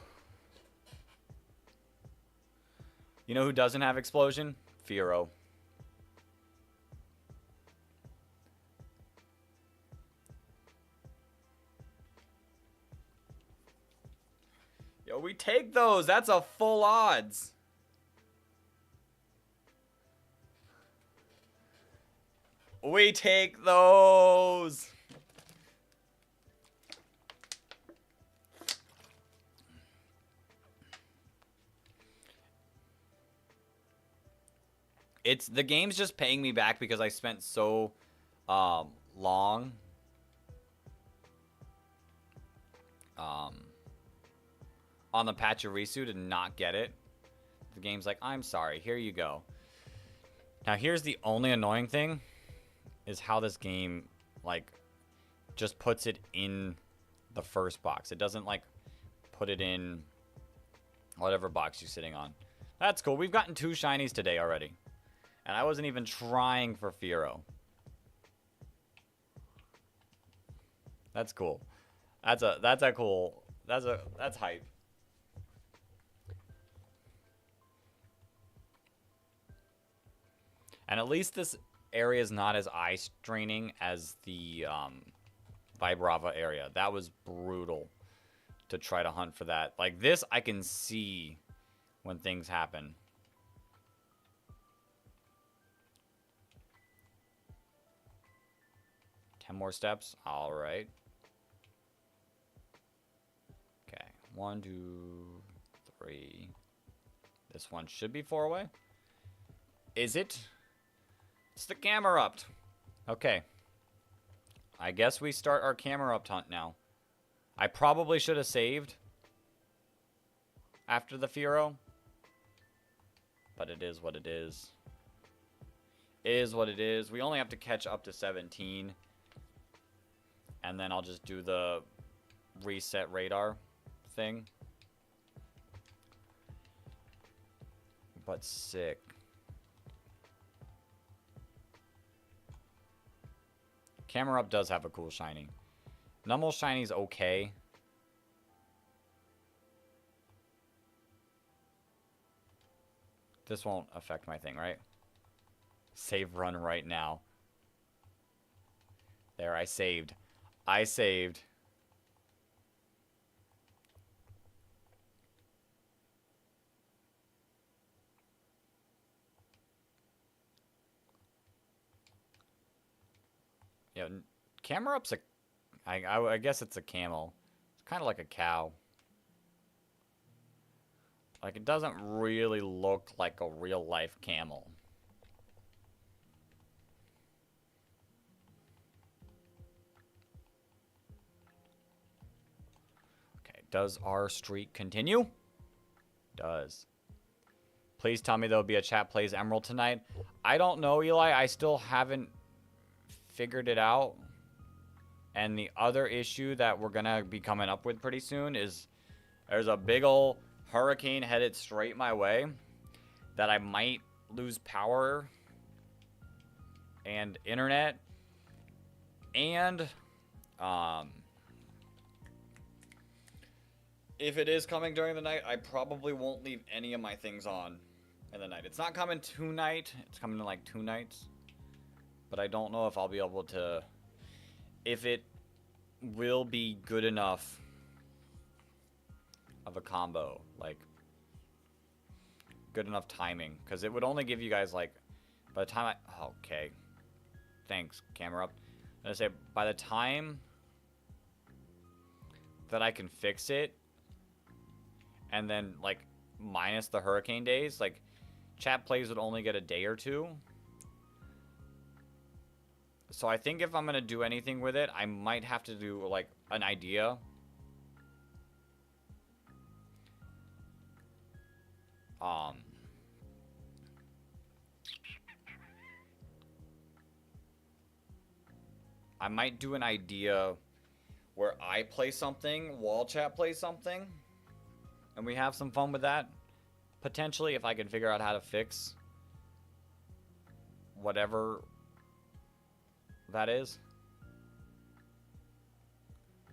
You know who doesn't have Explosion? Fearow. Yo, we take those. That's a full odds. We take those. It's the game's just paying me back because I spent so long on the Pachirisu to not get it. The game's like, I'm sorry, here you go. Now here's the only annoying thing is how this game like just puts it in the first box. It doesn't like put it in whatever box you're sitting on. That's cool. We've gotten 2 shinies today already. And I wasn't even trying for Fearow. That's cool. That's hype. And at least this area is not as eye-straining as the Vibrava area. That was brutal to try to hunt for that. Like this, I can see when things happen. More steps. All right. Okay. 1, 2, 3. This one should be 4 away. Is it? It's the Camerupt. Okay. I guess we start our Camerupt hunt now. I probably should have saved after the Fearow. But it is what it is. Is what it is. We only have to catch up to 17. And then I'll just do the reset radar thing. But sick. Camera Up does have a cool shiny. Numble shiny's okay. This won't affect my thing, right? Save run right now. There, I saved. I saved. Yeah, Camera Up's a... I guess it's a camel. It's kind of like a cow. Like, it doesn't really look like a real-life camel. Okay, does our streak continue? Does. Please tell me there'll be a Chat Plays Emerald tonight. I don't know, Eli. I still haven't figured it out. And the other issue that we're going to be coming up with pretty soon is there's a big ol' hurricane headed straight my way that I might lose power and internet. And if it is coming during the night, I probably won't leave any of my things on in the night. It's not coming tonight. It's coming in like 2 nights. But I don't know if I'll be able to... If it will be good enough of a combo. Like, good enough timing. Because it would only give you guys, like... By the time I... Okay. Thanks, Camera Up. I'm going to say, by the time that I can fix it, and then, like, minus the hurricane days, like, Chat Plays would only get a day or 2. So I think if I'm going to do anything with it, I might have to do, like, an idea. I might do an idea where I play something while chat plays something. And we have some fun with that. Potentially, if I can figure out how to fix whatever that is.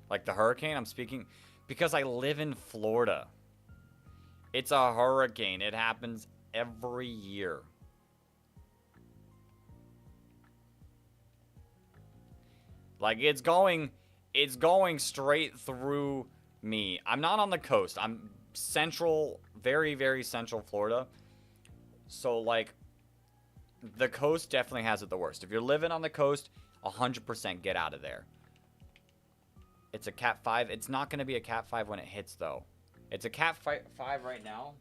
Like the hurricane, I'm speaking because I live in Florida. It's a hurricane. It happens every year. Like, it's going straight through me. I'm not on the coast. I'm central, very, very central Florida. So, like, the coast definitely has it the worst. If you're living on the coast, 100% get out of there. It's a Cat 5. It's not going to be a Cat 5 when it hits, though. It's a Cat 5 right now.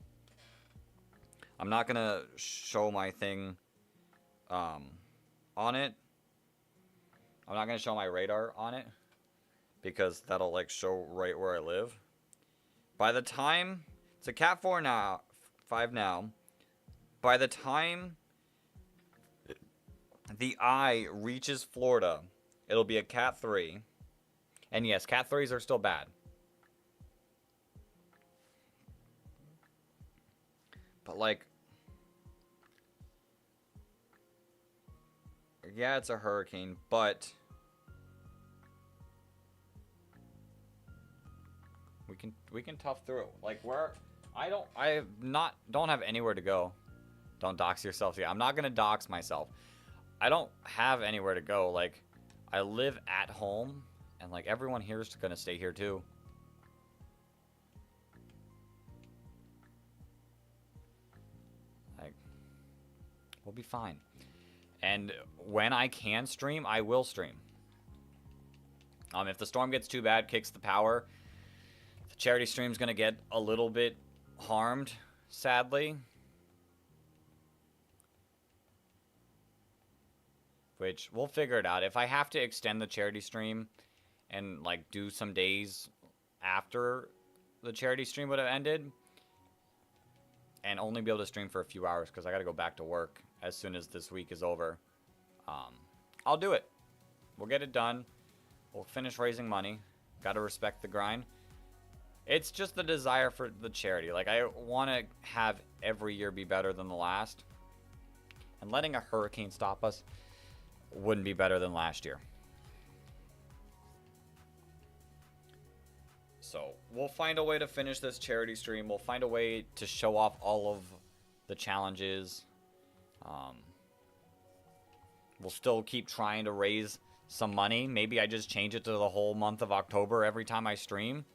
I'm not going to show my thing on it. I'm not going to show my radar on it because that'll, like, show right where I live. By the time... It's a Cat 4 now, 5 now. By the time the eye reaches Florida, it'll be a Cat 3. And yes, Cat 3s are still bad. But, like... Yeah, it's a hurricane, but... We can tough through it. Like, where... don't have anywhere to go. Don't dox yourself. Yeah, I'm not gonna dox myself. I don't have anywhere to go. Like, I live at home, and, like, everyone here is gonna stay here, too. Like, we'll be fine. And when I can stream, I will stream. If the storm gets too bad, kicks the power, the charity stream's gonna get a little bit harmed, sadly. Which, we'll figure it out. If I have to extend the charity stream and, like, do some days after the charity stream would have ended, and only be able to stream for a few hours because I got to go back to work as soon as this week is over, I'll do it. We'll get it done. We'll finish raising money. Got to respect the grind. It's just the desire for the charity. Like, I want to have every year be better than the last. And letting a hurricane stop us wouldn't be better than last year. So, we'll find a way to finish this charity stream. We'll find a way to show off all of the challenges. We'll still keep trying to raise some money. Maybe I just change it to the whole month of October every time I stream.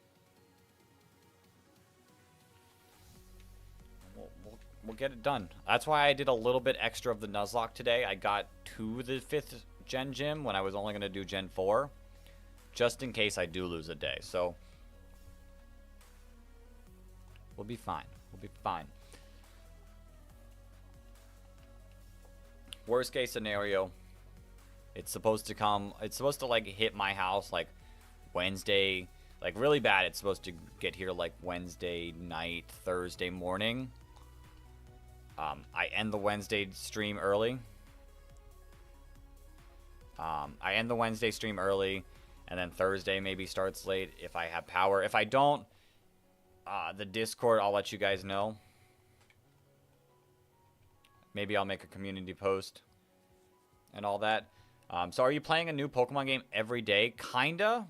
We'll get it done. That's why I did a little bit extra of the Nuzlocke today. I got to the 5th Gen Gym when I was only going to do Gen 4. Just in case I do lose a day. So, we'll be fine. We'll be fine. Worst case scenario, it's supposed to like hit my house like Wednesday, like really bad. It's supposed to get here like Wednesday night, Thursday morning. I end the Wednesday stream early. And then Thursday maybe starts late if I have power. If I don't, the Discord, I'll let you guys know. Maybe I'll make a community post and all that. So are you playing a new Pokemon game every day? Kinda.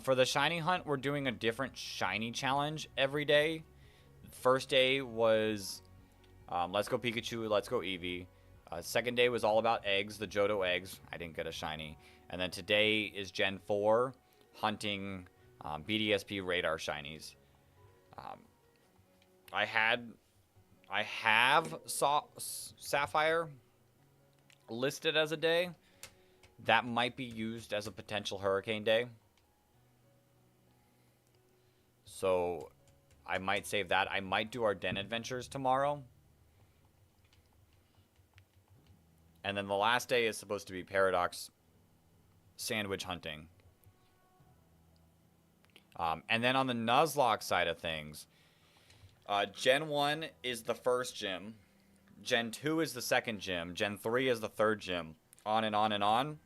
For the shiny hunt, we're doing a different shiny challenge every day. First day was Let's Go Pikachu, Let's Go Eevee. Second day was all about eggs, the Johto eggs. I didn't get a shiny. And then today is Gen 4, hunting BDSP radar shinies. I have Sapphire listed as a day. That might be used as a potential hurricane day. So I might save that. I might do our den adventures tomorrow. And then the last day is supposed to be Paradox sandwich hunting. And then on the Nuzlocke side of things, Gen 1 is the first gym. Gen 2 is the second gym. Gen 3 is the third gym. On and on and on.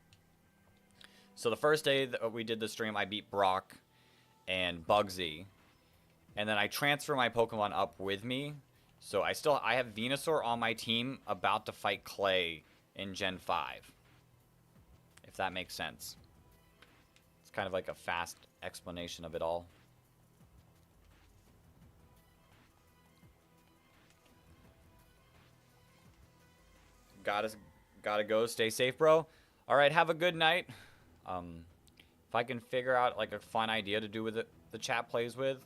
So the first day that we did the stream, I beat Brock and Bugsy. And then I transfer my Pokemon up with me. So I have Venusaur on my team about to fight Clay in Gen 5. If that makes sense. It's kind of like a fast explanation of it all. Gotta go. Stay safe, bro. All right, have a good night. If I can figure out like a fun idea to do with it, the chat plays with,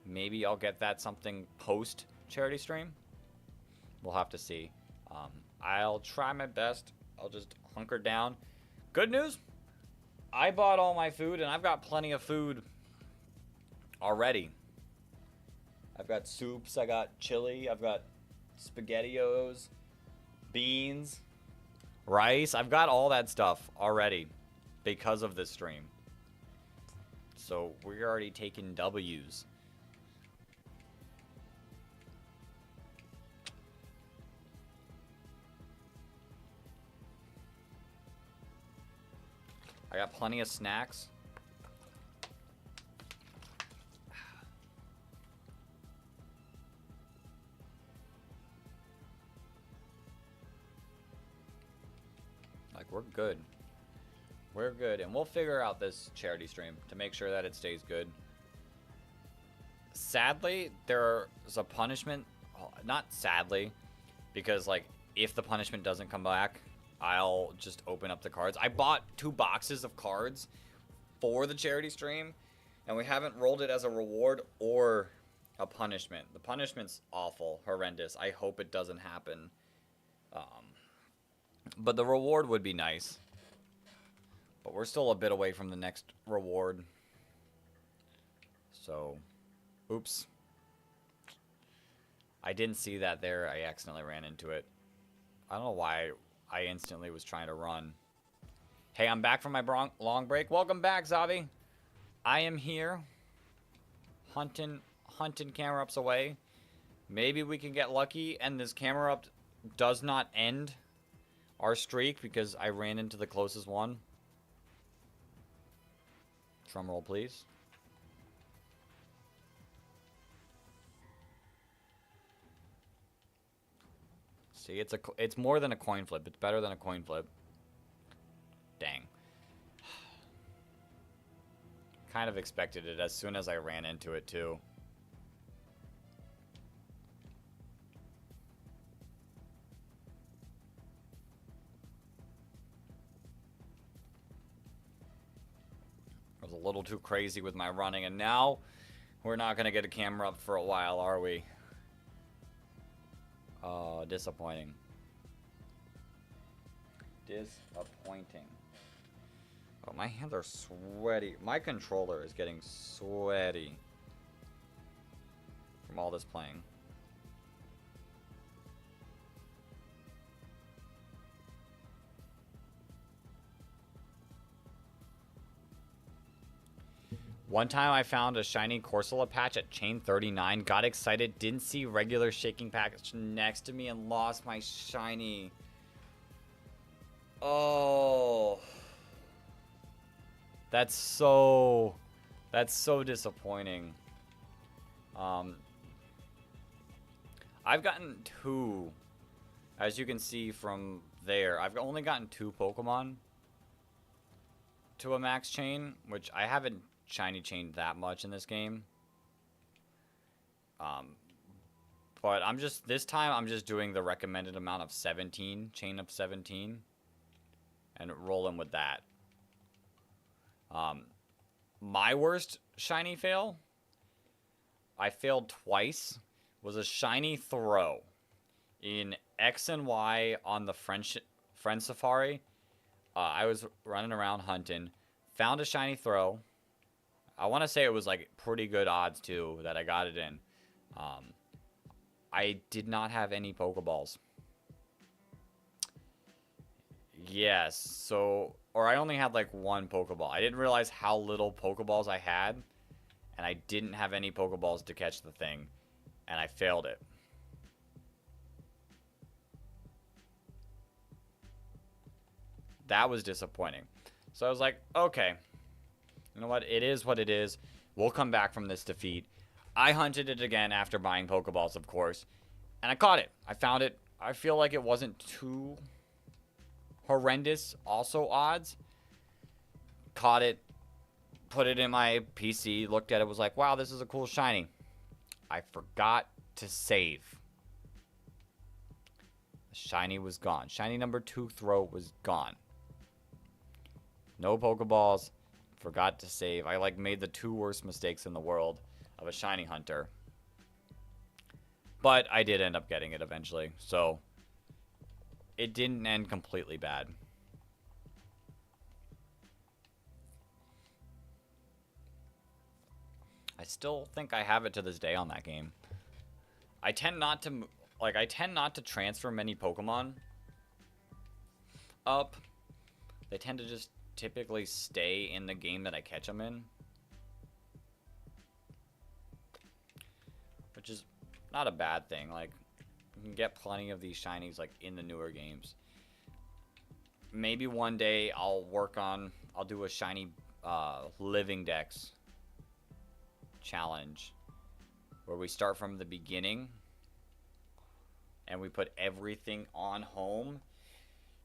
maybe I'll get that something post charity stream. We'll have to see. I'll try my best. I'll just hunker down. Good news, I bought all my food and I've got plenty of food already. I've got soups, I got chili, I've got SpaghettiOs, beans, rice. I've got all that stuff already because of this stream. So we're already taking W's. I got plenty of snacks. Like, we're good. We're good, and we'll figure out this charity stream to make sure that it stays good. Sadly, there's a punishment. Not sadly, because, like, if the punishment doesn't come back, I'll just open up the cards. I bought 2 boxes of cards for the charity stream, and we haven't rolled it as a reward or a punishment. The punishment's awful, horrendous. I hope it doesn't happen. But the reward would be nice. But we're still a bit away from the next reward. So, oops. I didn't see that there. I accidentally ran into it. I don't know why I instantly was trying to run. Hey, I'm back from my long break. Welcome back, Zavi. I am here. Hunting camera ups away. Maybe we can get lucky and this camera up does not end our streak because I ran into the closest one. Drum roll, please. See, it's more than a coin flip. It's better than a coin flip. Dang. Kind of expected it as soon as I ran into it, too. I was a little too crazy with my running, and now we're not going to get a camera up for a while, are we? Oh, disappointing. Disappointing. Oh, my hands are sweaty. My controller is getting sweaty from all this playing. One time I found a shiny Corsola patch at chain 39, got excited, didn't see regular shaking patch next to me, and lost my shiny. Oh. That's so disappointing. I've gotten 2, as you can see from there. I've only gotten 2 Pokemon to a max chain, which I haven't shiny chained that much in this game. But this time I'm just doing the recommended amount of 17, chain of 17, and rolling with that. My worst shiny fail, I failed twice, was a shiny throw in X and Y on the Friend Safari. I was running around hunting, found a shiny throw. I want to say it was like pretty good odds too that I got it in. I did not have any Pokeballs. Yes, so, or I only had like 1 Pokeball. I didn't realize how little Pokeballs I had, and I didn't have any Pokeballs to catch the thing, and I failed it. That was disappointing. So I was like, okay, you know what? It is what it is. We'll come back from this defeat. I hunted it again after buying Pokeballs, of course, and I caught it. I found it. I feel like it wasn't too horrendous also odds. Caught it, put it in my PC, looked at it, was like, wow, this is a cool shiny. I forgot to save. The shiny was gone. Shiny number 2 throw was gone. No Pokeballs. Forgot to save. I like made the 2 worst mistakes in the world of a shiny hunter. But I did end up getting it eventually, so it didn't end completely bad. I still think I have it to this day on that game. I tend not to transfer many Pokemon up. They tend to just typically stay in the game that I catch them in, which is not a bad thing. Like, you can get plenty of these shinies like in the newer games. Maybe one day I'll do a shiny living dex challenge where we start from the beginning and we put everything on home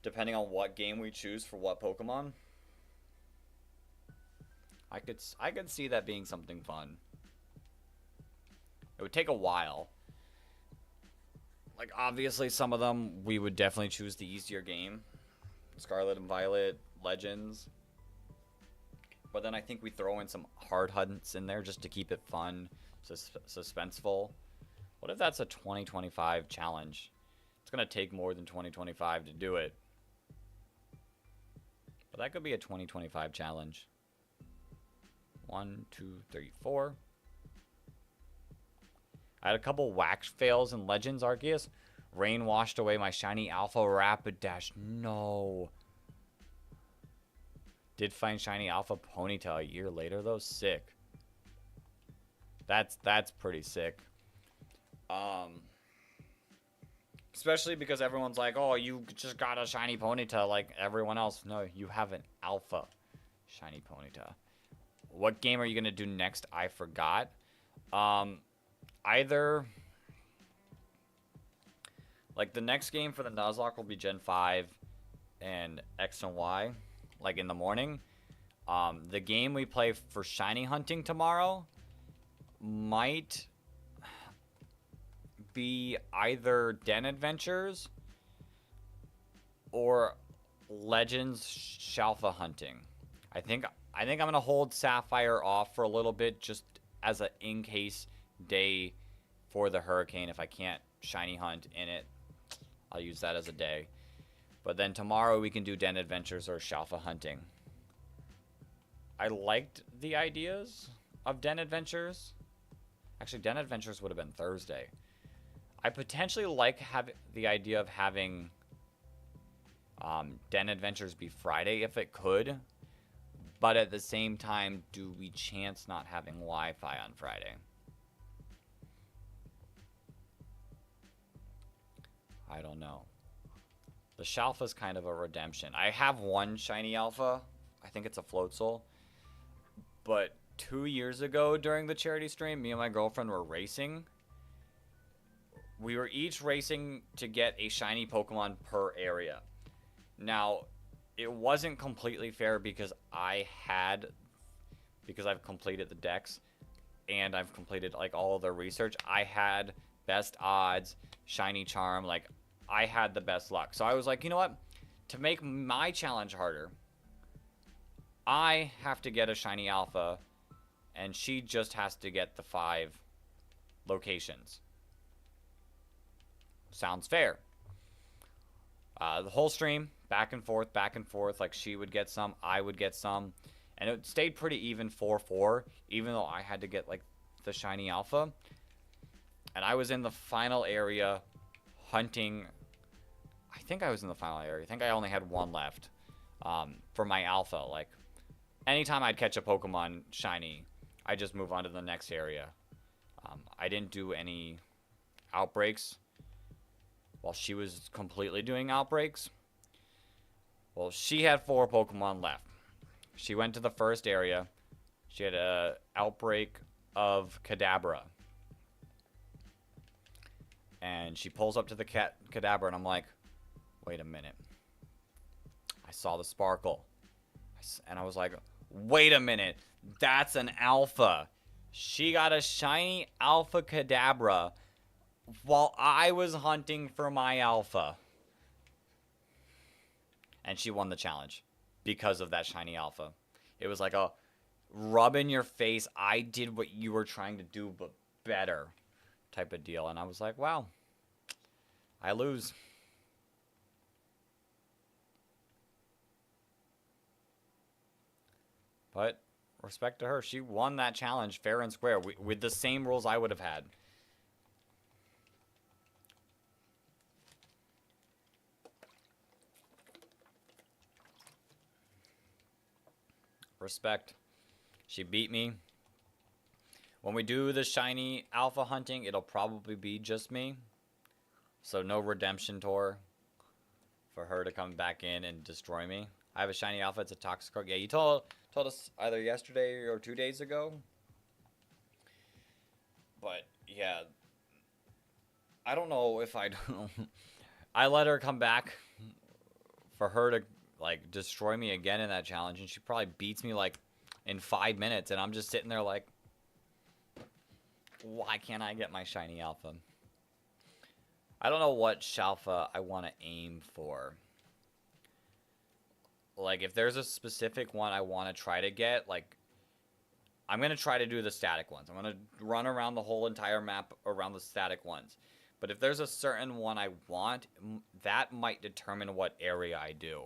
depending on what game we choose for what Pokemon. I could see that being something fun. It would take a while. Like, obviously, some of them, we would definitely choose the easier game. Scarlet and Violet, Legends. But then I think we throw in some hard hunts in there just to keep it fun, suspenseful. What if that's a 2025 challenge? It's going to take more than 2025 to do it. But that could be a 2025 challenge. 1, 2, 3, 4. I had a couple wax fails in Legends Arceus. Rain washed away my shiny Alpha Rapidash. No. Did find shiny Alpha Ponytail a year later though. Sick. That's pretty sick. Especially because everyone's like, oh, you just got a shiny Ponyta like everyone else. No, you have an alpha shiny Ponyta. What game are you going to do next? I forgot. Either... Like, the next game for the Nuzlocke will be Gen 5 and X and Y, like, in the morning. The game we play for shiny hunting tomorrow might be either Den Adventures or Legends Shalfa hunting. I think I'm gonna hold Sapphire off for a little bit, just as a in case day for the Hurricane. If I can't shiny hunt in it, I'll use that as a day. But then tomorrow we can do Den Adventures or Shalfa hunting. I liked the ideas of Den Adventures. Actually, Den Adventures would have been Thursday. I potentially like the idea of having Den Adventures be Friday if it could. But at the same time, do we chance not having Wi-Fi on Friday? I don't know. The Shalfa is kind of a redemption. I have one shiny alpha. I think it's a Float Soul. But 2 years ago during the charity stream, me and my girlfriend were racing. We were each racing to get a shiny Pokemon per area. Now, it wasn't completely fair because I've completed the decks and I've completed like all of the research. I had best odds, shiny charm, like I had the best luck. So I was like, you know what? To make my challenge harder, I have to get a shiny alpha and she just has to get the 5 locations. Sounds fair. The whole stream, back and forth, like she would get some, I would get some, and it stayed pretty even 4-4, even though I had to get like the shiny alpha. And I was in the final area hunting. I think I was in the final area. I think I only had one left for my alpha. Like anytime I'd catch a Pokemon shiny, I just move on to the next area. I didn't do any outbreaks while she was completely doing outbreaks. Well, she had 4 Pokemon left. She went to the first area. She had an outbreak of Kadabra. And she pulls up to the Kadabra, and I'm like, wait a minute. I saw the sparkle. And I was like, wait a minute. That's an alpha. She got a shiny alpha Kadabra while I was hunting for my alpha. And she won the challenge because of that shiny alpha. It was like a rub in your face, I did what you were trying to do, but better type of deal. And I was like, wow, I lose. But respect to her. She won that challenge fair and square with the same rules I would have had. Respect. She beat me. When we do the shiny alpha hunting, it'll probably be just me. So no redemption tour for her to come back in and destroy me. I have a shiny alpha. It's a Toxicroak. Yeah, you told us either yesterday or 2 days ago. But yeah, I don't know if I don't. I let her come back for her to like destroy me again in that challenge, and she probably beats me like in 5 minutes, and I'm just sitting there like, why can't I get my shiny alpha? I don't know what Shalfa I want to aim for. Like, if there's a specific one I want to try to get, like, I'm going to try to do the static ones. I'm going to run around the whole entire map around the static ones. But if there's a certain one I want, that might determine what area I do.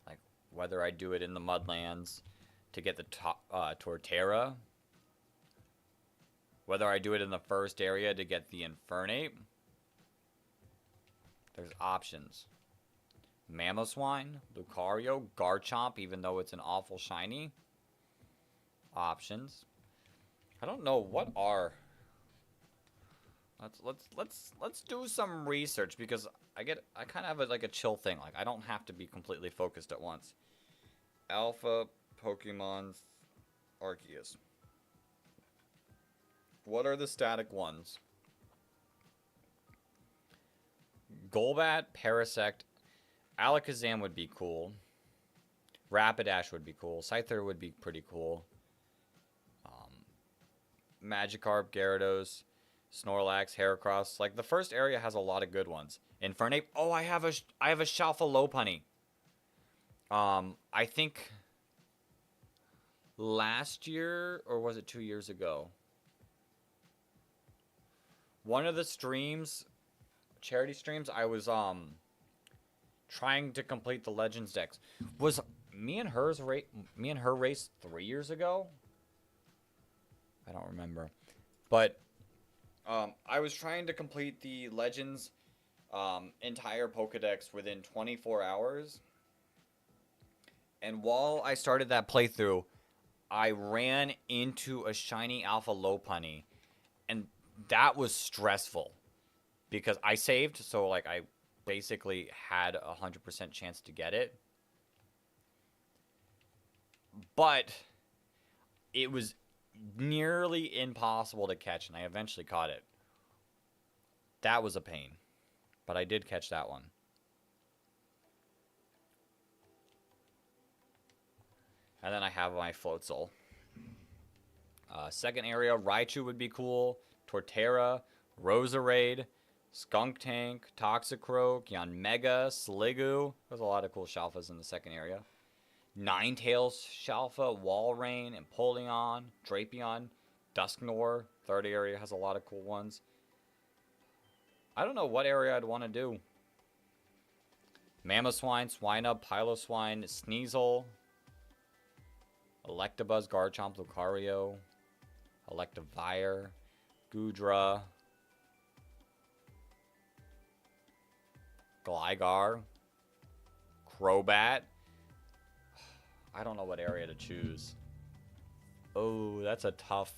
Like, whether I do it in the Mudlands to get the Torterra. Whether I do it in the first area to get the Infernape. There's options. Mamoswine, Lucario, Garchomp, even though it's an awful shiny. Options. I don't know what are. Let's do some research because I kind of have like a chill thing. Like I don't have to be completely focused at once. Alpha Pokemon Arceus. What are the static ones? Golbat, Parasect, Alakazam would be cool. Rapidash would be cool. Scyther would be pretty cool. Magikarp, Gyarados, Snorlax, Heracross. Like the first area has a lot of good ones. Infernape. Oh, I have a Shalfa Lopunny. I think last year or was it 2 years ago? One of the streams, charity streams, I was trying to complete the Legends decks. Was me and her race 3 years ago? I don't remember. But I was trying to complete the Legends entire Pokedex within 24 hours. And while I started that playthrough, I ran into a shiny Alpha Lopunny. And that was stressful. Because I saved, so like I basically had a 100% chance to get it. But it was nearly impossible to catch, and I eventually caught it. That was a pain. But I did catch that one. And then I have my Floatzel. Second area, Raichu would be cool. Torterra, Roserade, Skuntank, Toxicroak, Yanmega, Sliggoo. There's a lot of cool Shalfas in the second area. Ninetales Shalfa, Walrein, Empoleon, Drapion, Dusknoir. Third area has a lot of cool ones. I don't know what area I'd want to do. Mamoswine, Swinub, Piloswine, Sneasel, Electabuzz, Garchomp, Lucario, Electivire, Goodra, Gligar, Crobat. I don't know what area to choose. Oh, that's a tough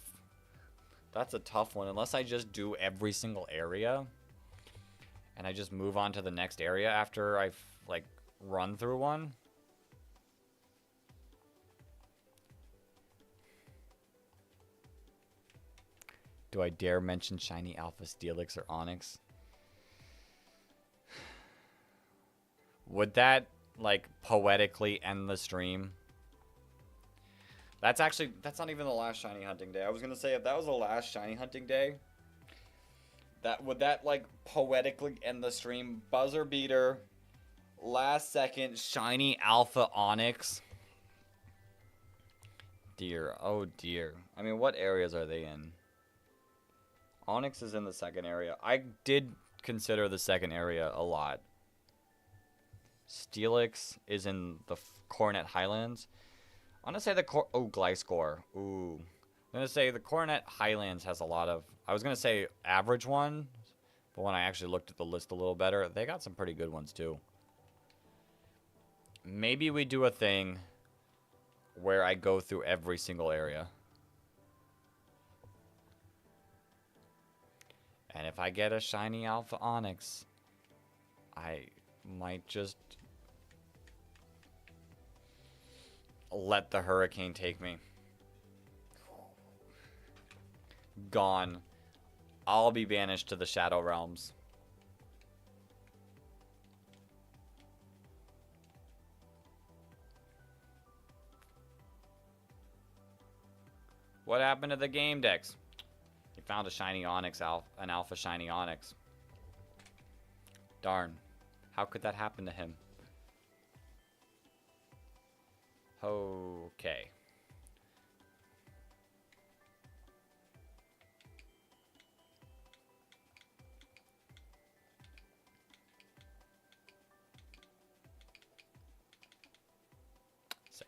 one. Unless I just do every single area and I just move on to the next area after I've like run through one. Do I dare mention shiny Alpha Steelix or Onix? Would that like poetically end the stream? That's not even the last shiny hunting day. I was gonna say if that was the last shiny hunting day, would that like poetically end the stream? Buzzer beater, last second shiny Alpha Onix. Dear, oh dear. I mean, what areas are they in? Onix is in the second area. I did consider the second area a lot. Steelix is in the Coronet Highlands. I'm gonna say Gliscor. Ooh. I'm gonna say the Coronet Highlands has a lot of... I was gonna say average one, but when I actually looked at the list a little better, they got some pretty good ones too. Maybe we do a thing where I go through every single area. And if I get a shiny Alpha Onix, I might just let the hurricane take me. Gone. I'll be banished to the Shadow Realms. What happened to the game decks? He found a shiny Onix, an Alpha shiny Onix. Darn. How could that happen to him? Okay. Sick.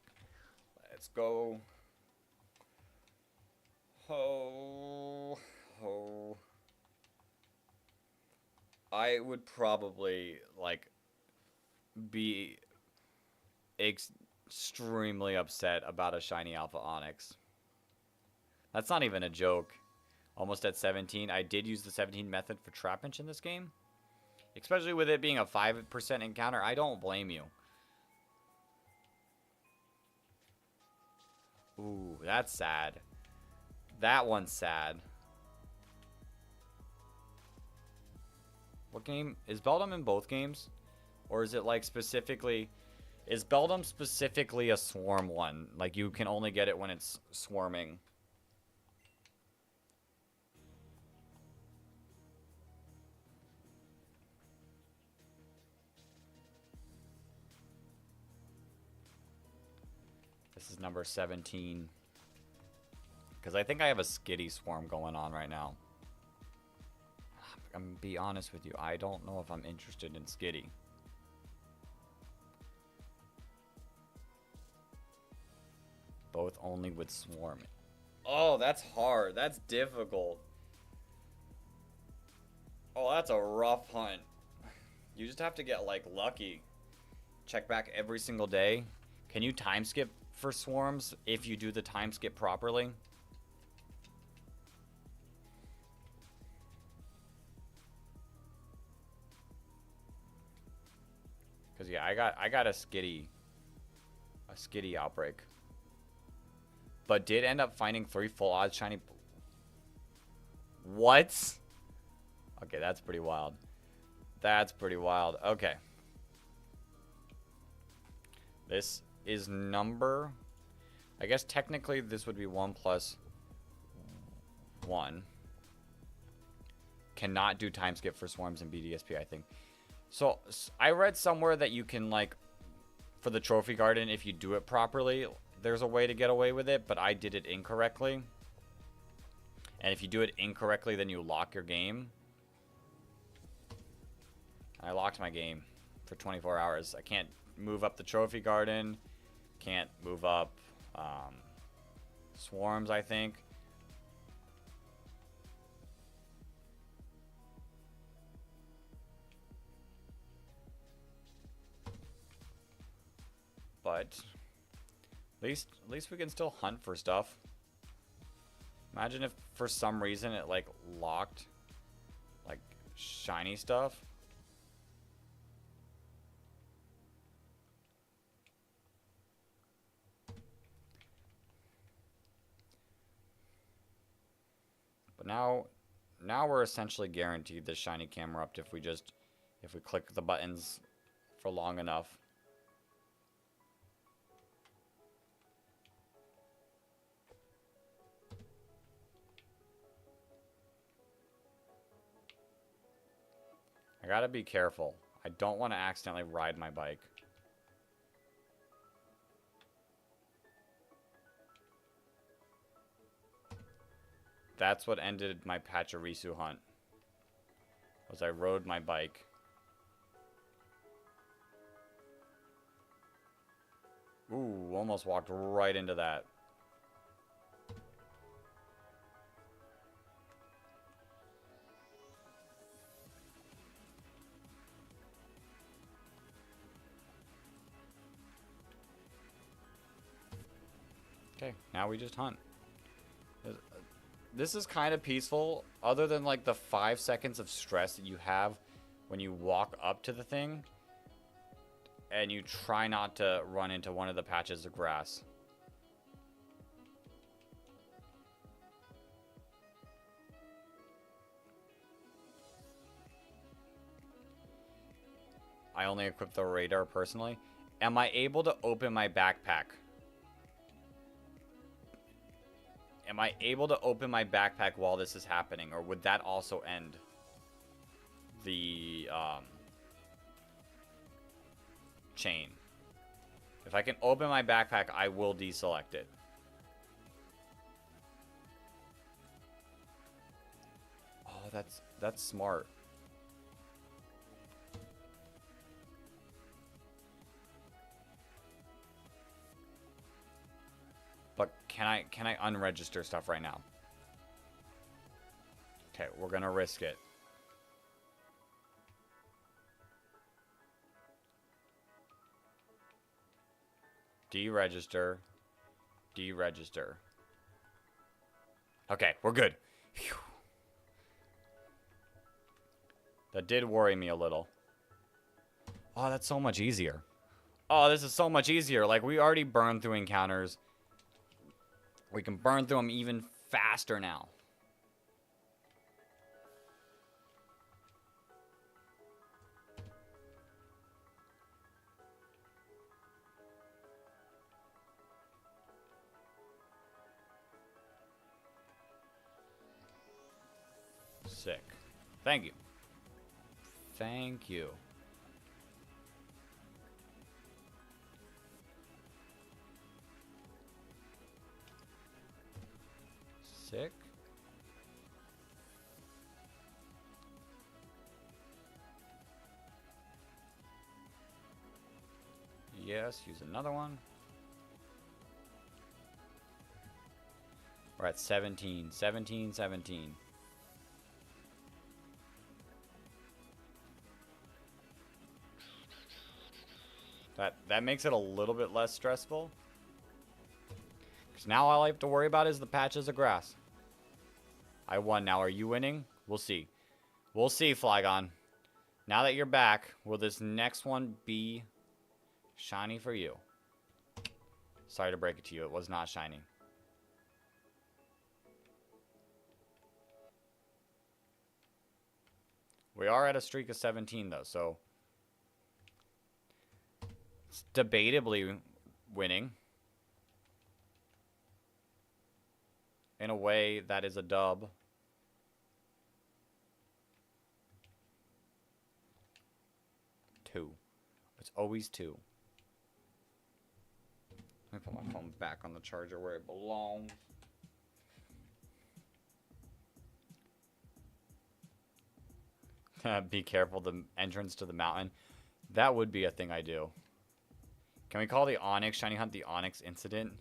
Let's go. Ho. I would probably, like, be extremely upset about a shiny Alpha Onix. That's not even a joke. Almost at 17. I did use the 17 method for Trapinch in this game. Especially with it being a 5% encounter. I don't blame you. Ooh, that's sad. That one's sad. What game? Is Beldum in both games? Or is it like specifically... Is Beldum specifically a swarm one? Like you can only get it when it's swarming. This is number 17. Because I think I have a Skitty swarm going on right now. I'm gonna be honest with you. I don't know if I'm interested in Skitty. Both only with swarm. Oh, that's hard. That's difficult. Oh, that's a rough hunt. You just have to get, like, lucky. Check back every single day. Can you time skip for swarms if you do the time skip properly? Because, yeah, I got a Skitty outbreak. But did end up finding 3 full odds shiny. What? Okay, that's pretty wild. That's pretty wild. Okay. This is number... I guess technically this would be 1 plus 1. Cannot do time skip for swarms in BDSP, I think. So, I read somewhere that you can, like, for the trophy garden, if you do it properly... There's a way to get away with it, but I did it incorrectly. And if you do it incorrectly, then you lock your game. I locked my game for 24 hours. I can't move up the trophy garden. Can't move up swarms, I think. But... At least we can still hunt for stuff. Imagine if for some reason it like locked like shiny stuff. But now we're essentially guaranteed the shiny camera up if we click the buttons for long enough. I gotta be careful. I don't want to accidentally ride my bike. That's what ended my Pachirisu hunt. Was I rode my bike. Ooh, almost walked right into that. Okay, now we just hunt. This is kind of peaceful, other than like the 5 seconds of stress that you have when you walk up to the thing and you try not to run into one of the patches of grass. I only equip the radar personally. Am I able to open my backpack? Am I able to open my backpack while this is happening? Or would that also end the chain? If I can open my backpack, I will deselect it. Oh, that's smart. But can I unregister stuff right now? Okay, we're gonna risk it. Deregister. Deregister. Okay, we're good. Phew. That did worry me a little. Oh, that's so much easier. Oh, this is so much easier. Like, we already burned through encounters. We can burn through them even faster now. Sick. Thank you. Thank you. Sick. Yes, use another one. We're at 17. 17, 17. That makes it a little bit less stressful. Because now all I have to worry about is the patches of grass. I won. Now are you winning? We'll see. We'll see, Flygon. Now that you're back, will this next one be shiny for you? Sorry to break it to you. It was not shiny. We are at a streak of 17, though, so it's debatably winning. In a way, that is a dub. Two. It's always two. Let me put my phone back on the charger where it belongs. Be careful, the entrance to the mountain. That would be a thing I do. Can we call the Onyx Shiny Hunt the Onyx Incident?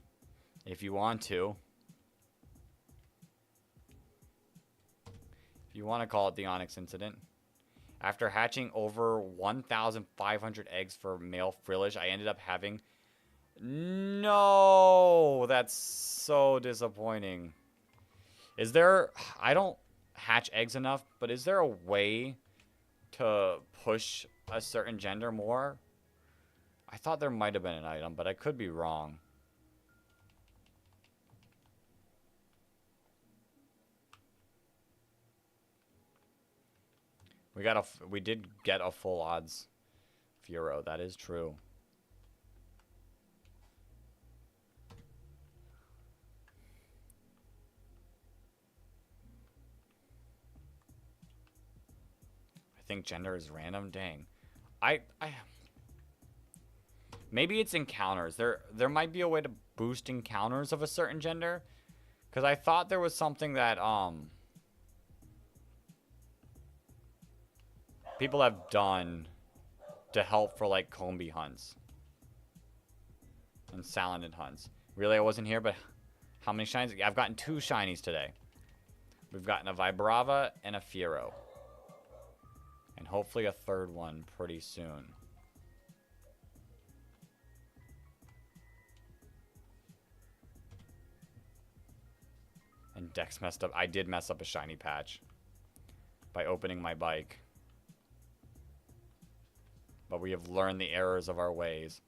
If you want to. If you want to call it the Onyx Incident. After hatching over 1,500 eggs for male Frillish, I ended up having... No! That's so disappointing. Is there... I don't hatch eggs enough, but is there a way to push a certain gender more? I thought there might have been an item, but I could be wrong. We did get a full odds Furo. That is true. I think gender is random. Dang. I maybe it's encounters. There might be a way to boost encounters of a certain gender, because I thought there was something that people have done to help for like Combi hunts and Salandit hunts. Really, I wasn't here, but how many shinies? I've gotten 2 shinies today. We've gotten a Vibrava and a Furo. And hopefully a third one pretty soon. And Dex messed up. I did mess up a shiny patch by opening my bike. But we have learned the errors of our ways.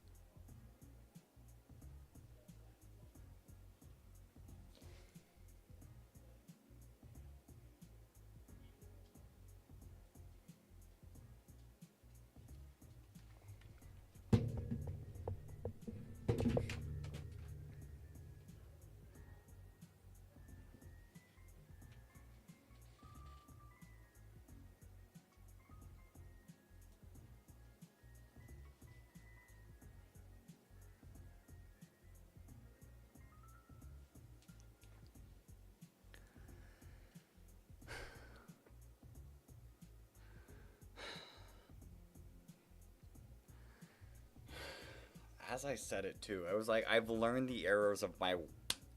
As I said it too, I was like, I've learned the errors of my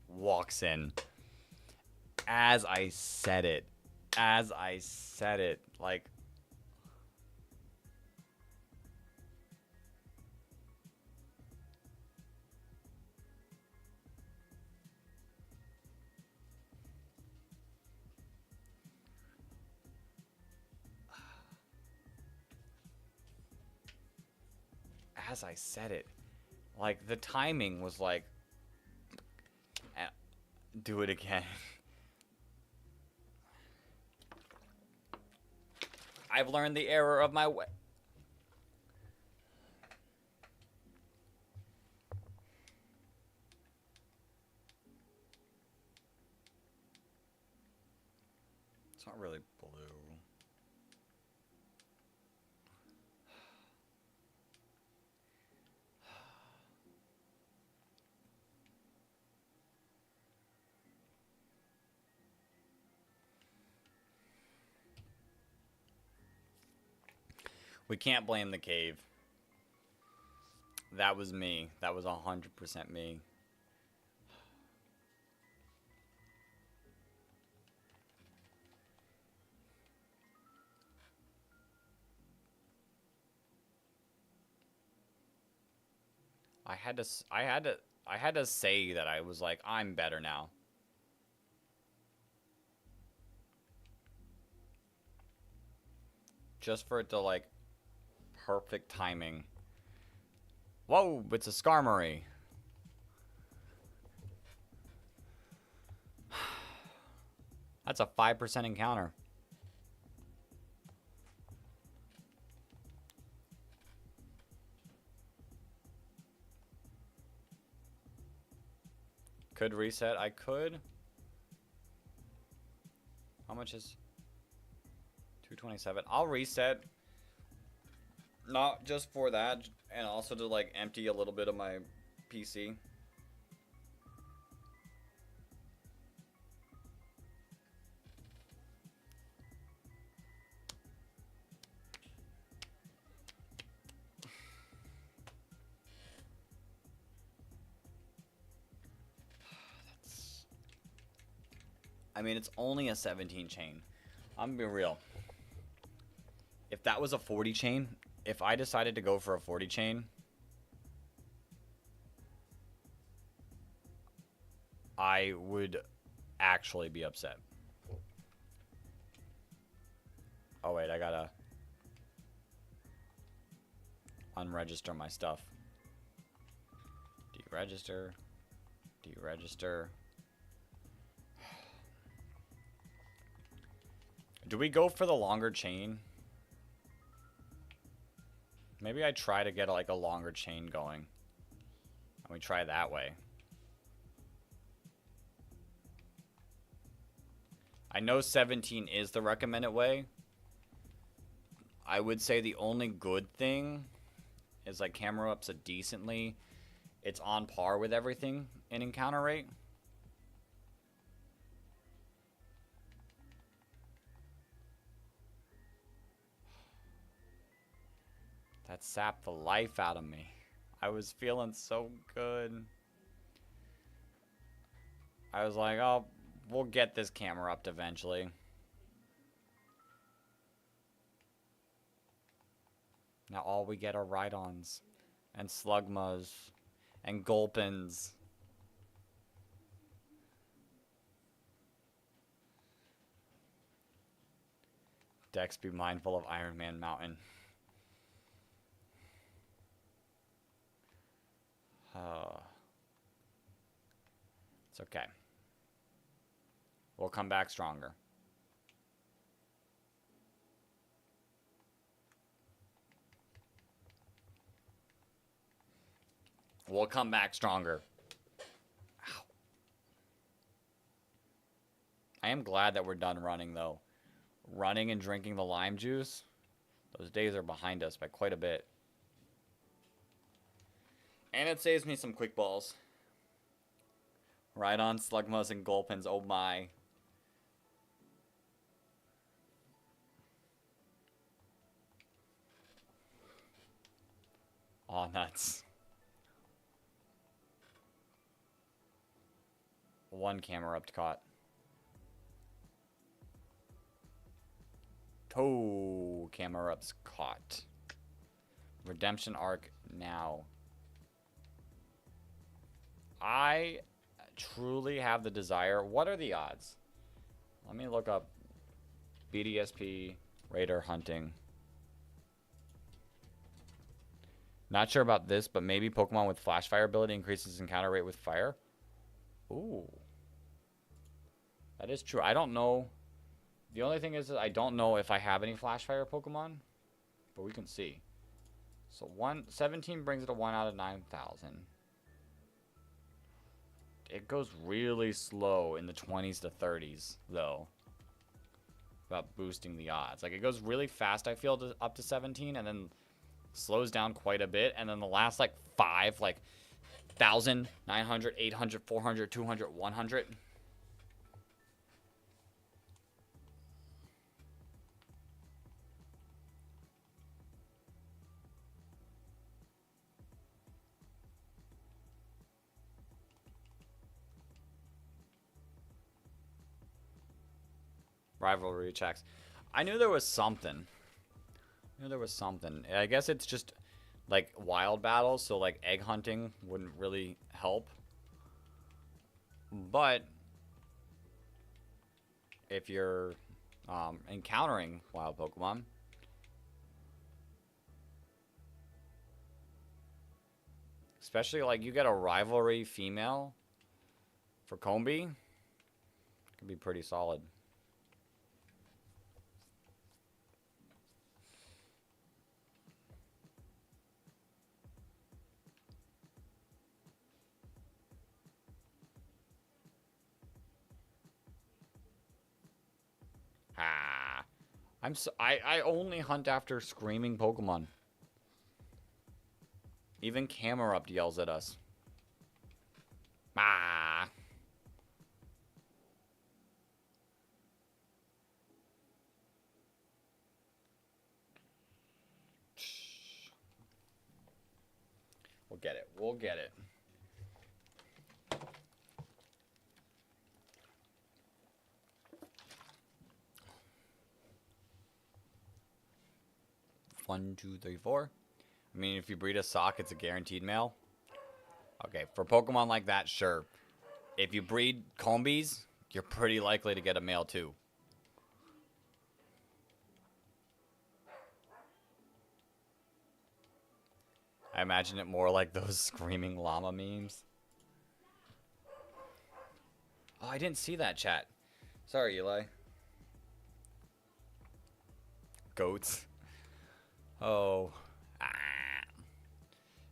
walks in. As I said it. As I said it. Like, as I said it. Like, the timing was like... Do it again. I've learned the error of my way. It's not really blue. We can't blame the cave. That was me. That was 100% me. I had to say that I was like, I'm better now. Just for it to, like, perfect timing. Whoa, it's a Skarmory. That's a 5% encounter. Could reset. I could. How much is 227? I'll reset. Not just for that, and also to like empty a little bit of my PC. I mean, it's only a 17 chain. I'm gonna be real. If that was a 40 chain, if I decided to go for a 40 chain, I would actually be upset. Oh wait, I gotta unregister my stuff. Deregister. Deregister. Do we go for the longer chain? Maybe I try to get like a longer chain going. And we try that way. I know 17 is the recommended way. I would say the only good thing is like camera ups a decently. It's on par with everything in encounter rate. That sapped the life out of me. I was feeling so good. I was like, oh, we'll get this camera up eventually. Now all we get are Rhydons and Slugmas and Gulpins. Dex, be mindful of Iron Man Mountain. It's okay. We'll come back stronger. We'll come back stronger. Ow. I am glad that we're done running, though. Running and drinking the lime juice, those days are behind us by quite a bit. And it saves me some quick balls. Rhydon, Slugmas, and Gulpins, oh my. Aw, nuts. One camera up caught. Oh, camera up's caught. Redemption arc now. I truly have the desire. What are the odds? Let me look up BDSP Raider hunting. Not sure about this, but maybe Pokemon with Flash Fire ability increases encounter rate with fire. Ooh. That is true. I don't know. The only thing is that I don't know if I have any Flash Fire Pokemon, but we can see. So 17 brings it to 1 out of 9,000. It goes really slow in the 20s to 30s, though. About boosting the odds. Like, it goes really fast, I feel, up to 17, and then slows down quite a bit. And then the last, like, 5, like, 1,000, 900, 800, 400, 200, 100. Rivalry checks. I knew there was something. I guess it's just like wild battles, so like egg hunting wouldn't really help. But if you're encountering wild Pokemon, especially like you get a rivalry female for Combi, could be pretty solid. Ah, I only hunt after screaming Pokemon. Even Camerupt yells at us. Ah. We'll get it. We'll get it. One, two, three, four. I mean, if you breed a sock, it's a guaranteed male. Okay, for Pokemon like that, sure. If you breed Combis, you're pretty likely to get a male too. I imagine it more like those screaming llama memes. Oh, I didn't see that, chat. Sorry, Eli. Goats. Oh. Ah.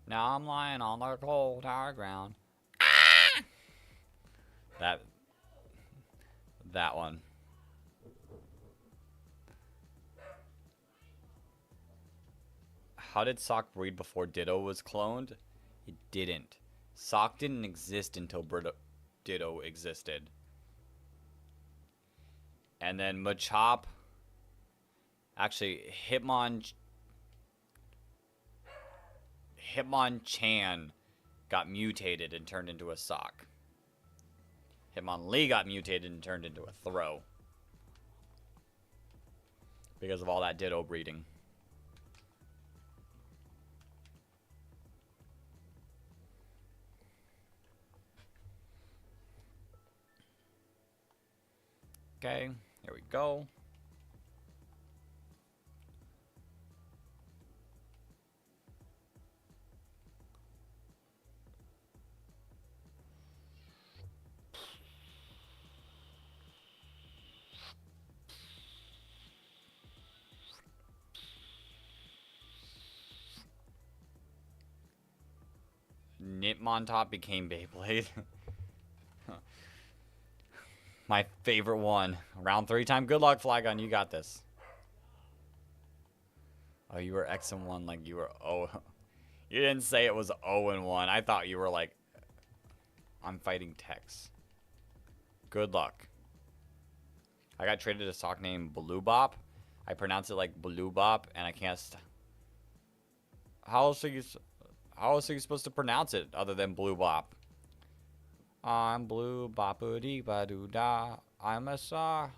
Now I'm lying on the cold hard ground. Ah. That one. How did Sock breed before Ditto was cloned? It didn't. Sock didn't exist until Ditto existed. And then Machop... Actually, Hitmonchan got mutated and turned into a Sock. Hitmonlee got mutated and turned into a Throw. Because of all that Ditto breeding. Okay, here we go. Nipmontop became Beyblade. My favorite one. Round 3 time. Good luck, Flygon. You got this. Oh, you were X and 1 like you were oh. You didn't say it was 0 and 1. I thought you were like, I'm fighting Tex. Good luck. I got traded a sock named Blue Bop. I pronounce it like Blue Bop, and I can't. How else are you supposed to pronounce it other than Blue Bop? I'm Blue Boppa ba doo da. I'm a sock.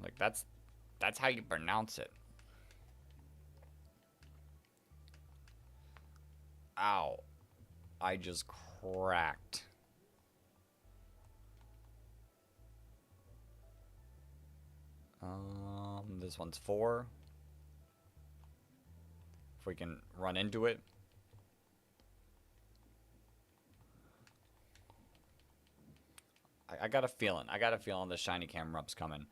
Like that's how you pronounce it. Ow. I just cracked. This one's 4. we can run into it. I got a feeling. I got a feeling the shiny camera up's coming.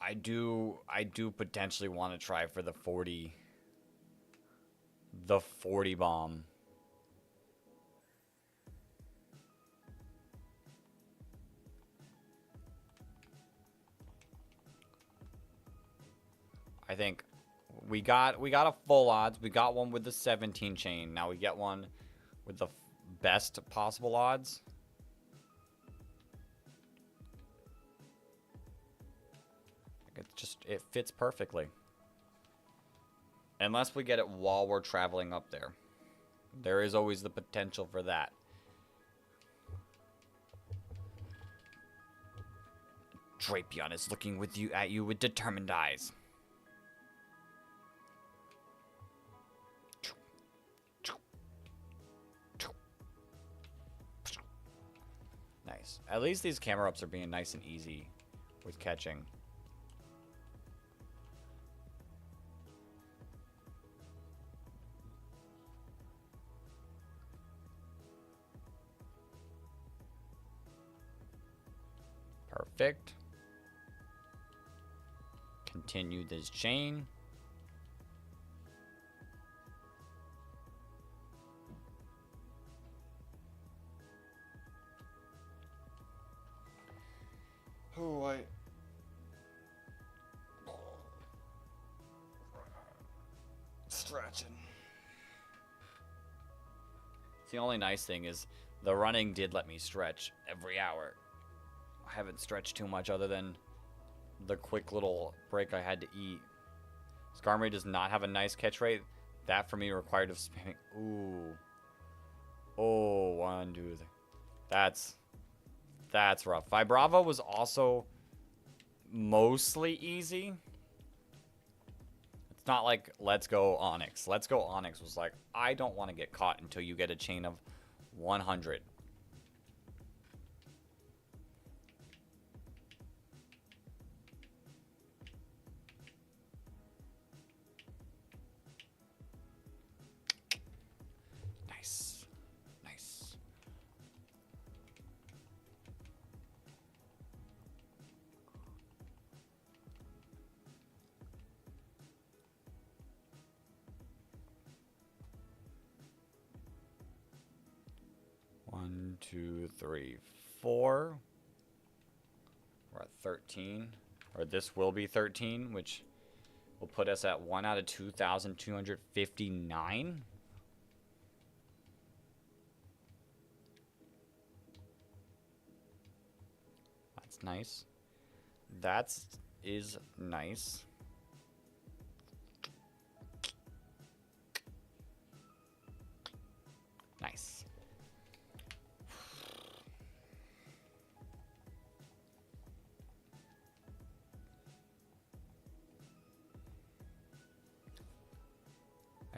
I do potentially want to try for the 40 bomb. I think we got a full odds. We got one with the 17 chain. Now we get one with the best possible odds. It fits perfectly. Unless we get it while we're traveling up there. There is always the potential for that. Drapion is looking at you with determined eyes. Nice. At least these camera ups are being nice and easy with catching. Perfect. Continue this chain. Oh, stretching. The only nice thing is the running did let me stretch every hour. I haven't stretched too much other than the quick little break I had to eat. Skarmory does not have a nice catch rate. That for me required of spamming. Ooh. Oh, 1, 2, 3. That's rough. Vibrava was also mostly easy. It's not like Let's Go Onyx. Let's Go Onyx was like, I don't want to get caught until you get a chain of 100. Nice. Nice. One, 2, 3, 4. We're at 13. Or this will be 13, which will put us at 1 out of 2,259. That's nice. That is nice. Nice.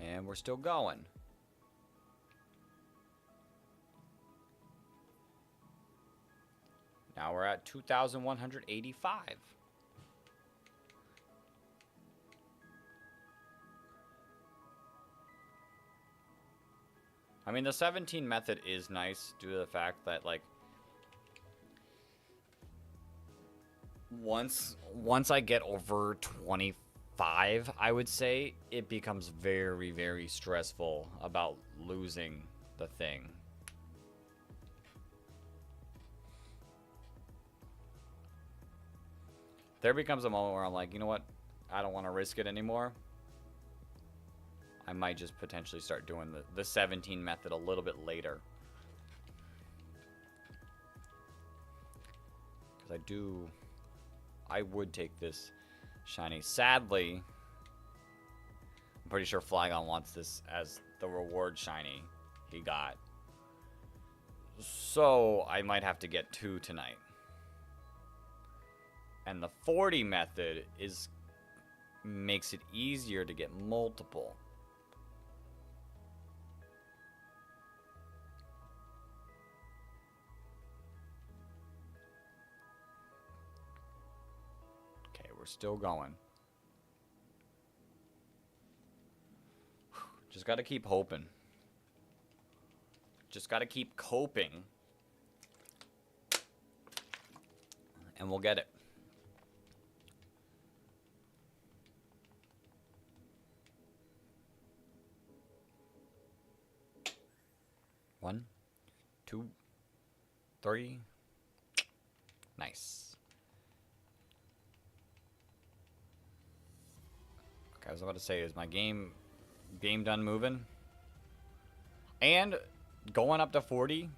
And we're still going. Now we're at 2,185. I mean, the 17 method is nice due to the fact that, like, once I get over 25, I would say, it becomes very, very stressful about losing the thing. There becomes a moment where I'm like, you know what? I don't want to risk it anymore. I might just potentially start doing the 17 method a little bit later. Because I would take this shiny. Sadly, I'm pretty sure Flygon wants this as the reward shiny he got. So I might have to get 2 tonight. And the 40 method makes it easier to get multiple. We're still going. Just gotta keep hoping. Just gotta keep coping. And we'll get it. One, two, three. Nice. Okay, I was about to say, is my game done moving? And going up to 40,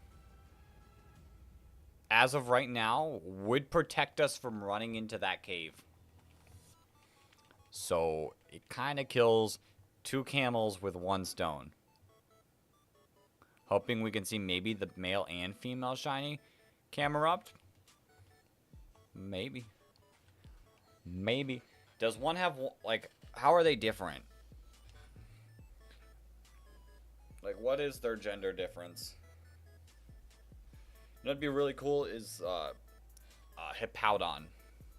as of right now, would protect us from running into that cave. So it kind of kills 2 camels with 1 stone. Hoping we can see maybe the male and female shiny Camerupt. Maybe. Maybe. Does one have, like, how are they different? Like, what is their gender difference? What'd be really cool is Hippowdon.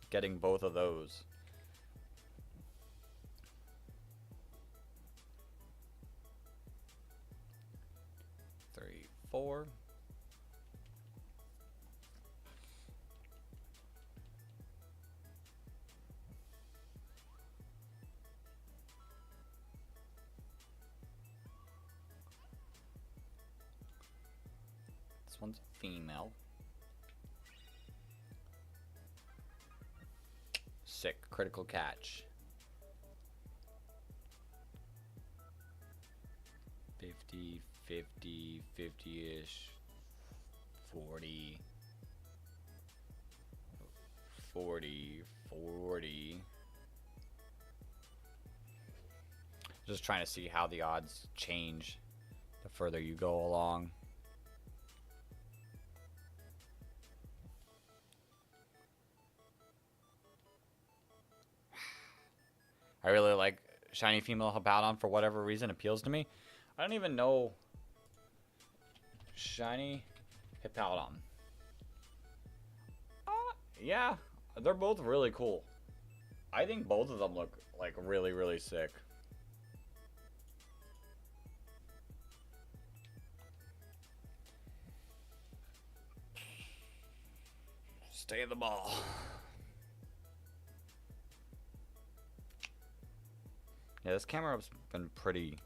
Getting both of those. Three, 4. This one's female. Sick. Critical catch. 50, 50, 50-ish. 40. 40, 40. Just trying to see how the odds change the further you go along. I really like shiny female Hippowdon for whatever reason appeals to me. I don't even know shiny Hippowdon. Yeah, they're both really cool. I think both of them look like really, really sick. Stay in the ball. Yeah, this camera's been pretty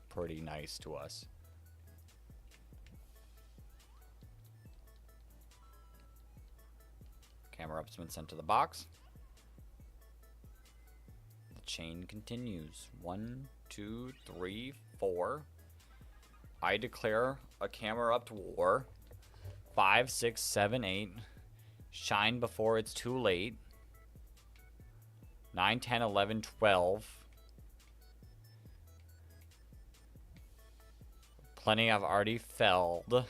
nice to us. Camera-up's been sent to the box. The chain continues. 1, 2, 3, 4. I declare a Camera-up war. 5, 6, 7, 8. Shine before it's too late. 9, 10, 11, 12. Plenty have already felled.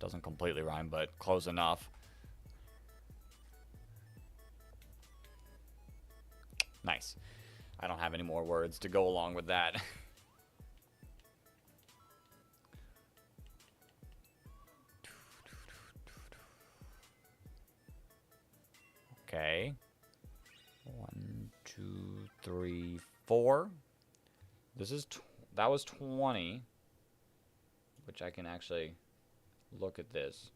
Doesn't completely rhyme, but close enough. Nice. I don't have any more words to go along with that. Okay. 1, 2, 3, 4. This is that was 20, which I can actually look at this.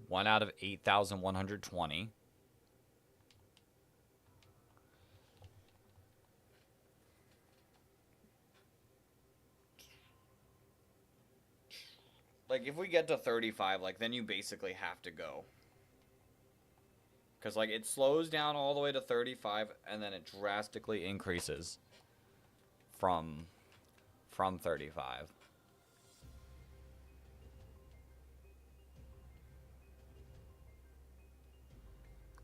1 out of 8,120. Like, if we get to 35, like, then you basically have to go. Because, like, it slows down all the way to 35, and then it drastically increases from 35.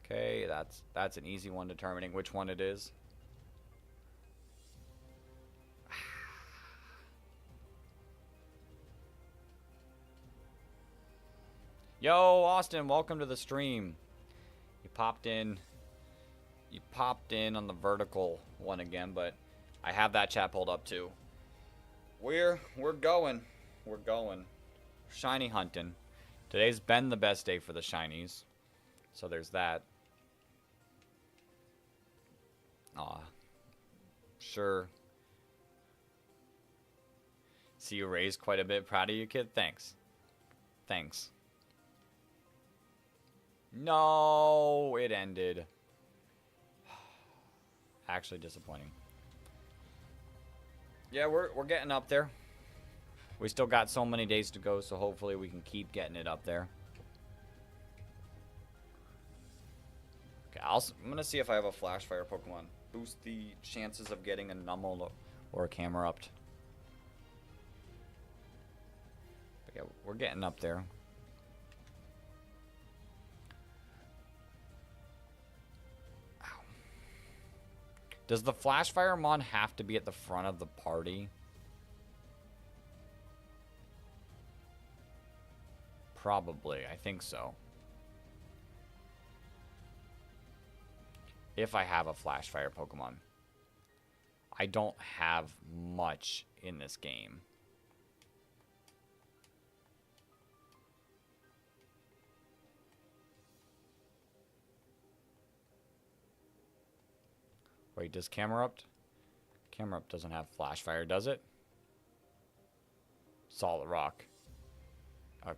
Okay, that's an easy one determining which one it is. Yo, Austin, welcome to the stream. You popped in on the vertical one again, but I have that chat pulled up too. We're going. We're going. Shiny hunting. Today's been the best day for the shinies. So there's that. Aw. Sure. See you raised quite a bit. Proud of you, kid. Thanks. Thanks. No, it ended. Actually disappointing. Yeah, we're getting up there. We still got so many days to go, so hopefully we can keep getting it up there. Okay, I'm gonna see if I have a flash fire Pokemon. Boost the chances of getting a Numel or a Camerupt. But yeah, we're getting up there. Ow. Does the Flash Fire Mon have to be at the front of the party? Probably, I think so. If I have a Flash Fire Pokemon. I don't have much in this game. Wait, does Camerupt? Camerupt doesn't have Flash Fire, does it? Solid Rock.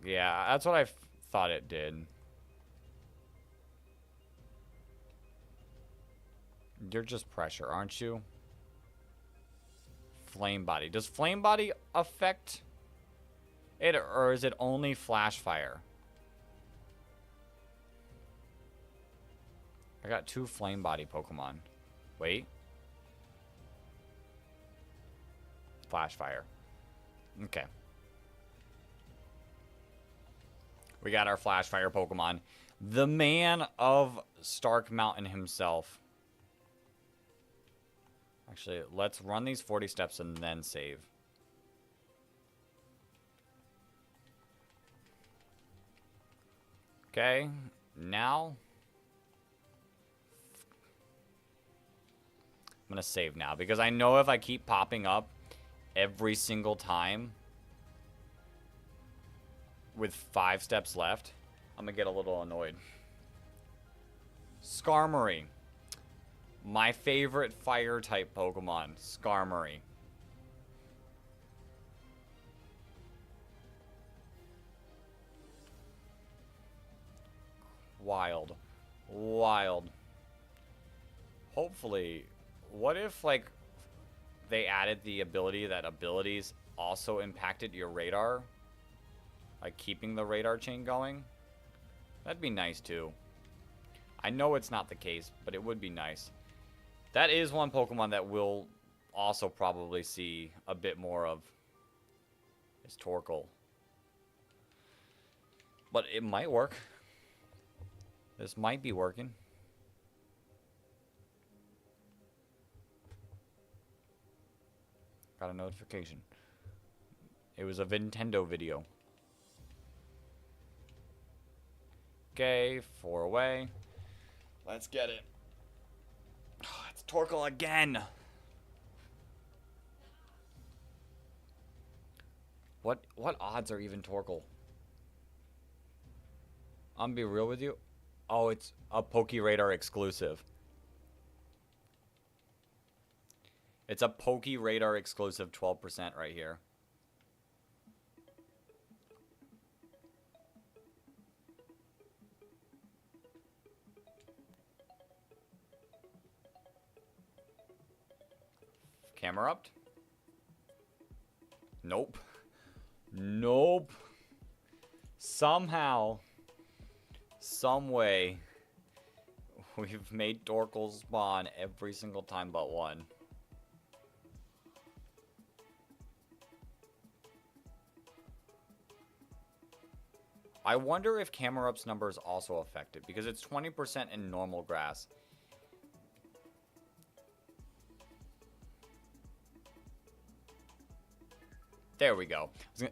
Yeah, that's what I thought it did. You're just pressure, aren't you? Flame Body. Does Flame Body affect it, or is it only Flash Fire? I got 2 Flame Body Pokemon. Wait. Flash Fire. Okay. We got our Flash Fire Pokemon. The man of Stark Mountain himself. Actually, let's run these 40 steps and then save. Okay, now I'm gonna save now because I know if I keep popping up every single time with 5 steps left, I'm gonna get a little annoyed. Skarmory. My favorite fire type Pokemon, Skarmory. Wild. Wild. Hopefully, what if, like, they added the ability that abilities also impacted your radar? Like, keeping the radar chain going? That'd be nice, too. I know it's not the case, but it would be nice. That is one Pokemon that we'll also probably see a bit more of. Is Torkoal. But it might work. This might be working. Got a notification. It was a Nintendo video. Okay, 4 away. Let's get it. Oh, it's Torkoal again. What odds are even Torkoal? I'm gonna be real with you. Oh, it's a PokeRadar exclusive. It's a PokeRadar exclusive 12% right here. Camerupt? Nope. Nope. Somehow, some way, we've made Torkoal spawn every single time but one. I wonder if Camerupt's number is also affected, because it's 20% in normal grass. There we go.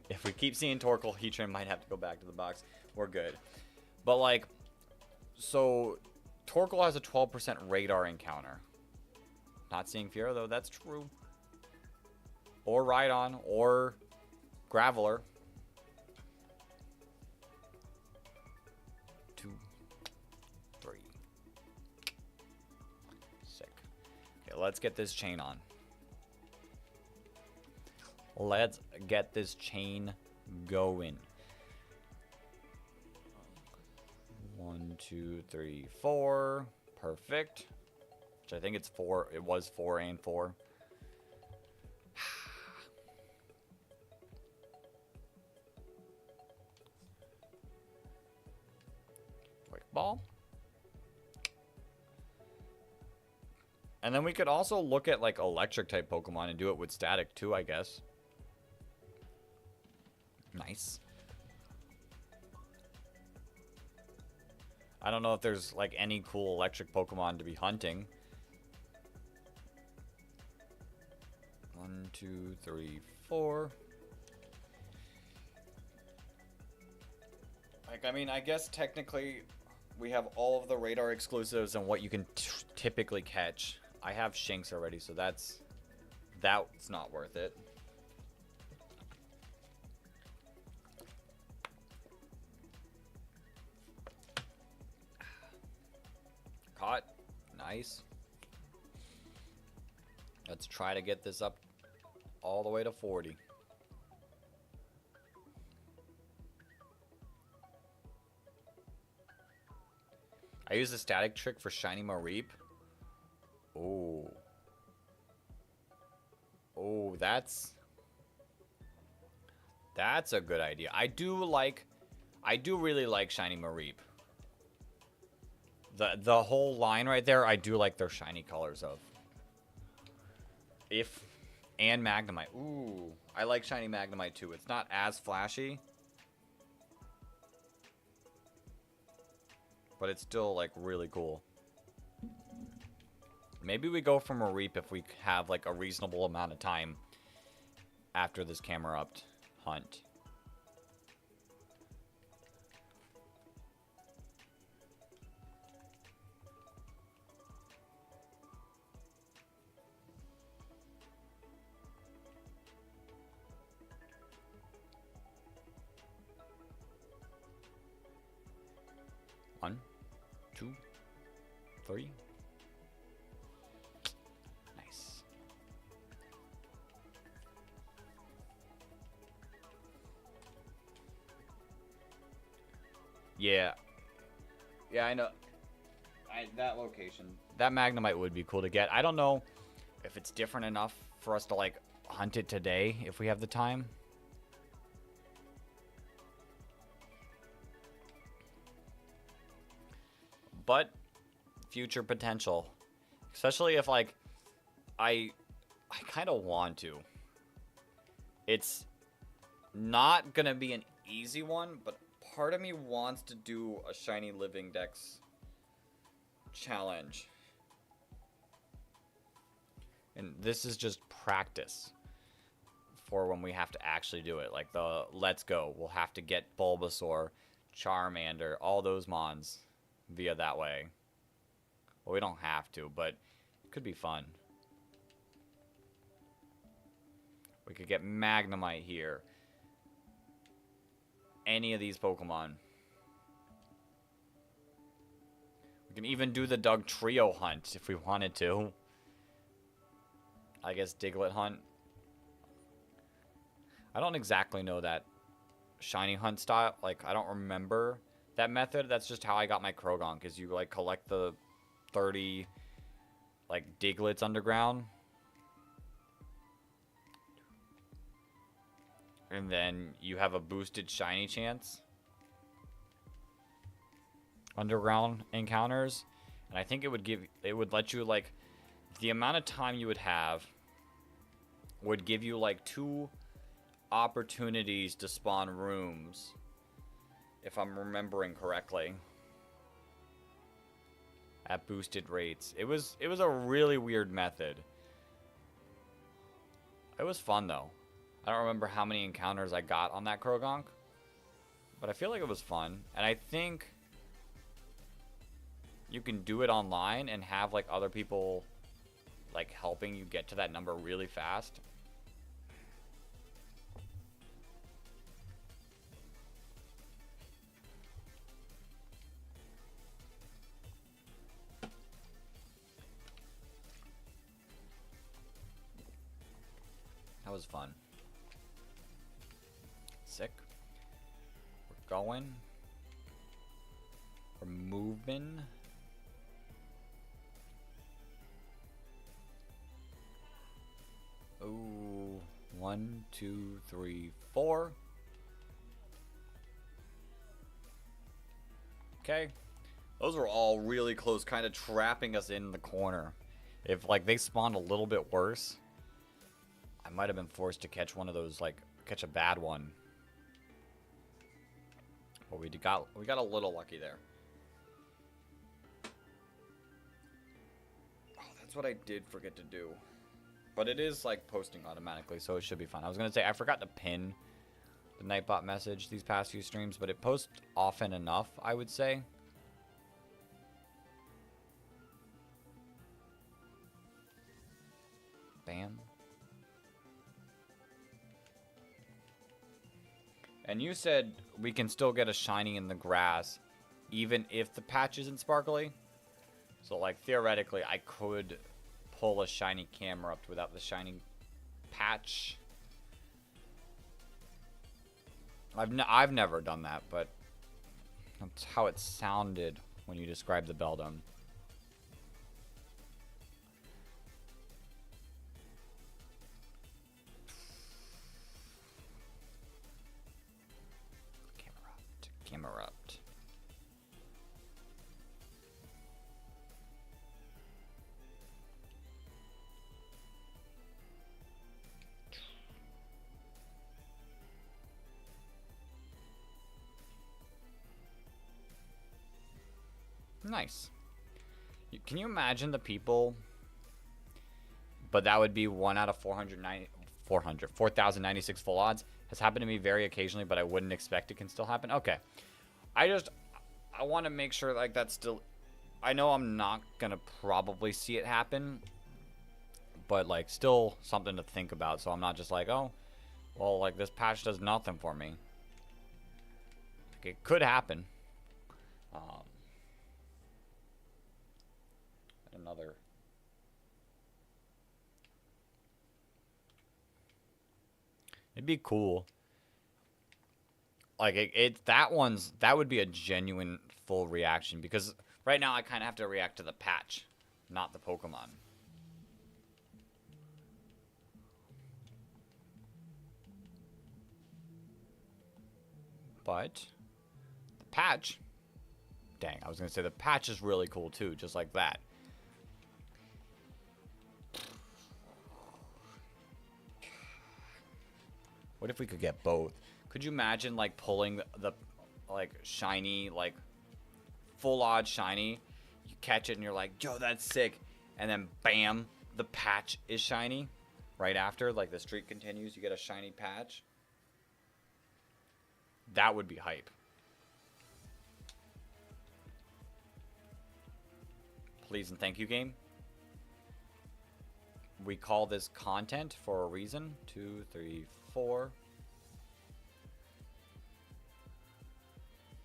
If we keep seeing Torkoal, Heatran might have to go back to the box. We're good. But, like, so Torkoal has a 12% radar encounter. Not seeing Fiora, though. That's true. Or Rhydon, or Graveler. 2, 3. Sick. let's get this chain on. Let's get this chain going. 1, 2, 3, 4. Perfect. Which I think it's 4. It was 4 and 4. Quick ball. And then we could also look at like electric type Pokemon and do it with static too, I guess. Nice. I don't know if there's like any cool electric Pokemon to be hunting. 1, 2, 3, 4. Like, I mean, I guess technically we have all of the radar exclusives and what you can typically catch. I have Shinx already, so that's not worth it. Caught. Nice. Let's try to get this up all the way to 40. I use the static trick for Shiny Mareep. Oh. Oh, that's a good idea. I do really like Shiny Mareep. The whole line right there, I do like their shiny colors of. And Magnemite. Ooh, I like Shiny Magnemite too. It's not as flashy, but it's still like really cool. Maybe we go for Mareep if we have like a reasonable amount of time after this camera upped hunt. One, 2, 3. Nice. Yeah. Yeah, I know. That location. That Magnemite would be cool to get. I don't know if it's different enough for us to, like, hunt it today if we have the time. But future potential. Especially if, like, I kind of want to. It's not going to be an easy one, but part of me wants to do a Shiny Living Dex challenge. And this is just practice for when we have to actually do it. Like the Let's Go. We'll have to get Bulbasaur, Charmander, all those mons via that way. Well, we don't have to, but it could be fun. We could get Magnemite here. Any of these Pokemon. We can even do the Doug Trio hunt if we wanted to. I guess Diglett hunt. I don't exactly know that shiny hunt style. Like, I don't remember that method. That's just how I got my Krogon, because you, like, collect the 30, like, Digletts underground. And then you have a boosted shiny chance. Underground encounters. And I think it would let you, like, the amount of time you would have would give you, like, 2 opportunities to spawn rooms. If I'm remembering correctly. At boosted rates. It was a really weird method. It was fun, though. I don't remember how many encounters I got on that Krogonk, but I feel like it was fun. And I think you can do it online and have, like, other people, like, helping you get to that number really fast. was fun. Sick. We're going. We're moving. Ooh. 1, 2, 3, 4. Okay. Those were all really close, kind of trapping us in the corner. If, like, they spawned a little bit worse, I might have been forced to catch one of those, like, catch a bad one. But we got a little lucky there. Oh, that's what I did forget to do. But it is, like, posting automatically, so it should be fine. I was going to say, I forgot to pin the Nightbot message these past few streams, but it posts often enough, I would say. Bam. And you said we can still get a shiny in the grass even if the patch isn't sparkly. So, like, theoretically, I could pull a shiny Camerupt without the shiny patch. I've never done that, but that's how it sounded when you described the Beldum. Camerupt. Nice. Can you imagine the people? But that would be 1 out of 4,096 full odds. Has happened to me very occasionally, but I wouldn't expect it can still happen. Okay. I want to make sure, like, that's still... I know I'm not going to probably see it happen, but, like, still something to think about. So I'm not just like, oh, well, like, this patch does nothing for me. Like, it could happen. Another... It'd be cool. Like, that would be a genuine full reaction, because right now I kind of have to react to the patch, not the Pokemon. But the patch, dang, I was gonna say the patch is really cool too, just like that. What if we could get both? Could you imagine, like, pulling the like, shiny, like, full odd shiny? You catch it and you're like, yo, that's sick. And then, bam, the patch is shiny. Right after, like, the streak continues, you get a shiny patch. That would be hype. Please and thank you, game. We call this content for a reason. 2, 3, 4.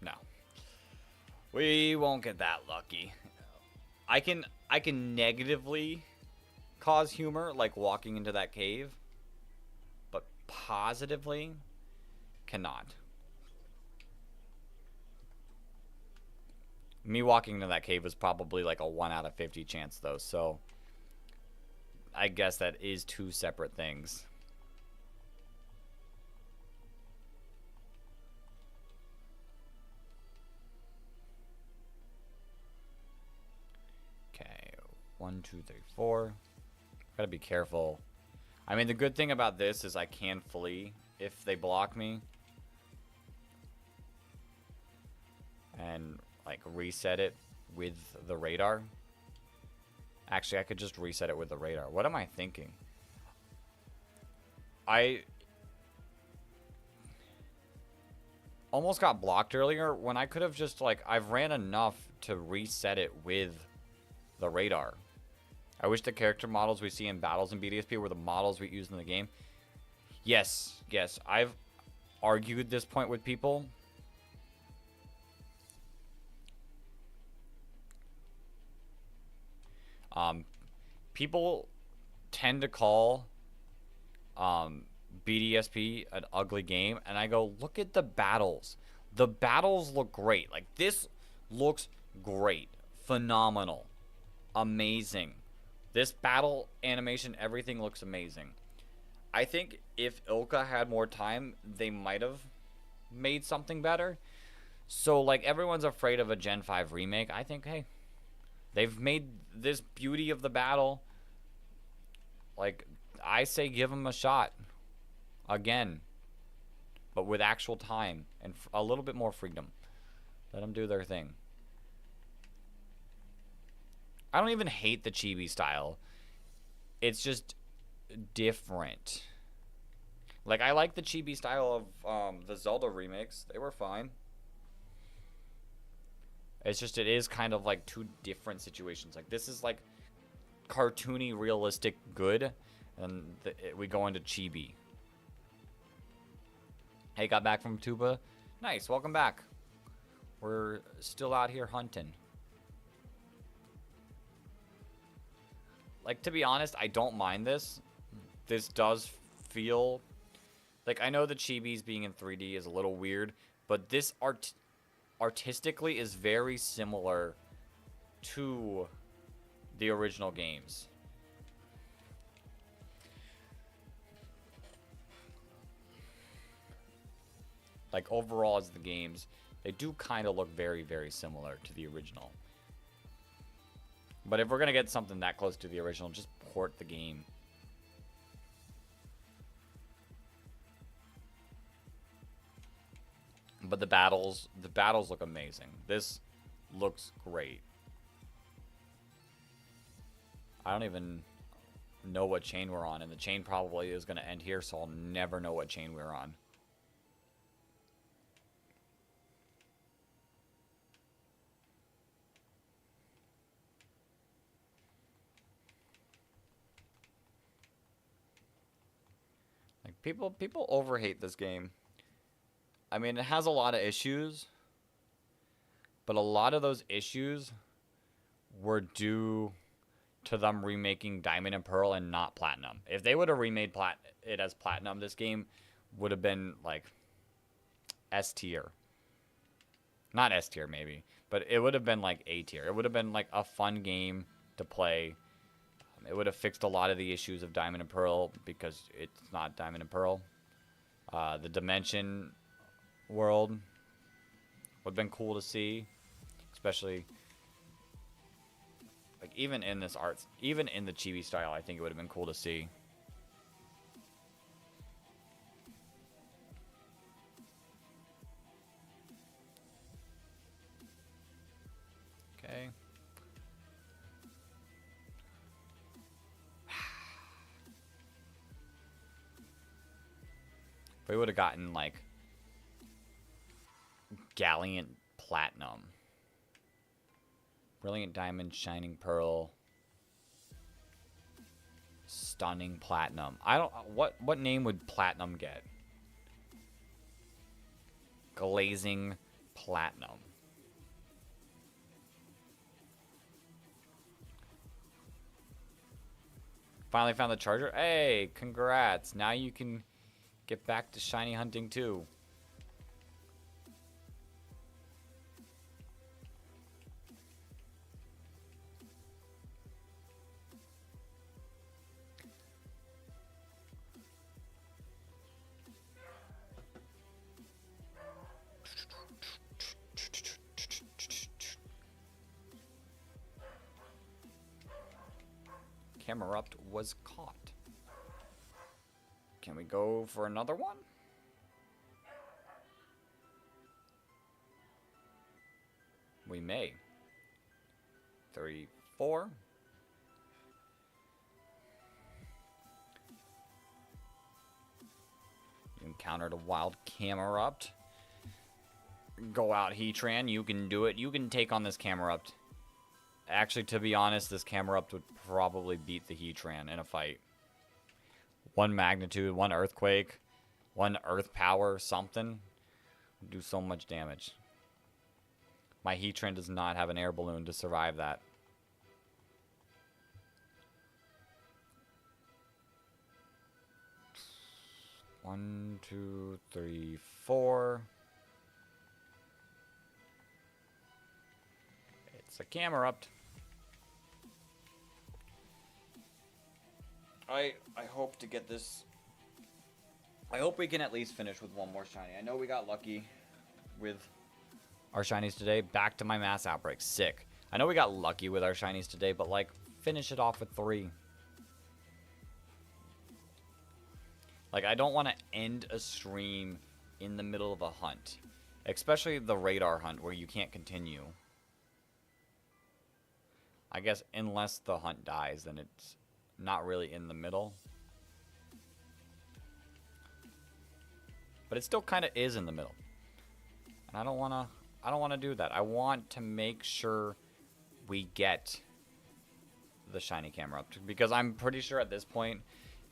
No. We won't get that lucky. I can negatively cause humor, like walking into that cave, but positively cannot. Me walking into that cave is probably like a 1 out of 50 chance though, so I guess that is 2 separate things. Okay, 1, 2, 3, 4. Gotta be careful. I mean, the good thing about this is I can flee if they block me. And, like, reset it with the radar. Actually, I could just reset it with the radar. What am I thinking? I almost got blocked earlier when I could have just, like, I've ran enough to reset it with the radar. I wish the character models we see in battles in BDSP were the models we use in the game. Yes, yes. I've argued this point with people. People tend to call BDSP an ugly game, and I go, look at the battles. The battles look great. Like, this looks great. Phenomenal. Amazing. This battle animation, everything looks amazing. I think if Ilka had more time, they might have made something better. So, like, everyone's afraid of a Gen 5 remake. I think, hey, they've made this beauty of the battle. Like, I say give them a shot. Again. But with actual time and a little bit more freedom. Let them do their thing. I don't even hate the chibi style. It's just different. Like, I like the chibi style of the Zelda remakes. They were fine. It's just, it is kind of like two different situations. Like, this is like cartoony, realistic good. And we go into chibi. Hey, got back from Tuba? Nice, welcome back. We're still out here hunting. Like, to be honest, I don't mind this. This does feel... Like, I know the chibis being in 3D is a little weird, but this artistically is very similar to the original games. Like, overall as the games, they do kind of look very, very similar to the original. But if we're going to get something that close to the original, just port the game. But the battles look amazing. This looks great. I don't even know what chain we're on, and the chain probably is going to end here, so I'll never know what chain we're on. Like, people overhate this game. I mean, it has a lot of issues, but a lot of those issues were due to them remaking Diamond and Pearl and not Platinum. If they would have remade it as Platinum, this game would have been, like, S tier. Not S tier, maybe, but it would have been, like, A tier. It would have been, like, a fun game to play. It would have fixed a lot of the issues of Diamond and Pearl because it's not Diamond and Pearl. The Dimension world would have been cool to see, especially like even in this art, even in the chibi style. I think it would have been cool to see. Okay. If we would have gotten like Gallant Platinum, Brilliant Diamond, Shining Pearl, Stunning Platinum. I don't... What name would Platinum get? Glazing Platinum. Finally found the charger. Hey, congrats. Now you can get back to shiny hunting too. Camerupt was caught. Can we go for another one? We may. 3, 4. You encountered a wild Camerupt. Go out, Heatran. You can do it. You can take on this Camerupt. Actually, to be honest, this Camerupt would probably beat the Heatran in a fight. One Magnitude, one Earthquake, one Earth Power, something. Would do so much damage. My Heatran does not have an air balloon to survive that. 1, 2, 3, 4. It's a camera up. I hope to get this. I hope we can at least finish with one more shiny. I know we got lucky with our shinies today. Back to my mass outbreak. Sick. I know we got lucky with our shinies today, but like finish it off with 3. Like I don't want to end a stream in the middle of a hunt, especially the radar hunt where you can't continue. I guess unless the hunt dies, then it's not really in the middle. But it still kind of is in the middle. And I don't want to do that. I want to make sure we get the shiny camera up because I'm pretty sure at this point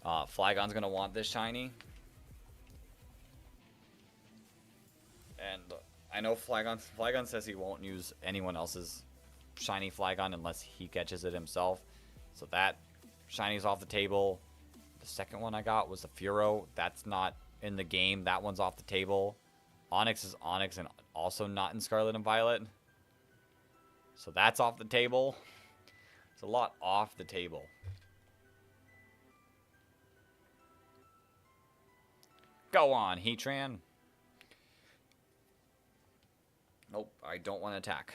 Flygon's going to want this shiny. And I know Flygon says he won't use anyone else's shiny Flygon unless he catches it himself. So that shiny's off the table. The second one I got was the Furo. That's not in the game. That one's off the table. Onyx is Onyx and also not in Scarlet and Violet. So that's off the table. It's a lot off the table. Go on, Heatran. Nope, I don't want to attack.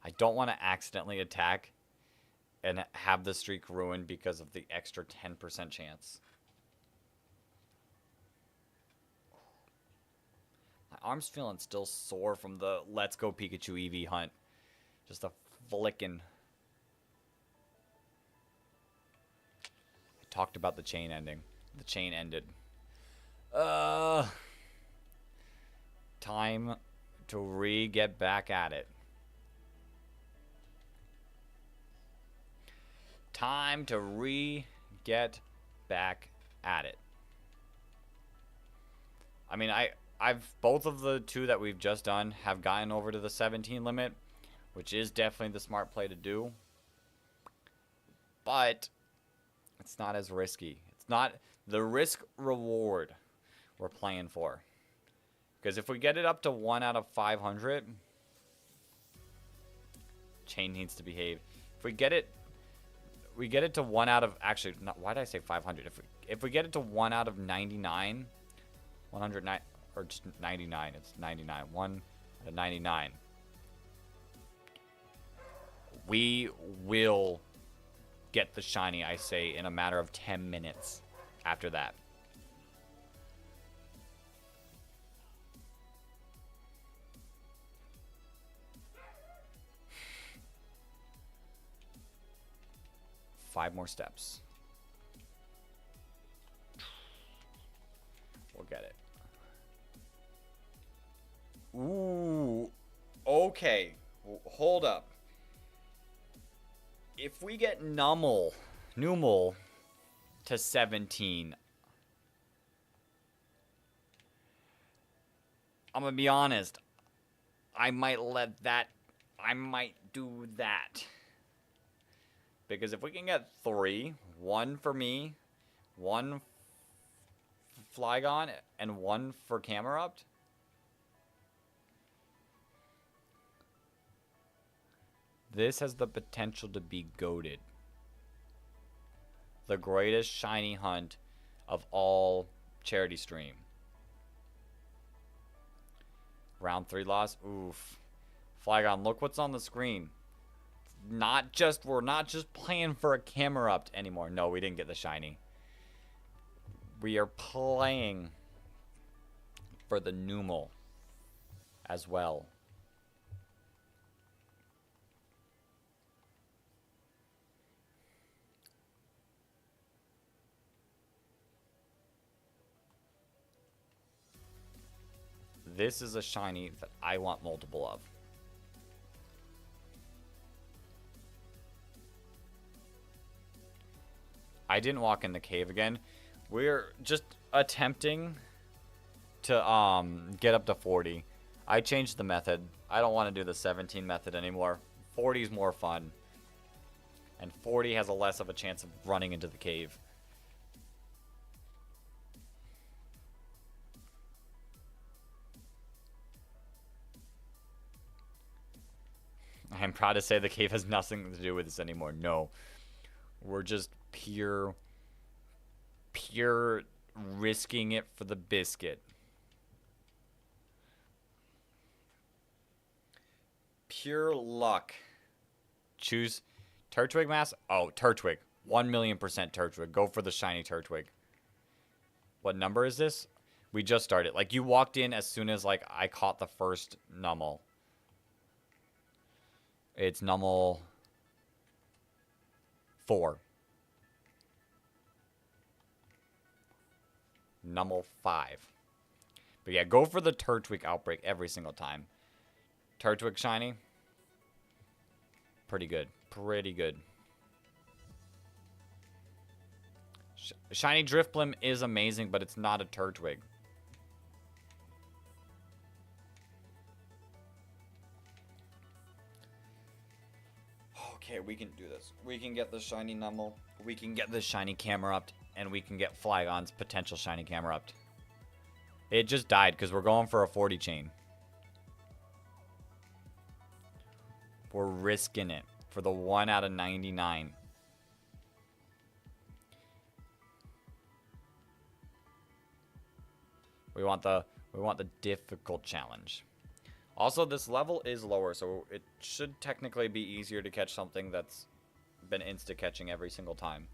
I don't want to accidentally attack and have the streak ruined because of the extra 10% chance. My arm's feeling still sore from the Let's Go Pikachu Eevee hunt. Just a flicking. I talked about the chain ending. The chain ended. Time to get back at it. Time to get back at it. I mean, I've both of the 2 that we've just done have gotten over to the 17 limit, which is definitely the smart play to do. But it's not as risky. It's not the risk reward we're playing for. Because if we get it up to 1 out of 500, chain needs to behave. If we get it to 1 out of, actually, not, why did I say 500? If we get it to 1 out of 99, 109, or just 99, it's 99, 1 out of 99, we will get the shiny, I say, in a matter of 10 minutes after that. Five more steps. We'll get it. Ooh. Okay. Hold up. If we get Numel to 17, I'm gonna be honest. I might do that. Because if we can get 3, 1 for me, 1 Flygon, and 1 for Camerupt, this has the potential to be goated. The greatest shiny hunt of all charity stream. Round 3 loss. Oof. Flygon, look what's on the screen. We're not just playing for a Camerupt anymore. No, we didn't get the shiny. We are playing for the Numel as well. This is a shiny that I want multiple of. I didn't walk in the cave again. We're just attempting to get up to 40. I changed the method. I don't want to do the 17 method anymore. 40 is more fun. And 40 has a less of a chance of running into the cave. I'm proud to say the cave has nothing to do with this anymore. No. We're just pure risking it for the biscuit. Pure luck. Choose Turtwig mask. Oh, Turtwig. 1,000,000% Turtwig. Go for the shiny Turtwig. What number is this? We just started. Like, you walked in as soon as, like, I caught the first Nummel. It's Nummel 4. Nummel 5. But yeah, go for the Turtwig outbreak every single time. Turtwig shiny. Pretty good. Pretty good. Shiny Drifblim is amazing, but it's not a Turtwig. Okay, we can do this. We can get the shiny Nummel. We can get the shiny Camerupt. And we can get Flygon's potential shiny Camerupt. It just died because we're going for a 40 chain. We're risking it for the 1 out of 99. We want the difficult challenge. Also, this level is lower, so it should technically be easier to catch something that's been insta-catching every single time.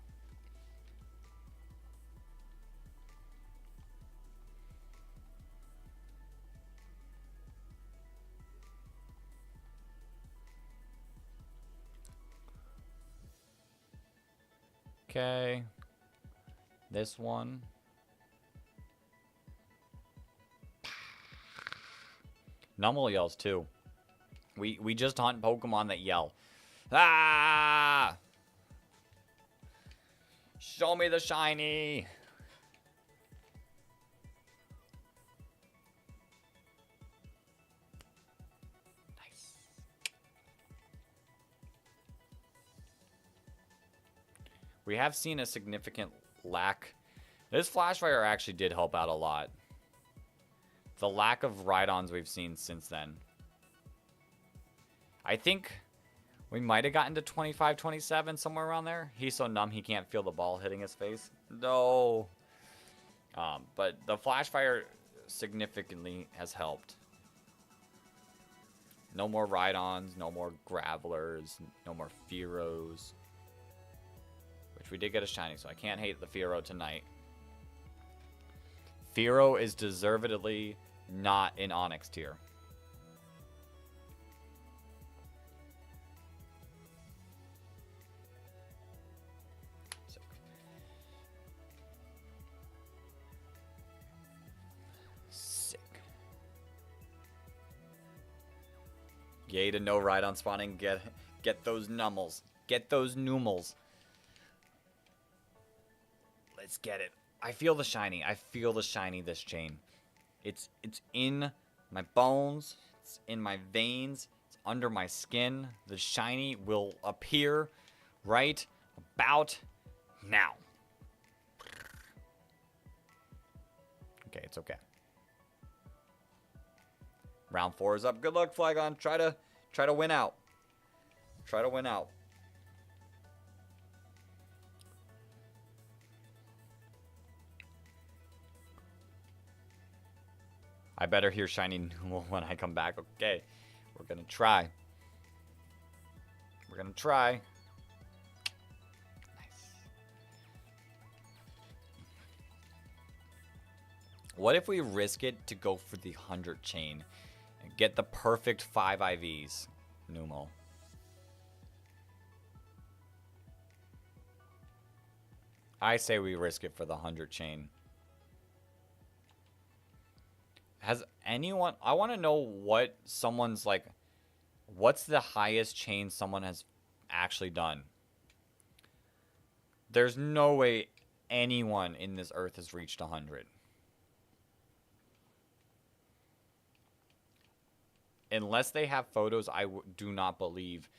Okay. This one. Nummel yells too. We just hunt Pokemon that yell. Ah! Show me the shiny. Nice. We have seen a significant lack. This Flash Fire actually did help out a lot. The lack of ride-ons we've seen since then. I think we might have gotten to 25, 27, somewhere around there. He's so numb he can't feel the ball hitting his face. No. But the Flash Fire significantly has helped. No more ride-ons, no more Gravelers, no more Fearos. Which we did get a shiny, so I can't hate the Fearo tonight. Fearo is deservedly not in Onyx tier. Sick. Yay to no ride on spawning. Get those Nummels. Get those Noomels. Let's get it. I feel the shiny. I feel the shiny this chain. It's in my bones. It's in my veins. It's under my skin. The shiny will appear right about now. Okay, it's okay. Round 4 is up. Good luck, Flygon. Try to win out. Try to win out. I better hear shiny Noomel when I come back. Okay, we're gonna try. We're gonna try. Nice. What if we risk it to go for the 100 chain and get the perfect 5 IVs, Noomel? I say we risk it for the 100 chain. Has anyone... I want to know what someone's, like... What's the highest chain someone has actually done? There's no way anyone in this earth has reached 100. Unless they have photos, I do not believe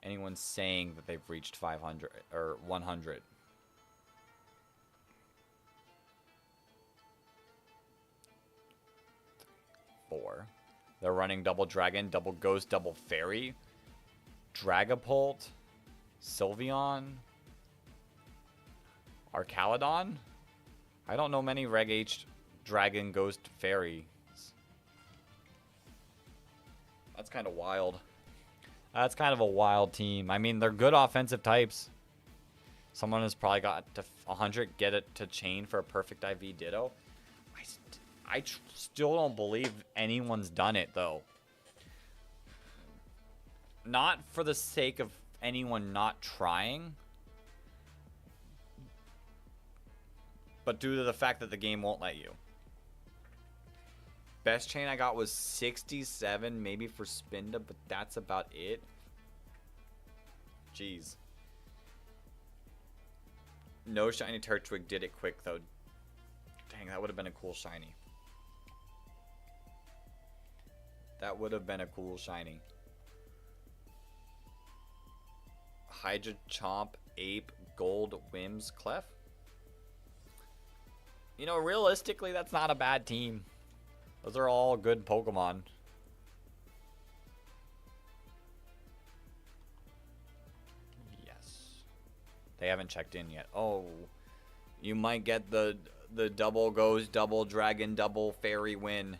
anyone saying that they've reached 500 or 100. They're running double dragon, double ghost, double fairy. Dragapult, Sylveon, Arcaludon. I don't know many Reg H Dragon Ghost Fairies. That's kind of wild. That's kind of a wild team. I mean, they're good offensive types. Someone has probably got to 100, get it to chain for a perfect IV Ditto. I still don't believe anyone's done it, though. Not for the sake of anyone not trying, but due to the fact that the game won't let you. Best chain I got was 67, maybe for Spinda, but that's about it. Jeez. No shiny Turtwig did it quick, though. Dang, that would have been a cool shiny. That would have been a cool shiny. Hydra Chomp, Ape, Gold, Whims, Clef. You know, realistically, that's not a bad team. Those are all good Pokemon. Yes. They haven't checked in yet. Oh, you might get the double goes, double dragon, double fairy win.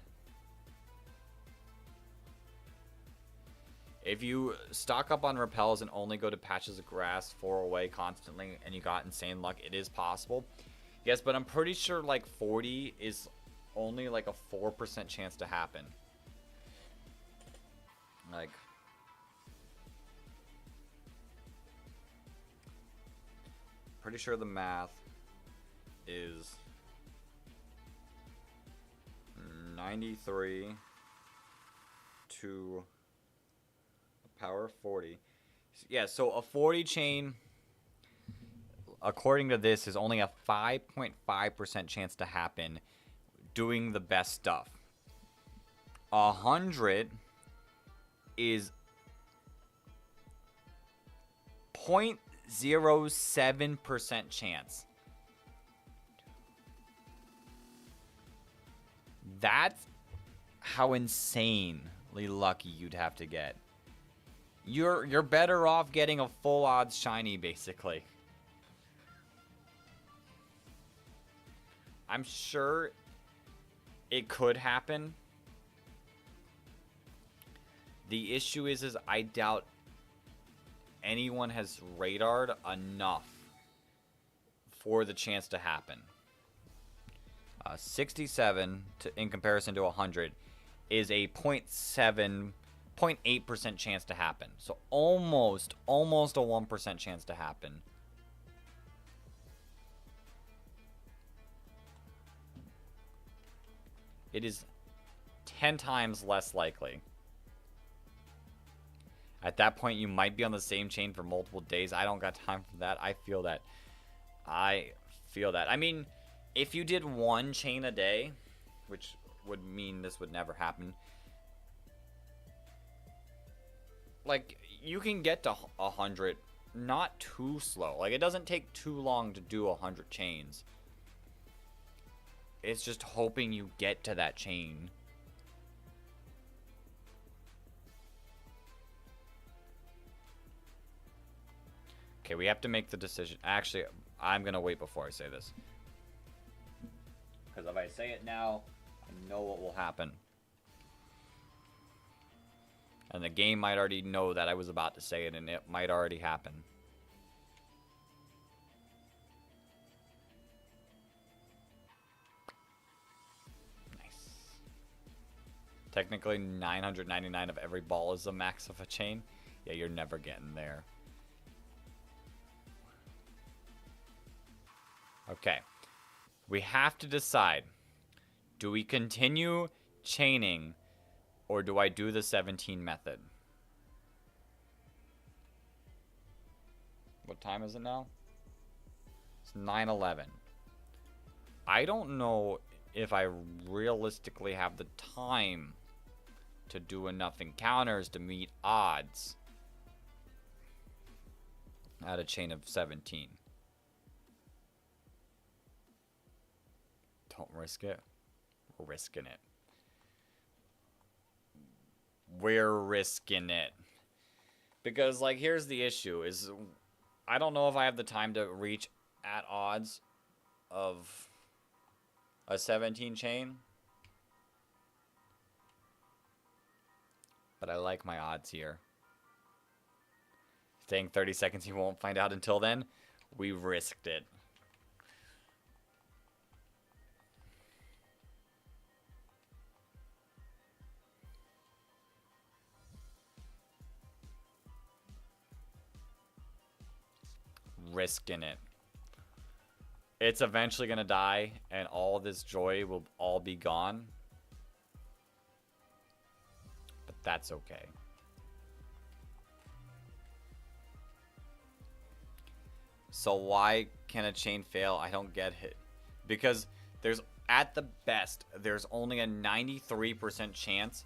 If you stock up on repels and only go to patches of grass 4 away constantly and you got insane luck, it is possible. Yes, but I'm pretty sure like 40 is only like a 4% chance to happen. Like, pretty sure the math is 93 to the power of 40. Yeah, so a 40 chain, according to this, is only a 5.5% chance to happen doing the best stuff. 100 is 0.07% chance. That's how insanely lucky you'd have to get. You're better off getting a full odds shiny, basically. I'm sure it could happen. The issue is I doubt anyone has radared enough for the chance to happen. 67 in comparison to 100 is a 0.8% chance to happen. So almost a 1% chance to happen. It is 10 times less likely. At that point, you might be on the same chain for multiple days. I don't got time for that. I feel that. I mean, if you did one chain a day, which would mean this would never happen, like, you can get to 100 not too slow. Like, it doesn't take too long to do 100 chains. It's just hoping you get to that chain. Okay, we have to make the decision. Actually, I'm going to wait before I say this. Because if I say it now, I know what will happen. And the game might already know that I was about to say it, and it might already happen. Technically, 999 of every ball is the max of a chain. Yeah, you're never getting there. Okay. We have to decide. Do we continue chaining, or do I do the 17 method? What time is it now? It's 9:11. I don't know if I realistically have the time to do enough encounters to meet odds at a chain of 17. Don't risk it. We're risking it. We're risking it. Because, like, here's the issue, is I don't know if I have the time to reach at odds of a 17 chain. But I like my odds here. Saying 30 seconds, you won't find out until then. We risked it. Risking it. It's eventually gonna die, and all this joy will all be gone. But that's okay. So why can a chain fail? I don't get it. Because there's, at the best, there's only a 93% chance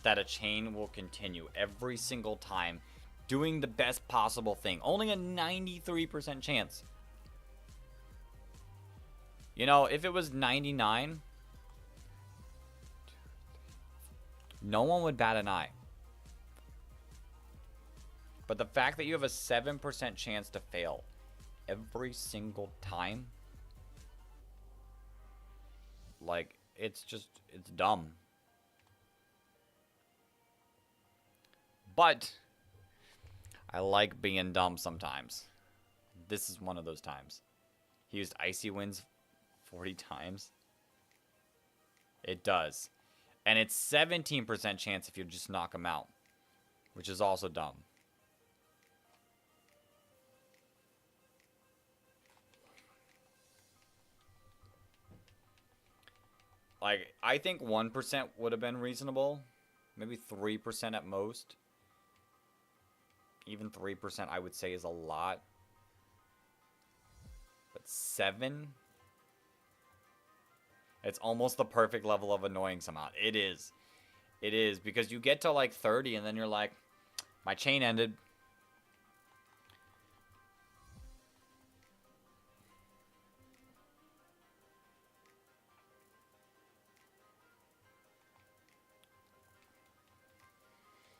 that a chain will continue every single time doing the best possible thing. Only a 93% chance. You know, if it was 99, no one would bat an eye. But the fact that you have a 7% chance to fail every single time, like, it's just, it's dumb. But I like being dumb sometimes. This is one of those times. He used Icy Winds 40 times. It does. And it's 17% chance if you just knock him out, which is also dumb. Like, I think 1% would have been reasonable. Maybe 3% at most. Even 3% I would say is a lot. But 7? It's almost the perfect level of annoying somehow. It is. It is. Because you get to like 30 and then you're like, my chain ended.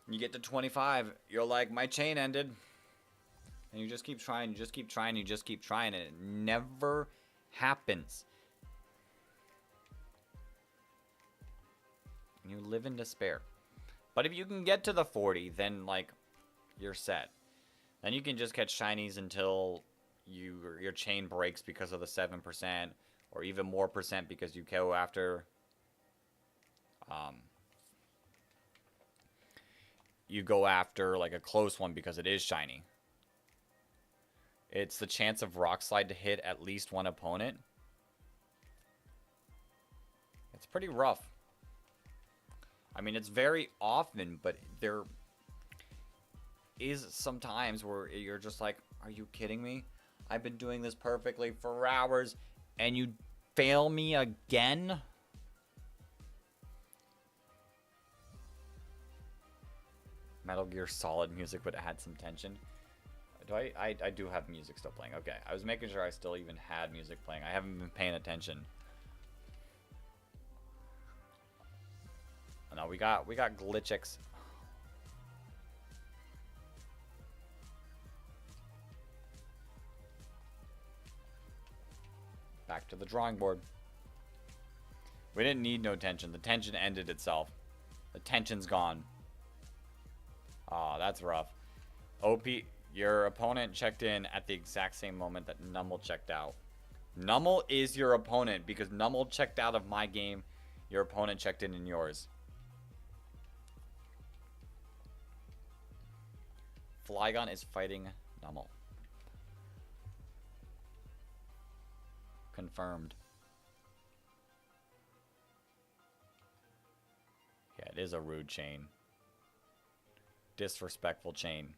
You get to 25, you're like, my chain ended. And you just keep trying, you just keep trying, you just keep trying, and it never happens. You live in despair. But if you can get to the 40, then, like, you're set. Then you can just catch shinies until your chain breaks because of the 7%, or even more percent because you go after... you go after like a close one because it is shiny. It's the chance of Rock Slide to hit at least one opponent. It's pretty rough. I mean, it's very often, but there is some times where you're just like, are you kidding me? I've been doing this perfectly for hours and you fail me again? Metal Gear Solid music would add some tension. Do I do have music still playing. Okay, I was making sure I still even had music playing. I haven't been paying attention. No, we got glitchix. Back to the drawing board. We didn't need no tension. The tension ended itself. The tension's gone. Aw, that's rough. OP, your opponent checked in at the exact same moment that Nummel checked out. Nummel is your opponent because Nummel checked out of my game. Your opponent checked in yours. Flygon is fighting Nummel. Confirmed. Yeah, it is a rude chain. Disrespectful chain.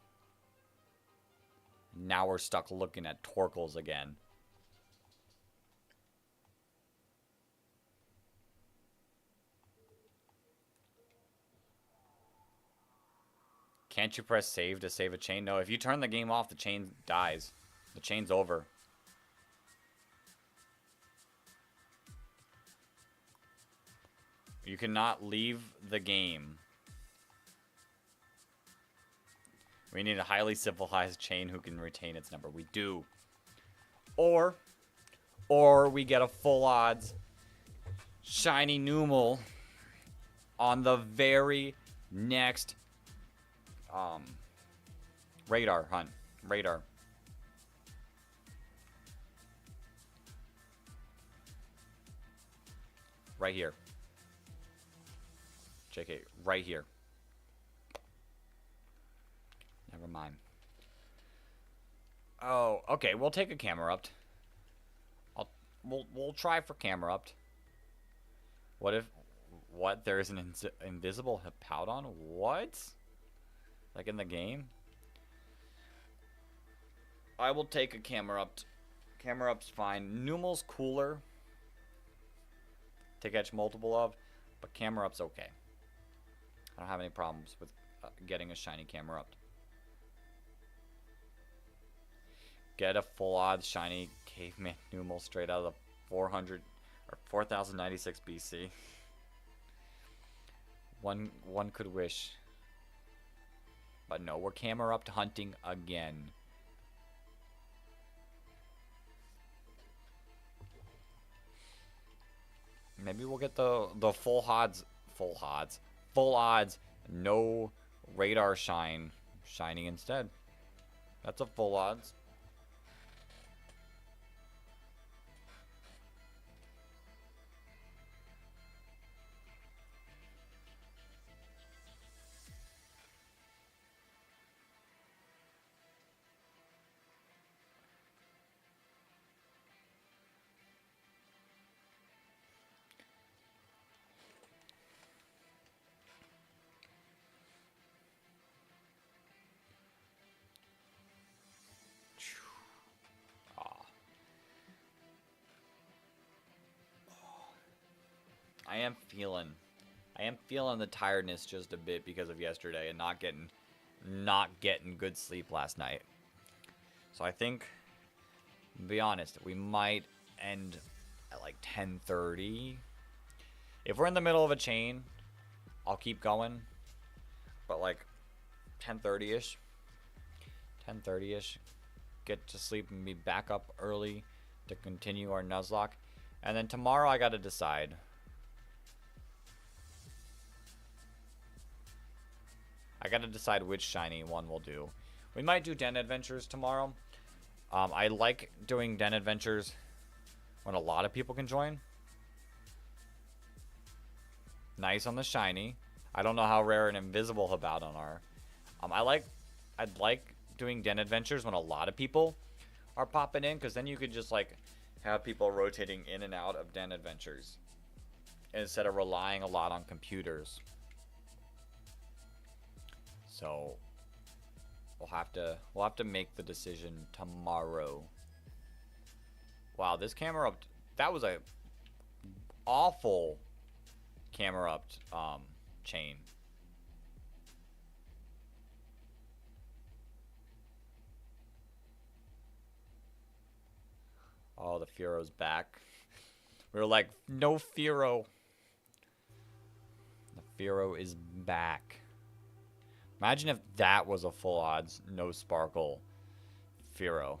Now we're stuck looking at Torkles again. Can't you press save to save a chain? No, if you turn the game off, the chain dies. The chain's over. You cannot leave the game We need a highly civilized chain who can retain its number. We do. Or we get a full odds shiny Numel on the very next radar hunt. Radar. Right here. JK, right here. Never mind. Oh, okay. We'll take a Camerupt. We'll try for Camerupt. What if? What? There is an invisible Hippowdon? What? Like in the game? I will take a Camerupt. Camerupt's fine. Numel's cooler to catch multiple of, but Camerupt's okay. I don't have any problems with getting a shiny Camerupt. Get a full odds shiny caveman Numel straight out of the 400 or 4096 BC. One could wish. But no, we're Camerupt hunting again. Maybe we'll get the full odds, no radar shining instead. That's a full odds. I am feeling the tiredness just a bit because of yesterday and not getting good sleep last night. So I think, to be honest, we might end at like 10:30. If we're in the middle of a chain, I'll keep going. But like 10:30ish, get to sleep and be back up early to continue our Nuzlocke. And then tomorrow I gotta decide. Which shiny one we'll do. We might do Den Adventures tomorrow. I like doing Den Adventures when a lot of people can join. Nice on the shiny. I don't know how rare an invisible Hippowdon are. I'd like doing Den Adventures when a lot of people are popping in, because then you could just like have people rotating in and out of Den Adventures instead of relying a lot on computers. So we'll have to make the decision tomorrow. Wow, this Camerupt, that was a awful Camerupt chain. Oh, the Fearo's back. We were like, no Fearo. The Fearo is back. Imagine if that was a full odds, no sparkle Fearo.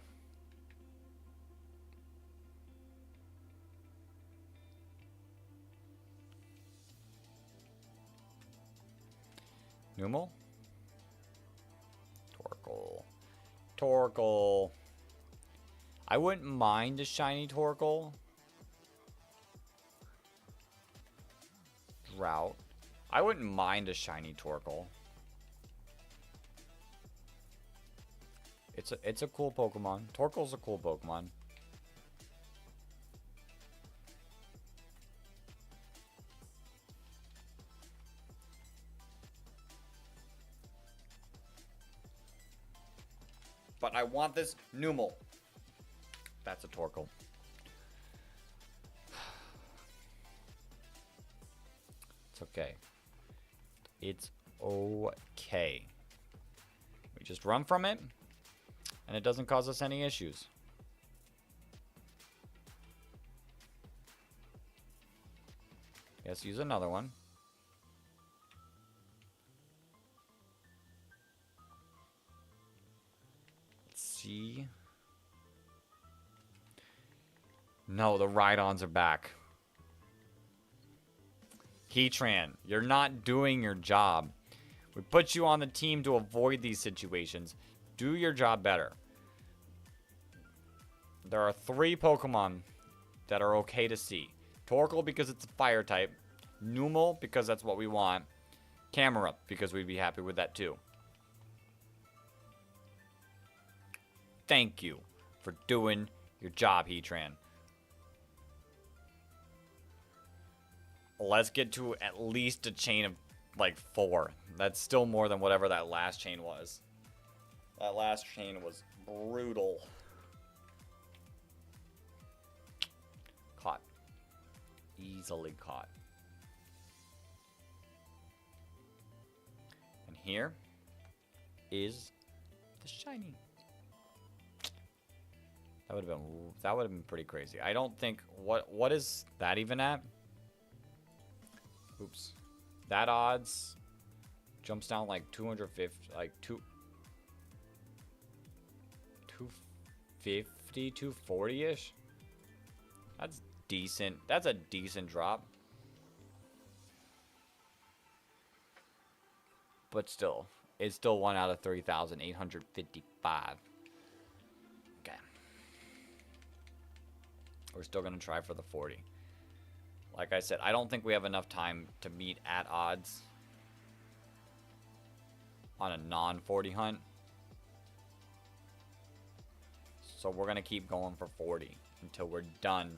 Numel? Torkoal. I wouldn't mind a shiny Torkoal. Drought. I wouldn't mind a shiny Torkoal. It's a cool Pokemon. Torkoal's a cool Pokemon. But I want this Numel. That's a Torkoal. It's okay. It's okay. We just run from it, and it doesn't cause us any issues. Yes, use another one. see. No, the ride-ons are back. Heatran, you're not doing your job. We put you on the team to avoid these situations. Do your job better. There are 3 Pokemon that are okay to see. Torkoal because it's a fire type. Numel because that's what we want. Camerupt because we'd be happy with that too. Thank you for doing your job, Heatran. Let's get to at least a chain of like 4. That's still more than whatever that last chain was. That last chain was brutal. Caught. Easily caught. And here is the shiny. That would have been pretty crazy. I don't think what is that even at? Oops. That odds jumps down like 250, like 250, 240-ish. That's decent. That's a decent drop. But still, it's still 1 out of 3,855. Okay. We're still going to try for the 40. Like I said, I don't think we have enough time to meet at odds on a non-40 hunt. So we're going to keep going for 40 until we're done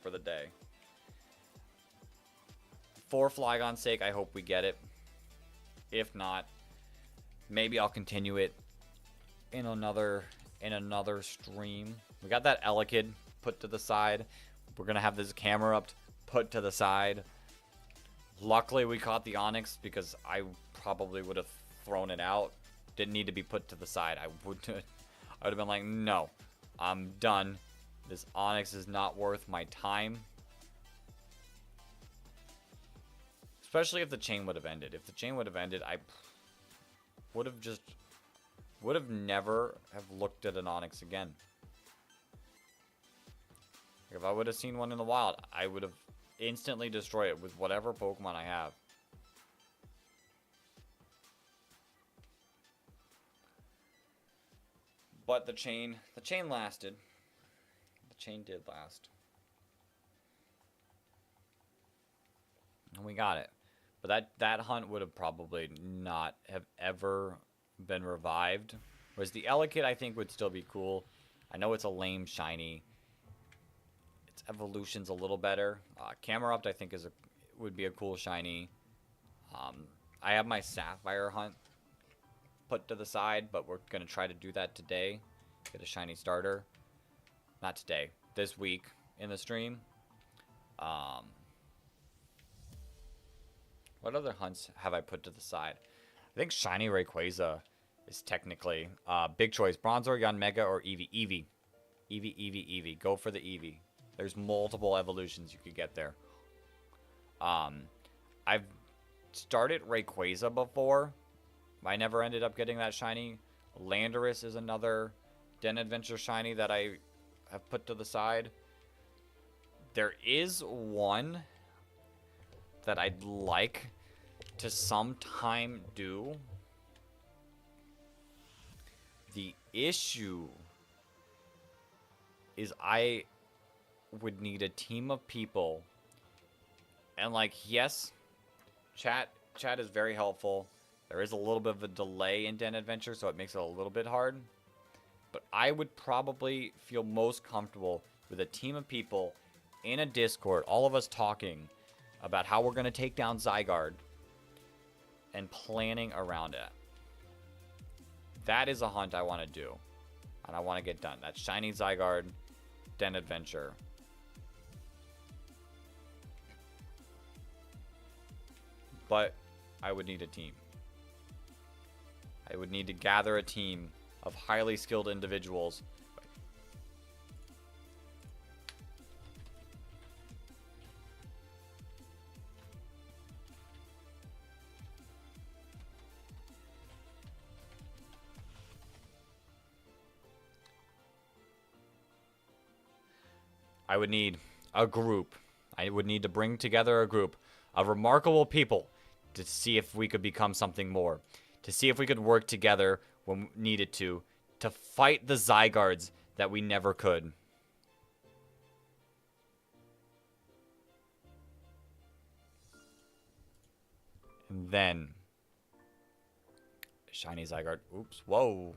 for the day. For Flygon's sake, I hope we get it. If not, maybe I'll continue it in another stream. We got that Elekid put to the side. We're going to have this Camerupt put to the side. Luckily, we caught the Onix because I probably would have thrown it out. Didn't need to be put to the side. I would have been like, no, I'm done. This Onix is not worth my time. Especially if the chain would have ended. If the chain would have ended, I would have never have looked at an Onix again. If I would have seen one in the wild, I would have instantly destroyed it with whatever Pokemon I have. But the chain lasted. The chain did last. And we got it. But that hunt would have probably not have ever been revived. Whereas the Elekid, I think, would still be cool. I know it's a lame shiny. Its evolution's a little better. Camerupt, I think, would be a cool shiny. I have my Sapphire hunt put to the side, but we're going to try to do that today. Get a shiny starter. Not today. This week in the stream. What other hunts have I put to the side? I think shiny Rayquaza is technically big choice. Bronzor, Yanmega, or Eevee. Eevee. Go for the Eevee. There's multiple evolutions you could get there. I've started Rayquaza before. I never ended up getting that shiny. Landorus is another Den Adventure shiny that I have put to the side. There is one that I'd like to sometime do. The issue is I would need a team of people. And like, yes, chat is very helpful. There is a little bit of a delay in Den Adventure, so it makes it a little bit hard. But I would probably feel most comfortable with a team of people in a Discord, all of us talking about how we're going to take down Zygarde and planning around it. That is a hunt I want to do. And I want to get done. That's Shiny Zygarde, Den Adventure. But I would need a team. I would need to gather a team of highly skilled individuals. I would need a group. I would need to bring together a group of remarkable people to see if we could become something more. To see if we could work together when needed to fight the Zygardes that we never could. And then Shiny Zygarde. Oops. Whoa.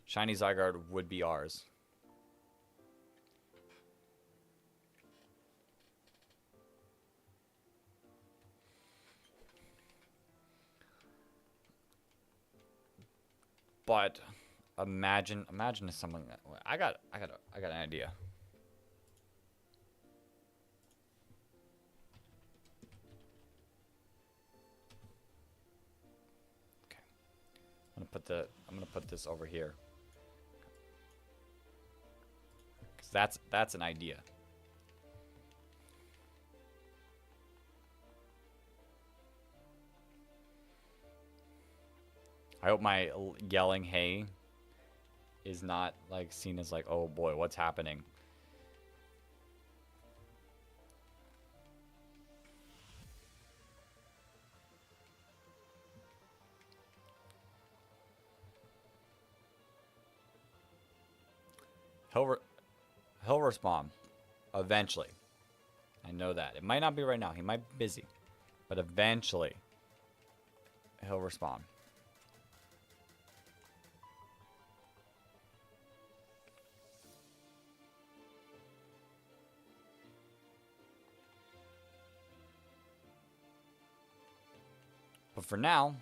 Shiny Zygarde would be ours. But imagine if someone. I got an idea. Okay. I'm gonna put this over here. 'Cause that's an idea. I hope my yelling hey is not like seen as like, oh boy, what's happening? He'll respond eventually. I know that. It might not be right now. He might be busy, but eventually he'll respond. But for now,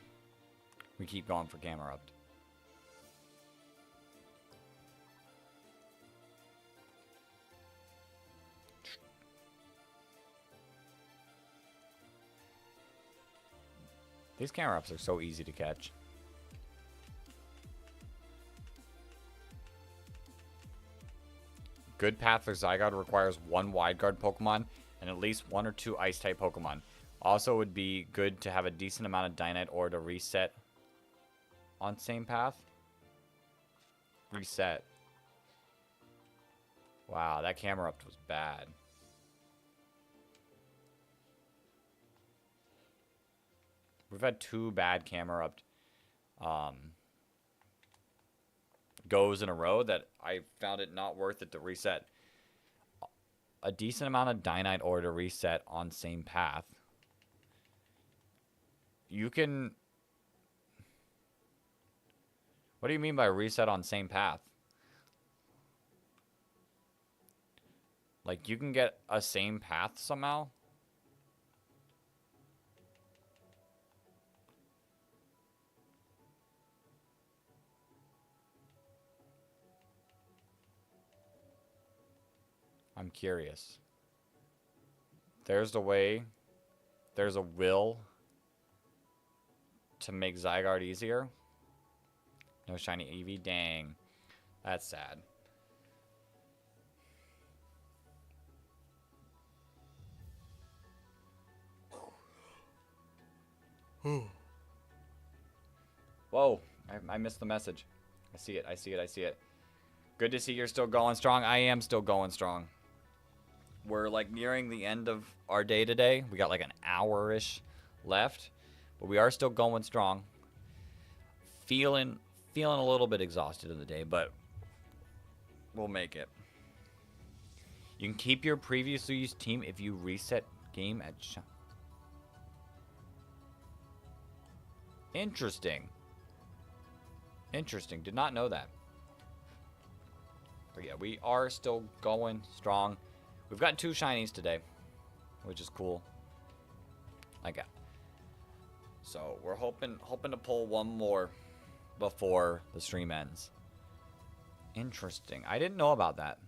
we keep going for Camerupt. These Camerupts are so easy to catch. Good path for Zygarde requires one Wide Guard Pokemon and at least 1 or 2 Ice-type Pokemon. Also, would be good to have a decent amount of Dynite ore to reset on same path. Reset. Wow, that Camerupt was bad. We've had 2 bad Camerupt goes in a row that I found it not worth it to reset. A decent amount of Dynite ore to reset on same path. You can... What do you mean by reset on same path? Like, you can get a same path somehow? I'm curious. There's the way. There's a will to make Zygarde easier. No shiny Eevee. Dang. That's sad. Whoa. I missed the message. I see it. Good to see you're still going strong. I am still going strong. We're like nearing the end of our day today. We got like an hour-ish left. But we are still going strong. Feeling a little bit exhausted in the day, but we'll make it. You can keep your previously used team if you reset game at Interesting. Did not know that. But yeah, we are still going strong. We've got 2 shinies today, which is cool. Like, so we're hoping to pull 1 more before the stream ends. Interesting. I didn't know about that.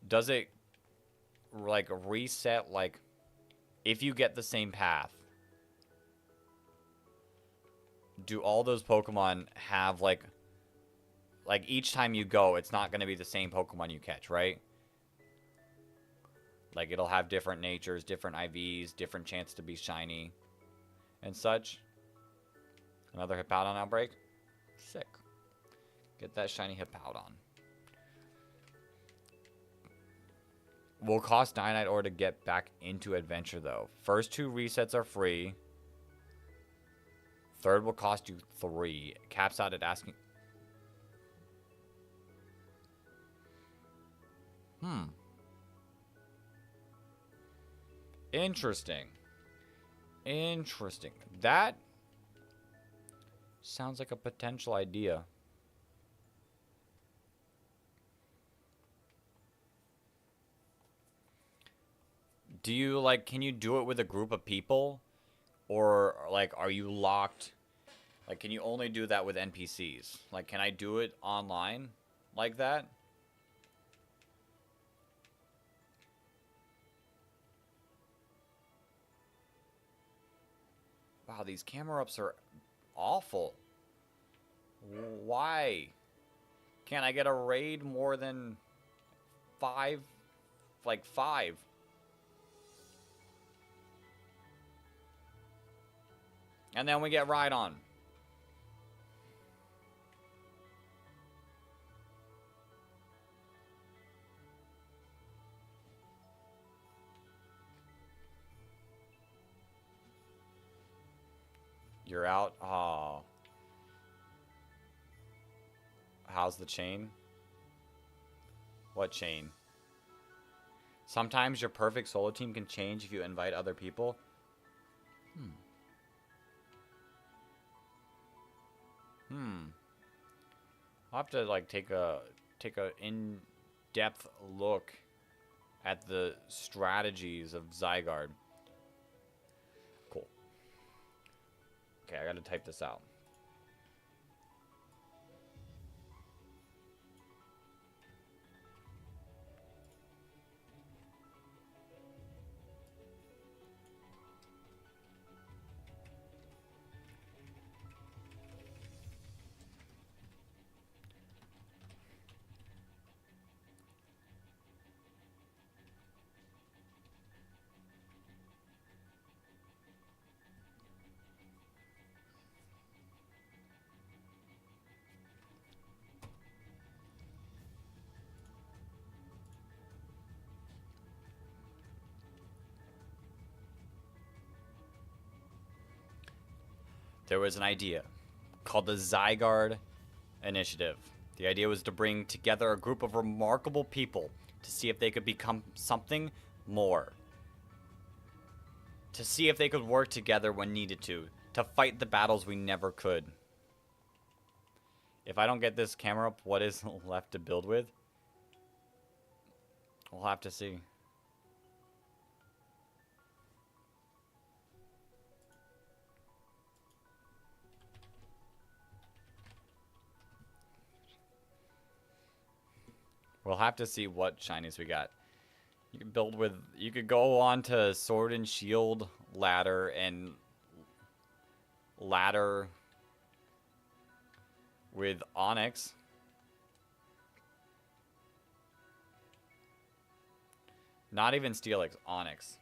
Does it like reset like if you get the same path? Do all those Pokemon have like each time you go, it's not going to be the same Pokemon you catch, right? Like it'll have different natures, different IVs, different chance to be shiny and such. Another Hippowdon outbreak. Sick. Get that shiny Hippowdon. Will cost 99 ore to get back into adventure, though. First 2 resets are free. Third will cost you 3. Caps out at asking... Interesting. Interesting. That sounds like a potential idea. Do you, like, can you do it with a group of people? Or, like, are you locked? Like, can you only do that with NPCs? Like, can I do it online like that? Wow, these camera ups are awful. Why? Can't I get a raid more than 5? Like 5. And then we get Ride On. You're out? Oh. How's the chain? What chain? Sometimes your perfect solo team can change if you invite other people. I'll have to like take a in-depth look at the strategies of Zygarde. Cool. Okay, I gotta type this out. There was an idea called the Zygarde Initiative. The idea was to bring together a group of remarkable people to see if they could become something more. To see if they could work together when needed to fight the battles we never could. If I don't get this camera up, what is left to build with? We'll have to see. We'll have to see what shinies we got. You can build with... You could go on to Sword and Shield ladder and ladder with Onyx. Not even Steelix, Onyx.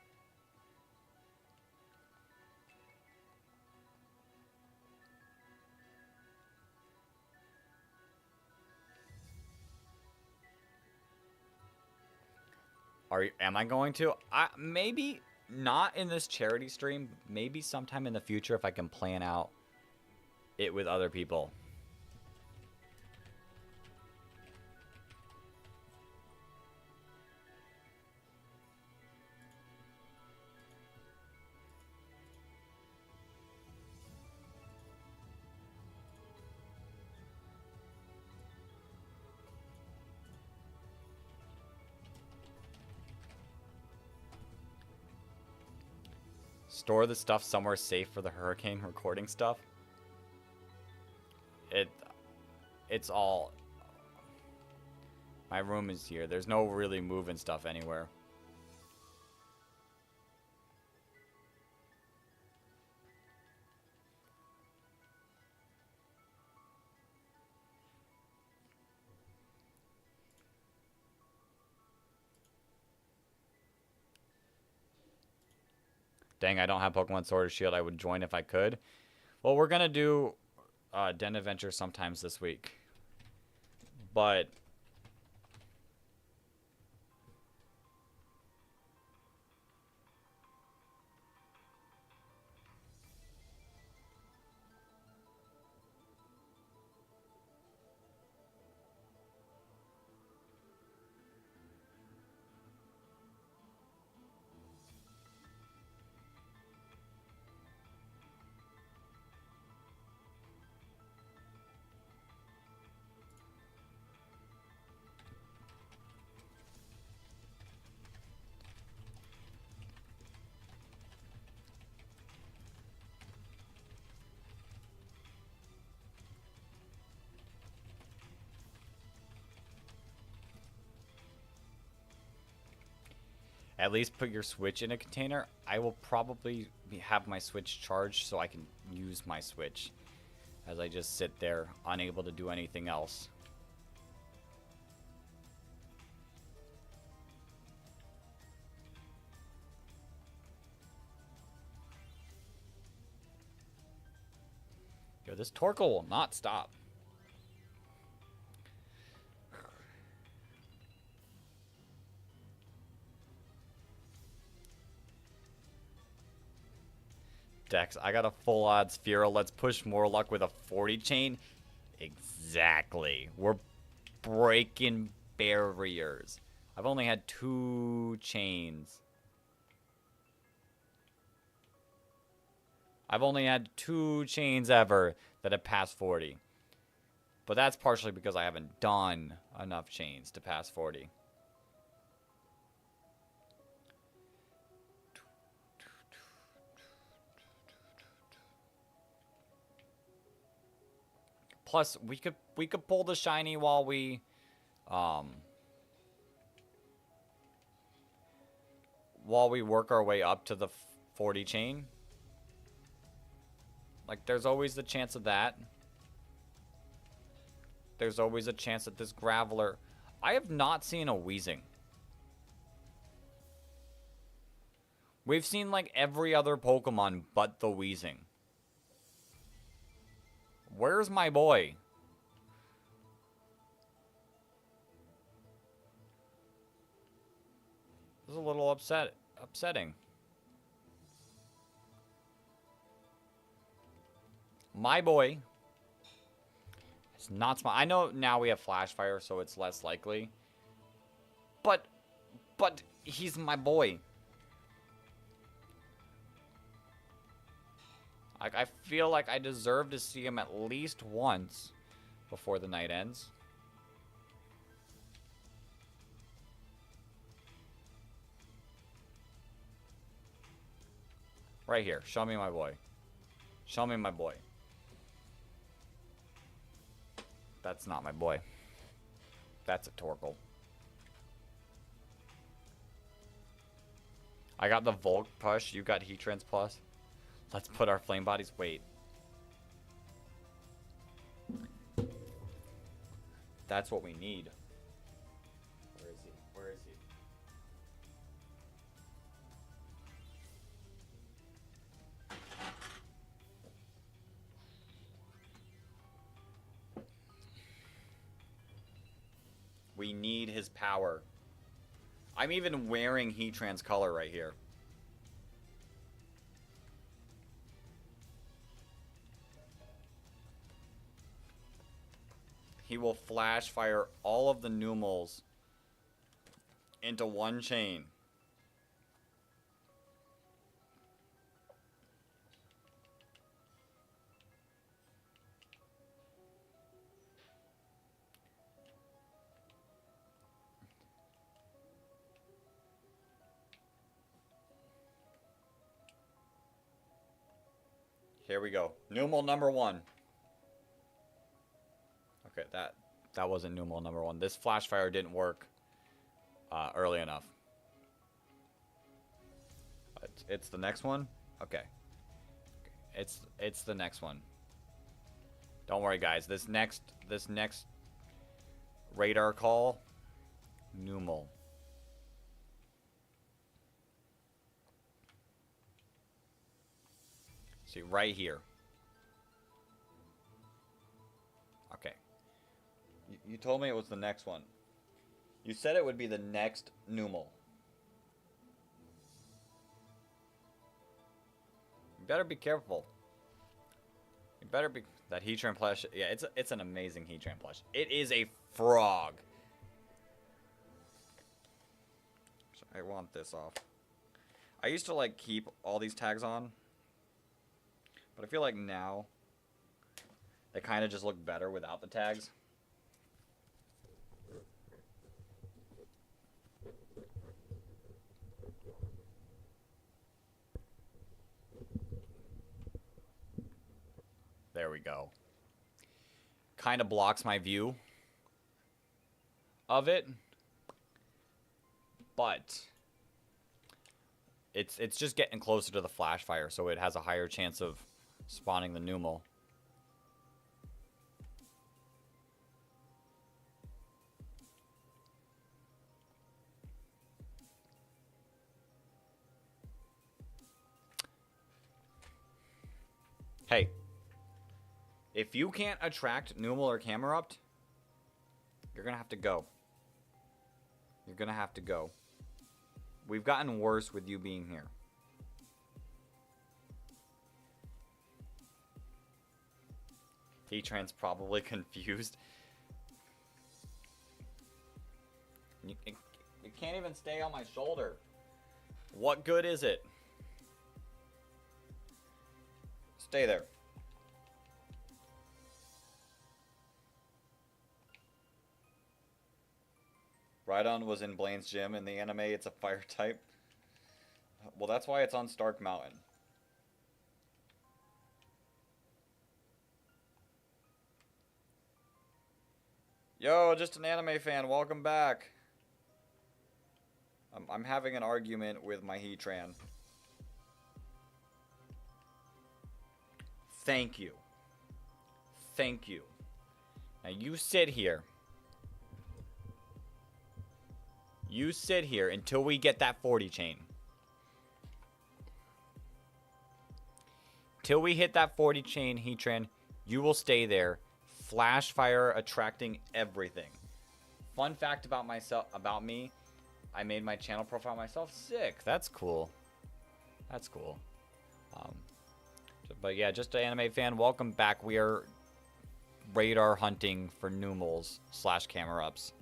Am I going to? Maybe not in this charity stream. Maybe sometime in the future if I can plan out it with other people. Store the stuff somewhere safe for the hurricane recording stuff. It's all... My room is here. There's no really moving stuff anywhere. Dang, I don't have Pokemon Sword or Shield. I would join if I could. Well, we're going to do Den Adventure sometimes this week. But at least put your Switch in a container. I will probably have my Switch charged so I can use my Switch as I just sit there unable to do anything else. Yo, this Torkoal will not stop. Dex, I got a full odds Fearow. Let's push more luck with a 40 chain. Exactly. We're breaking barriers. I've only had 2 chains. I've only had 2 chains ever that have passed 40. But that's partially because I haven't done enough chains to pass 40. Plus, we could pull the shiny while we work our way up to the 40 chain. Like, there's always the chance of that. There's always a chance that this Graveler... I have not seen a Weezing. We've seen, like, every other Pokemon but the Weezing. Where's my boy? This is a little upsetting. My boy is not smart. I know now we have Flash Fire, so it's less likely. But he's my boy. I feel like I deserve to see him at least once before the night ends. Right here. Show me my boy. Show me my boy. That's not my boy. That's a Torkoal. I got the Volk push. You got Heatrans Plus. Let's put our flame bodies. Wait. That's what we need. Where is he? Where is he? We need his power. I'm even wearing Heatran's color right here. He will flash fire all of the Numels into one chain. Here we go. Numel number 1. Okay, that wasn't Numel number 1. This flash fire didn't work early enough. It's the next one? Okay. It's the next one. Don't worry, guys. This next radar call, Numel. See, right here. You told me it was the next one. You said it would be the next Numal. You better be careful. You better be... That Heatran plush... Yeah, it's an amazing Heatran plush. It is a frog. So I want this off. I used to, like, keep all these tags on. But I feel like now... They kind of just look better without the tags. There we go. Kind of blocks my view of it. But it's just getting closer to the flash fire, so it has a higher chance of spawning the Numal. Hey, if you can't attract Numal or Camerupt, you're going to have to go. You're going to have to go. We've gotten worse with you being here. Heatran's probably confused. It can't even stay on my shoulder. What good is it? Stay there. Rhydon was in Blaine's gym. In the anime, it's a fire type. Well, that's why it's on Stark Mountain. Yo, just an anime fan. Welcome back. I'm having an argument with my Heatran. Thank you. Thank you. Now you sit here. You sit here until we get that 40 chain. Till we hit that 40 chain, Heatran, you will stay there. Flash fire attracting everything. Fun fact about me, I made my channel profile myself. Sick. That's cool. That's cool. But yeah, just an anime fan. Welcome back. We are radar hunting for Numals / Camerups.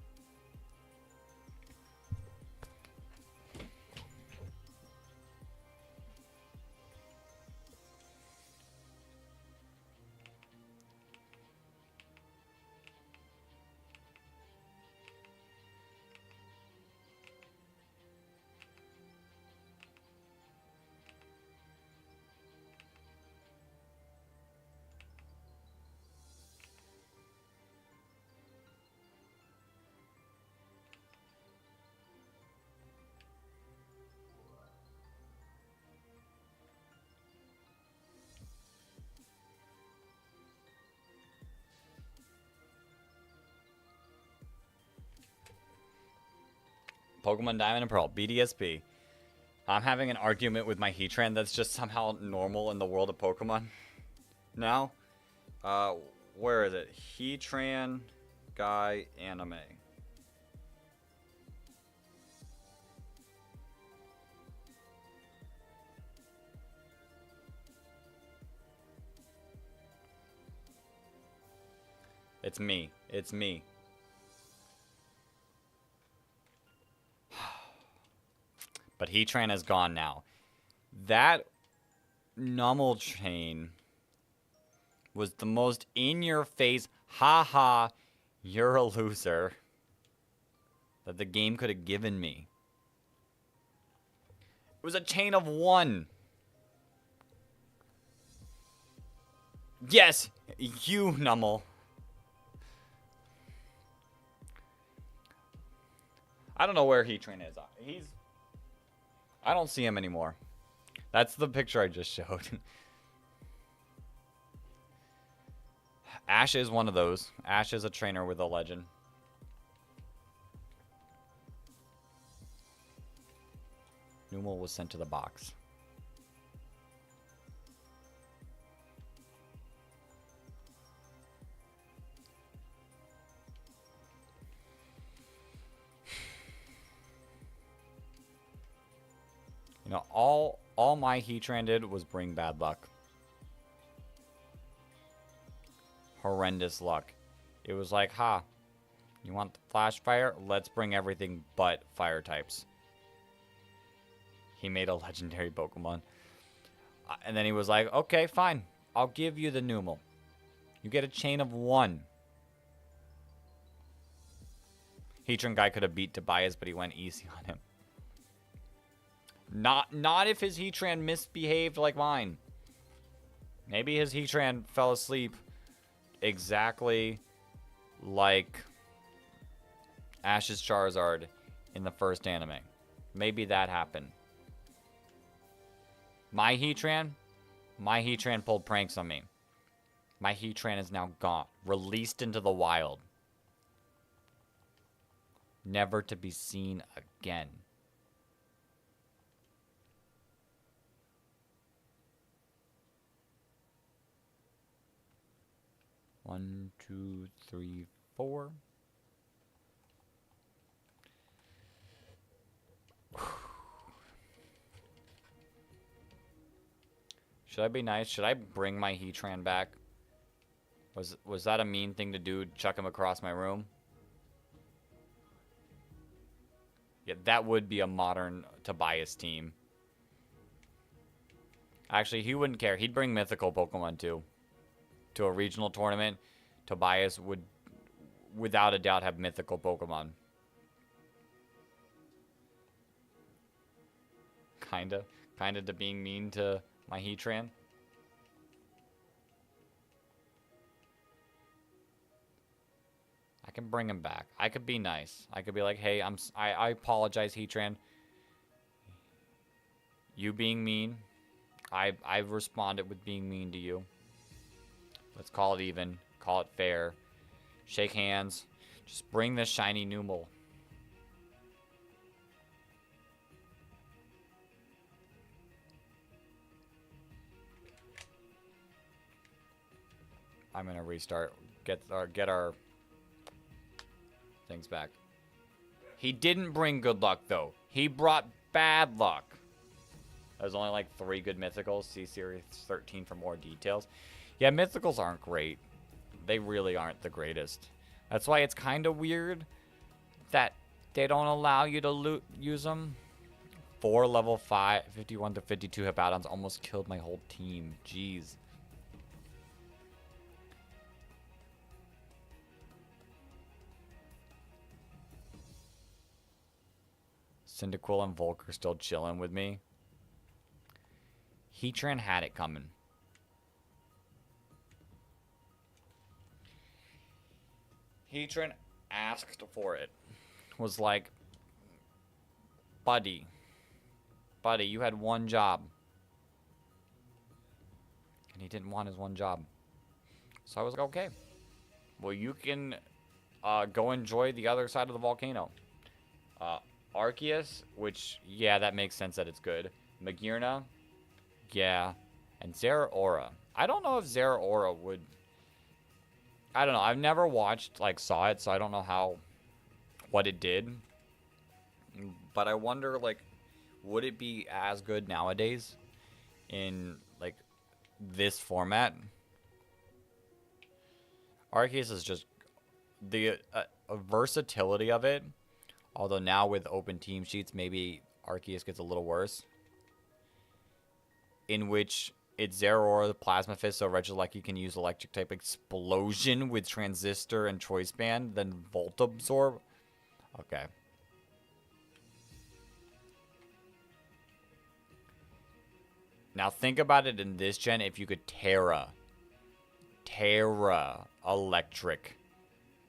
Pokemon Diamond and Pearl, BDSP. I'm having an argument with my Heatran that's just somehow normal in the world of Pokemon now. Where is it? Heatran Guy Anime. It's me. It's me. But Heatran is gone now. That Numal chain was the most in-your-face, haha, you're a loser, that the game could have given me. It was a chain of 1. Yes, you, Numal. I don't know where Heatran is. I don't see him anymore. That's the picture I just showed. Ash is one of those. Ash is a trainer with a legend. Numal was sent to the box. You know, all my Heatran did was bring bad luck. Horrendous luck. It was like, ha, you want the Flash Fire? Let's bring everything but fire types. He made a legendary Pokemon. And then he was like, okay, fine. I'll give you the Numel. You get a chain of 1. Heatran guy could have beat Tobias, but he went easy on him. Not if his Heatran misbehaved like mine. Maybe his Heatran fell asleep exactly like Ash's Charizard in the first anime. Maybe that happened. My Heatran pulled pranks on me. My Heatran is now gone. Released into the wild. Never to be seen again. One, two, three, 4. Should I be nice? Should I bring my Heatran back? Was that a mean thing to do? Chuck him across my room? Yeah, that would be a modern Tobias team. Actually, he wouldn't care. He'd bring mythical Pokemon too. To a regional tournament, Tobias would, without a doubt, have mythical Pokemon. Kinda to being mean to my Heatran. I can bring him back. I could be nice. I could be like, hey, I apologize, Heatran. You being mean. I've responded with being mean to you. Let's call it even. Call it fair. Shake hands. Just bring this shiny Numel. I'm gonna restart. Get our things back. He didn't bring good luck though. He brought bad luck. There's only like 3 good mythicals. See Series 13 for more details. Yeah, mythicals aren't great. They really aren't the greatest. That's why it's kind of weird that they don't allow you to use them. 4 level 5, 51 to 52 Hippowdons almost killed my whole team. Jeez. Cyndaquil and Volk are still chilling with me. Heatran had it coming. Heatran asked for it. Was like, buddy, you had one job. And he didn't want his one job. So I was like, okay. Well, you can go enjoy the other side of the volcano. Arceus, which, yeah, that makes sense that it's good. Magearna, yeah. And Zeraora. I don't know if Zeraora would... I don't know. I've never watched, like, saw it, so I don't know what it did. But I wonder, like, would it be as good nowadays in, like, this format? Arceus is just the versatility of it. Although now with open team sheets, maybe Arceus gets a little worse. In which it's Zeraora, the Plasma Fist, so Regieleki can use Electric type Explosion with Transistor and Choice Band, then Volt Absorb. Okay. Now think about it in this gen, if you could Terra Electric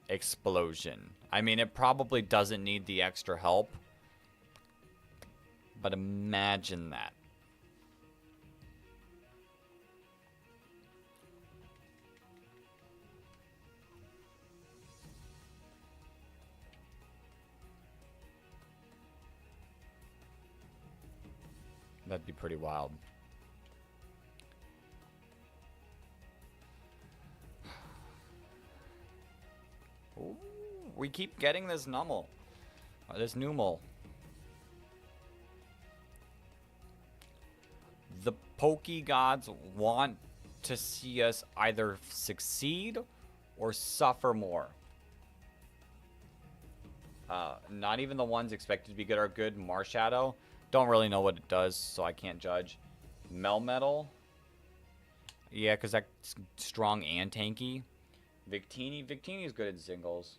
Explosion. I mean, it probably doesn't need the extra help. But imagine that. That'd be pretty wild. Ooh, we keep getting this Numel. Or this Numel. Poke gods want to see us either succeed or suffer more. Not even the ones expected to be good are good. Marshadow, don't really know what it does, so I can't judge. Melmetal, yeah, because that's strong and tanky. Victini is good at singles.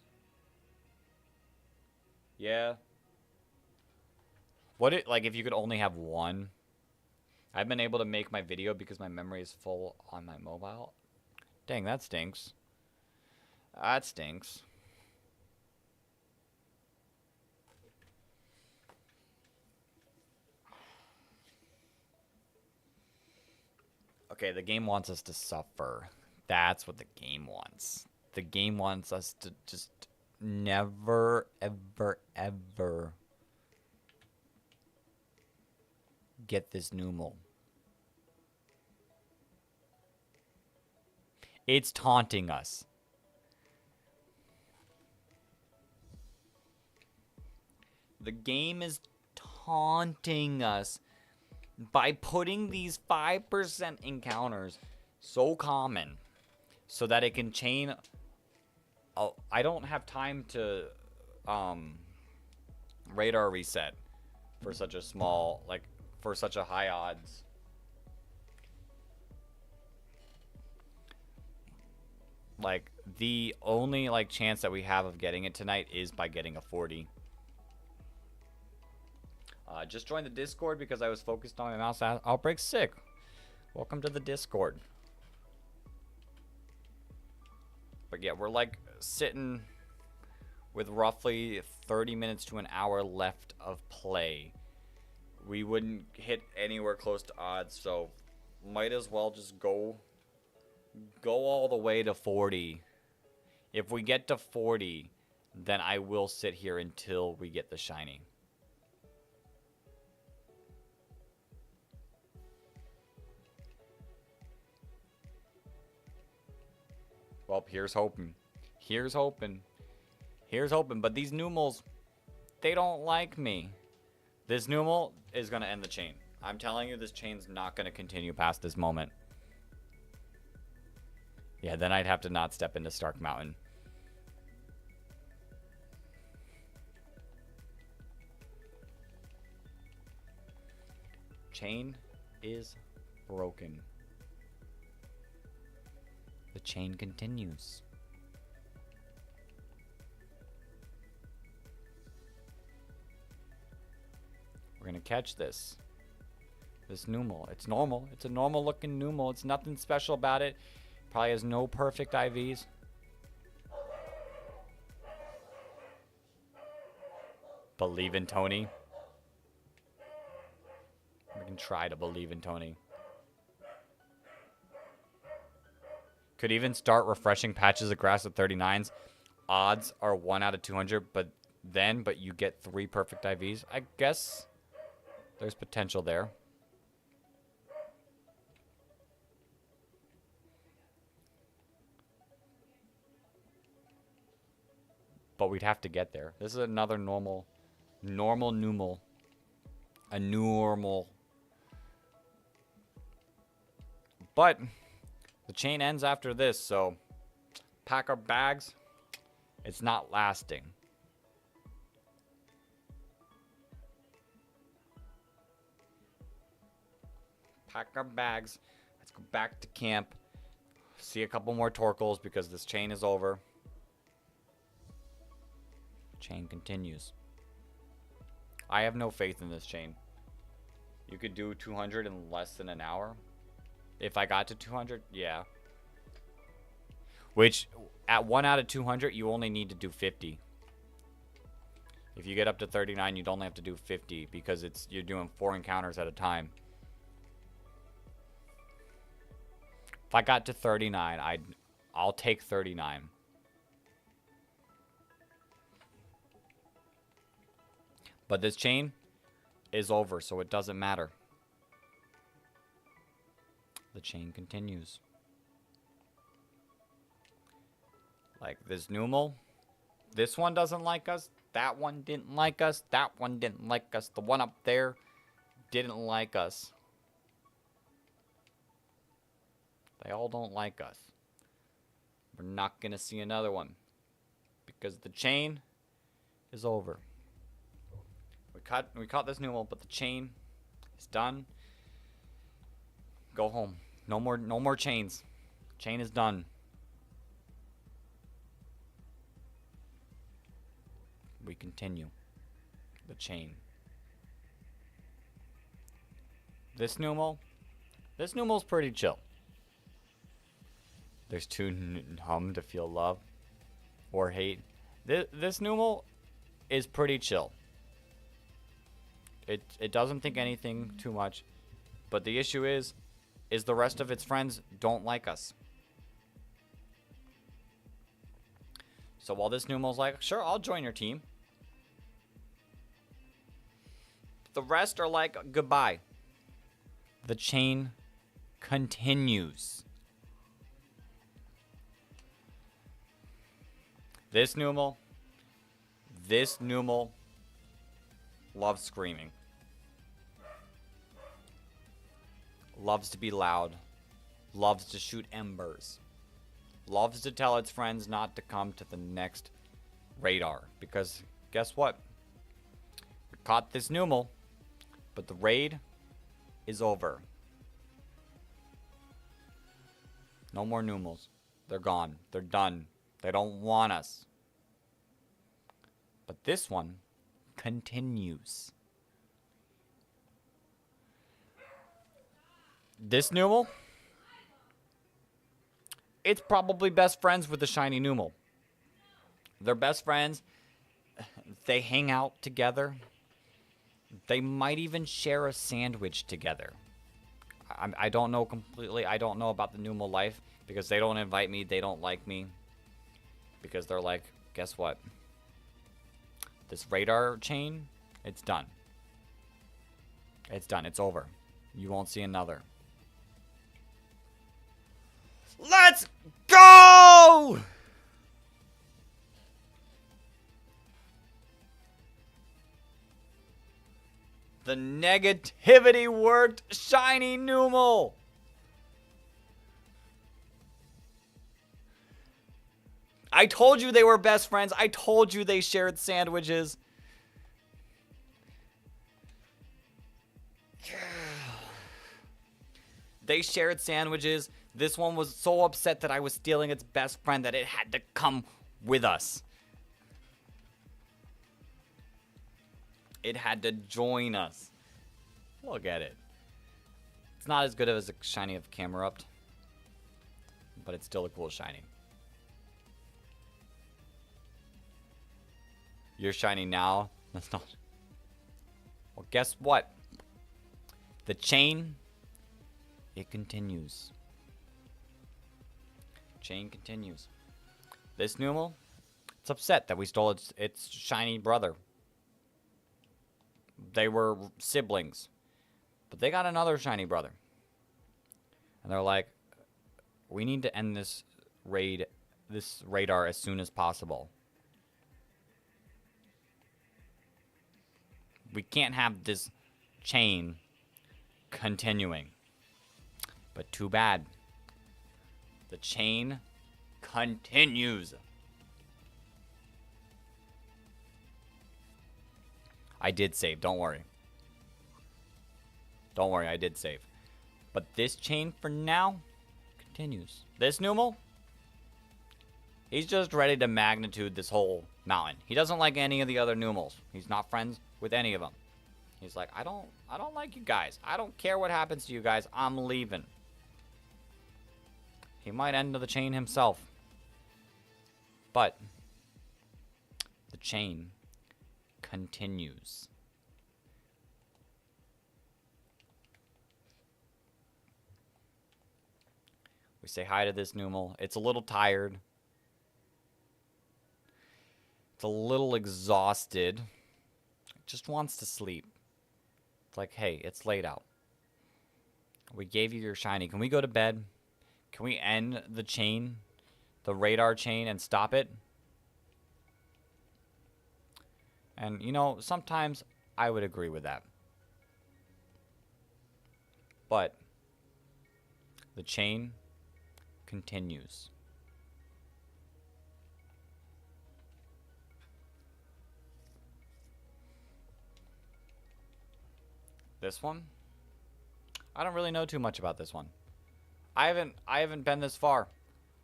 Yeah. What it like if you could only have one? I've been able to make my video because my memory is full on my mobile. Dang, that stinks. That stinks. Okay, the game wants us to suffer. That's what the game wants. The game wants us to just never, ever, ever get this Numel. It's taunting us. The game is taunting us by putting these 5% encounters so common so that it can chain. Oh, I don't have time to radar reset for such a small, like, for such a high odds. Like, the only, like, chance that we have of getting it tonight is by getting a 40. Just joined the Discord because I was focused on my mouse outbreak. Sick. Welcome to the Discord. But yeah, we're like sitting with roughly 30 minutes to an hour left of play. We wouldn't hit anywhere close to odds, so might as well just go all the way to 40. If we get to 40, then I will sit here until we get the shiny. Well, here's hoping. Here's hoping. Here's hoping. But these Numels, they don't like me. This Numel is going to end the chain. I'm telling you, this chain's not going to continue past this moment. Yeah, then I'd have to not step into Stark Mountain. Chain is broken. The chain continues. We're gonna catch this. This Numel. It's normal. It's a normal looking Numel. It's nothing special about it. Probably has no perfect IVs. Believe in Tony. We can try to believe in Tony. Could even start refreshing patches of grass at 39s. Odds are 1 out of 200, but you get 3 perfect IVs. I guess there's potential there. But we'd have to get there. This is another normal Numel. A normal. But the chain ends after this, so pack our bags. It's not lasting. Pack our bags. Let's go back to camp. See a couple more Torkles because this chain is over. Chain continues. I have no faith in this chain. You could do 200 in less than an hour. If I got to 200, yeah. Which, at 1 out of 200, you only need to do 50. If you get up to 39, you'd only have to do 50 because you're doing 4 encounters at a time. If I got to 39, I'll take 39. But this chain is over, so it doesn't matter. The chain continues. Like this Numel. This one doesn't like us. That one didn't like us. That one didn't like us. The one up there didn't like us. They all don't like us. We're not going to see another one. Because the chain is over. We caught this Numal, but the chain is done. Go home. No more chains. Chain is done. We continue. The chain. This Numal's pretty chill. There's too numb to feel love or hate. This Numal is pretty chill. It doesn't think anything too much, but the issue is the rest of its friends don't like us. So while this Numal's like, sure, I'll join your team, the rest are like, goodbye. The chain continues. This Numal loves screaming. Loves to be loud. Loves to shoot embers. Loves to tell its friends not to come to the next radar. Because guess what? We caught this Numal, but the raid is over. No more Numals. They're gone. They're done. They don't want us. But this one continues. This Numal, it's probably best friends with the shiny Numal. They're best friends. They hang out together. They might even share a sandwich together. I don't know completely. I don't know about the Numal life because they don't invite me. They don't like me. Because they're like, guess what? This radar chain, it's done. It's done. It's over. You won't see another. Let's go! The negativity worked, shiny Numal. I told you they were best friends. I told you they shared sandwiches. They shared sandwiches. This one was so upset that I was stealing its best friend that it had to come with us. It had to join us. Look at it. It's not as good as a shiny of Camerupt, but it's still a cool shiny. You're shiny now. That's not. Well, guess what? The chain, it continues. Chain continues. This Numal, it's upset that we stole its shiny brother. They were siblings, but they got another shiny brother. And they're like, we need to end this radar as soon as possible. We can't have this chain continuing. But too bad. The chain continues. I did save, don't worry. Don't worry, I did save. But this chain for now continues. This Numal, he's just ready to magnitude this whole mountain. He doesn't like any of the other Numals. He's not friends with any of them. He's like, I don't like you guys. I don't care what happens to you guys. I'm leaving. He might end the chain himself. But the chain continues. We say hi to this Numal. It's a little tired. It's a little exhausted. It just wants to sleep. It's like, hey, it's late out. We gave you your shiny. Can we go to bed? Can we end the chain, the radar chain, and stop it? And, you know, sometimes I would agree with that. But the chain continues. This one? I don't really know too much about this one. I haven't been this far.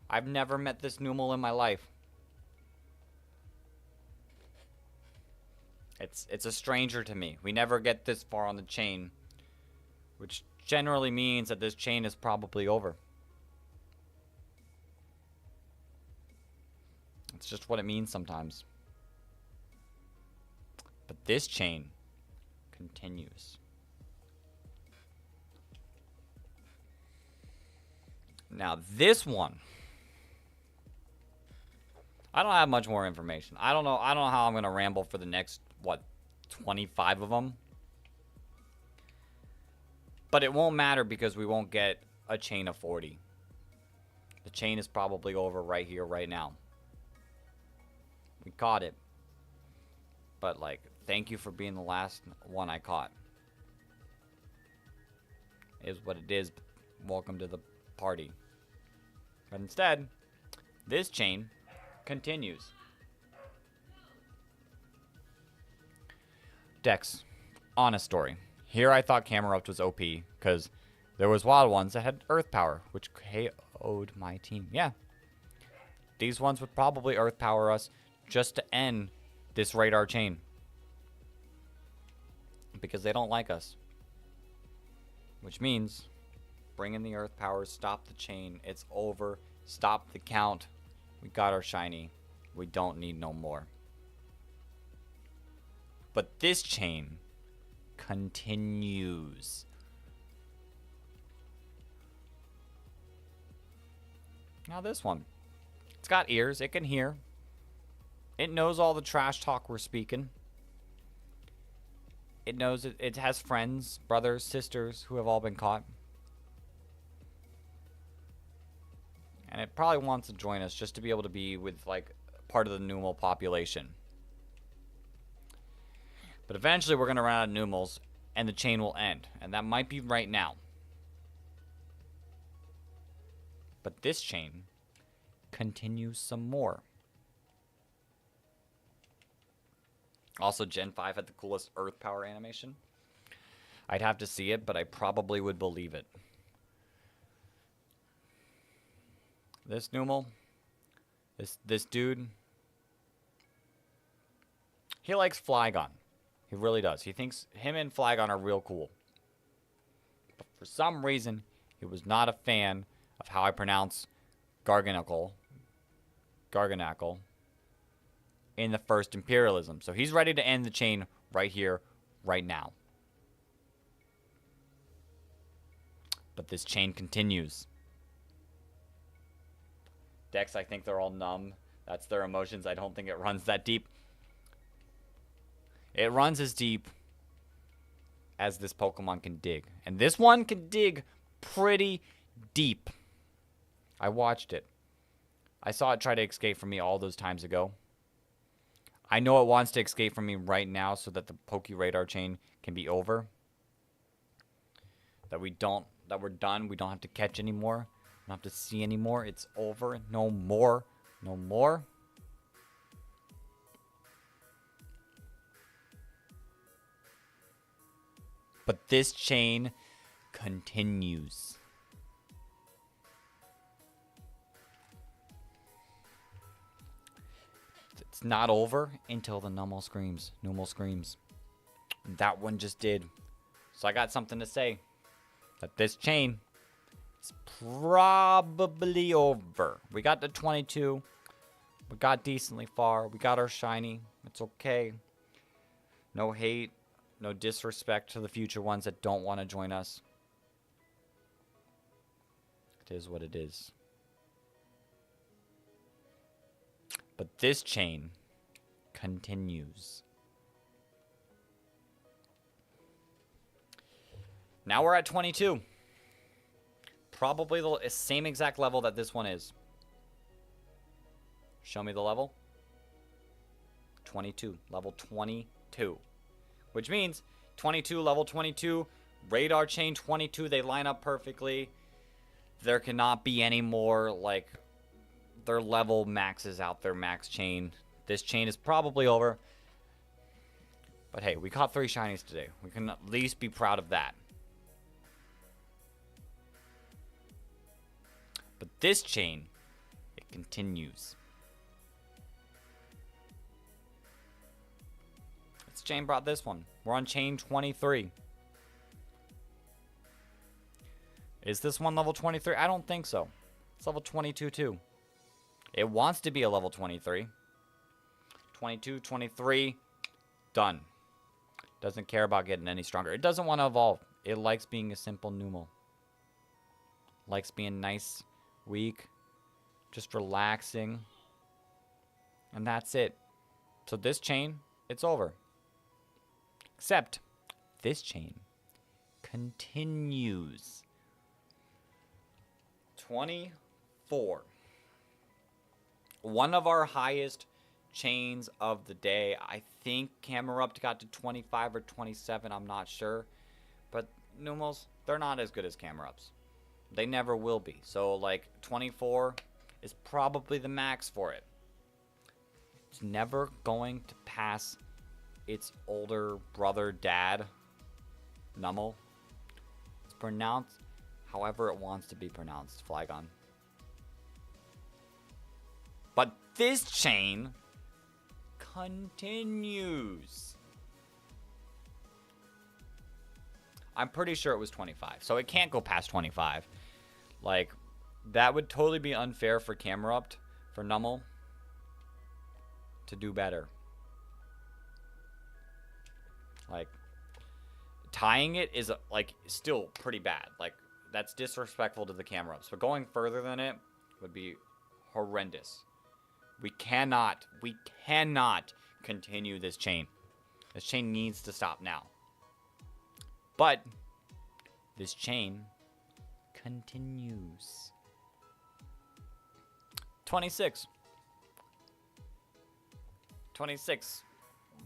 I've never met this Numel in my life. It's a stranger to me. We never get this far on the chain, which generally means that this chain is probably over. It's just what it means sometimes. But this chain continues. Now this one, I don't have much more information. I don't know how I'm gonna ramble for the next, what, 25 of them. But it won't matter because we won't get a chain of 40. The chain is probably over right here, right now. We caught it. But like, thank you for being the last one I caught. It is what it is. Welcome to the party. But instead, this chain continues. Dex, honest story. Here I thought Camerupt was OP because there was wild ones that had earth power, which KO'd my team. Yeah. These ones would probably earth power us just to end this radar chain. Because they don't like us. Which means bring in the earth power, stop the chain. It's over. Stop the count. We got our shiny. We don't need no more. But this chain continues. Now this one. It's got ears. It can hear. It knows all the trash talk we're speaking. It knows it has friends, brothers, sisters who have all been caught. And it probably wants to join us just to be able to be with, like, part of the Numel population. But eventually we're going to run out of Numels, and the chain will end. And that might be right now. But this chain continues some more. Also, Gen 5 had the coolest Earth Power animation. I'd have to see it, but I probably would believe it. This Numel, this dude, he likes Flygon. He really does. He thinks him and Flygon are real cool. But for some reason, he was not a fan of how I pronounce Garganacle in the first Imperialism. So he's ready to end the chain right here, right now. But this chain continues. Dex, I think they're all numb. That's their emotions. I don't think it runs that deep. It runs as deep as this Pokemon can dig. And this one can dig pretty deep. I watched it. I saw it try to escape from me all those times ago. I know it wants to escape from me right now so that the PokeRadar chain can be over. That we're done. We don't have to catch anymore. We don't have to see anymore. It's over. No more. No more. But this chain continues. It's not over until the Numel screams. Numel screams. That one just did. So I got something to say. That this chain is probably over. We got to 22. We got decently far. We got our shiny. It's okay. No hate. No disrespect to the future ones that don't want to join us. It is what it is. But this chain continues. Now we're at 22. Probably the same exact level that this one is. Show me the level. 22. Level 22. Which means 22, level 22, radar chain 22, they line up perfectly. there cannot be any more, like, their level maxes out their max chain. This chain is probably over. But hey, we caught 3 shinies today. We can at least be proud of that. But this chain, it continues. This chain brought this one. We're on chain 23. Is this one level 23? I don't think so. It's level 22 too. It wants to be a level 23. 22, 23, done. Doesn't care about getting any stronger. It doesn't want to evolve. It likes being a simple Numel. Likes being nice, weak, just relaxing. And that's it. So this chain, it's over. Except this chain continues. 24. One of our highest chains of the day. I think Camerupt got to 25 or 27. I'm not sure. But Numels, they're not as good as Camerupts. They never will be. So, like, 24 is probably the max for it. It's never going to pass its older brother, dad, Numel. It's pronounced however it wants to be pronounced, Flygon. But this chain continues. I'm pretty sure it was 25, so it can't go past 25. Like, that would totally be unfair for Camerupt, for Numel, to do better. Like, tying it is, like, still pretty bad. Like, that's disrespectful to the Camerupts. But going further than it would be horrendous. We cannot continue this chain. This chain needs to stop now. But this chain continues. 26. 26.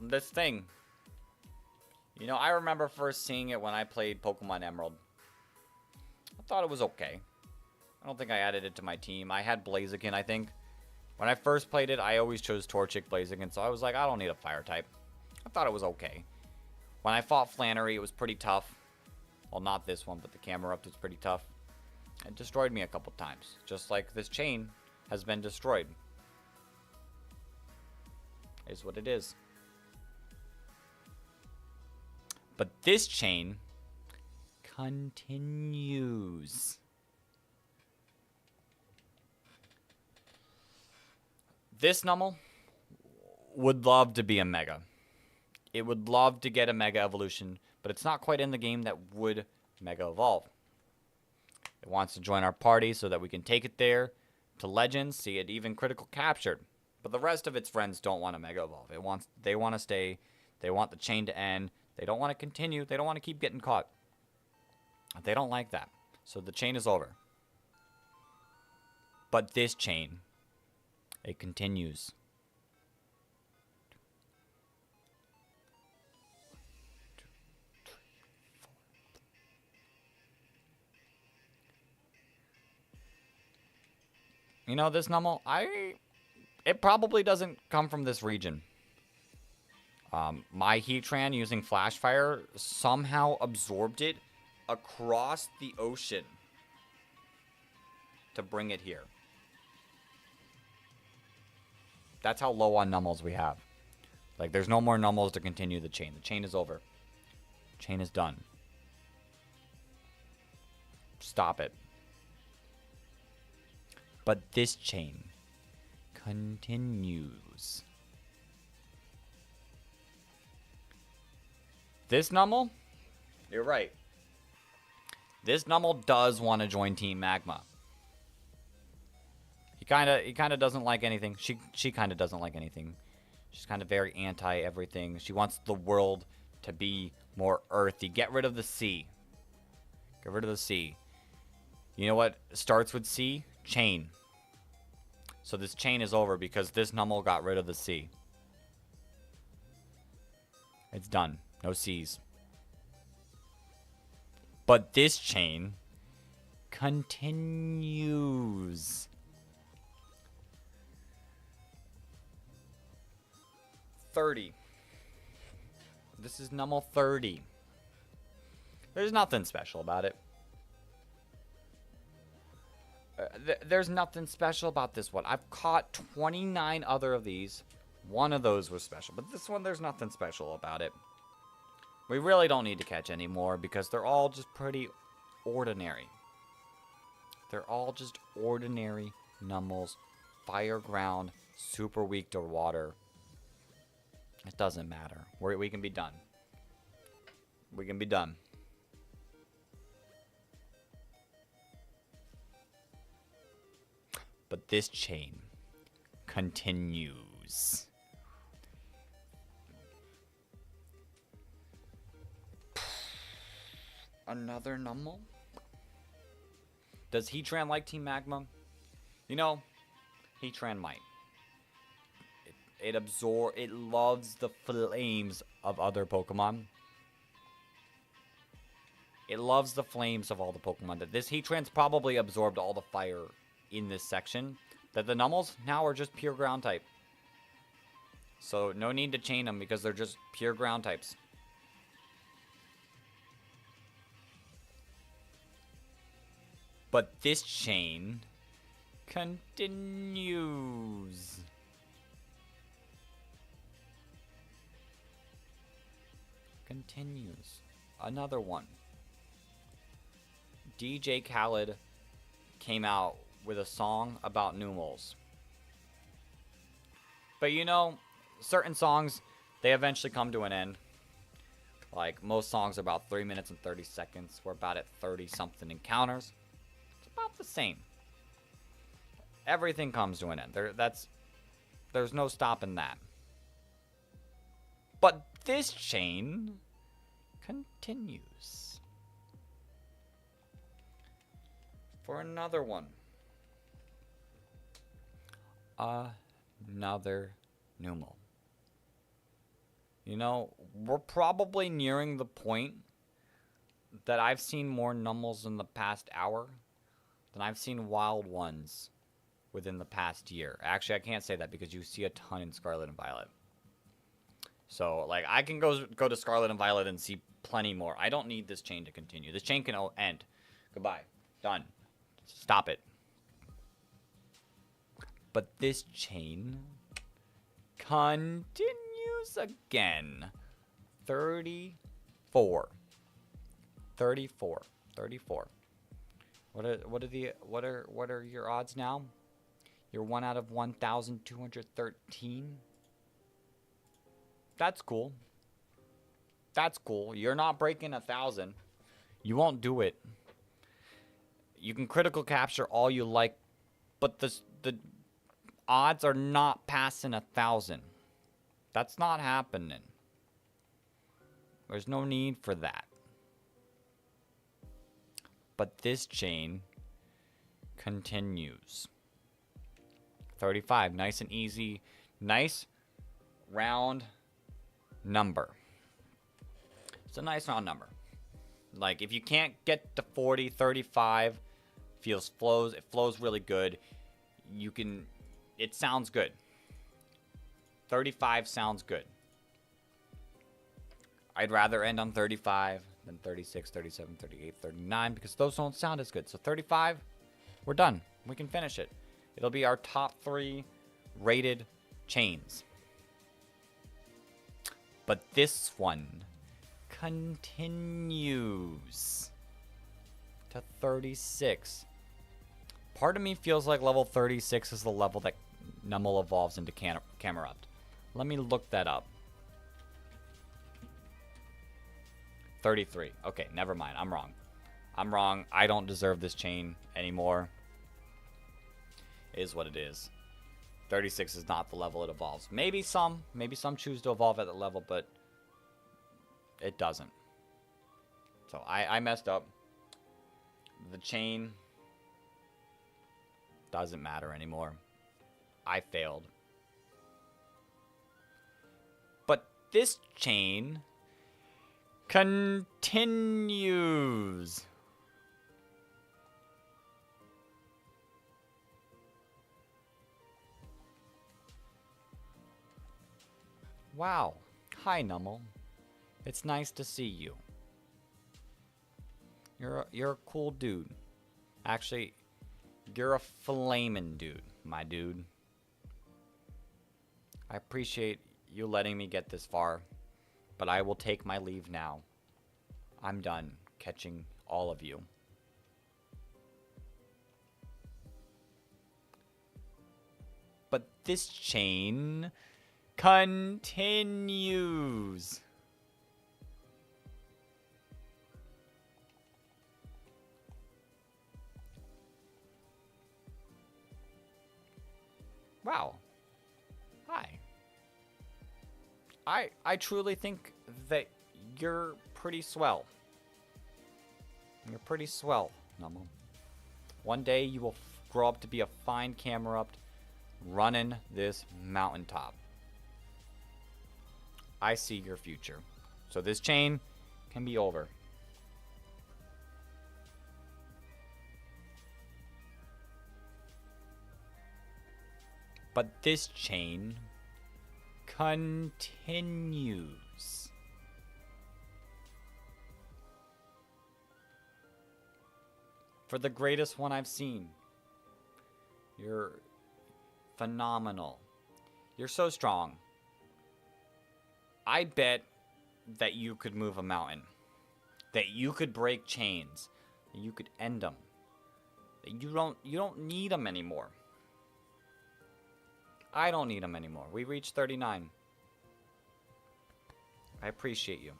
This thing. You know, I remember first seeing it when I played Pokemon Emerald. I thought it was okay. I don't think I added it to my team. I had Blaziken, I think. When I first played it, I always chose Torchic Blaziken, so I was like, I don't need a fire type. I thought it was okay. When I fought Flannery, it was pretty tough. Well, not this one, but the Camerupt was pretty tough. It destroyed me a couple times, just like this chain has been destroyed. Is what it is. But this chain continues. This Numel would love to be a Mega. It would love to get a Mega Evolution, but it's not quite in the game that would Mega Evolve. It wants to join our party so that we can take it there to Legends, see it even critical captured. But the rest of its friends don't want to Mega Evolve. They want to stay. They want the chain to end. They don't want to continue. They don't want to keep getting caught. They don't like that. So the chain is over. But this chain, it continues. You know, this Numel, it probably doesn't come from this region. My Heatran using Flash Fire somehow absorbed it across the ocean to bring it here. That's how low on Numels we have. Like, there's no more Numels to continue the chain. The chain is over. Chain is done. Stop it. But this chain continues. This Numel, you're right. This Numel does want to join Team Magma. He kind of doesn't like anything. She kind of doesn't like anything. She's kind of very anti everything. She wants the world to be more earthy. Get rid of the sea. Get rid of the sea. You know what starts with C? Chain. So this chain is over because this Numel got rid of the sea. It's done. No seas. But this chain continues. 30. This is number 30. There's nothing special about it. There's nothing special about this one. I've caught 29 other of these. One of those was special, but this one, there's nothing special about it. We really don't need to catch any more because they're all just pretty ordinary. They're all just ordinary nummels, fire ground, super weak to water. It doesn't matter. We can be done. We can be done. But this chain continues. Another Numble? Does Heatran like Team Magma? You know, Heatran might. It loves the flames of other Pokemon. It loves the flames of all the Pokemon. This Heatran's probably absorbed all the fire in this section. That the Numbles now are just pure ground type. So no need to chain them because they're just pure ground types. But this chain continues. Continues. Another one. DJ Khaled came out with a song about Numels. But you know, certain songs, they eventually come to an end. Like, most songs are about 3 minutes and 30 seconds. We're about at 30-something encounters. It's about the same. Everything comes to an end. There's no stopping that. But this chain continues. For another one. Another Numel. You know, we're probably nearing the point that I've seen more Nummels in the past hour than I've seen wild ones within the past year. Actually, I can't say that because you see a ton in Scarlet and Violet. So, like, I can go to Scarlet and Violet and see plenty more. I don't need this chain to continue. This chain can end. Goodbye. Done. Stop it. But this chain continues again. 34. 34. 34. What are your odds now? You're 1 out of 1,213. That's cool. That's cool. You're not breaking 1,000. You won't do it. You can critical capture all you like, but the odds are not passing 1,000. That's not happening. There's no need for that. But this chain continues. 35. Nice and easy. Nice round number. It's a nice round number. Like, if you can't get to 40, 35 it flows really good. You can, it sounds good. 35 sounds good. I'd rather end on 35 than 36, 37, 38, 39 because those don't sound as good. So 35, we're done. We can finish it. It'll be our top 3 rated chains. But this one continues to 36. Part of me feels like level 36 is the level that Numel evolves into Camerupt. Let me look that up. 33. Okay, never mind. I'm wrong. I'm wrong. I don't deserve this chain anymore. It is what it is. 36 is not the level it evolves. Maybe some choose to evolve at that level, but it doesn't. So I messed up. The chain doesn't matter anymore. I failed. But this chain continues. Wow. Hi, Nummel. It's nice to see you. You're a cool dude. Actually, you're a flamin' dude, my dude. I appreciate you letting me get this far, but I will take my leave now. I'm done catching all of you. But this chain continues. Wow. Hi. I truly think that you're pretty swell. You're pretty swell, Nummel. One day you will grow up to be a fine camera up running this mountaintop. I see your future. So this chain can be over. But this chain continues. For the greatest one I've seen. You're phenomenal. You're so strong. I bet that you could move a mountain. That you could break chains. That you could end them. That you don't need them anymore. I don't need them anymore. We reached 39. I appreciate you.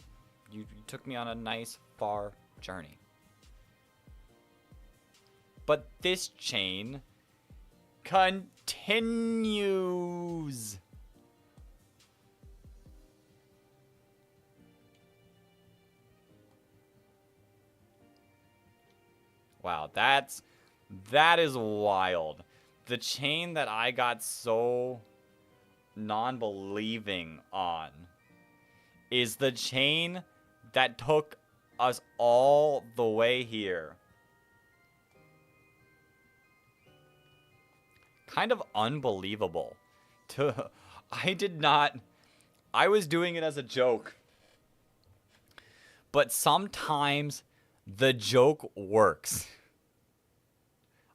You took me on a nice, far journey. But this chain continues. Wow, that is wild. The chain that I got so non-believing on is the chain that took us all the way here. Kind of unbelievable. I was doing it as a joke. But sometimes the joke works.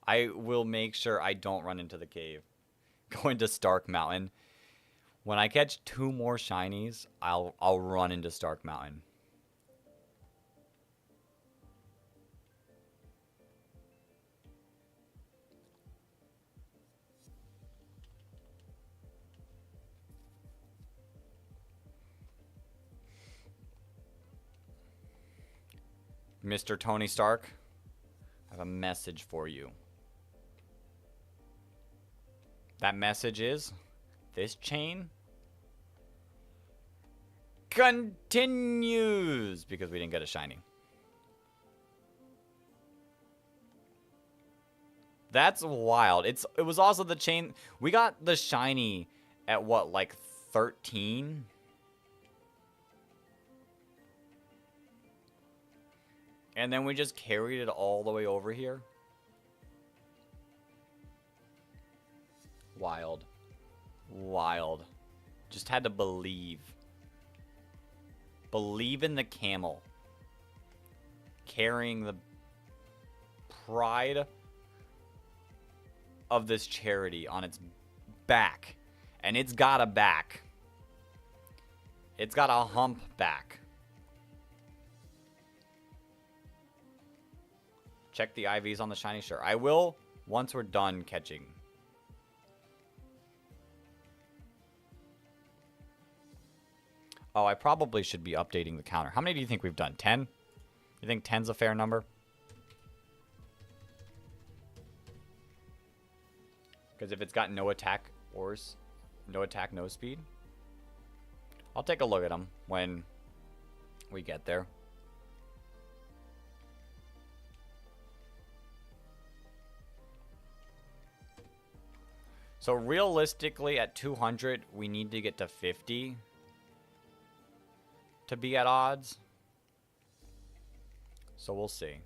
I will make sure I don't run into the cave. Go into Stark Mountain. When I catch 2 more shinies, I'll run into Stark Mountain. Mr. Tony Stark, I have a message for you. That message is, this chain continues because we didn't get a shiny. That's wild. It was also the chain. We got the shiny at what, like 13? And then we just carried it all the way over here. Wild. Wild. Just had to believe. Believe in the camel. Carrying the pride of this charity on its back. And it's got a back. It's got a hump back. Check the IVs on the shiny. Sure, I will once we're done catching. Oh, I probably should be updating the counter. How many do you think we've done? 10? You think 10's a fair number? Because if it's got no attack or no attack, no speed. I'll take a look at them when we get there. So realistically, at 200, we need to get to 50 to be at odds. So we'll see.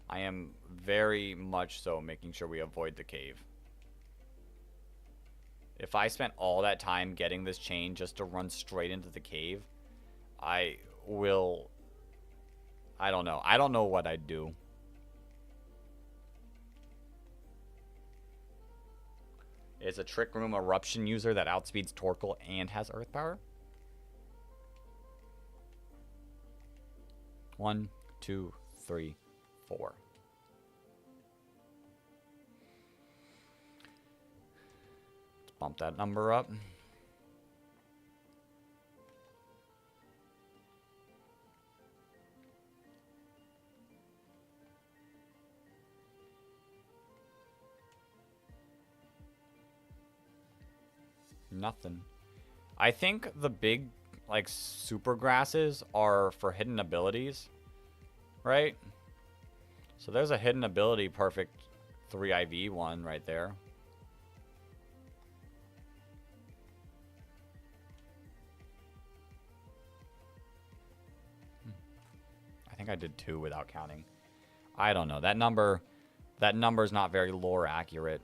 I am very much so making sure we avoid the cave. If I spent all that time getting this chain just to run straight into the cave, I will... I don't know. I don't know what I'd do. Is a Trick Room Eruption user that outspeeds Torkoal and has Earth Power? 1, 2, 3, 4. Let's bump that number up. Nothing. I think the big, like, super grasses are for hidden abilities, right? So there's a hidden ability perfect 3IV one right there. I think I did 2 without counting. I don't know. That number's not very lore accurate.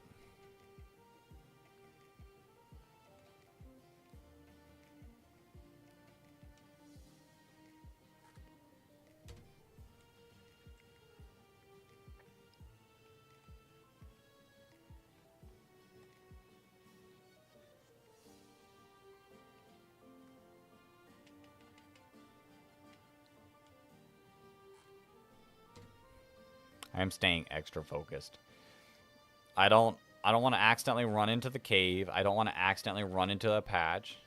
I am staying extra focused. I don't want to accidentally run into the cave. I don't want to accidentally run into a patch.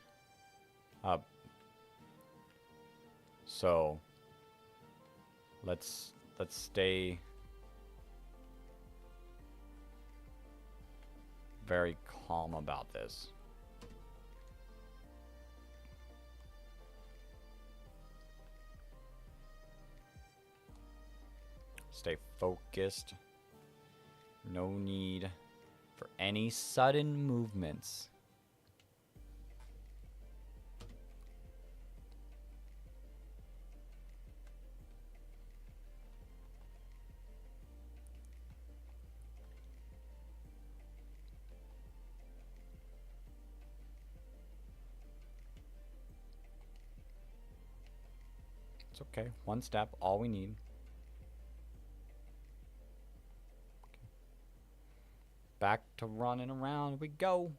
So let's stay very calm about this. Stay focused. No need for any sudden movements. It's okay. One step, all we need. Back to running around we go.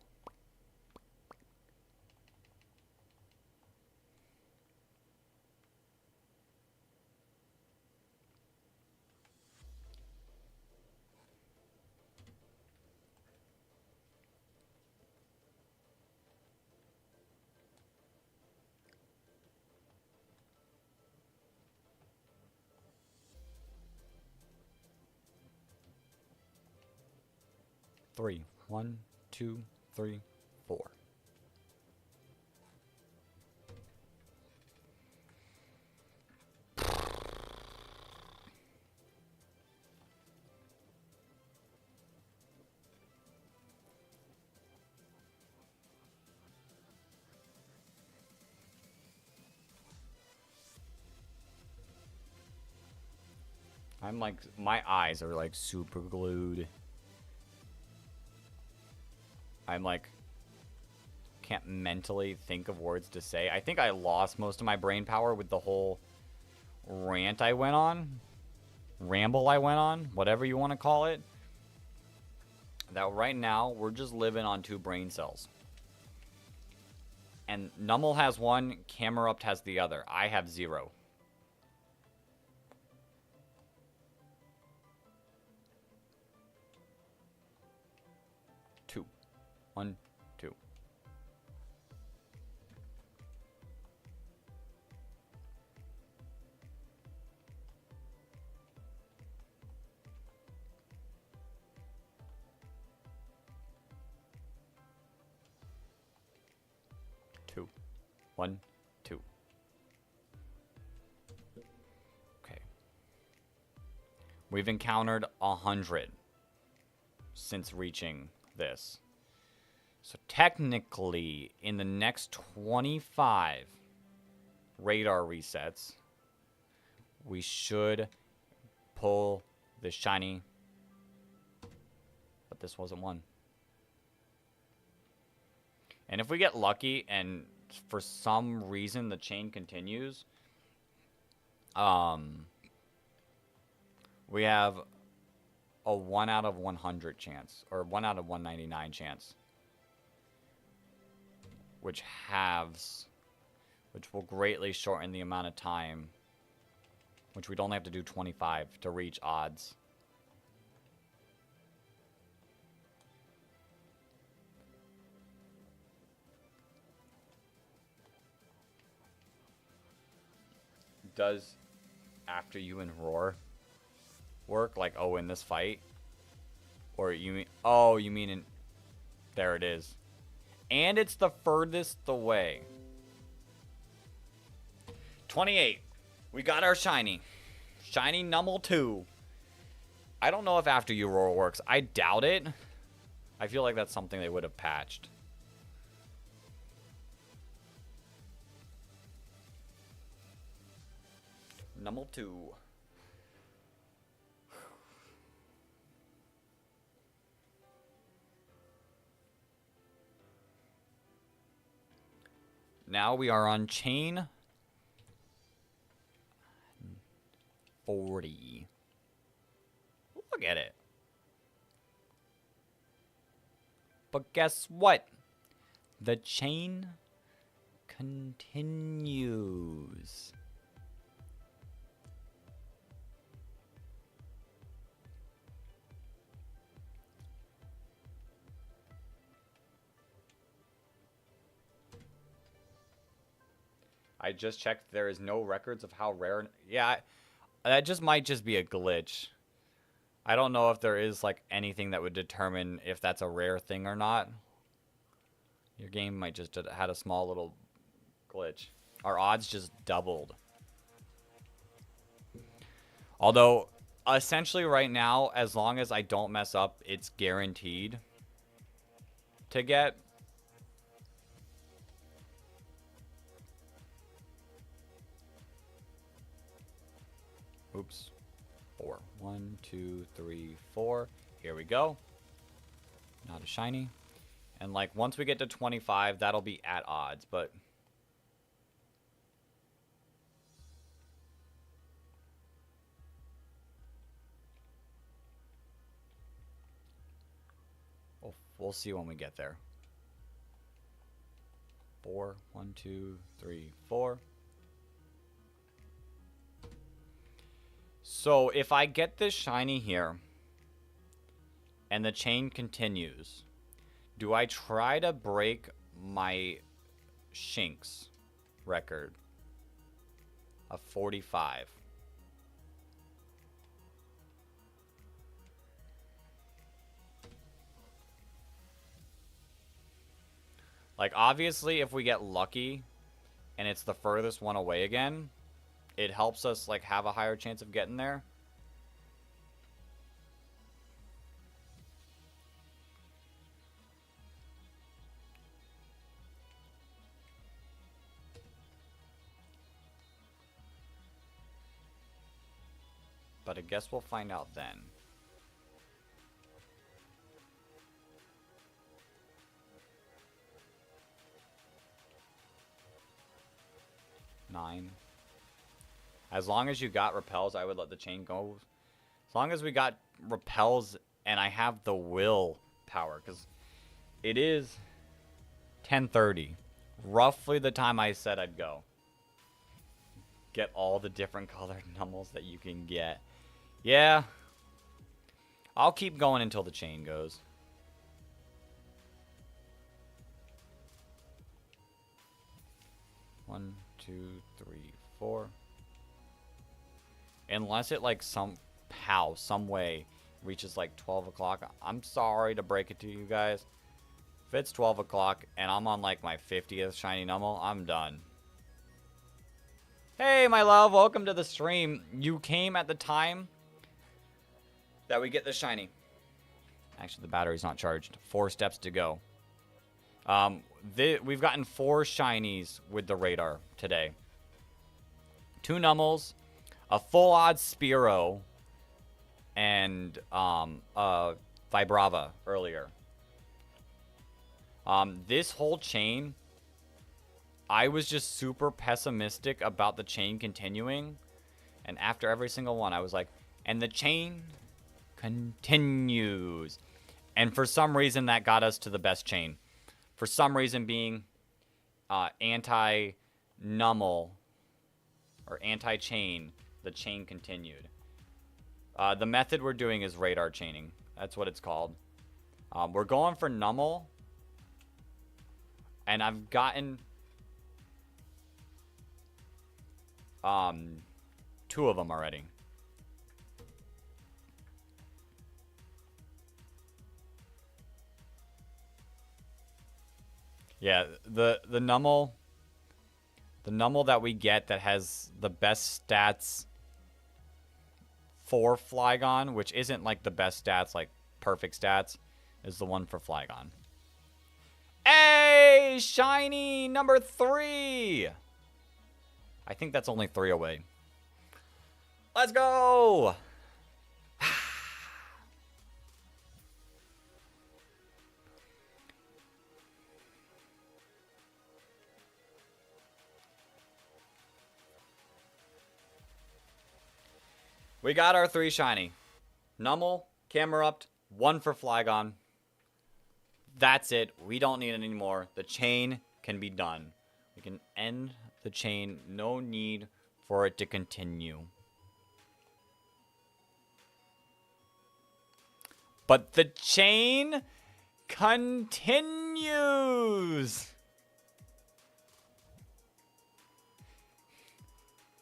Three. 1, 2, 3, 4. I'm like, my eyes are like super glued. I'm like, can't mentally think of words to say. I think I lost most of my brain power with the whole rant I went on. Ramble I went on. Whatever you want to call it. That right now, we're just living on 2 brain cells. And Nummel has 1, Camerupt has the other. I have 0. Two. 1, 2. Two. 1, 2. Okay. We've encountered 100 since reaching this. So technically, in the next 25 radar resets, we should pull the shiny. But this wasn't one. And if we get lucky and for some reason the chain continues, we have a 1 out of 100 chance, or 1 out of 199 chance, which will greatly shorten the amount of time, which we'd only have to do 25 to reach odds. Does after you and Roar work, like, oh, in this fight? Or you mean, oh, you mean in, there it is. And it's the furthest away. 28. We got our shiny. Shiny Numble 2. I don't know if after you Roar works. I doubt it. I feel like that's something they would have patched. Number 2. Now we are on chain 40. Look at it. But guess what? The chain continues. I just checked. There is no records of how rare. Yeah, that just might just be a glitch. I don't know if there is like anything that would determine if that's a rare thing or not. Your game might just have had a small little glitch. Our odds just doubled. Although, essentially right now, as long as I don't mess up, it's guaranteed to get. Oops. 4. 1, 2, 3, 4. Here we go. Not a shiny. And like once we get to 25, that'll be at odds, but we'll see when we get there. 4. 1, 2, 3, 4. So if I get this shiny here and the chain continues, do I try to break my Shinx record of 45? Like, obviously, if we get lucky and it's the furthest one away again, it helps us, like, have a higher chance of getting there. But I guess we'll find out then. Nine. As long as you got repels, I would let the chain go. As long as we got repels and I have the will power, because it is 10:30, roughly the time I said I'd go. Get all the different colored Numbles that you can get. Yeah. I'll keep going until the chain goes. One, two, three, 4. Unless it like somehow, some way reaches like 12 o'clock. I'm sorry to break it to you guys. If it's 12 o'clock and I'm on like my 50th shiny Numble, I'm done. Hey, my love, welcome to the stream. You came at the time that we get the shiny. Actually, the battery's not charged. 4 steps to go. We've gotten 4 shinies with the radar today. 2 Numbles, a full odds Spearow, and Vibrava earlier. This whole chain, I was just super pessimistic about the chain continuing. And after every single one, I was like, and the chain continues. And for some reason, that got us to the best chain. For some reason being anti-nummel or anti-chain, the chain continued. The method we're doing is radar chaining. That's what it's called. We're going for nummel. And I've gotten 2 of them already. Yeah, the nummel that we get that has the best stats for Flygon, which isn't like the best stats, like perfect stats, is the one for Flygon. Hey, shiny number 3. I think that's only 3 away. Let's go. We got our 3 shiny. Nummel, Camerupt, 1 for Flygon. That's it. We don't need any more. The chain can be done. We can end the chain. No need for it to continue. But the chain continues.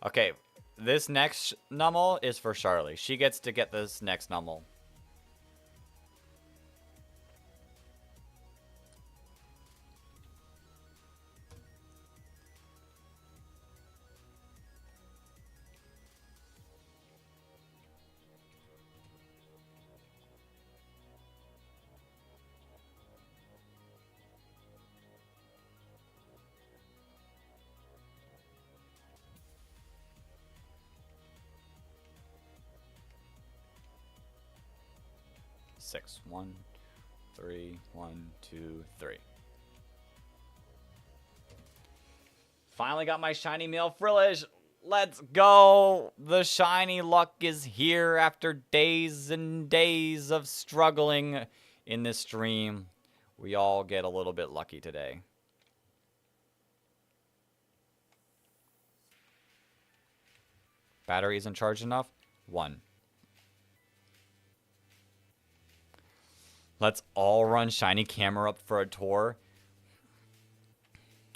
Okay, this next nummel is for Charlie. She gets to get this next nummel. Six. 1, 3, 1, 2, 3. Finally got my shiny male Frillish. Let's go. The shiny luck is here after days and days of struggling in this stream. We all get a little bit lucky today. Battery isn't charged enough. 1. Let's all run shiny Camerupt for a tour.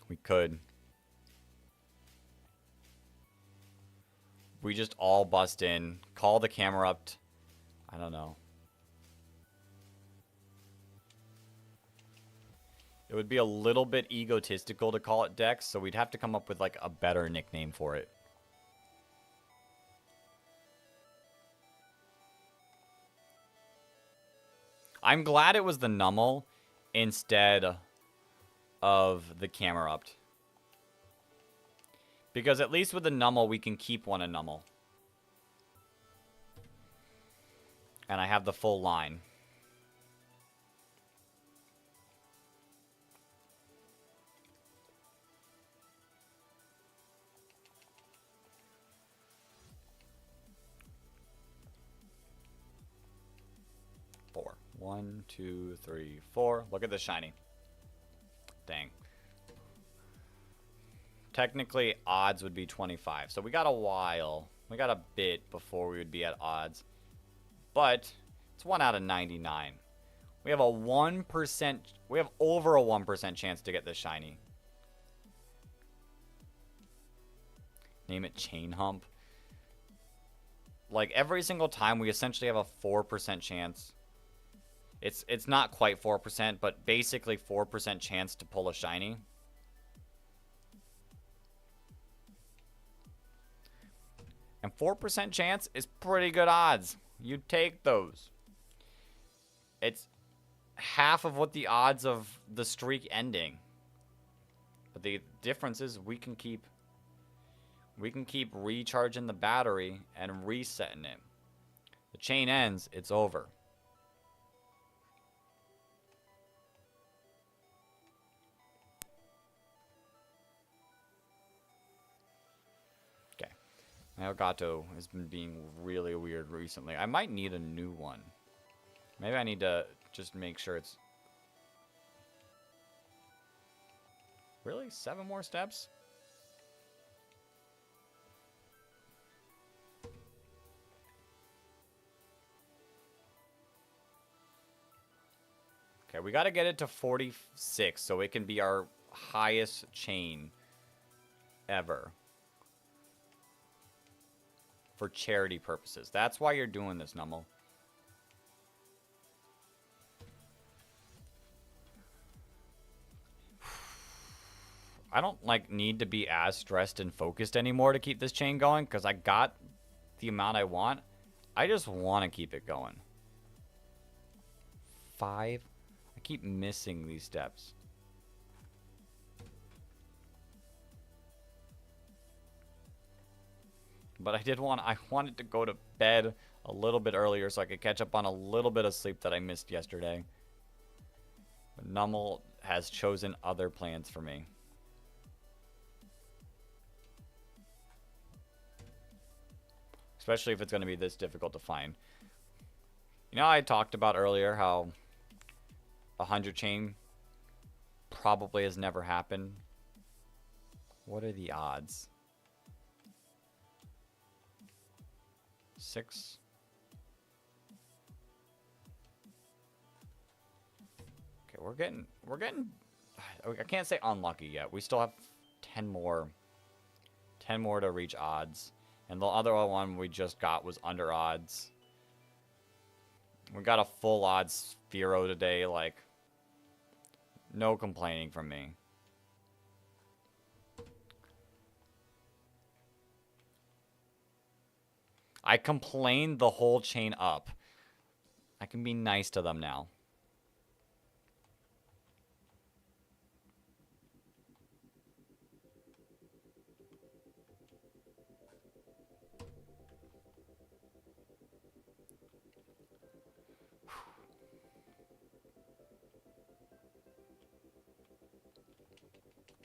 We could. We just all bust in, call the Camerupt. I don't know. It would be a little bit egotistical to call it Dex, so we'd have to come up with like a better nickname for it. I'm glad it was the Nummel instead of the Camerupt. Because at least with the Nummel, we can keep one a Nummel. And I have the full line. Four. 1, 2, 3, 4. Look at the shiny. Dang. Technically, odds would be 25. So we got a while. We got a bit before we would be at odds. But it's 1 out of 99. We have a 1%. We have over a 1% chance to get this shiny. Name it Chain Hump. Like every single time, we essentially have a 4% chance. It's not quite 4%, but basically 4% chance to pull a shiny. And 4% chance is pretty good odds. You take those. It's half of what the odds of the streak ending. But the difference is we can keep recharging the battery and resetting it. The chain ends, it's over. Elgato has been being really weird recently. I might need a new one. Maybe I need to just make sure it's... Really? 7 more steps? Okay, we got to get it to 46 so it can be our highest chain ever. For charity purposes. That's why you're doing this, Nummel. I don't, like, need to be as stressed and focused anymore to keep this chain going, because I got the amount I want. I just want to keep it going. 5. I keep missing these steps. But I wanted to go to bed a little bit earlier so I could catch up on a little bit of sleep that I missed yesterday. But Nummel has chosen other plans for me. Especially if it's going to be this difficult to find. You know, I talked about earlier how 100 chain probably has never happened. What are the odds? 6. Okay, we're getting I can't say unlucky yet. We still have 10 more to reach odds. And the other one we just got was under odds. We got a full odds Sphero today, like, no complaining from me. I complained the whole chain up. I can be nice to them now.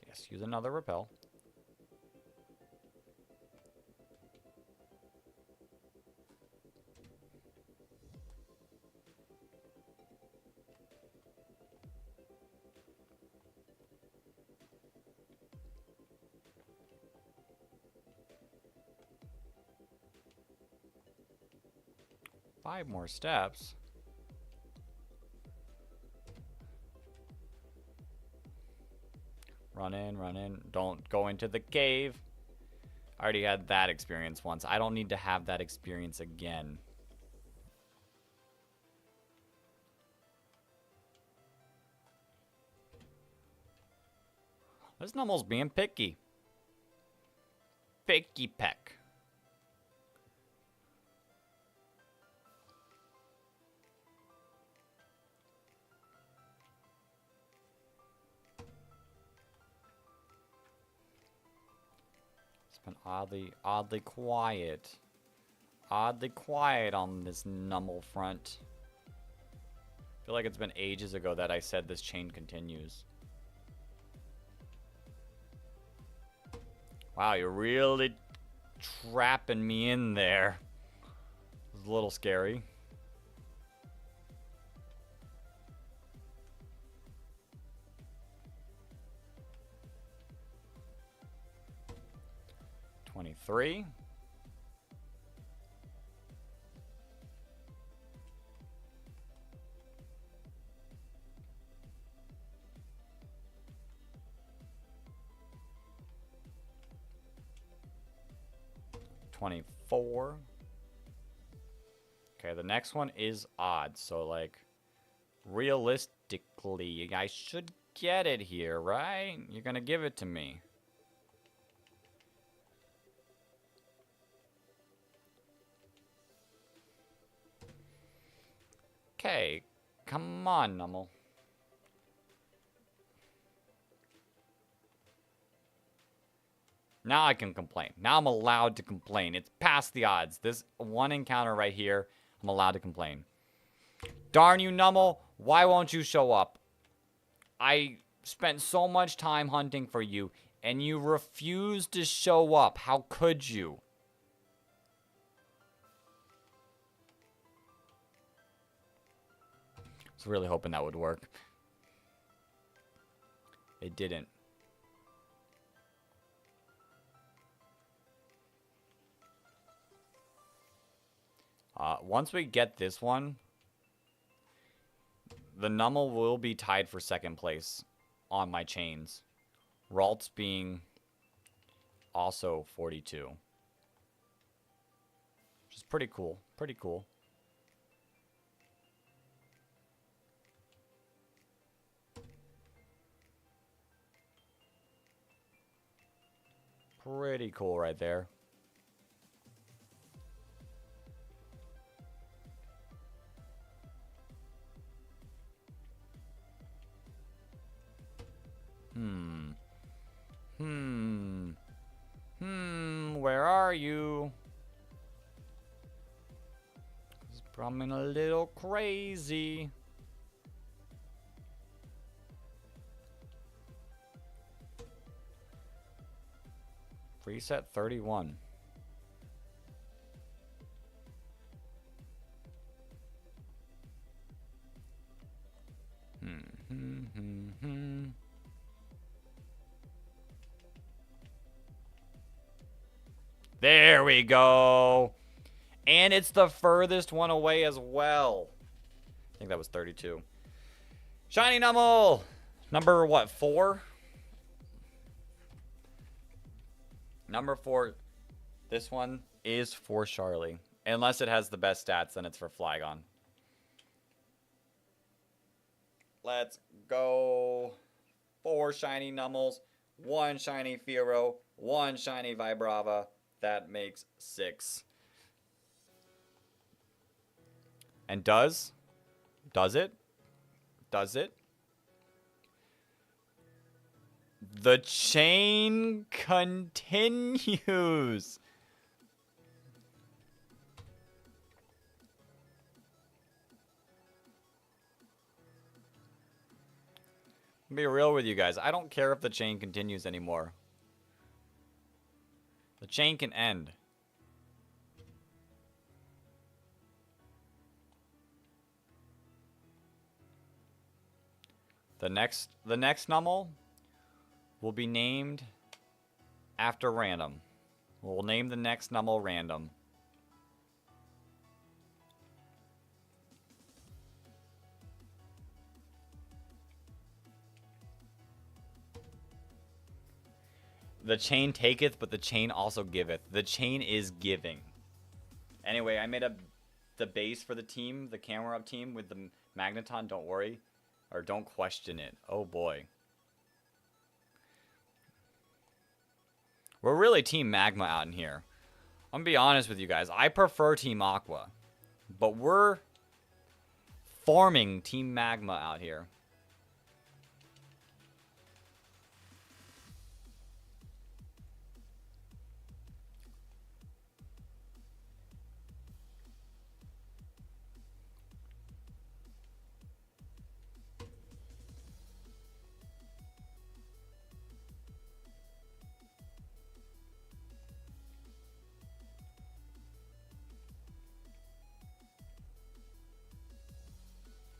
Yes, use another repel. Five more steps. Run in, run in. Don't go into the cave. I already had that experience once. I don't need to have that experience again. This Nummel's being picky. Picky peck. Been oddly quiet. Oddly quiet on this Nummel front. I feel like it's been ages ago that I said this chain continues. Wow, you're really trapping me in there. It was a little scary. $23. $24. Okay, the next one is odd, so like realistically, I should get it here, right? You're gonna give it to me. Okay, come on, Nummel. Now I can complain. Now I'm allowed to complain. It's past the odds. This one encounter right here, I'm allowed to complain. Darn you, Nummel. Why won't you show up? I spent so much time hunting for you, and you refused to show up. How could you? was really hoping that would work. It didn't. Once we get this one, the Nummel will be tied for second place on my chains. Ralts being also 42. Which is pretty cool. Pretty cool. Pretty cool right there. Where are you? 'Cause I'm a little crazy. Reset 31. There we go. And it's the furthest one away as well. I think that was 32. Shiny Nummel! Number what, 4? Number 4. This one is for Charlie. Unless it has the best stats, then it's for Flygon. Let's go. 4 shiny Nummels, 1 shiny Fearow, 1 shiny Vibrava. That makes 6. And does it? The chain continues. Be real with you guys. I don't care if the chain continues anymore. The chain can end. The next Nummel will be named after random. We'll name the next Nummel random. The chain taketh, but the chain also giveth. The chain is giving. Anyway, I made the base for the team, the camera up team with the Magneton. Don't worry. Or don't question it. Oh boy. We're really Team Magma out in here. I'm gonna be honest with you guys. I prefer Team Aqua. But we're forming Team Magma out here.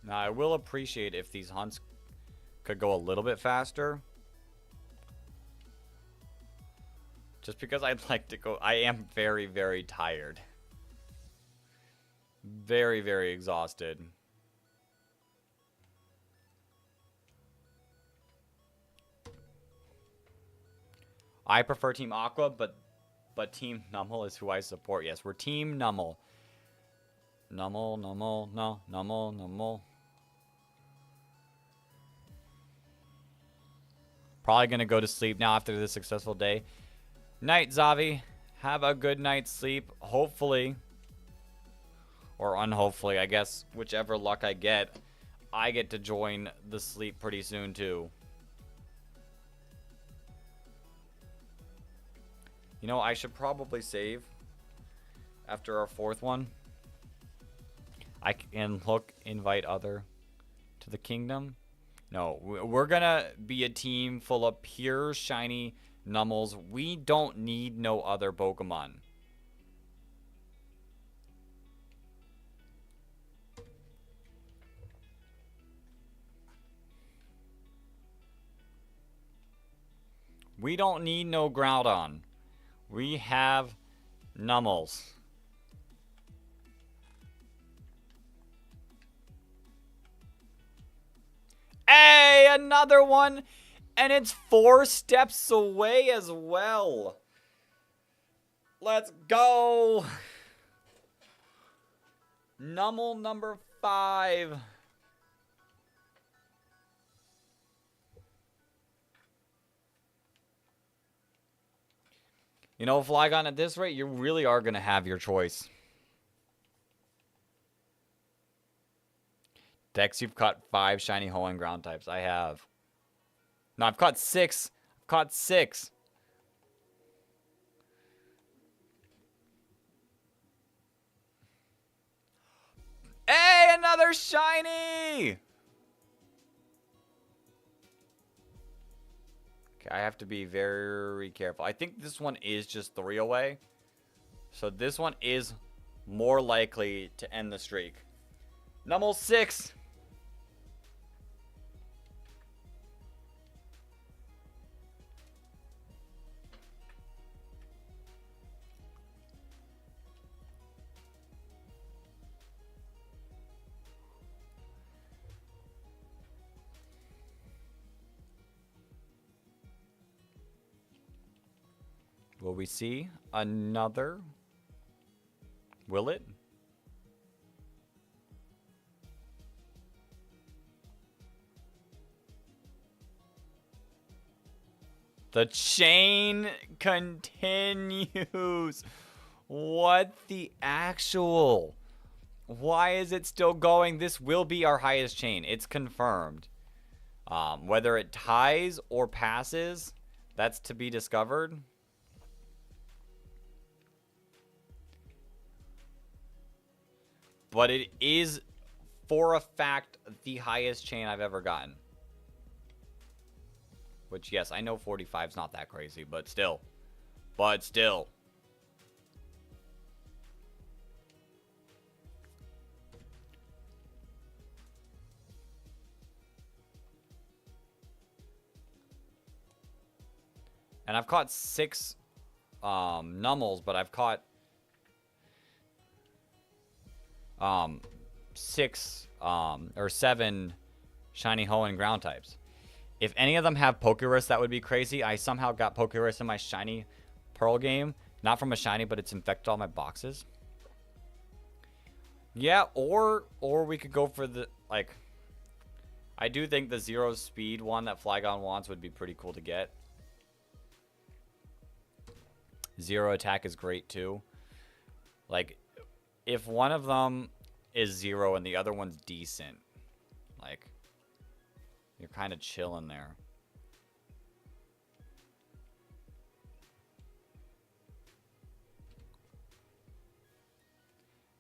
Now, I will appreciate if these hunts could go a little bit faster. Just because I'd like to go... I am very, very tired. Very, very exhausted. I prefer Team Aqua, but Team Nummel is who I support. Yes, we're Team Nummel. Nummel. Probably going to go to sleep now after this successful day. Night, Zavi. Have a good night's sleep. Hopefully, or unhopefully, I guess, whichever luck I get to join the sleep pretty soon, too. You know, I should probably save after our 4th one. I can invite other to the kingdom. No, we're gonna be a team full of pure shiny Nummels. We don't need no other Pokemon. We don't need no Groudon. We have Nummels. Hey, another one! And it's 4 steps away as well. Let's go! Nummel number 5. You know, Flygon, at this rate, you really are going to have your choice. Dex, you've caught 5 shiny Hoenn ground types. I have. No, I've caught 6. I've caught 6. Hey, another shiny! Okay, I have to be very careful. I think this one is just 3 away. So this one is more likely to end the streak. Nummel 6. Will we see another? Will it? The chain continues. What the actual? Why is it still going? This will be our highest chain. It's confirmed. Whether it ties or passes, that's to be discovered. But it is, for a fact, the highest chain I've ever gotten. Which, yes, I know 45's not that crazy, but still. But still. And I've caught 6 Nummels, but I've caught 6 or 7 shiny Hoenn ground types. If any of them have PokeRadar, that would be crazy. I somehow got PokeRadar in my shiny Pearl game. Not from a shiny, but it's infected all my boxes. Yeah, or we could go for the, like, I do think the 0 speed one that Flygon wants would be pretty cool to get. 0 attack is great too. Like, if one of them is 0 and the other one's decent, like, you're kind of chilling there.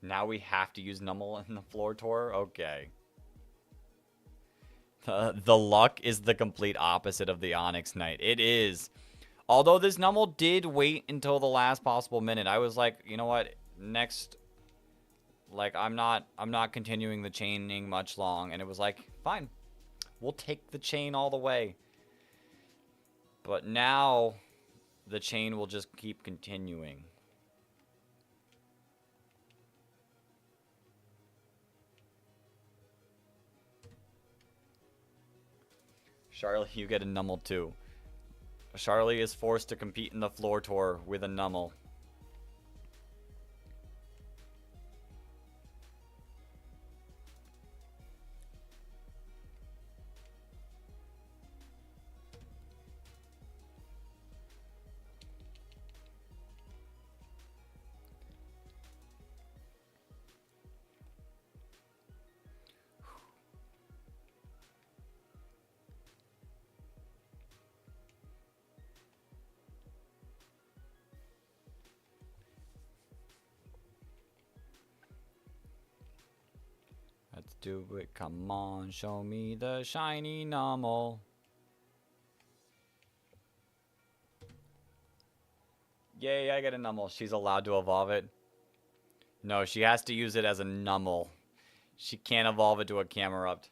Now we have to use Nummel in the floor tour? Okay. The luck is the complete opposite of the Onyx Knight. It is. Although this Nummel did wait until the last possible minute. I was like, you know what? Next, like, I'm not continuing the chaining much long. And it was like, fine. We'll take the chain all the way. But now the chain will just keep continuing. Charlie, you get a Nummel too. Charlie is forced to compete in the floor tour with a Nummel. Let's do it. Come on, show me the shiny Nummel. Yay, I get a Nummel. She's allowed to evolve it. No, she has to use it as a Nummel. She can't evolve it to a Camerupt.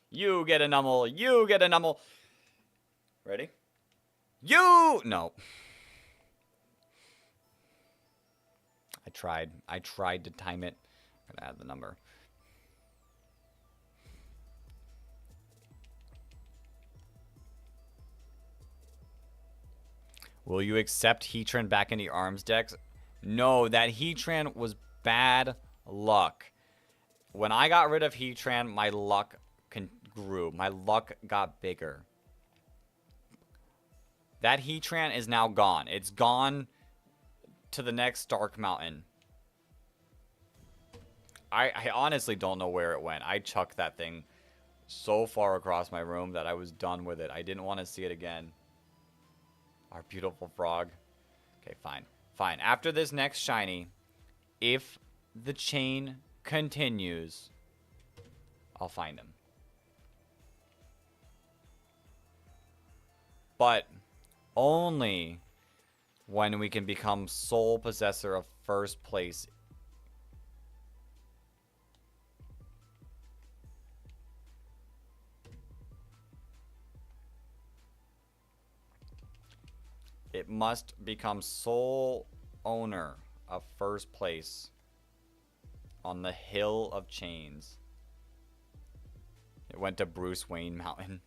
You get a Nummel. You get a Nummel. Ready? No. I tried to time it. I'm gonna add the number. Will you accept Heatran back into your arms decks? No, that Heatran was bad luck. When I got rid of Heatran, my luck grew. My luck got bigger. That Heatran is now gone. It's gone to the next Dark Mountain. I honestly don't know where it went. I chucked that thing so far across my room that I was done with it. I didn't want to see it again. Our beautiful frog. Okay, fine. Fine. After this next shiny, if the chain continues, I'll find him. But only when we can become sole possessor of first place. It must become sole owner of first place on the Hill of Chains. It went to Bruce Wayne Mountain.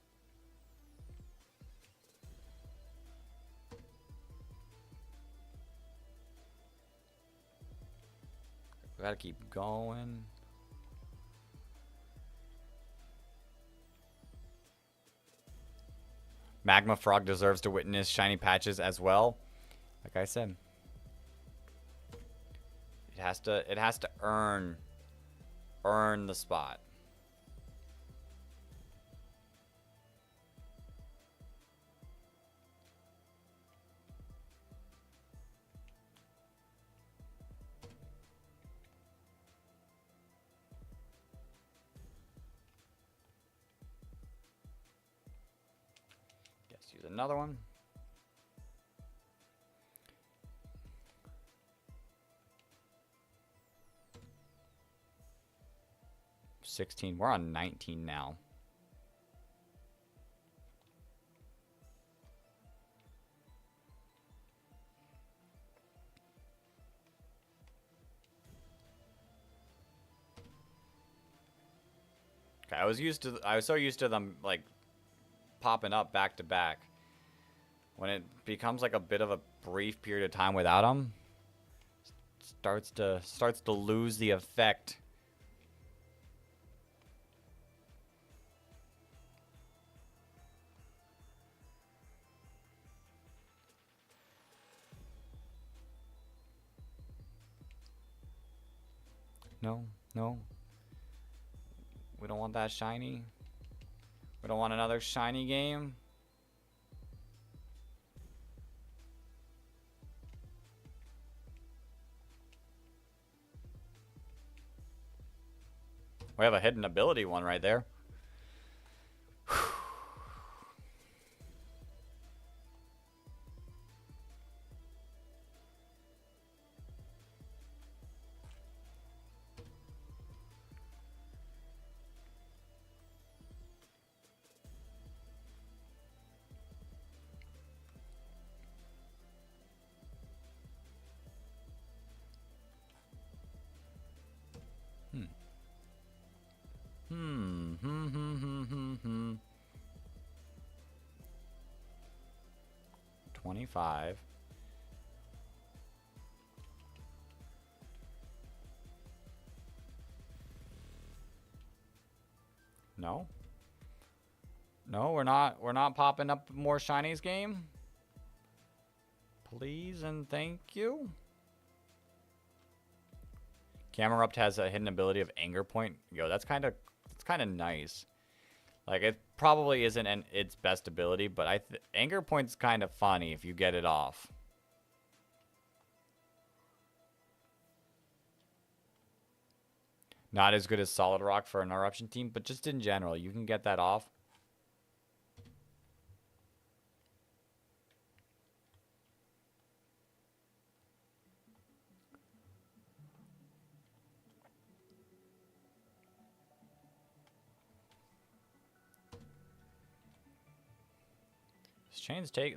We gotta keep going. Magma Frog deserves to witness shiny patches as well. Like I said, it has to earn the spot. Use another one. $16. We're on 19 now. Okay, I was so used to them like popping up back to back. When it becomes like a bit of a brief period of time without them, starts to lose the effect. No, no. We don't want that shiny. We don't want another shiny game. We have a hidden ability one right there. Hmm. 25. No. No, we're not popping up more shinies game. Please and thank you. Camerupt has a hidden ability of Anger Point. Yo, that's kind of nice. Like, it probably isn't its best ability, but Anger Point's kind of funny if you get it off. Not as good as Solid Rock for an Eruption team, but just in general, you can get that off.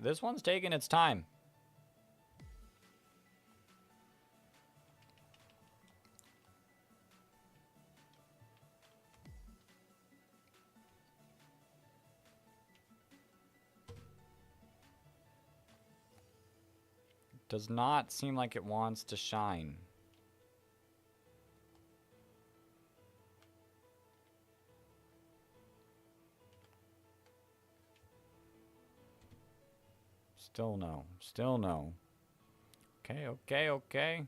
This one's taking its time. Does not seem like it wants to shine. Still no. Still no. Okay, okay, okay.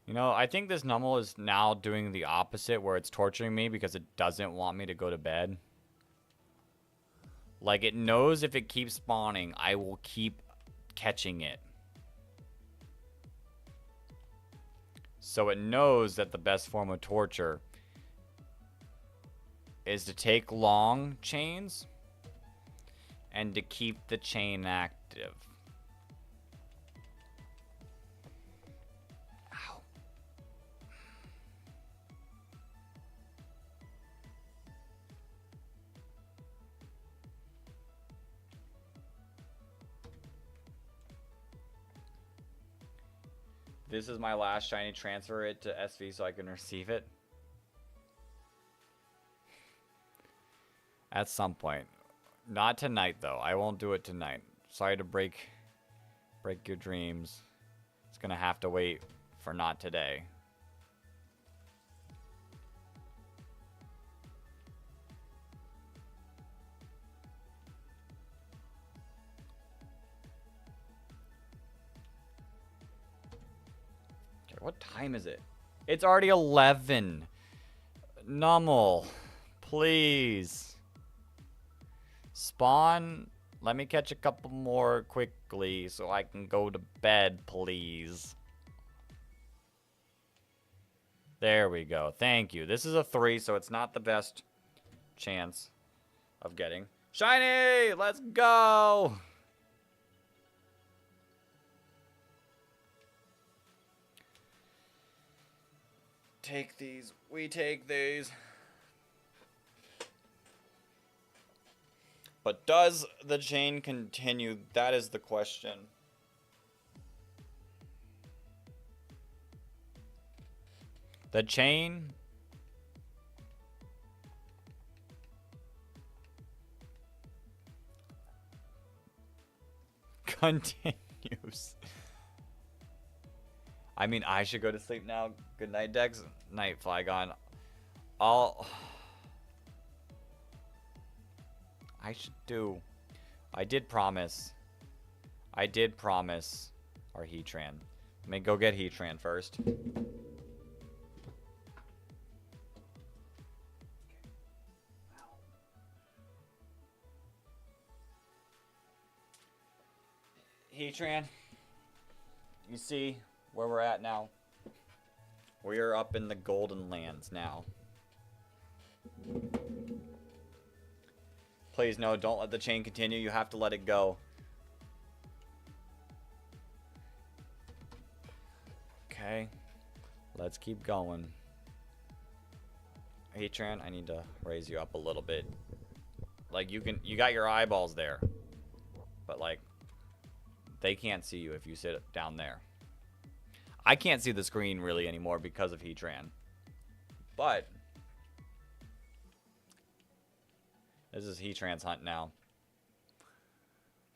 You know, I think this Numble is now doing the opposite where it's torturing me because it doesn't want me to go to bed. Like, it knows if it keeps spawning, I will keep catching it. So it knows that the best form of torture is to take long chains and to keep the chain active. Ow. This is my last shiny. Transfer it to SV so I can receive it. At some point. Not tonight, though. I won't do it tonight. Sorry to break your dreams. It's gonna have to wait for not today. Okay, what time is it? It's already 11. Nummel, please. Spawn, let me catch a couple more quickly so I can go to bed, please. There we go. Thank you. This is a 3, so it's not the best chance of getting. Shiny! Let's go! Take these. We take these. But does the chain continue? That is the question. The chain continues. I mean, I should go to sleep now. Good night, Dex. Night, Flygon. I should do. I did promise our Heatran. Let me go get Heatran first. Heatran, you see where we're at now? We are up in the Golden Lands now. Please, no, don't let the chain continue. You have to let it go. Okay. Let's keep going. Heatran, I need to raise you up a little bit. Like, you got your eyeballs there. But, like, they can't see you if you sit down there. I can't see the screen, really, anymore because of Heatran. But this is Heatran's hunt now.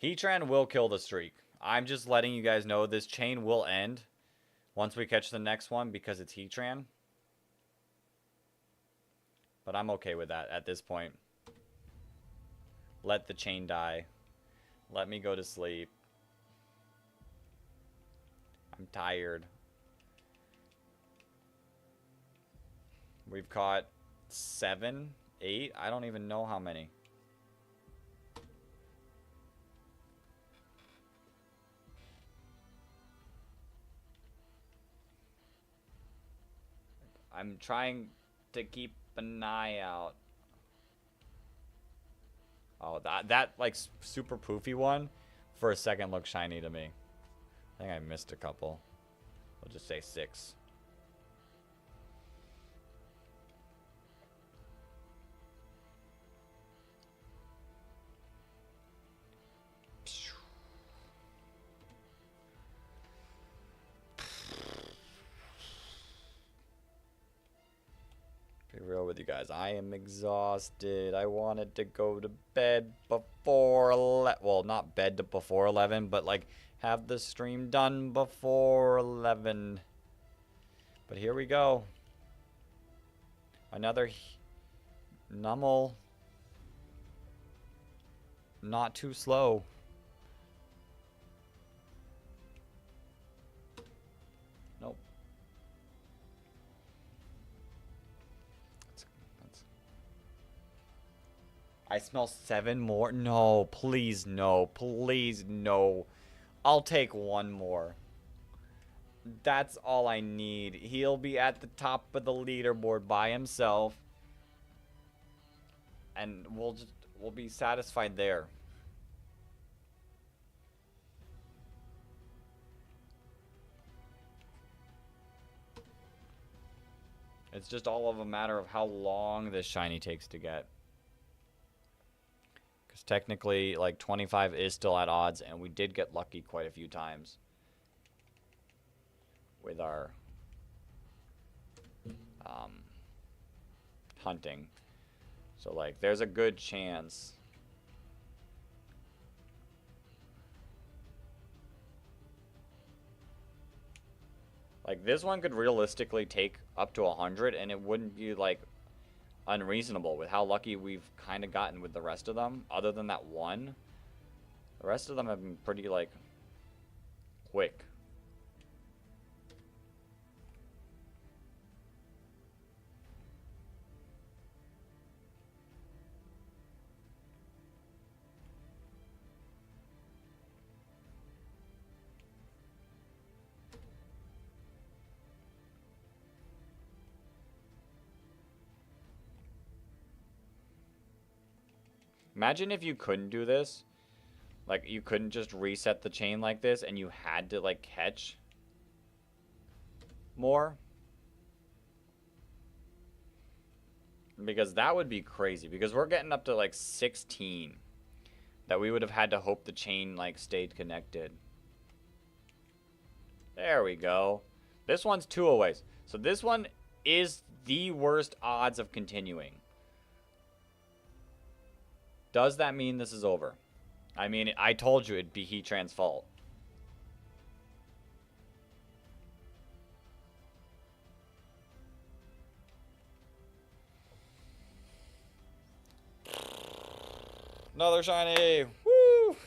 Heatran will kill the streak. I'm just letting you guys know this chain will end once we catch the next one because it's Heatran. But I'm okay with that at this point. Let the chain die. Let me go to sleep. I'm tired. We've caught 7, 8. I don't even know how many. I'm trying to keep an eye out. Oh, that like super poofy one for a second looked shiny to me. I think I missed a couple. We'll just say 6. with you guys. I am exhausted. I wanted to go to bed before 11. Well, not bed before 11, but like have the stream done before 11. But here we go. Another Nummel. Not too slow. Nope. I smell 7 more. No, please no. Please no. I'll take 1 more. That's all I need. He'll be at the top of the leaderboard by himself. And we'll be satisfied there. It's just all of a matter of how long this shiny takes to get. Because technically, like, 25 is still at odds, and we did get lucky quite a few times with our hunting. So, like, there's a good chance. Like, this one could realistically take up to 100, and it wouldn't be, like, unreasonable with how lucky we've kind of gotten with the rest of them. Other than that one, the rest of them have been pretty, like, quick. Imagine if you couldn't do this. Like, you couldn't just reset the chain like this and you had to, like, catch more. Because that would be crazy. Because we're getting up to, like, 16. That we would have had to hope the chain, like, stayed connected. There we go. This one's 2 aways. So this one is the worst odds of continuing. Does that mean this is over? I mean, I told you it'd be Heatran's fault. Another shiny! Woo!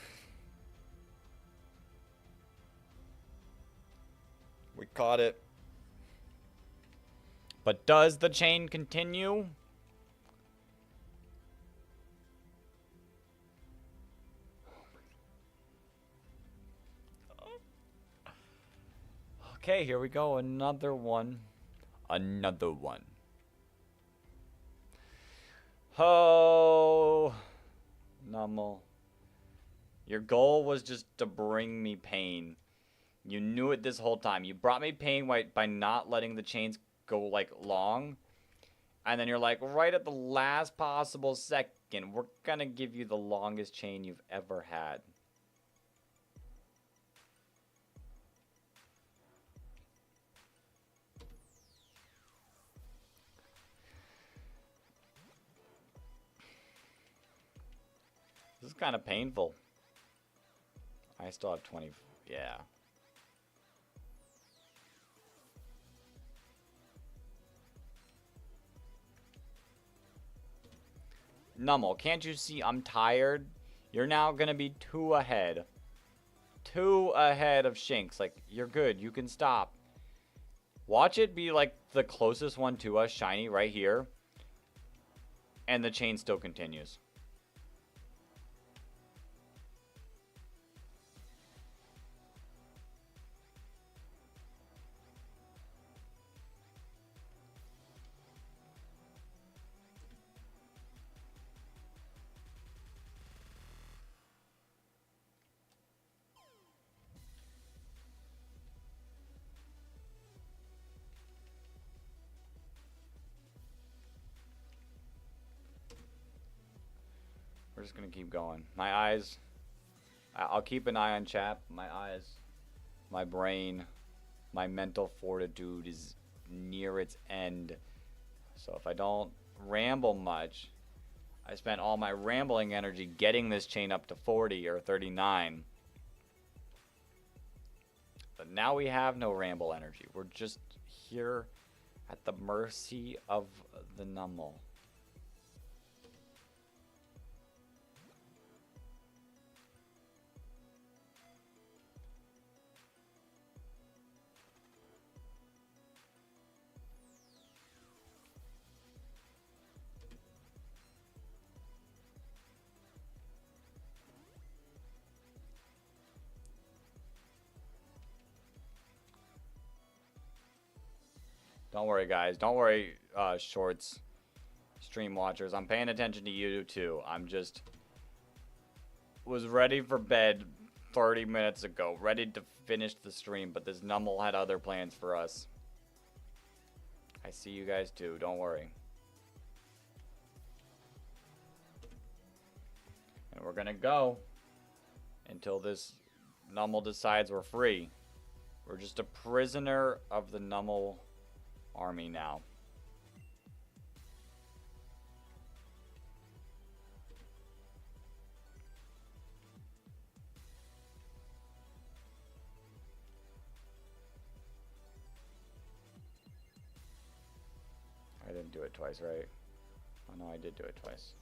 We caught it. But does the chain continue? Okay, here we go. Another one. Another one. Oh, Nummel. Your goal was just to bring me pain. You knew it this whole time. You brought me pain by not letting the chains go, like, long. And then you're like, right at the last possible second, we're gonna give you the longest chain you've ever had. This is kind of painful. I still have 20. Yeah. Nummel, can't you see I'm tired? You're now going to be 2 ahead. 2 ahead of Shinx. Like, you're good. You can stop. Watch it be, like, the closest one to us, shiny, right here. And the chain still continues. We're just gonna keep going. My eyes, I'll keep an eye on chat. My eyes, my brain, my mental fortitude is near its end. So if I don't ramble much. I spent all my rambling energy getting this chain up to 40 or 39. But now we have no ramble energy. We're just here at the mercy of the Numel. Don't worry, guys. Don't worry, shorts, stream watchers. I'm paying attention to you too. I'm just was ready for bed 30 minutes ago, ready to finish the stream, but this Numel had other plans for us. I see you guys too. Don't worry. And we're gonna go until this Numel decides we're free. We're just a prisoner of the Numel army now. I didn't do it twice, right? Oh no, I did do it twice.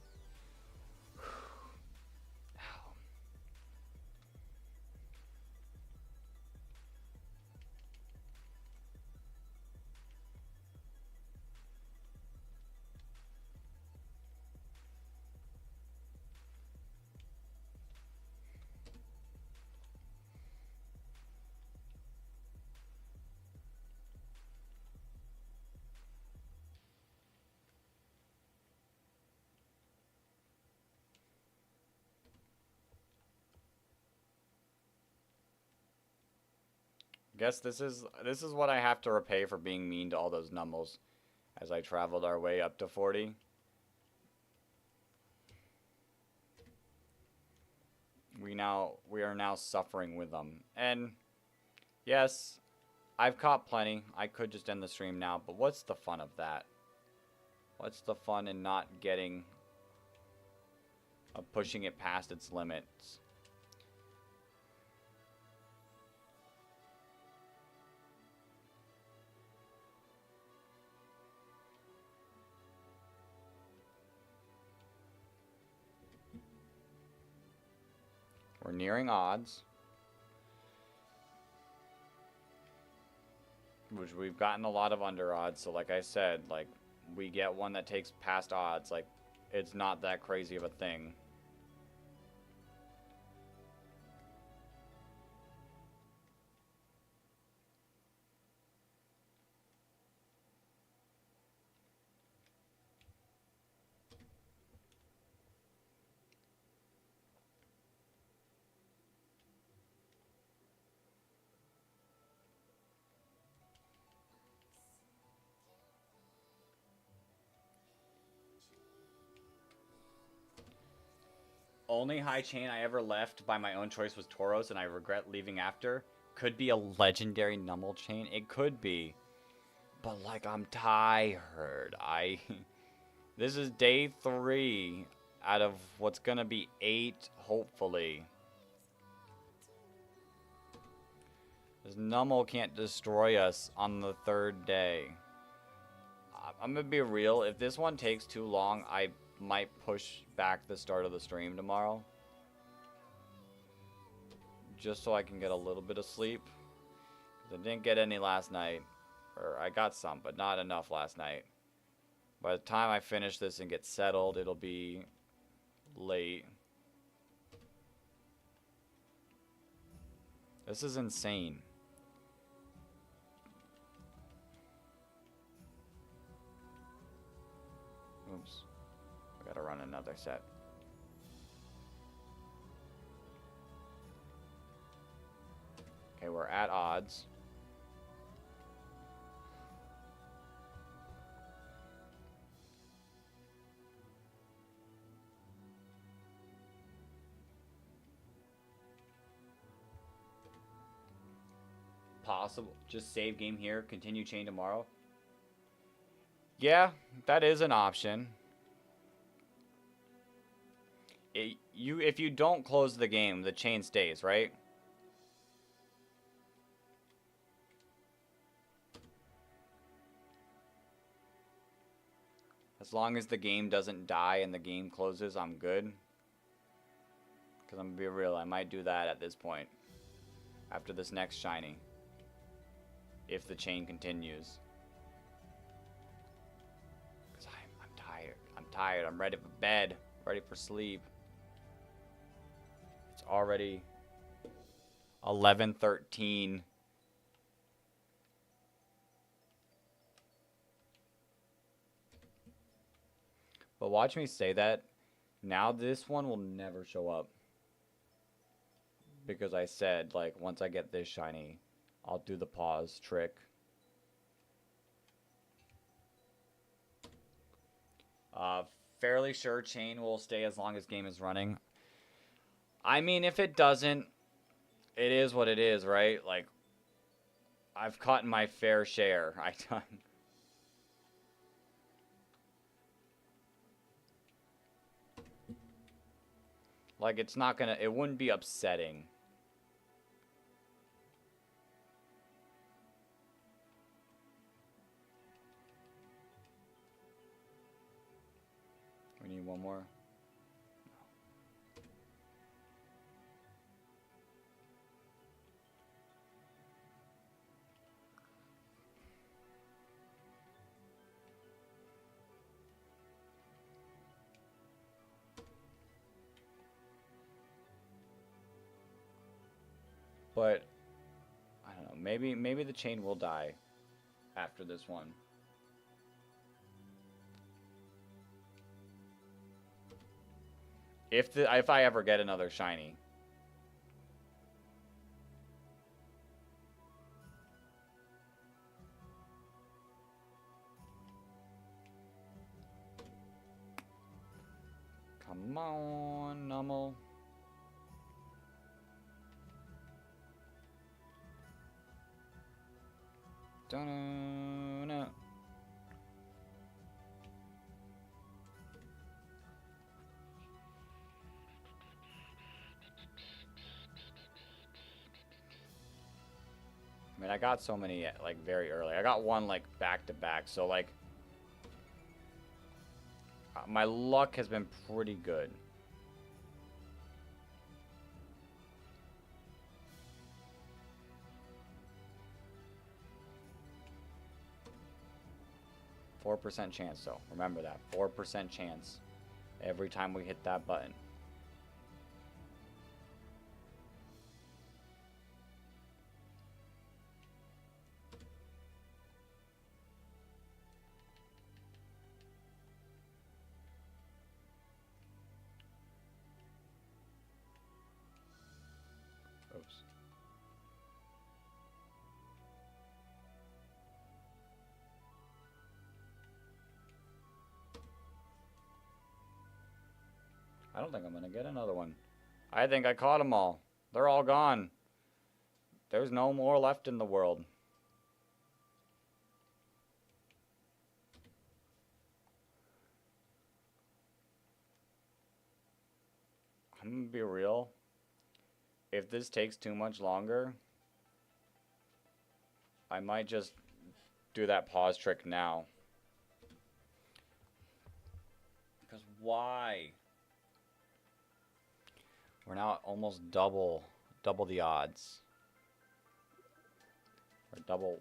Ow. Guess this is what I have to repay for being mean to all those Numels as I traveled our way up to 40. We are now suffering with them. And yes, I've caught plenty. I could just end the stream now, but what's the fun of that? What's the fun in not getting of pushing it past its limits? We're nearing odds, which we've gotten a lot of under odds. So like I said, like we get one that takes past odds, like it's not that crazy of a thing. Only high chain I ever left by my own choice was Tauros, and I regret leaving after. Could be a legendary Numel chain. It could be. But, like, I'm tired. This is day 3 out of what's gonna be 8, hopefully. This Numel can't destroy us on the 3rd day. I'm gonna be real. If this one takes too long, I might push back the start of the stream tomorrow. Just so I can get a little bit of sleep. 'Cause I didn't get any last night. Or I got some, but not enough last night. By the time I finish this and get settled, it'll be late. This is insane. Oops. I gotta run another set. Okay, we're at odds. Possible. Just save game here. Continue chain tomorrow. Yeah, that is an option. If you don't close the game, the chain stays, right? As long as the game doesn't die and the game closes, I'm good. Because I'm gonna be real, I might do that at this point. After this next shiny. If the chain continues. Because I'm tired. I'm tired. I'm ready for bed. Ready for sleep. It's already 11:13. But watch me say that. Now this one will never show up. Because I said, like, once I get this shiny, I'll do the pause trick. Fairly sure chain will stay as long as game is running. I mean, if it doesn't, it is what it is, right? Like, I've caught my fair share. Like, it's not gonna, it wouldn't be upsetting. We need one more. But I don't know. Maybe the chain will die after this one. If I ever get another shiny. Come on, Nummel. Dun-dun-dun. I mean, I got so many, like, very early. I got one, like, back-to-back. So, like, my luck has been pretty good. %4 chance, though. Remember that. 4% chance every time we hit that button. Oops. I don't think I'm gonna get another one. I think I caught them all. They're all gone. There's no more left in the world. I'm gonna be real. If this takes too much longer, I might just do that pause trick now. Because why? We're now at almost double the odds. Or double.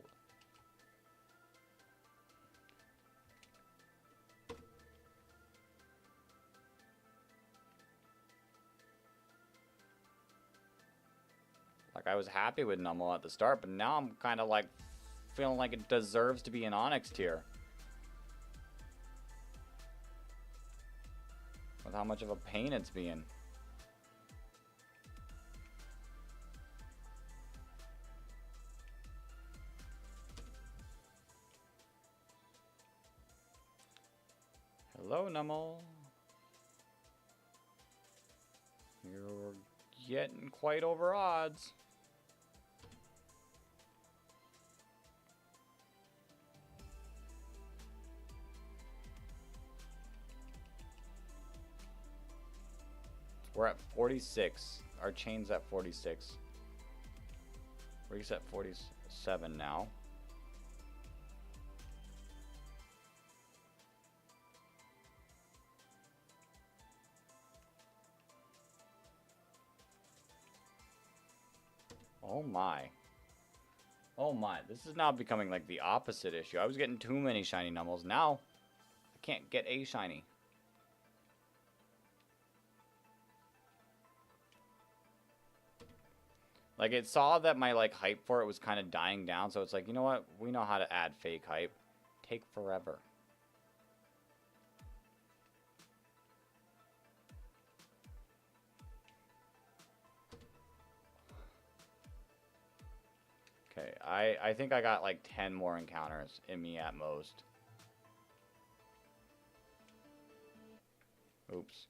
Like, I was happy with Nummel at the start, but now I'm kind of like feeling like it deserves to be an Onyx tier. With how much of a pain it's being. Hello, Nummel. You're getting quite over odds. We're at 46. Our chain's at 46. We're at 47 now. Oh my. Oh my. This is now becoming like the opposite issue. I was getting too many shiny nummels. Now, I can't get a shiny. Like, it saw that my, like, hype for it was kind of dying down, so it's like, you know what? We know how to add fake hype. Take forever. Okay, I think I got, like, 10 more encounters in me at most. Oops.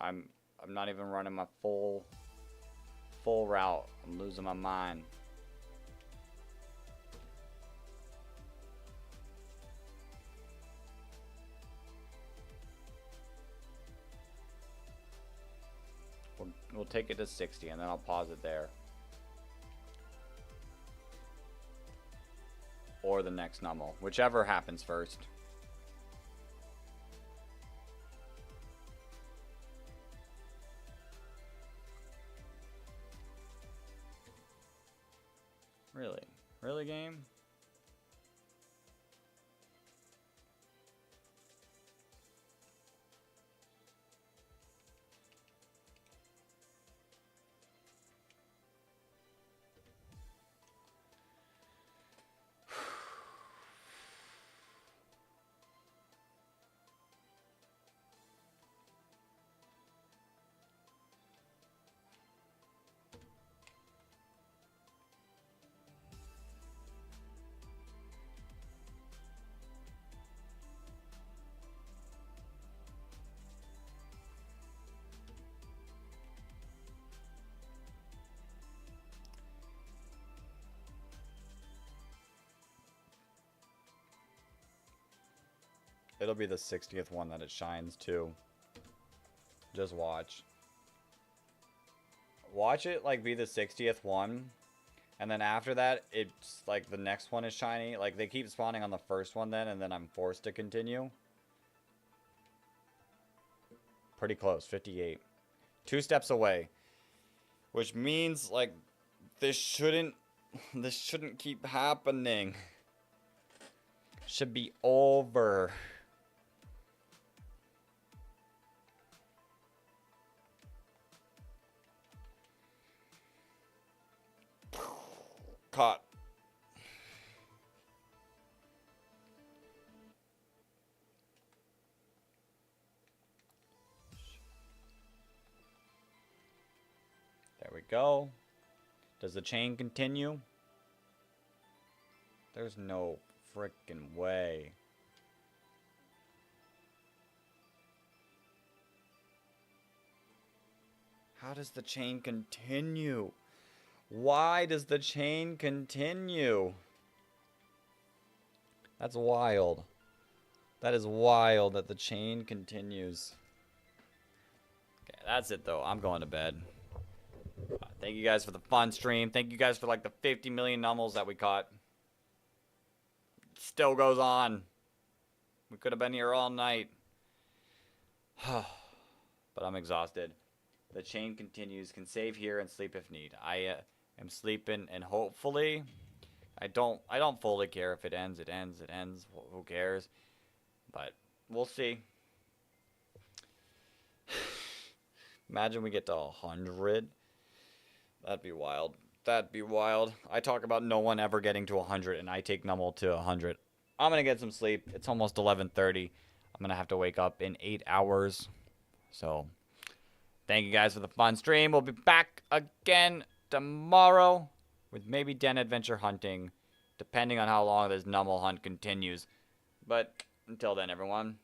I'm not even running my full route. I'm losing my mind. We'll take it to 60 and then I'll pause it there. Or the next nummel, whichever happens first. Really? Really, game? It'll be the 60th one that it shines too. Just watch. Watch it like be the 60th one. And then after that, it's like the next one is shiny. Like they keep spawning on the first one then, and then I'm forced to continue. Pretty close, 58. 2 steps away. Which means like this shouldn't keep happening. Should be over. Caught. There we go. Does the chain continue? There's no frickin' way. How does the chain continue? Why does the chain continue? That's wild. That is wild that the chain continues. Okay, that's it though. I'm going to bed. Thank you guys for the fun stream. Thank you guys for like the 50 million nummels that we caught. It still goes on. We could have been here all night. But I'm exhausted. The chain continues. Can save here and sleep if need. I am sleeping, and hopefully, I don't fully care if it ends. It ends. It ends. Who cares? But we'll see. Imagine we get to 100. That'd be wild. That'd be wild. I talk about no one ever getting to 100, and I take Nummel to 100. I'm gonna get some sleep. It's almost 11:30. I'm gonna have to wake up in 8 hours. So, thank you guys for the fun stream. We'll be back again tomorrow with maybe Den Adventure hunting, depending on how long this Nummel hunt continues. But until then, everyone,